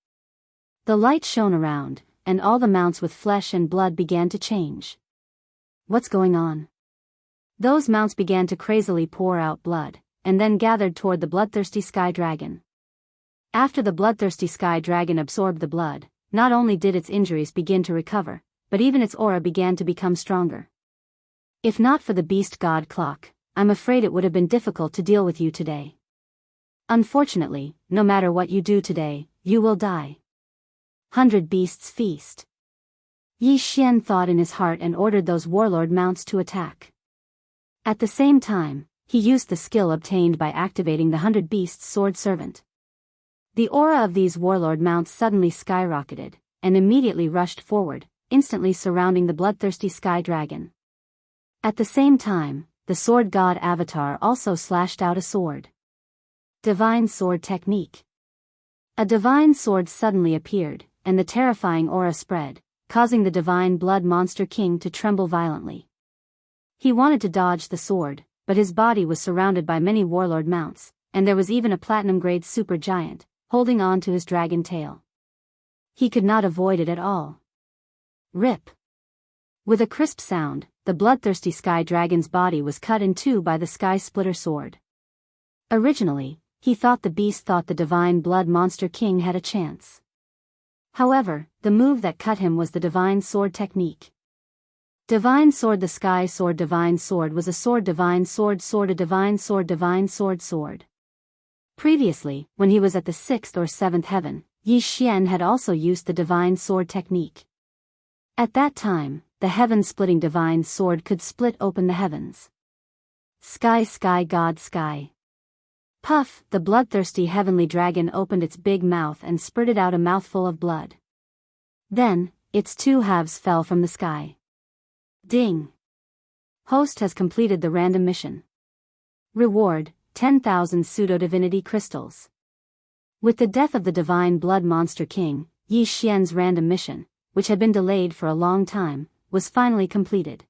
The light shone around, and all the mounts with flesh and blood began to change. What's going on? Those mounts began to crazily pour out blood, and then gathered toward the bloodthirsty sky dragon. After the bloodthirsty sky dragon absorbed the blood, not only did its injuries begin to recover, but even its aura began to become stronger. If not for the beast god clock, I'm afraid it would have been difficult to deal with you today. Unfortunately, no matter what you do today, you will die. 100 Beasts Feast. Yi Xian thought in his heart and ordered those warlord mounts to attack. At the same time, he used the skill obtained by activating the 100 Beasts Sword Servant. The aura of these warlord mounts suddenly skyrocketed, and immediately rushed forward, instantly surrounding the bloodthirsty sky dragon. At the same time, the sword god avatar also slashed out a sword. Divine Sword Technique. A divine sword suddenly appeared, and the terrifying aura spread, causing the divine blood monster king to tremble violently. He wanted to dodge the sword, but his body was surrounded by many warlord mounts, and there was even a platinum-grade super giant, holding on to his dragon tail. He could not avoid it at all. Rip! With a crisp sound, the bloodthirsty sky dragon's body was cut in two by the sky splitter sword. Originally, he thought the divine blood monster king had a chance. However, the move that cut him was the divine sword technique. Divine sword. The sky sword. Divine sword was a sword. Divine sword. Sword. A divine sword. Divine sword. Sword. Previously, when he was at the 6th or 7th heaven, Yi Xian had also used the divine sword technique. At that time, the heaven-splitting divine sword could split open the heavens. Sky god sky. Puff! The bloodthirsty heavenly dragon opened its big mouth and spurted out a mouthful of blood. Then, its two halves fell from the sky. Ding! Host has completed the random mission. Reward, 10,000 pseudo-divinity crystals. With the death of the divine blood monster king, Yi Xian's random mission, which had been delayed for a long time, was finally completed.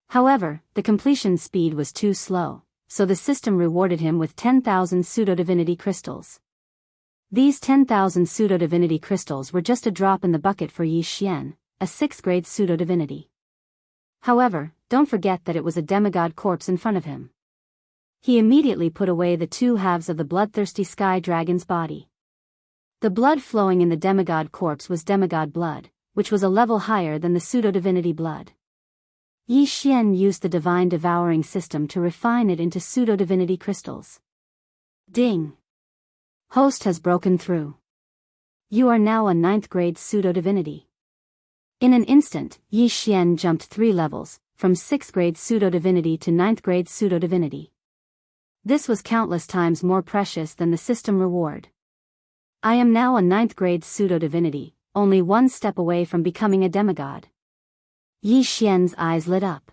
However, the completion speed was too slow, so the system rewarded him with 10,000 pseudo-divinity crystals. These 10,000 pseudo-divinity crystals were just a drop in the bucket for Yi Xian, a 6th-grade pseudo-divinity. However, don't forget that it was a demigod corpse in front of him. He immediately put away the two halves of the bloodthirsty sky dragon's body. The blood flowing in the demigod corpse was demigod blood, which was a level higher than the pseudo-divinity blood. Yi Xian used the divine devouring system to refine it into pseudo-divinity crystals. Ding! Host has broken through. You are now a 9th-grade pseudo-divinity. In an instant, Yi Xian jumped 3 levels, from 6th-grade pseudo-divinity to 9th-grade pseudo-divinity. This was countless times more precious than the system reward. I am now a 9th-grade pseudo-divinity, only one step away from becoming a demigod. Yi Xian's eyes lit up.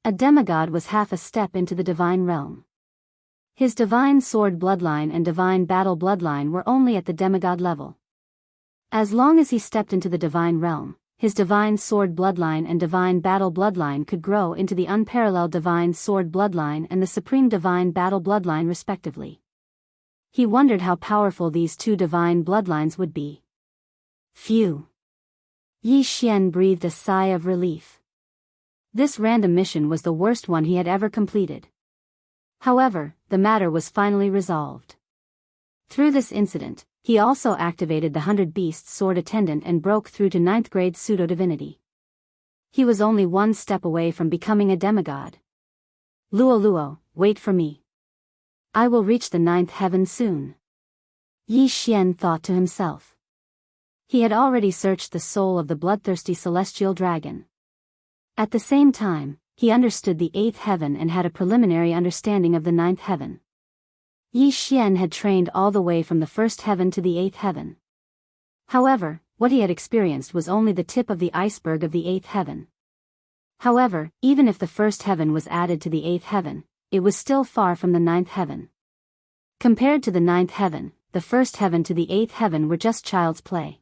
A demigod was half a step into the divine realm. His divine sword bloodline and divine battle bloodline were only at the demigod level. As long as he stepped into the divine realm, his divine sword bloodline and divine battle bloodline could grow into the unparalleled divine sword bloodline and the supreme divine battle bloodline respectively. He wondered how powerful these two divine bloodlines would be. Phew! Yi Xian breathed a sigh of relief. This random mission was the worst one he had ever completed. However, the matter was finally resolved. Through this incident, he also activated the 100 Beasts Sword Attendant and broke through to 9th-grade pseudo-divinity. He was only one step away from becoming a demigod. Luo, wait for me. I will reach the 9th heaven soon. Yi Xian thought to himself. He had already searched the soul of the bloodthirsty celestial dragon. At the same time, he understood the 8th heaven and had a preliminary understanding of the 9th heaven. Yi Xian had trained all the way from the 1st heaven to the 8th heaven. However, what he had experienced was only the tip of the iceberg of the 8th heaven. However, even if the 1st heaven was added to the 8th heaven, it was still far from the 9th heaven. Compared to the 9th heaven, the 1st heaven to the 8th heaven were just child's play.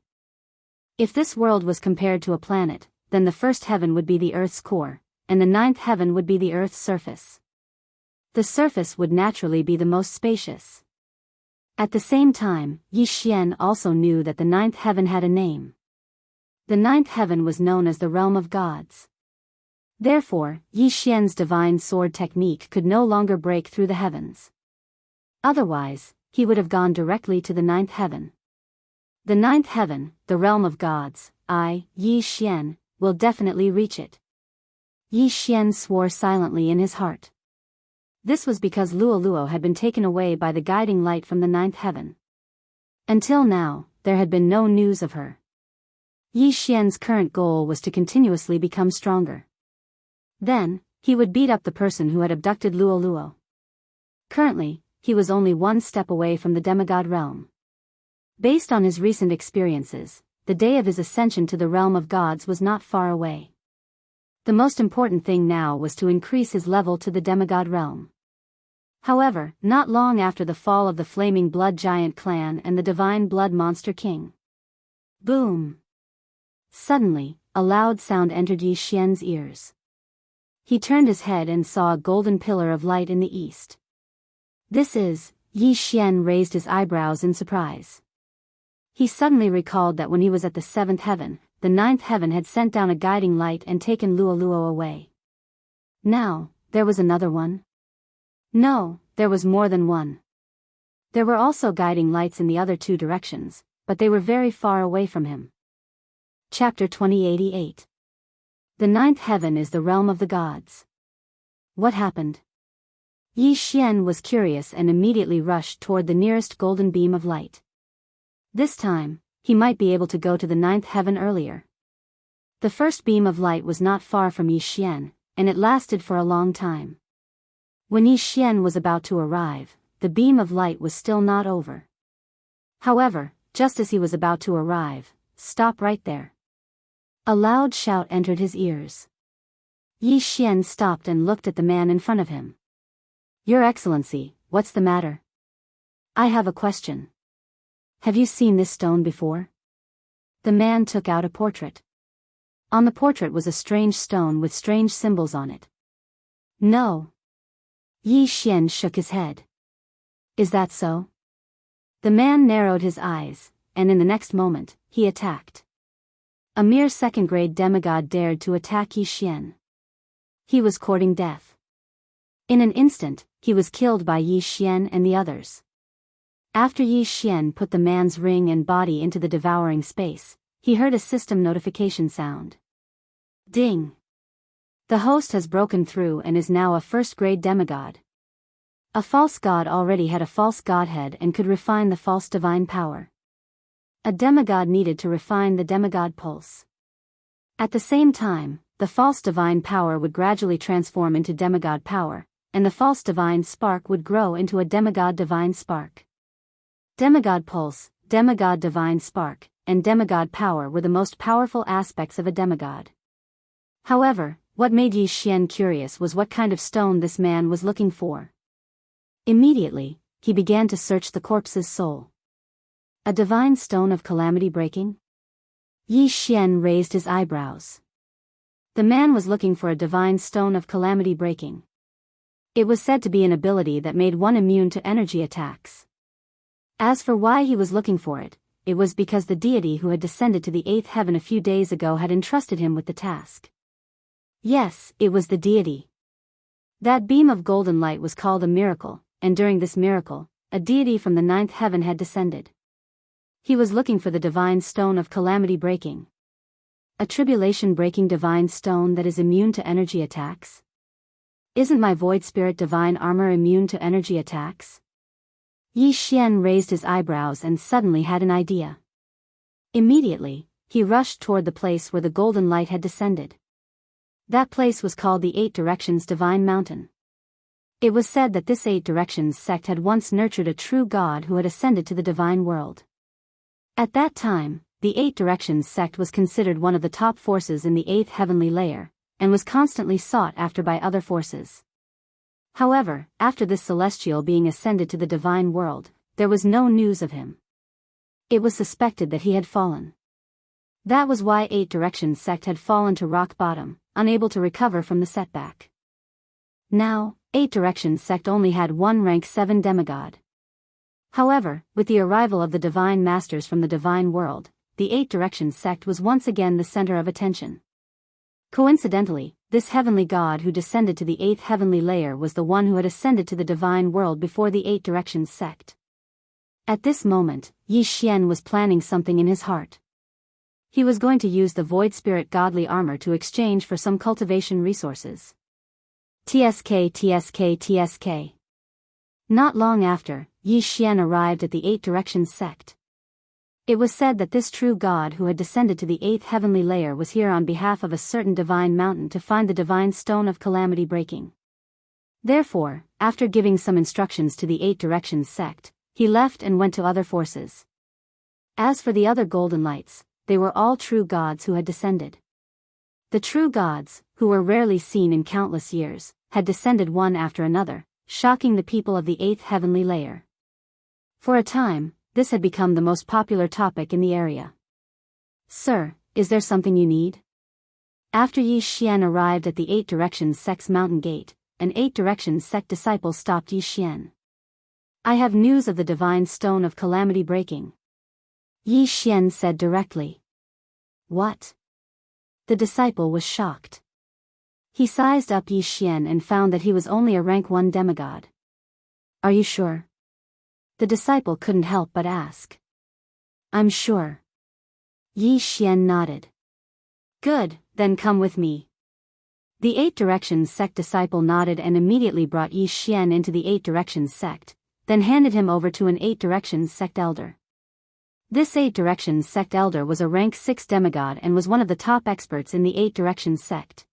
If this world was compared to a planet, then the first heaven would be the Earth's core, and the ninth heaven would be the Earth's surface. The surface would naturally be the most spacious. At the same time, Yi Xian also knew that the ninth heaven had a name. The ninth heaven was known as the realm of gods. Therefore, Yi Xian's divine sword technique could no longer break through the heavens. Otherwise, he would have gone directly to the ninth heaven. The ninth heaven, the realm of gods, Yi Xian, will definitely reach it. Yi Xian swore silently in his heart. This was because Luo had been taken away by the guiding light from the ninth heaven. Until now, there had been no news of her. Yi Xian's current goal was to continuously become stronger. Then, he would beat up the person who had abducted Luo. Currently, he was only one step away from the demigod realm. Based on his recent experiences, the day of his ascension to the realm of gods was not far away. The most important thing now was to increase his level to the demigod realm. However, not long after the fall of the Flaming Blood Giant clan and the Divine Blood Monster King. Boom! Suddenly, a loud sound entered Yi Xian's ears. He turned his head and saw a golden pillar of light in the east. This is, Yi Xian raised his eyebrows in surprise. He suddenly recalled that when he was at the seventh heaven, the ninth heaven had sent down a guiding light and taken Luo away. Now, there was another one? No, there was more than one. There were also guiding lights in the other two directions, but they were very far away from him. Chapter 2088. The ninth heaven is the realm of the gods. What happened? Yi Xian was curious and immediately rushed toward the nearest golden beam of light. This time, he might be able to go to the ninth heaven earlier. The first beam of light was not far from Yi Xian, and it lasted for a long time. When Yi Xian was about to arrive, the beam of light was still not over. However, just as he was about to arrive, stop right there. A loud shout entered his ears. Yi Xian stopped and looked at the man in front of him. Your Excellency, what's the matter? I have a question. Have you seen this stone before? The man took out a portrait. On the portrait was a strange stone with strange symbols on it. No. Yi Xian shook his head. Is that so? The man narrowed his eyes, and in the next moment, he attacked. A mere second-grade demigod dared to attack Yi Xian. He was courting death. In an instant, he was killed by Yi Xian and the others. After Yi Xian put the man's ring and body into the devouring space, he heard a system notification sound. Ding! The host has broken through and is now a first-grade demigod. A false god already had a false godhead and could refine the false divine power. A demigod needed to refine the demigod pulse. At the same time, the false divine power would gradually transform into demigod power, and the false divine spark would grow into a demigod divine spark. Demigod pulse, demigod divine spark, and demigod power were the most powerful aspects of a demigod. However, what made Yi Xian curious was what kind of stone this man was looking for. Immediately, he began to search the corpse's soul. A divine stone of calamity breaking? Yi Xian raised his eyebrows. The man was looking for a divine stone of calamity breaking. It was said to be an ability that made one immune to energy attacks. As for why he was looking for it, it was because the deity who had descended to the eighth heaven a few days ago had entrusted him with the task. Yes, it was the deity. That beam of golden light was called a miracle, and during this miracle, a deity from the ninth heaven had descended. He was looking for the divine stone of calamity breaking. A tribulation-breaking divine stone that is immune to energy attacks? Isn't my void spirit divine armor immune to energy attacks? Yi Xian raised his eyebrows and suddenly had an idea. Immediately, he rushed toward the place where the golden light had descended. That place was called the Eight Directions Divine Mountain. It was said that this Eight Directions sect had once nurtured a true god who had ascended to the divine world. At that time, the Eight Directions sect was considered one of the top forces in the eighth heavenly layer, and was constantly sought after by other forces. However, after this celestial being ascended to the divine world, there was no news of him. It was suspected that he had fallen. That was why Eight Directions sect had fallen to rock bottom, unable to recover from the setback. Now, Eight Directions sect only had one rank 7 demigod. However, with the arrival of the Divine Masters from the Divine World, the Eight Directions sect was once again the center of attention. Coincidentally, this heavenly god who descended to the 8th heavenly layer was the one who had ascended to the Divine World before the Eight Directions sect. At this moment, Yi Xian was planning something in his heart. He was going to use the Void Spirit godly armor to exchange for some cultivation resources. TSK. Not long after, Yi Xian arrived at the Eight Directions sect. It was said that this true god who had descended to the 8th heavenly layer was here on behalf of a certain divine mountain to find the divine stone of calamity breaking. Therefore, after giving some instructions to the Eight Directions sect, he left and went to other forces. As for the other golden lights, they were all true gods who had descended. The true gods, who were rarely seen in countless years, had descended one after another, shocking the people of the 8th heavenly layer. For a time, this had become the most popular topic in the area. Sir, is there something you need? After Yi Xian arrived at the Eight Directions sect's mountain gate, an Eight Directions sect disciple stopped Yi Xian. I have news of the divine stone of calamity breaking. Yi Xian said directly. What? The disciple was shocked. He sized up Yi Xian and found that he was only a rank 1 demigod. Are you sure? The disciple couldn't help but ask. I'm sure. Yi Xian nodded. Good, then come with me. The Eight Directions sect disciple nodded and immediately brought Yi Xian into the Eight Directions sect, then handed him over to an Eight Directions sect elder. This Eight Directions sect elder was a rank 6 demigod and was one of the top experts in the Eight Directions sect.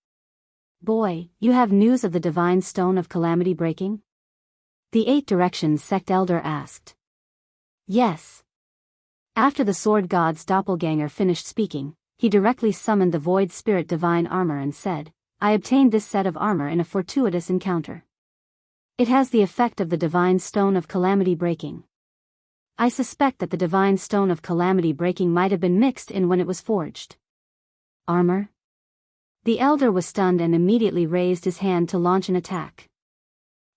Boy, you have news of the divine stone of calamity breaking? The Eight Directions sect elder asked. Yes. After the sword god's doppelganger finished speaking, he directly summoned the void spirit divine armor and said, I obtained this set of armor in a fortuitous encounter. It has the effect of the divine stone of calamity breaking. I suspect that the divine stone of calamity breaking might have been mixed in when it was forged. Armor? The elder was stunned and immediately raised his hand to launch an attack.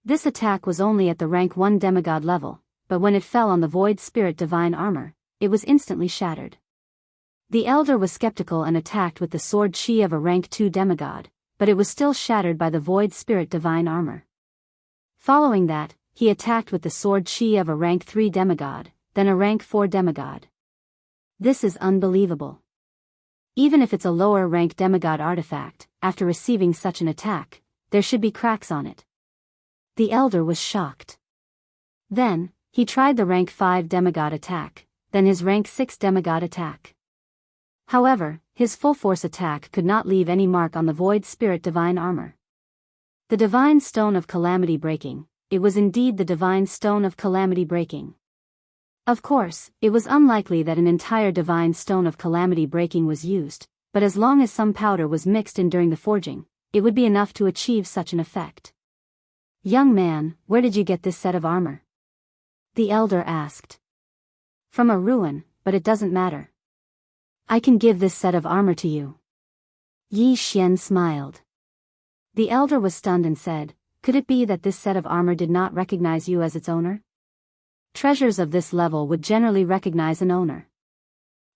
This attack was only at the rank 1 demigod level, but when it fell on the void spirit divine armor, it was instantly shattered. The elder was skeptical and attacked with the sword chi of a rank 2 demigod, but it was still shattered by the void spirit divine armor. Following that, he attacked with the sword chi of a rank 3 demigod, then a rank 4 demigod. This is unbelievable. Even if it's a lower rank demigod artifact, after receiving such an attack, there should be cracks on it. The elder was shocked. Then, he tried the rank 5 demigod attack, then his rank 6 demigod attack. However, his full force attack could not leave any mark on the void spirit divine armor. The divine stone of calamity breaking, it was indeed the divine stone of calamity breaking. Of course, it was unlikely that an entire divine stone of calamity breaking was used, but as long as some powder was mixed in during the forging, it would be enough to achieve such an effect. Young man, where did you get this set of armor? The elder asked. From a ruin, but it doesn't matter. I can give this set of armor to you. Yi Xian smiled. The elder was stunned and said, could it be that this set of armor did not recognize you as its owner? Treasures of this level would generally recognize an owner.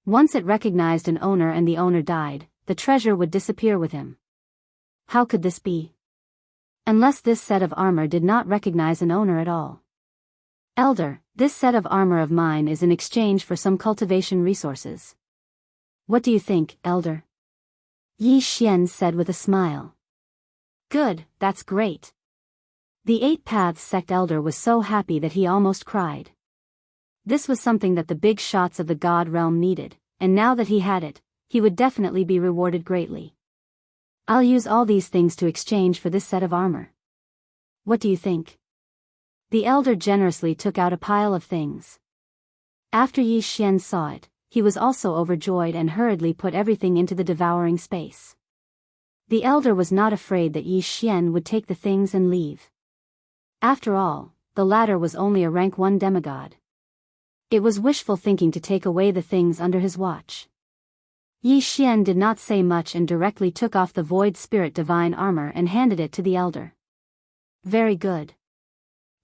Once it recognized an owner and the owner died, the treasure would disappear with him. How could this be? Unless this set of armor did not recognize an owner at all. Elder, this set of armor of mine is in exchange for some cultivation resources. What do you think, Elder? Yi Xian said with a smile. Good, that's great. The Eight Paths sect elder was so happy that he almost cried. This was something that the big shots of the God realm needed, and now that he had it, he would definitely be rewarded greatly. I'll use all these things to exchange for this set of armor. What do you think? The elder generously took out a pile of things. After Yi Xian saw it, he was also overjoyed and hurriedly put everything into the devouring space. The elder was not afraid that Yi Xian would take the things and leave. After all, the latter was only a rank 1 demigod. It was wishful thinking to take away the things under his watch. Yi Xian did not say much and directly took off the void spirit divine armor and handed it to the elder. Very good.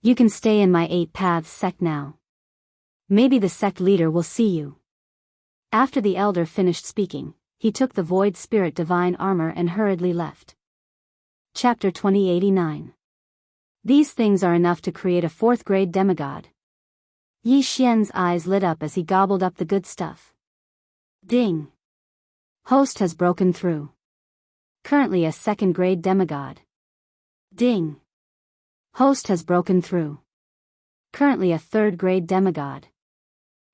You can stay in my 8 paths sect now. Maybe the sect leader will see you. After the elder finished speaking, he took the void spirit divine armor and hurriedly left. Chapter 2089. These things are enough to create a 4th grade demigod. Yi Xian's eyes lit up as he gobbled up the good stuff. Ding. Host has broken through. Currently a 2nd grade demigod. Ding. Host has broken through. Currently a 3rd grade demigod.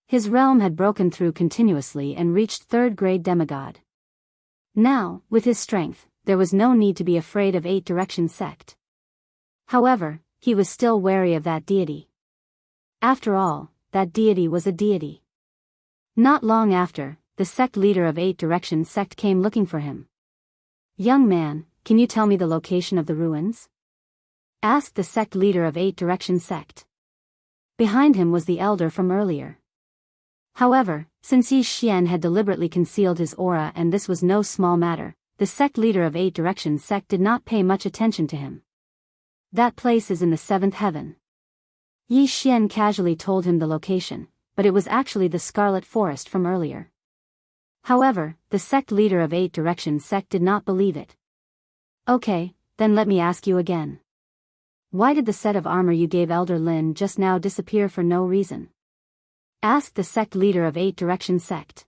His realm had broken through continuously and reached 3rd grade demigod. Now, with his strength, there was no need to be afraid of 8 direction sect. However, he was still wary of that deity. After all, that deity was a deity. Not long after, the sect leader of 8 direction sect came looking for him. Young man, can you tell me the location of the ruins? Asked the sect leader of 8 direction sect. Behind him was the elder from earlier. However, since Yi Xian had deliberately concealed his aura and this was no small matter, the sect leader of 8 direction sect did not pay much attention to him. That place is in the 7th heaven. Yi Xian casually told him the location, but it was actually the Scarlet Forest from earlier. However, the sect leader of 8 direction sect did not believe it. Okay, then let me ask you again. Why did the set of armor you gave Elder Lin just now disappear for no reason? Asked the sect leader of 8 direction sect.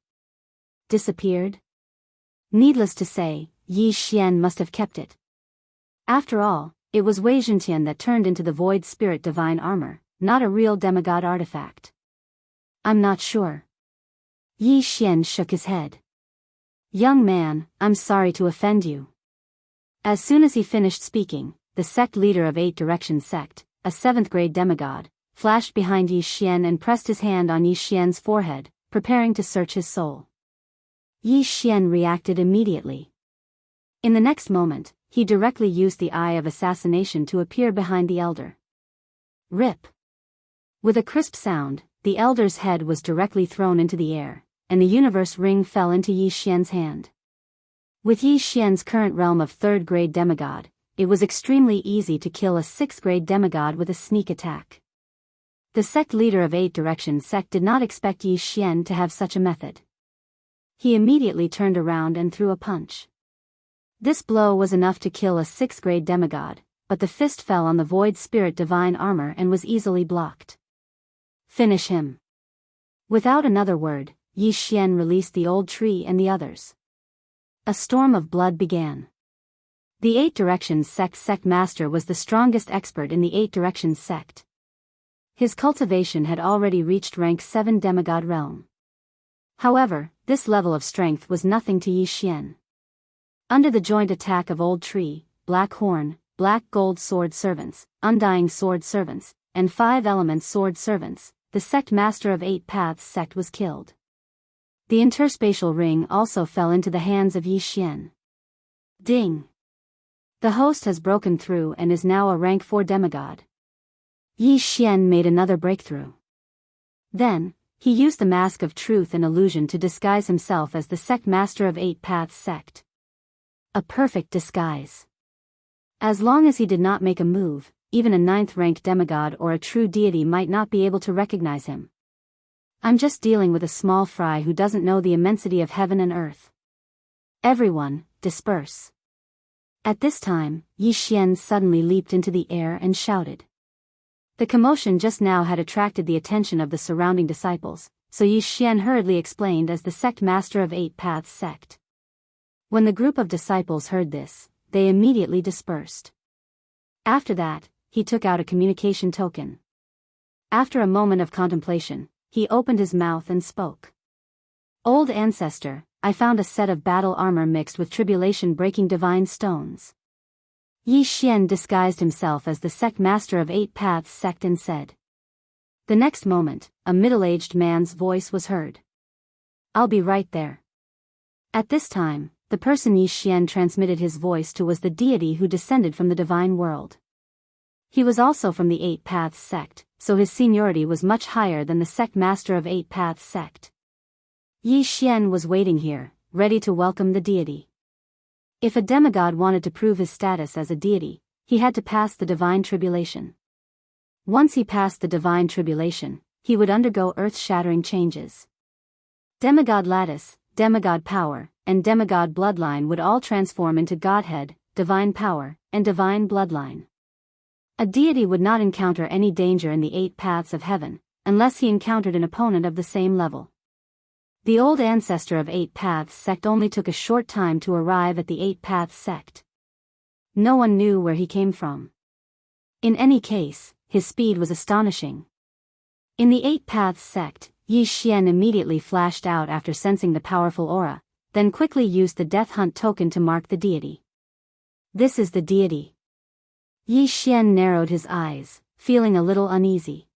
Disappeared? Needless to say, Yi Xian must have kept it. After all, it was Wei Zhentian that turned into the void spirit divine armor, not a real demigod artifact. I'm not sure. Yi Xian shook his head. Young man, I'm sorry to offend you. As soon as he finished speaking, the sect leader of 8 direction sect, a 7th grade demigod, flashed behind Yi Xian and pressed his hand on Yi Xian's forehead, preparing to search his soul. Yi Xian reacted immediately. In the next moment, he directly used the eye of assassination to appear behind the elder. Rip. With a crisp sound, the elder's head was directly thrown into the air, and the universe ring fell into Yi Xian's hand. With Yi Xian's current realm of 3rd grade demigod, it was extremely easy to kill a 6th grade demigod with a sneak attack. The sect leader of 8 direction sect did not expect Yi Xian to have such a method. He immediately turned around and threw a punch. This blow was enough to kill a 6th grade demigod, but the fist fell on the void spirit divine armor and was easily blocked. Finish him. Without another word, Yi Xian released the old tree and the others. A storm of blood began. The 8 directions sect master was the strongest expert in the 8 directions sect. His cultivation had already reached rank 7 demigod realm. However, this level of strength was nothing to Yi Xian. Under the joint attack of Old Tree, Black Horn, Black Gold Sword Servants, Undying Sword Servants, and 5 Elements Sword Servants, the sect master of 8 paths sect was killed. The interspatial ring also fell into the hands of Yi Xian. Ding! The host has broken through and is now a rank 4 demigod. Yi Xian made another breakthrough. Then, he used the mask of truth and illusion to disguise himself as the sect master of 8 paths sect. A perfect disguise. As long as he did not make a move, even a 9th rank demigod or a true deity might not be able to recognize him. I'm just dealing with a small fry who doesn't know the immensity of heaven and earth. Everyone, disperse. At this time, Yi Xian suddenly leaped into the air and shouted. The commotion just now had attracted the attention of the surrounding disciples, so Yi Xian hurriedly explained as the sect master of 8 paths sect. When the group of disciples heard this, they immediately dispersed. After that, he took out a communication token. After a moment of contemplation, he opened his mouth and spoke. Old ancestor, I found a set of battle armor mixed with tribulation-breaking divine stones. Yi Xian disguised himself as the sect master of 8 paths sect and said. The next moment, a middle-aged man's voice was heard. I'll be right there. At this time, the person Yi Xian transmitted his voice to was the deity who descended from the divine world. He was also from the 8 paths sect, so his seniority was much higher than the sect master of 8 paths sect. Yi Xian was waiting here, ready to welcome the deity. If a demigod wanted to prove his status as a deity, he had to pass the divine tribulation. Once he passed the divine tribulation, he would undergo earth-shattering changes. Demigod lattice, demigod power, and demigod bloodline would all transform into godhead, divine power, and divine bloodline. A deity would not encounter any danger in the 8 paths of heaven, unless he encountered an opponent of the same level. The old ancestor of 8 paths sect only took a short time to arrive at the 8 paths sect. No one knew where he came from. In any case, his speed was astonishing. In the 8 paths sect, Yi Xian immediately flashed out after sensing the powerful aura, then quickly used the death hunt token to mark the deity. This is the deity. Yi Xian narrowed his eyes, feeling a little uneasy.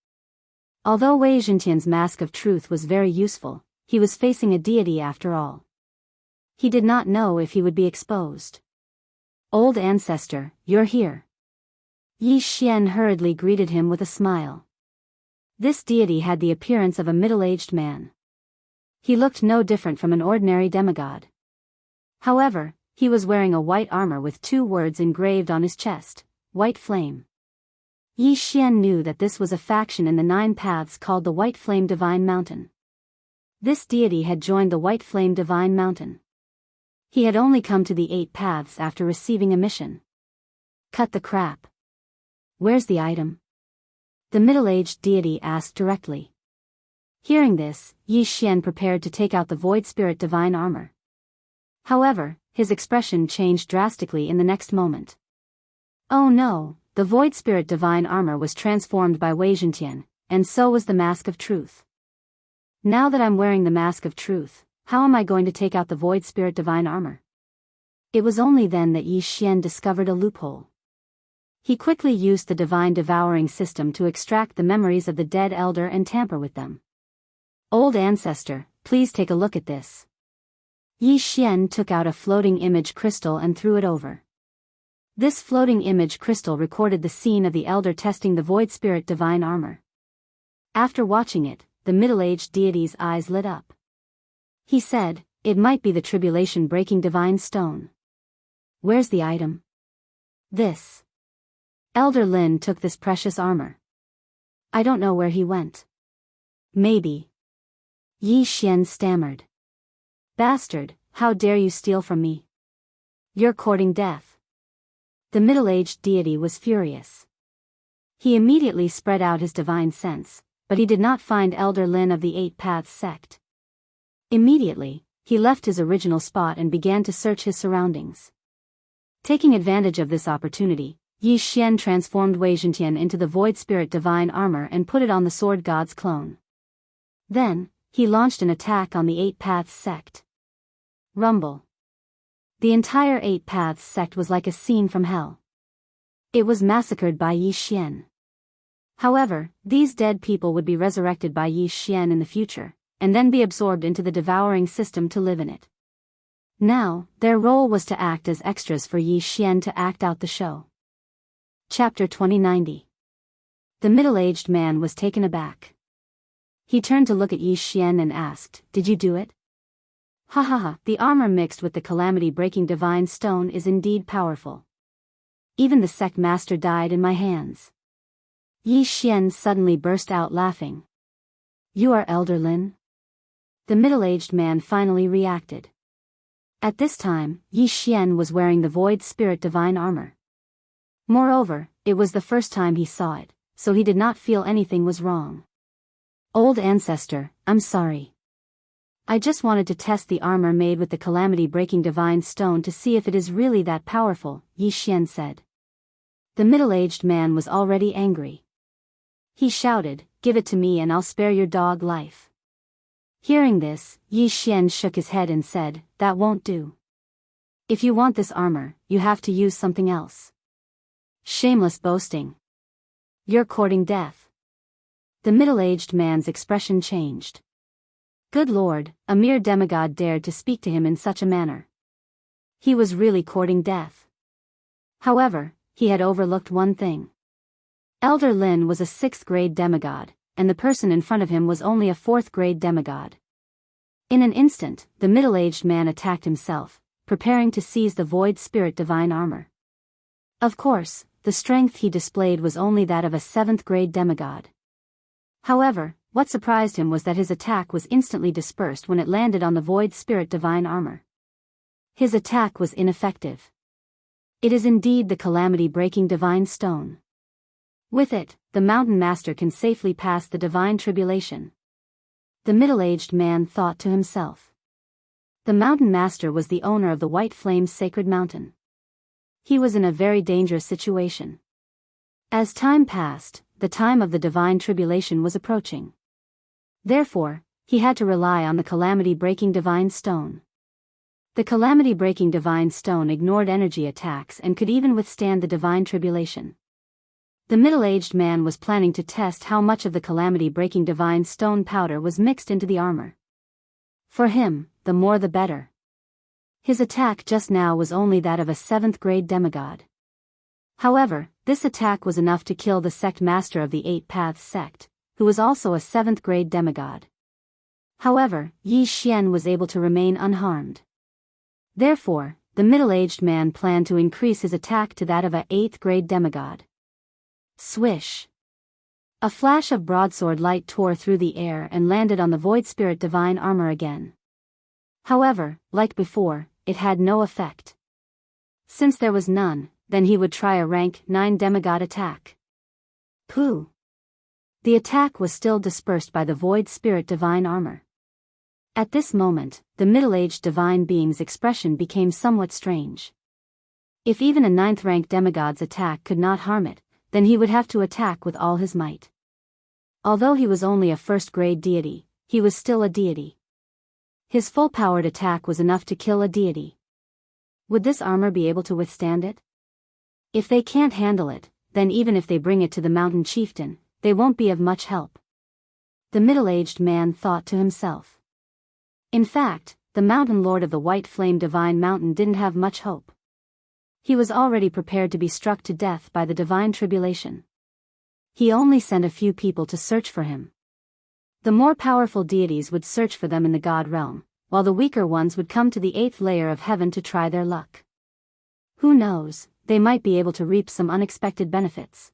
Although Wei Zhentian's mask of truth was very useful, he was facing a deity after all. He did not know if he would be exposed. Old ancestor, you're here. Yi Xian hurriedly greeted him with a smile. This deity had the appearance of a middle-aged man. He looked no different from an ordinary demigod. However, he was wearing a white armor with 2 words engraved on his chest, White Flame. Yi Xian knew that this was a faction in the 9 paths called the White Flame Divine Mountain. This deity had joined the White Flame Divine Mountain. He had only come to the 8 paths after receiving a mission. Cut the crap. Where's the item? The middle-aged deity asked directly. Hearing this, Yi Xian prepared to take out the Void Spirit Divine Armor. However, his expression changed drastically in the next moment. Oh no, the Void Spirit Divine Armor was transformed by Wei Zhentian, and so was the Mask of Truth. Now that I'm wearing the Mask of Truth, how am I going to take out the Void Spirit Divine Armor? It was only then that Yi Xian discovered a loophole. He quickly used the divine devouring system to extract the memories of the dead elder and tamper with them. Old ancestor, please take a look at this. Yi Xian took out a floating image crystal and threw it over. This floating image crystal recorded the scene of the elder testing the Void Spirit Divine Armor. After watching it, the middle-aged deity's eyes lit up. He said, it might be the tribulation-breaking divine stone. Where's the item? This. Elder Lin took this precious armor. I don't know where he went. Maybe. Yi Xian stammered. Bastard, how dare you steal from me? You're courting death. The middle-aged deity was furious. He immediately spread out his divine sense, but he did not find Elder Lin of the 8 Paths sect. Immediately, he left his original spot and began to search his surroundings. Taking advantage of this opportunity, Yi Xian transformed Wei Zhentian into the Void Spirit Divine Armor and put it on the Sword God's clone. Then, he launched an attack on the 8 Paths sect. Rumble. The entire 8 Paths sect was like a scene from hell. It was massacred by Yi Xian. However, these dead people would be resurrected by Yi Xian in the future, and then be absorbed into the devouring system to live in it. Now, their role was to act as extras for Yi Xian to act out the show. Chapter 2090. The middle-aged man was taken aback. He turned to look at Yi Xian and asked, "Did you do it?" Ha ha ha, the armor mixed with the calamity-breaking divine stone is indeed powerful. Even the sect master died in my hands. Yi Xian suddenly burst out laughing. You are Elder Lin? The middle-aged man finally reacted. At this time, Yi Xian was wearing the Void Spirit Divine Armor. Moreover, it was the first time he saw it, so he did not feel anything was wrong. Old ancestor, I'm sorry. I just wanted to test the armor made with the calamity-breaking divine stone to see if it is really that powerful, Yi Xian said. The middle-aged man was already angry. He shouted, "Give it to me and I'll spare your dog life." Hearing this, Yi Xian shook his head and said, "That won't do. If you want this armor, you have to use something else." Shameless boasting. You're courting death. The middle-aged man's expression changed. Good Lord, a mere demigod dared to speak to him in such a manner. He was really courting death. However, he had overlooked one thing. Elder Lin was a 6th grade demigod, and the person in front of him was only a 4th grade demigod. In an instant, the middle-aged man attacked himself, preparing to seize the void spirit divine armor. Of course, the strength he displayed was only that of a 7th-grade demigod. However, what surprised him was that his attack was instantly dispersed when it landed on the void spirit divine armor. His attack was ineffective. It is indeed the calamity-breaking divine stone. With it, the mountain master can safely pass the divine tribulation. The middle-aged man thought to himself. The mountain master was the owner of the White Flame's sacred mountain. He was in a very dangerous situation. As time passed, the time of the divine tribulation was approaching. Therefore, he had to rely on the calamity-breaking divine stone. The calamity-breaking divine stone ignored energy attacks and could even withstand the divine tribulation. The middle-aged man was planning to test how much of the calamity-breaking divine stone powder was mixed into the armor. For him, the more the better. His attack just now was only that of a 7th-grade demigod. However, this attack was enough to kill the sect master of the Eight Paths sect, who was also a 7th-grade demigod. However, Yi Xian was able to remain unharmed. Therefore, the middle-aged man planned to increase his attack to that of a 8th-grade demigod. Swish! A flash of broadsword light tore through the air and landed on the void spirit divine armor again. However, like before, it had no effect. Since there was none, then he would try a rank 9 demigod attack. Pooh! The attack was still dispersed by the void spirit divine armor. At this moment, the middle-aged divine being's expression became somewhat strange. If even a 9th-rank demigod's attack could not harm it, then he would have to attack with all his might. Although he was only a 1st-grade deity, he was still a deity. His full-powered attack was enough to kill a deity. Would this armor be able to withstand it? If they can't handle it, then even if they bring it to the mountain chieftain, they won't be of much help. The middle-aged man thought to himself. In fact, the mountain lord of the White Flame Divine Mountain didn't have much hope. He was already prepared to be struck to death by the divine tribulation. He only sent a few people to search for him. The more powerful deities would search for them in the god realm, while the weaker ones would come to the 8th layer of heaven to try their luck. Who knows, they might be able to reap some unexpected benefits.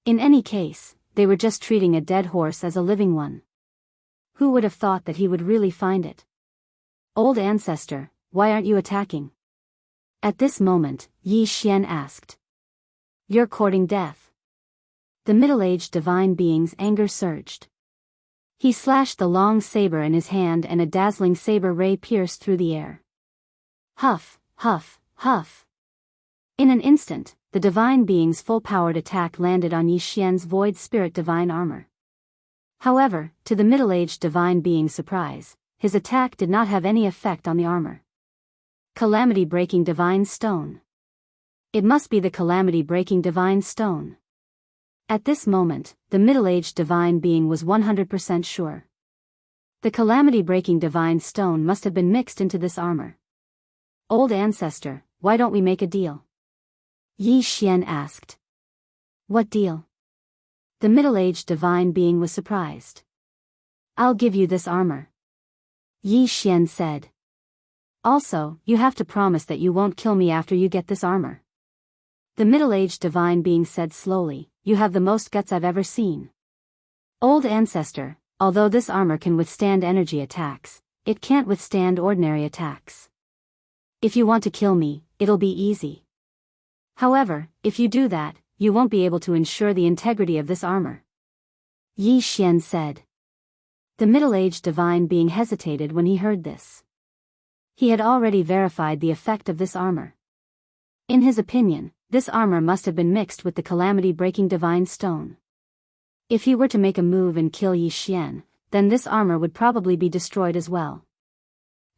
In any case, they were just treating a dead horse as a living one. Who would have thought that he would really find it? Old ancestor, why aren't you attacking? At this moment, Yi Xian asked. You're courting death. The middle-aged divine being's anger surged. He slashed the long saber in his hand and a dazzling saber ray pierced through the air. Huff, huff, huff. In an instant, the divine being's full-powered attack landed on Yi Xian's void spirit divine armor. However, to the middle-aged divine being's surprise, his attack did not have any effect on the armor. Calamity-breaking divine stone. It must be the calamity-breaking divine stone. At this moment, the middle-aged divine being was 100% sure. The calamity-breaking divine stone must have been mixed into this armor. Old ancestor, why don't we make a deal? Yi Xian asked. What deal? The middle-aged divine being was surprised. I'll give you this armor. Yi Xian said. Also, you have to promise that you won't kill me after you get this armor. The middle-aged divine being said slowly, you have the most guts I've ever seen. Old ancestor, although this armor can withstand energy attacks, it can't withstand ordinary attacks. If you want to kill me, it'll be easy. However, if you do that, you won't be able to ensure the integrity of this armor. Yi Xian said. The middle-aged divine being hesitated when he heard this. He had already verified the effect of this armor. In his opinion, this armor must have been mixed with the calamity-breaking divine stone. If he were to make a move and kill Yi Xian, then this armor would probably be destroyed as well.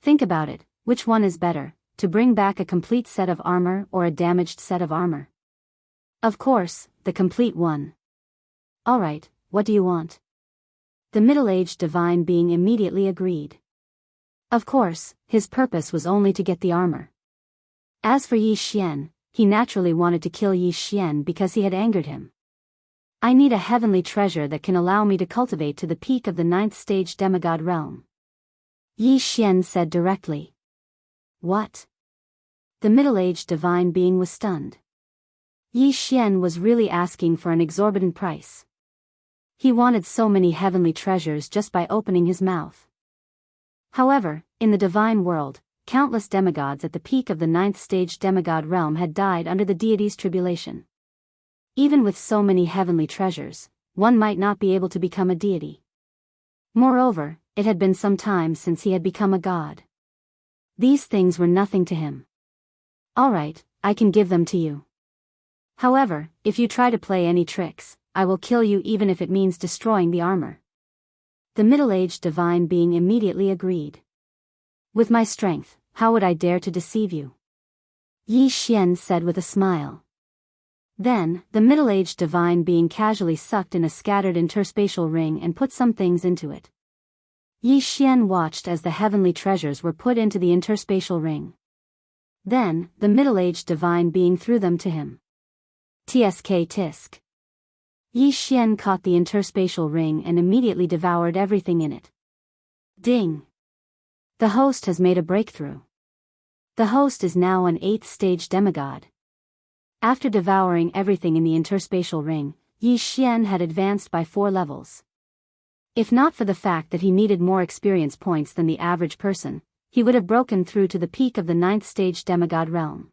Think about it, which one is better, to bring back a complete set of armor or a damaged set of armor? Of course, the complete one. Alright, what do you want? The middle-aged divine being immediately agreed. Of course, his purpose was only to get the armor. As for Yi Xian, he naturally wanted to kill Yi Xian because he had angered him. I need a heavenly treasure that can allow me to cultivate to the peak of the 9th stage demigod realm. Yi Xian said directly. What? The middle-aged divine being was stunned. Yi Xian was really asking for an exorbitant price. He wanted so many heavenly treasures just by opening his mouth. However, in the divine world, countless demigods at the peak of the 9th stage demigod realm had died under the deity's tribulation. Even with so many heavenly treasures, one might not be able to become a deity. Moreover, it had been some time since he had become a god. These things were nothing to him. All right, I can give them to you. However, if you try to play any tricks, I will kill you even if it means destroying the armor. The middle-aged divine being immediately agreed. With my strength, how would I dare to deceive you? Yi Xian said with a smile. Then, the middle-aged divine being casually sucked in a scattered interspatial ring and put some things into it. Yi Xian watched as the heavenly treasures were put into the interspatial ring. Then, the middle-aged divine being threw them to him. Tsk tisk. Yi Xian caught the interspatial ring and immediately devoured everything in it. Ding! The host has made a breakthrough. The host is now an 8th stage demigod. After devouring everything in the interspatial ring, Yi Xian had advanced by 4 levels. If not for the fact that he needed more experience points than the average person, he would have broken through to the peak of the 9th stage demigod realm.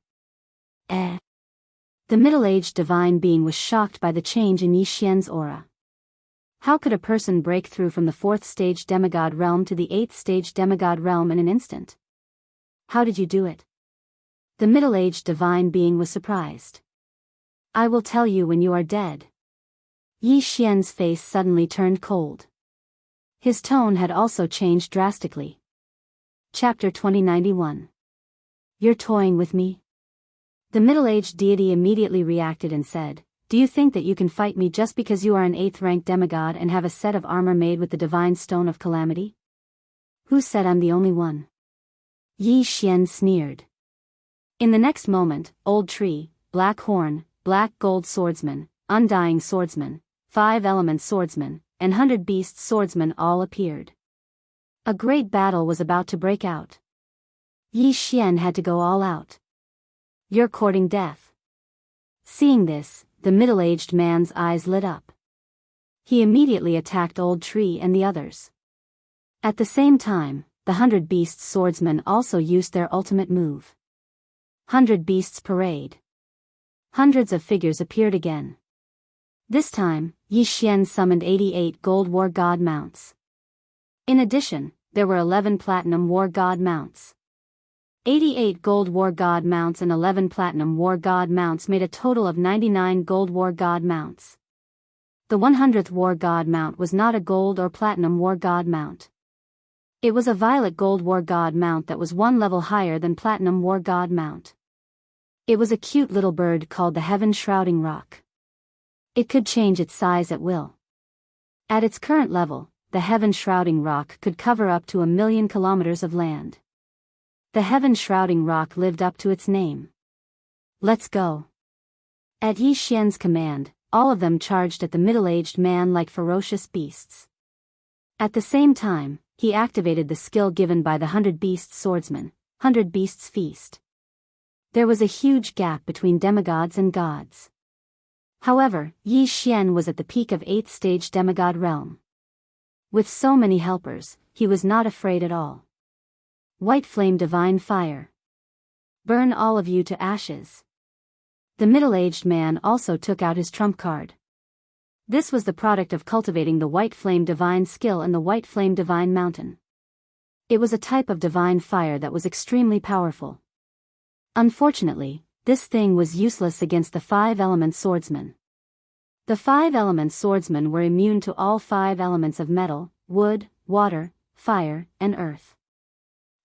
The middle-aged divine being was shocked by the change in Yi Xian's aura. How could a person break through from the 4th stage demigod realm to the 8th stage demigod realm in an instant? How did you do it? The middle-aged divine being was surprised. I will tell you when you are dead. Yi Xian's face suddenly turned cold. His tone had also changed drastically. Chapter 2091. You're toying with me? The middle-aged deity immediately reacted and said, do you think that you can fight me just because you are an 8th rank demigod and have a set of armor made with the divine stone of calamity? Who said I'm the only one? Yi Xian sneered. In the next moment, Old Tree, Black Horn, Black Gold Swordsman, Undying Swordsman, 5 Element Swordsman, and 100 Beasts Swordsman all appeared. A great battle was about to break out. Yi Xian had to go all out. You're courting death. Seeing this, the middle-aged man's eyes lit up. He immediately attacked Old Tree and the others. At the same time, the 100 Beasts Swordsmen also used their ultimate move. 100 Beasts Parade. Hundreds of figures appeared again. This time, Yi Xian summoned 88 gold war god mounts. In addition, there were 11 platinum war god mounts. 88 gold war god mounts and 11 platinum war god mounts made a total of 99 gold war god mounts. The 100th war god mount was not a gold or platinum war god mount. It was a violet gold war god mount that was 1 level higher than platinum war god mount. It was a cute little bird called the Heaven Shrouding Rock. It could change its size at will. At its current level, the Heaven Shrouding Rock could cover up to 1,000,000 kilometers of land. The Heaven Shrouding Rock lived up to its name. Let's go. At Yi Xian's command, all of them charged at the middle-aged man like ferocious beasts. At the same time, he activated the skill given by the 100 Beasts Swordsman, 100 Beasts Feast. There was a huge gap between demigods and gods. However, Yi Xian was at the peak of 8th stage demigod realm. With so many helpers, he was not afraid at all. White Flame Divine Fire. Burn all of you to ashes. The middle-aged man also took out his trump card. This was the product of cultivating the White Flame Divine skill in the White Flame Divine Mountain. It was a type of divine fire that was extremely powerful. Unfortunately, this thing was useless against the 5 element swordsmen. The 5 element swordsmen were immune to all 5 elements of metal, wood, water, fire, and earth.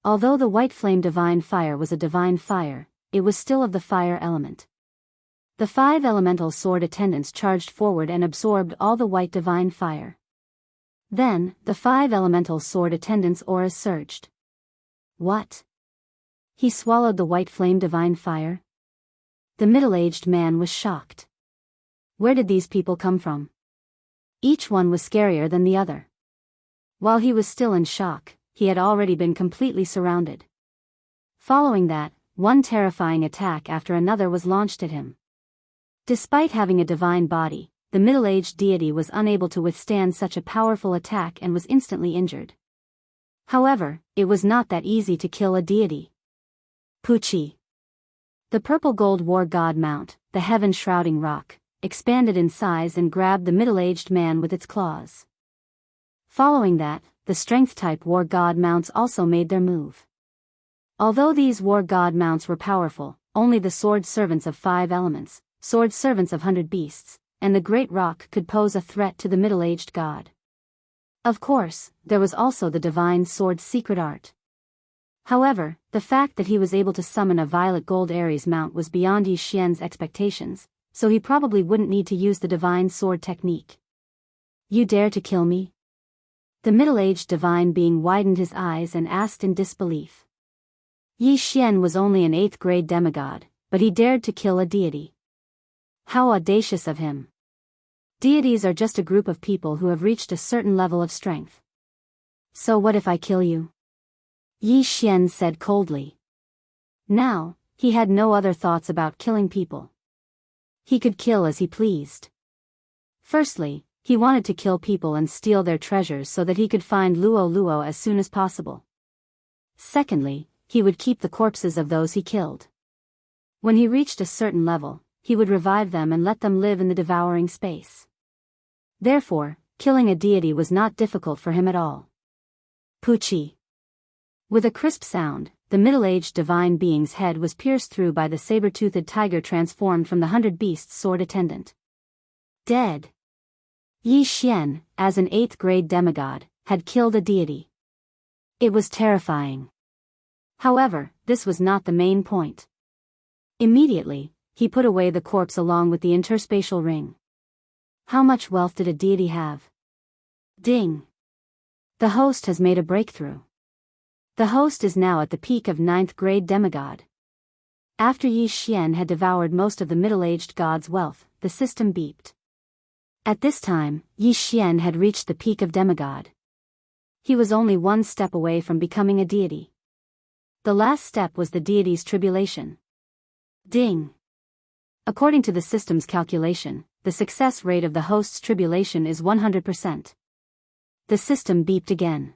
Although the White Flame Divine Fire was a divine fire, it was still of the fire element. The 5 elemental sword attendants charged forward and absorbed all the white divine fire. Then, the 5 elemental sword attendants' auras surged. What? He swallowed the White Flame Divine Fire? The middle-aged man was shocked. Where did these people come from? Each one was scarier than the other. While he was still in shock, he had already been completely surrounded. Following that, one terrifying attack after another was launched at him. Despite having a divine body, the middle-aged deity was unable to withstand such a powerful attack and was instantly injured. However, it was not that easy to kill a deity. Puchi. The purple-gold war god mount, the heaven-shrouding rock, expanded in size and grabbed the middle-aged man with its claws. Following that, the strength-type war god mounts also made their move. Although these war god mounts were powerful, only the sword servants of 5 elements, sword servants of 100 beasts, and the great rock could pose a threat to the middle-aged god. Of course, there was also the divine sword's secret art. However, the fact that he was able to summon a violet gold Ares mount was beyond Yi Xian's expectations, so he probably wouldn't need to use the divine sword technique. You dare to kill me? The middle-aged divine being widened his eyes and asked in disbelief. Yi Xian was only an 8th grade demigod, but he dared to kill a deity. How audacious of him. Deities are just a group of people who have reached a certain level of strength. So what if I kill you? Yi Xian said coldly. Now, he had no other thoughts about killing people. He could kill as he pleased. Firstly, he wanted to kill people and steal their treasures so that he could find Luo Luo as soon as possible. Secondly, he would keep the corpses of those he killed. When he reached a certain level, he would revive them and let them live in the devouring space. Therefore, killing a deity was not difficult for him at all. Puchi. With a crisp sound, the middle-aged divine being's head was pierced through by the saber-toothed tiger transformed from the 100 beasts sword attendant. Dead. Yi Xian, as an 8th grade demigod, had killed a deity. It was terrifying. However, this was not the main point. Immediately, he put away the corpse along with the interspatial ring. How much wealth did a deity have? Ding. The host has made a breakthrough. The host is now at the peak of 9th grade demigod. After Yi Xian had devoured most of the middle-aged god's wealth, the system beeped. At this time, Yi Xian had reached the peak of demigod. He was only one step away from becoming a deity. The last step was the deity's tribulation. Ding. According to the system's calculation, the success rate of the host's tribulation is 100%. The system beeped again.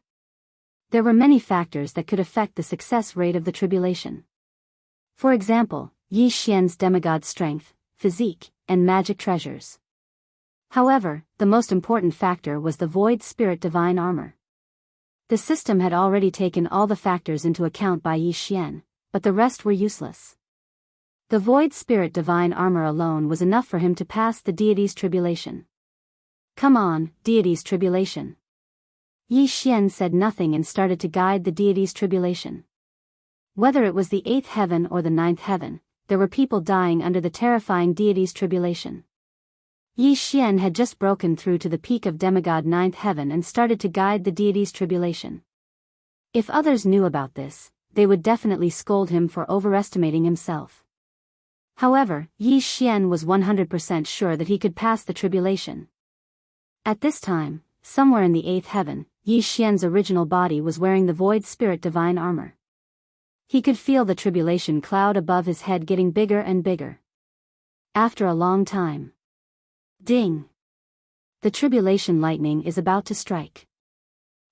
There were many factors that could affect the success rate of the tribulation. For example, Yi Xian's demigod strength, physique, and magic treasures. However, the most important factor was the void spirit divine armor. The system had already taken all the factors into account by Yi Xian, but the rest were useless. The void spirit divine armor alone was enough for him to pass the deity's tribulation. Come on, deity's tribulation. Yi Xian said nothing and started to guide the deity's tribulation. Whether it was the 8th heaven or the 9th heaven, there were people dying under the terrifying deity's tribulation. Yi Xian had just broken through to the peak of demigod 9th heaven and started to guide the deity's tribulation. If others knew about this, they would definitely scold him for overestimating himself. However, Yi Xian was 100% sure that he could pass the tribulation. At this time, somewhere in the 8th heaven, Yi Xian's original body was wearing the void spirit divine armor. He could feel the tribulation cloud above his head getting bigger and bigger. After a long time. Ding. The tribulation lightning is about to strike.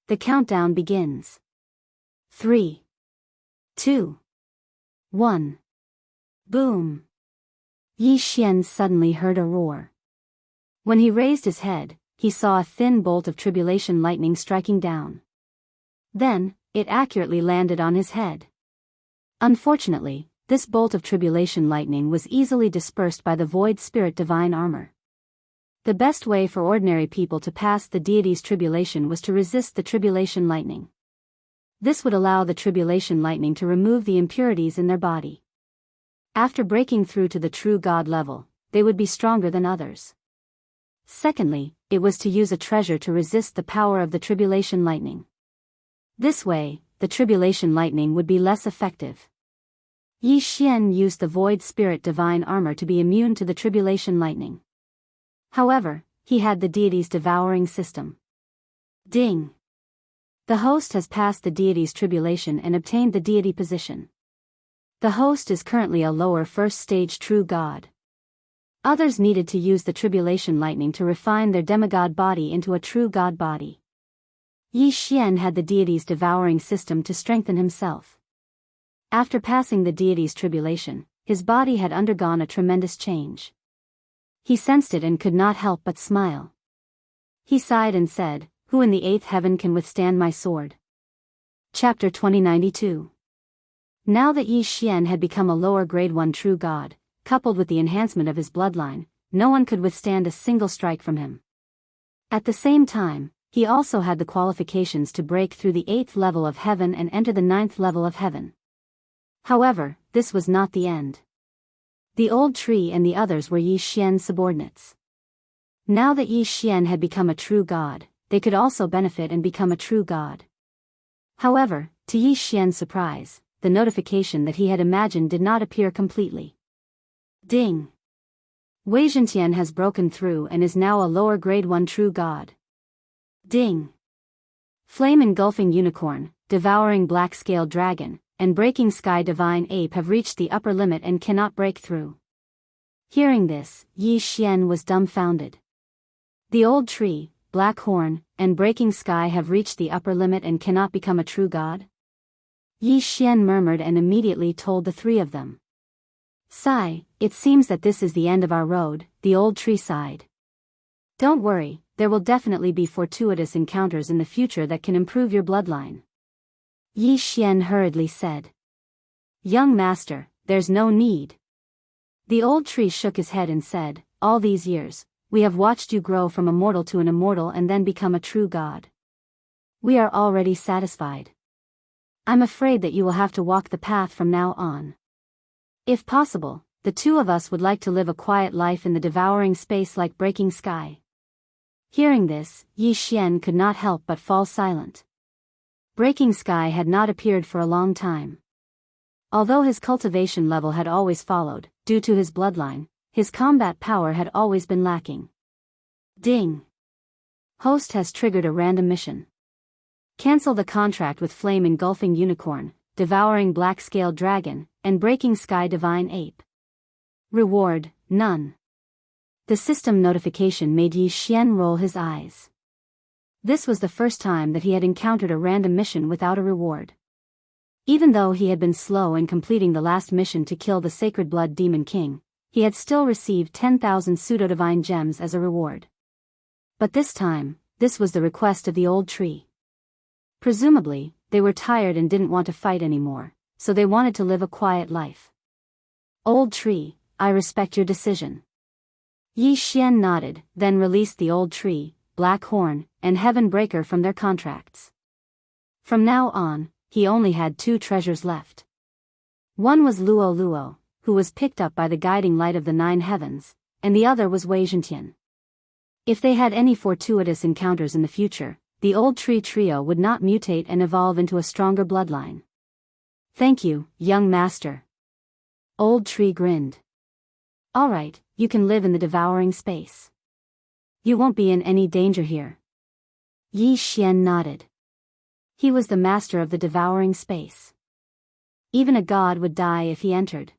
The countdown begins. 3, 2, 1. Boom. Yi Xian suddenly heard a roar. When he raised his head, he saw a thin bolt of tribulation lightning striking down. Then, it accurately landed on his head. Unfortunately, this bolt of tribulation lightning was easily dispersed by the void spirit divine armor. The best way for ordinary people to pass the deity's tribulation was to resist the tribulation lightning. This would allow the tribulation lightning to remove the impurities in their body. After breaking through to the true God level, they would be stronger than others. Secondly, it was to use a treasure to resist the power of the tribulation lightning. This way, the tribulation lightning would be less effective. Yi Xian used the void spirit divine armor to be immune to the tribulation lightning. However, he had the deity's devouring system. Ding. The host has passed the deity's tribulation and obtained the deity position. The host is currently a lower first-stage true god. Others needed to use the tribulation lightning to refine their demigod body into a true god body. Yi Xian had the deity's devouring system to strengthen himself. After passing the deity's tribulation, his body had undergone a tremendous change. He sensed it and could not help but smile. He sighed and said, "Who in the eighth heaven can withstand my sword?" Chapter 2092. Now that Yi Xian had become a lower grade 1 true god, coupled with the enhancement of his bloodline, no one could withstand a single strike from him. At the same time, he also had the qualifications to break through the 8th level of heaven and enter the 9th level of heaven. However, this was not the end. The old tree and the others were Yi Xian's subordinates. Now that Yi Xian had become a true god, they could also benefit and become a true god. However, to Yi Xian's surprise, the notification that he had imagined did not appear completely. Ding! Wei Zhentian has broken through and is now a lower grade 1 true god. Ding! Flame engulfing unicorn, devouring black-scaled dragon, and breaking sky divine ape have reached the upper limit and cannot break through. Hearing this, Yi Xian was dumbfounded. The old tree, black horn, and breaking sky have reached the upper limit and cannot become a true god? Yi Xian murmured and immediately told the three of them. "Sigh, it seems that this is the end of our road," the old tree sighed. "Don't worry, there will definitely be fortuitous encounters in the future that can improve your bloodline," Yi Xian hurriedly said. "Young master, there's no need." The old tree shook his head and said, "All these years, we have watched you grow from a mortal to an immortal and then become a true god. We are already satisfied. I'm afraid that you will have to walk the path from now on. If possible, the two of us would like to live a quiet life in the devouring space like breaking sky." Hearing this, Yi Xian could not help but fall silent. Breaking sky had not appeared for a long time. Although his cultivation level had always followed, due to his bloodline, his combat power had always been lacking. Ding! Host has triggered a random mission. Cancel the contract with flame engulfing unicorn, devouring black-scaled dragon, and breaking sky divine ape. Reward, none. The system notification made Yi Xian roll his eyes. This was the first time that he had encountered a random mission without a reward. Even though he had been slow in completing the last mission to kill the Sacred Blood Demon King, he had still received 10,000 pseudo-divine gems as a reward. But this time, this was the request of the old tree. Presumably, they were tired and didn't want to fight anymore, so they wanted to live a quiet life. "Old tree, I respect your decision." Yi Xian nodded, then released the old tree, black horn, and heaven breaker from their contracts. From now on, he only had 2 treasures left. One was Luo Luo, who was picked up by the guiding light of the 9 heavens, and the other was Wei Zhentian. If they had any fortuitous encounters in the future, the old tree trio would not mutate and evolve into a stronger bloodline. "Thank you, young master." Old tree grinned. "Alright, you can live in the devouring space. You won't be in any danger here." Yi Xian nodded. He was the master of the devouring space. Even a god would die if he entered.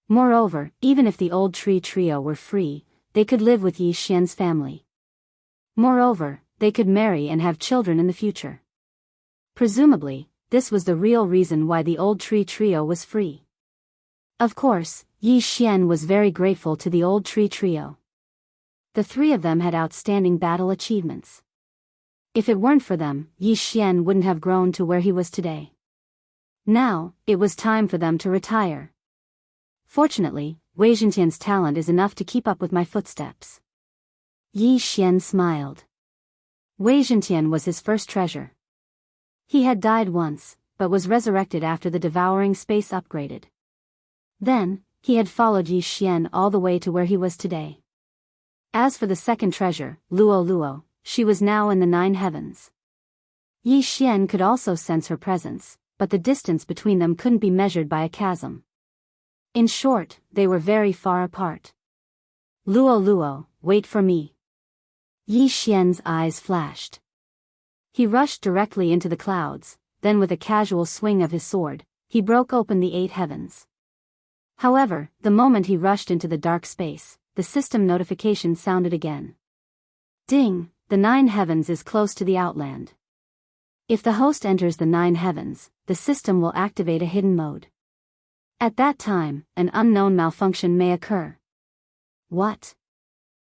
Moreover, even if the old tree trio were free, they could live with Yi Xian's family. Moreover, they could marry and have children in the future. Presumably, this was the real reason why the old tree trio was free. Of course, Yi Xian was very grateful to the old tree trio. The 3 of them had outstanding battle achievements. If it weren't for them, Yi Xian wouldn't have grown to where he was today. Now, it was time for them to retire. Fortunately, Wei Zhentian's talent is enough to keep up with my footsteps. Yi Xian smiled. Wei Zhentian was his first treasure. He had died once, but was resurrected after the devouring space upgraded. Then, he had followed Yi Xian all the way to where he was today. As for the second treasure, Luo Luo, she was now in the 9 heavens. Yi Xian could also sense her presence, but the distance between them couldn't be measured by a chasm. In short, they were very far apart. "Luo Luo, wait for me." Yi Xian's eyes flashed. He rushed directly into the clouds, then with a casual swing of his sword, he broke open the 8 heavens. However, the moment he rushed into the dark space, the system notification sounded again. Ding, the 9 heavens is close to the outland. If the host enters the 9 heavens, the system will activate a hidden mode. At that time, an unknown malfunction may occur. What?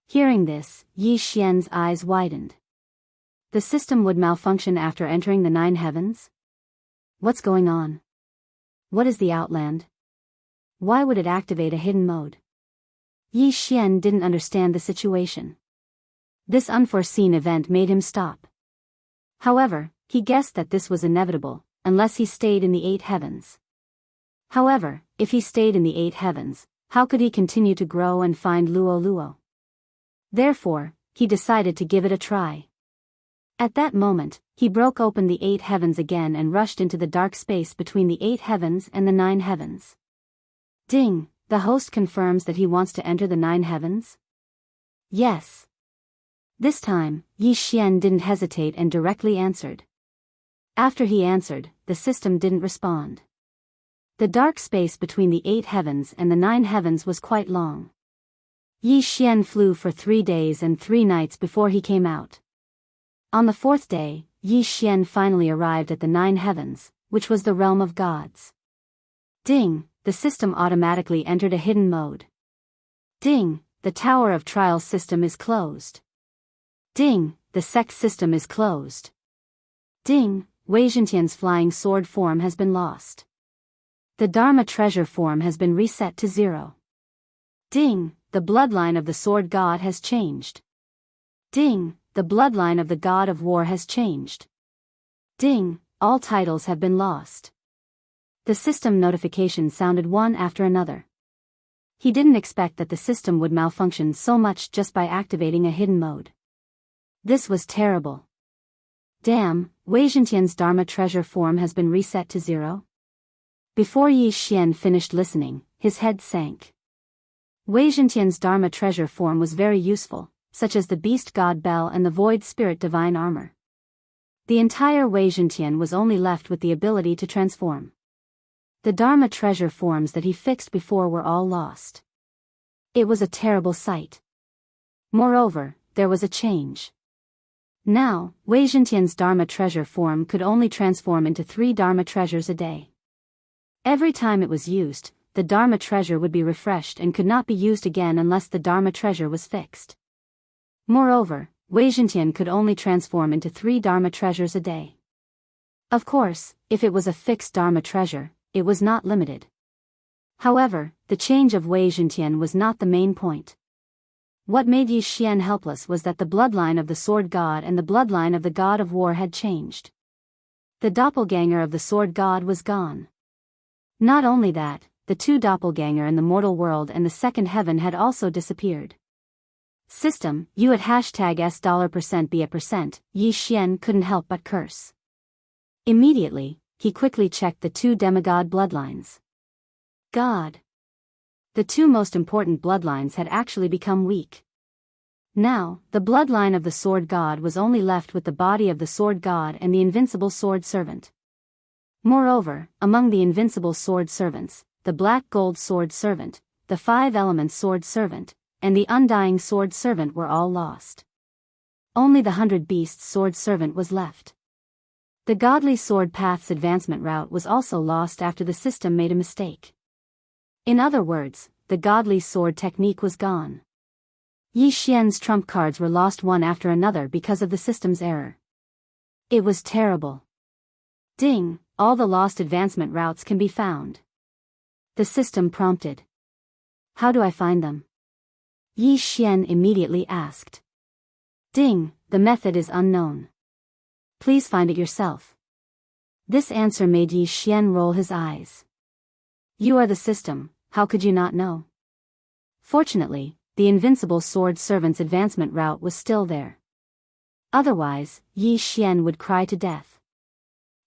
Hearing this, Yi Xian's eyes widened. The system would malfunction after entering the 9 heavens? What's going on? What is the outland? Why would it activate a hidden mode? Yi Xian didn't understand the situation. This unforeseen event made him stop. However, he guessed that this was inevitable, unless he stayed in the 8 heavens. However, if he stayed in the 8 heavens, how could he continue to grow and find Luo Luo? Therefore, he decided to give it a try. At that moment, he broke open the 8 heavens again and rushed into the dark space between the 8 heavens and the 9 heavens. Ding, the host confirms that he wants to enter the 9 heavens? Yes. This time, Yi Xian didn't hesitate and directly answered. After he answered, the system didn't respond. The dark space between the 8 heavens and the 9 heavens was quite long. Yi Xian flew for 3 days and 3 nights before he came out. On the 4th day, Yi Xian finally arrived at the 9 heavens, which was the realm of gods. Ding, the system automatically entered a hidden mode. Ding, the Tower of Trial system is closed. Ding, the sect system is closed. Ding, Wei Zhentian's flying sword form has been lost. The Dharma treasure form has been reset to 0. Ding, the bloodline of the sword god has changed. Ding, the bloodline of the god of war has changed. Ding, all titles have been lost. The system notification sounded one after another. He didn't expect that the system would malfunction so much just by activating a hidden mode. This was terrible. Damn, Wei Zhentian's Dharma treasure form has been reset to 0? Before Yi Xian finished listening, his head sank. Wei Zhentian's Dharma treasure form was very useful, such as the Beast God Bell and the Void Spirit Divine Armor. The entire Wei Zhentian was only left with the ability to transform. The Dharma treasure forms that he fixed before were all lost. It was a terrible sight. Moreover, there was a change. Now, Wei Zhentian's Dharma treasure form could only transform into 3 Dharma treasures a day. Every time it was used, the Dharma treasure would be refreshed and could not be used again unless the Dharma treasure was fixed. Moreover, Wei Zhentian could only transform into 3 Dharma treasures a day. Of course, if it was a fixed Dharma treasure, it was not limited. However, the change of Wei Zhentian was not the main point. What made Yi Xian helpless was that the bloodline of the sword god and the bloodline of the god of war had changed. The doppelganger of the sword god was gone. Not only that, the 2 doppelganger in the mortal world and the second heaven had also disappeared. System, you at $s be a %, Yi Xian couldn't help but curse. Immediately, he quickly checked the 2 demigod bloodlines. God. The 2 most important bloodlines had actually become weak. Now, the bloodline of the sword god was only left with the body of the sword god and the invincible sword servant. Moreover, among the invincible sword servants, the black gold sword servant, the 5 elements sword servant, and the undying sword servant were all lost. Only the 100 beasts sword servant was left. The godly sword path's advancement route was also lost after the system made a mistake. In other words, the godly sword technique was gone. Yi Xian's trump cards were lost one after another because of the system's error. It was terrible. Ding, all the lost advancement routes can be found. The system prompted. How do I find them? Yi Xian immediately asked. Ding, the method is unknown. Please find it yourself. This answer made Yi Xian roll his eyes. You are the system, how could you not know? Fortunately, the invincible sword servant's advancement route was still there. Otherwise, Yi Xian would cry to death.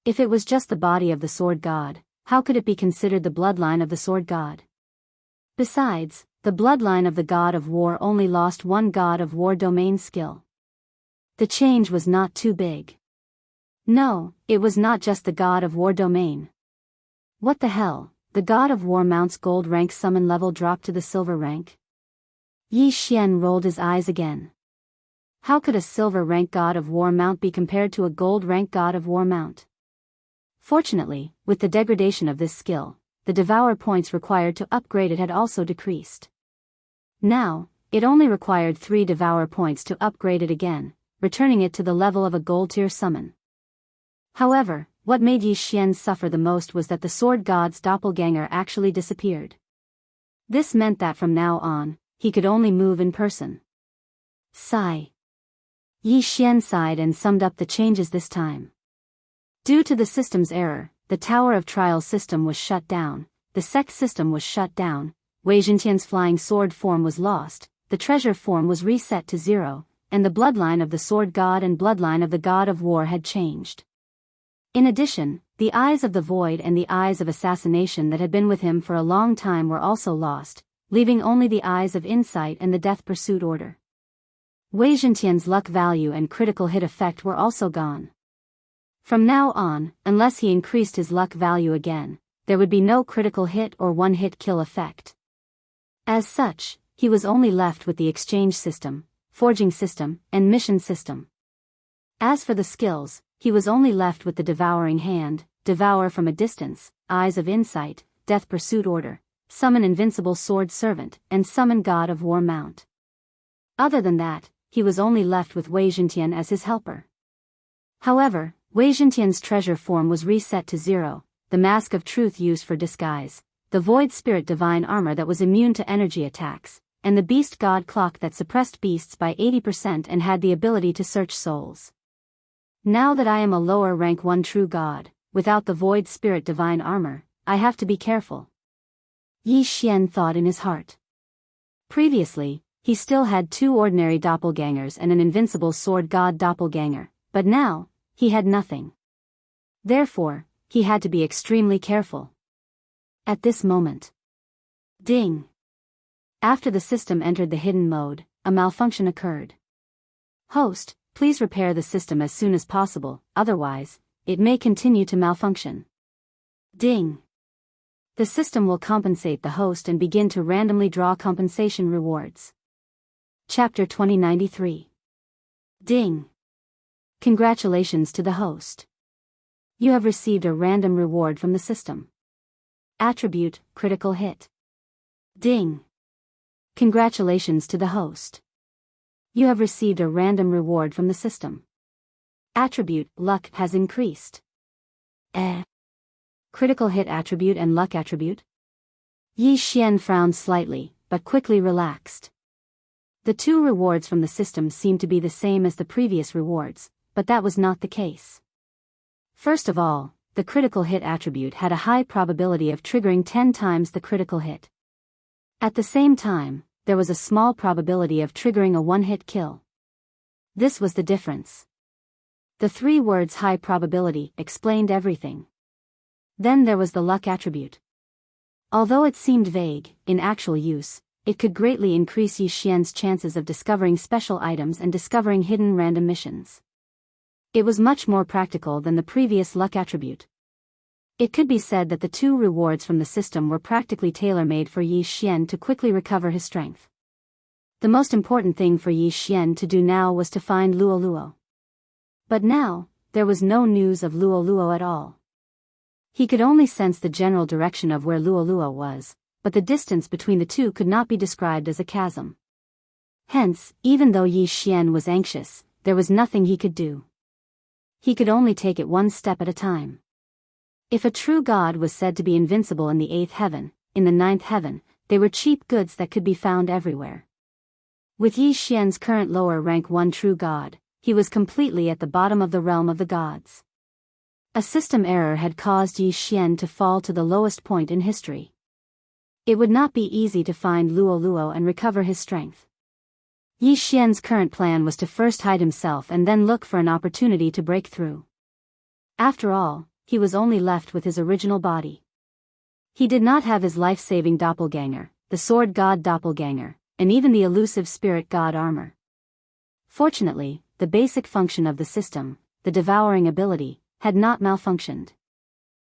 If it was just the body of the sword god, how could it be considered the bloodline of the sword god? Besides, the bloodline of the god of war only lost 1 god of war domain skill. The change was not too big. No, it was not just the god of war domain. What the hell, the god of war mount's gold rank summon level dropped to the silver rank? Yi Xian rolled his eyes again. How could a silver rank god of war mount be compared to a gold rank god of war mount? Fortunately, with the degradation of this skill, the Devourer points required to upgrade it had also decreased. Now, it only required 3 Devourer points to upgrade it again, returning it to the level of a gold tier summon. However, what made Yi Xian suffer the most was that the sword god's doppelganger actually disappeared. This meant that from now on, he could only move in person. Sigh. Yi Xian sighed and summed up the changes this time. Due to the system's error, the Tower of Trial system was shut down, the sect system was shut down, Wei Zhentian's flying sword form was lost, the treasure form was reset to 0, and the bloodline of the sword god and bloodline of the god of war had changed. In addition, the eyes of the void and the eyes of assassination that had been with him for a long time were also lost, leaving only the eyes of insight and the death pursuit order. Wei Zhentian's luck value and critical hit effect were also gone. From now on, unless he increased his luck value again, there would be no critical hit or one-hit kill effect. As such, he was only left with the exchange system, forging system, and mission system. As for the skills, he was only left with the devouring hand, devour from a distance, eyes of insight, death pursuit order, summon invincible sword servant, and summon god of war mount. Other than that, he was only left with Wei Zhentian as his helper. However, Wei Zhentian's treasure form was reset to 0, the mask of truth used for disguise, the void spirit divine armor that was immune to energy attacks, and the beast god clock that suppressed beasts by 80% and had the ability to search souls. Now that I am a lower rank 1 true god, without the void spirit divine armor, I have to be careful. Yi Xian thought in his heart. Previously, he still had 2 ordinary doppelgangers and an invincible sword god doppelganger, but now, he had nothing. Therefore, he had to be extremely careful. At this moment. Ding! After the system entered the hidden mode, a malfunction occurred. Host, please repair the system as soon as possible, otherwise, it may continue to malfunction. Ding! The system will compensate the host and begin to randomly draw compensation rewards. Chapter 2093. Ding! Congratulations to the host. You have received a random reward from the system. Attribute, critical hit. Ding! Congratulations to the host. You have received a random reward from the system. Attribute, luck, has increased. Critical hit attribute and luck attribute? Yi Xian frowned slightly, but quickly relaxed. The 2 rewards from the system seemed to be the same as the previous rewards, but that was not the case. First of all, the critical hit attribute had a high probability of triggering 10 times the critical hit. At the same time, there was a small probability of triggering a one-hit kill. This was the difference. The 3 words high probability explained everything. Then there was the luck attribute. Although it seemed vague, in actual use, it could greatly increase Yi Xian's chances of discovering special items and discovering hidden random missions. It was much more practical than the previous luck attribute. It could be said that the 2 rewards from the system were practically tailor-made for Yi Xian to quickly recover his strength. The most important thing for Yi Xian to do now was to find Luo Luo. But now, there was no news of Luo Luo at all. He could only sense the general direction of where Luo Luo was, but the distance between the 2 could not be described as a chasm. Hence, even though Yi Xian was anxious, there was nothing he could do. He could only take it 1 step at a time. If a true god was said to be invincible in the 8th heaven, in the 9th heaven, they were cheap goods that could be found everywhere. With Yi Xian's current lower rank 1 true god, he was completely at the bottom of the realm of the gods. A system error had caused Yi Xian to fall to the lowest point in history. It would not be easy to find Luo Luo and recover his strength. Yi Xian's current plan was to first hide himself and then look for an opportunity to break through. After all, he was only left with his original body. He did not have his life-saving doppelganger, the sword god doppelganger, and even the elusive spirit god armor. Fortunately, the basic function of the system, the devouring ability, had not malfunctioned.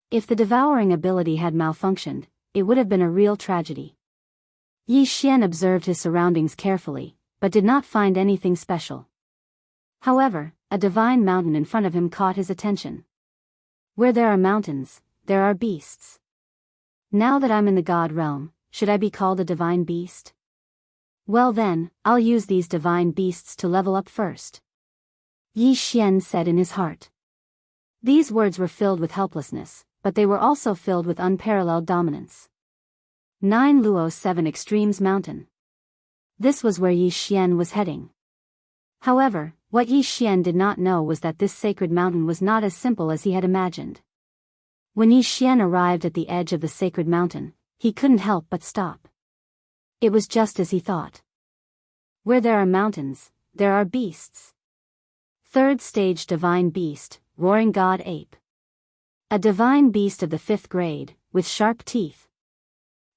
If the devouring ability had malfunctioned, it would have been a real tragedy. Yi Xian observed his surroundings carefully, but did not find anything special. However, a divine mountain in front of him caught his attention. Where there are mountains, there are beasts. Now that I'm in the god realm, should I be called a divine beast? Well then, I'll use these divine beasts to level up first. Yi Xian said in his heart. These words were filled with helplessness, but they were also filled with unparalleled dominance. 9 Luo 7 Extremes Mountain. This was where Yi Xian was heading. However, what Yi Xian did not know was that this sacred mountain was not as simple as he had imagined. When Yi Xian arrived at the edge of the sacred mountain, he couldn't help but stop. It was just as he thought. Where there are mountains, there are beasts. Third stage divine beast, roaring god ape. A divine beast of the 5th grade, with sharp teeth.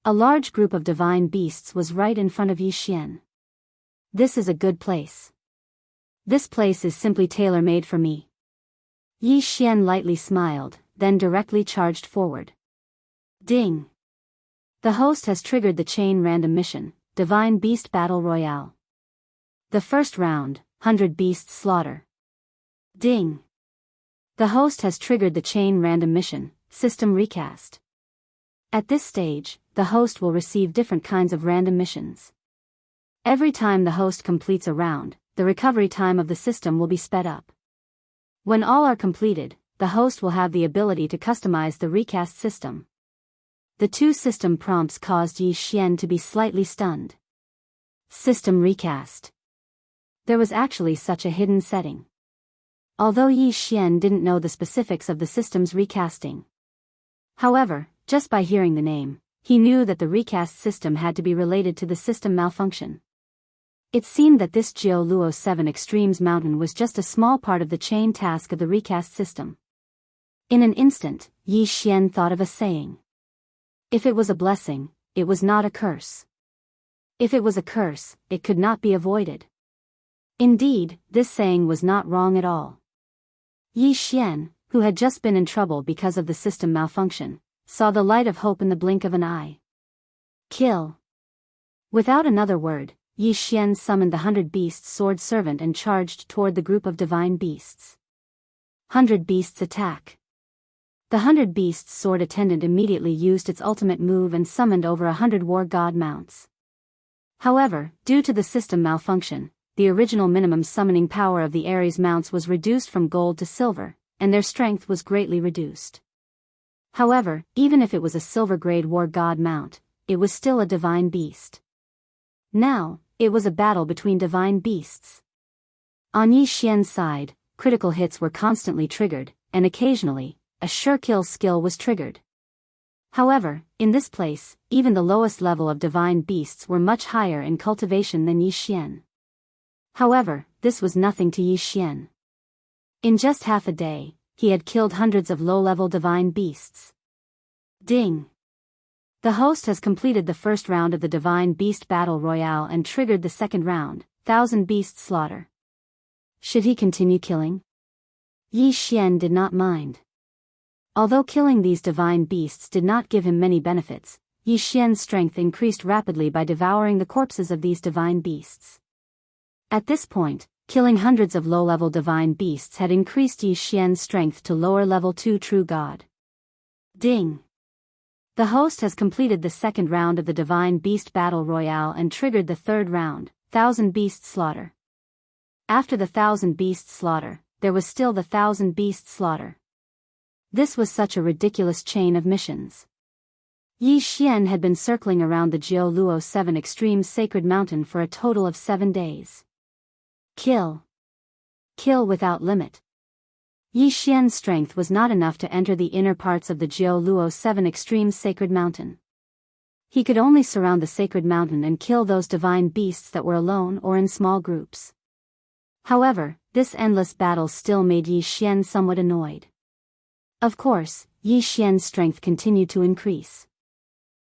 A large group of divine beasts was right in front of Yi Xian. This is a good place. This place is simply tailor-made for me. Yi Xian lightly smiled, then directly charged forward. Ding! The host has triggered the chain random mission, Divine Beast Battle Royale. The first round, 100 Beasts Slaughter. Ding! The host has triggered the chain random mission, System Recast. At this stage, the host will receive different kinds of random missions. Every time the host completes a round, the recovery time of the system will be sped up. When all are completed, the host will have the ability to customize the recast system. The 2 system prompts caused Yi Xian to be slightly stunned. System Recast. There was actually such a hidden setting. Although Yi Xian didn't know the specifics of the system's recasting. However, just by hearing the name, he knew that the recast system had to be related to the system malfunction. It seemed that this Jiao Luo 7 Extremes Mountain was just a small part of the chain task of the recast system. In an instant, Yi Xian thought of a saying. If it was a blessing, it was not a curse. If it was a curse, it could not be avoided. Indeed, this saying was not wrong at all. Yi Xian, who had just been in trouble because of the system malfunction, saw the light of hope in the blink of an eye. Kill. Without another word, Yi Xian summoned the 100 Beasts Sword Servant and charged toward the group of divine beasts. 100 Beasts Attack. The 100 Beasts Sword Attendant immediately used its ultimate move and summoned over 100 War God mounts. However, due to the system malfunction, the original minimum summoning power of the Ares mounts was reduced from gold to silver, and their strength was greatly reduced. However, even if it was a silver-grade War God mount, it was still a divine beast. Now, it was a battle between divine beasts. On Yi Xian's side, critical hits were constantly triggered, and occasionally, a sure kill skill was triggered. However, in this place, even the lowest level of divine beasts were much higher in cultivation than Yi Xian. However, this was nothing to Yi Xian. In just half a day, he had killed hundreds of low-level divine beasts. Ding! The host has completed the first round of the Divine Beast Battle Royale and triggered the second round, 1000 Beast Slaughter. Should he continue killing? Yi Xian did not mind. Although killing these divine beasts did not give him many benefits, Yi Xian's strength increased rapidly by devouring the corpses of these divine beasts. At this point, killing hundreds of low-level divine beasts had increased Yi Xian's strength to lower-level 2 True God. Ding! The host has completed the second round of the Divine Beast Battle Royale and triggered the third round, 1000 Beast Slaughter. After the 1000 Beast Slaughter, there was still the 1000 Beast Slaughter. This was such a ridiculous chain of missions. Yi Xian had been circling around the Jiao Luo 7 Extremes Sacred Mountain for a total of 7 days. Kill. Kill without limit. Yi Xian's strength was not enough to enter the inner parts of the Jiao Luo 7 Extremes Sacred Mountain. He could only surround the sacred mountain and kill those divine beasts that were alone or in small groups. However, this endless battle still made Yi Xian somewhat annoyed. Of course, Yi Xian's strength continued to increase.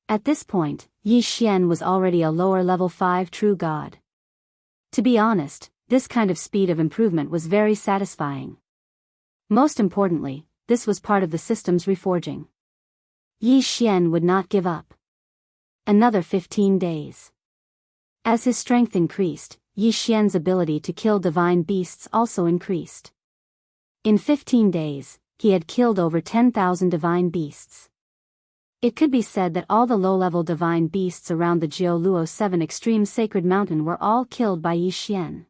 At this point, Yi Xian was already a lower-level 5 True God. To be honest, this kind of speed of improvement was very satisfying. Most importantly, this was part of the system's reforging. Yi Xian would not give up. Another 15 days. As his strength increased, Yi Xian's ability to kill divine beasts also increased. In 15 days, he had killed over 10,000 divine beasts. It could be said that all the low-level divine beasts around the Jianghu 7 extreme sacred mountain were all killed by Yi Xian.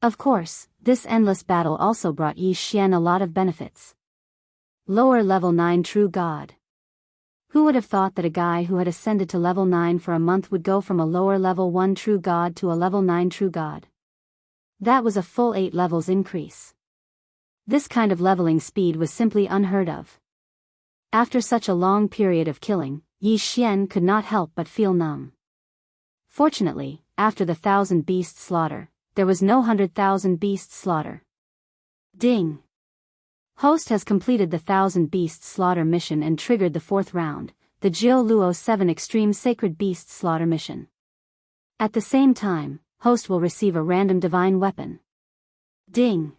Of course, this endless battle also brought Yi Xian a lot of benefits. Lower level 9 True God. Who would have thought that a guy who had ascended to level 9 for a month would go from a lower level 1 True God to a level 9 True God? That was a full 8 levels increase. This kind of leveling speed was simply unheard of. After such a long period of killing, Yi Xian could not help but feel numb. Fortunately, after the 1,000 beast slaughter, there was no 100,000 beast slaughter. Ding! Host has completed the 1,000 beast slaughter mission and triggered the 4th round, the Jianghu 7 extreme sacred beast slaughter mission. At the same time, host will receive a random divine weapon. Ding!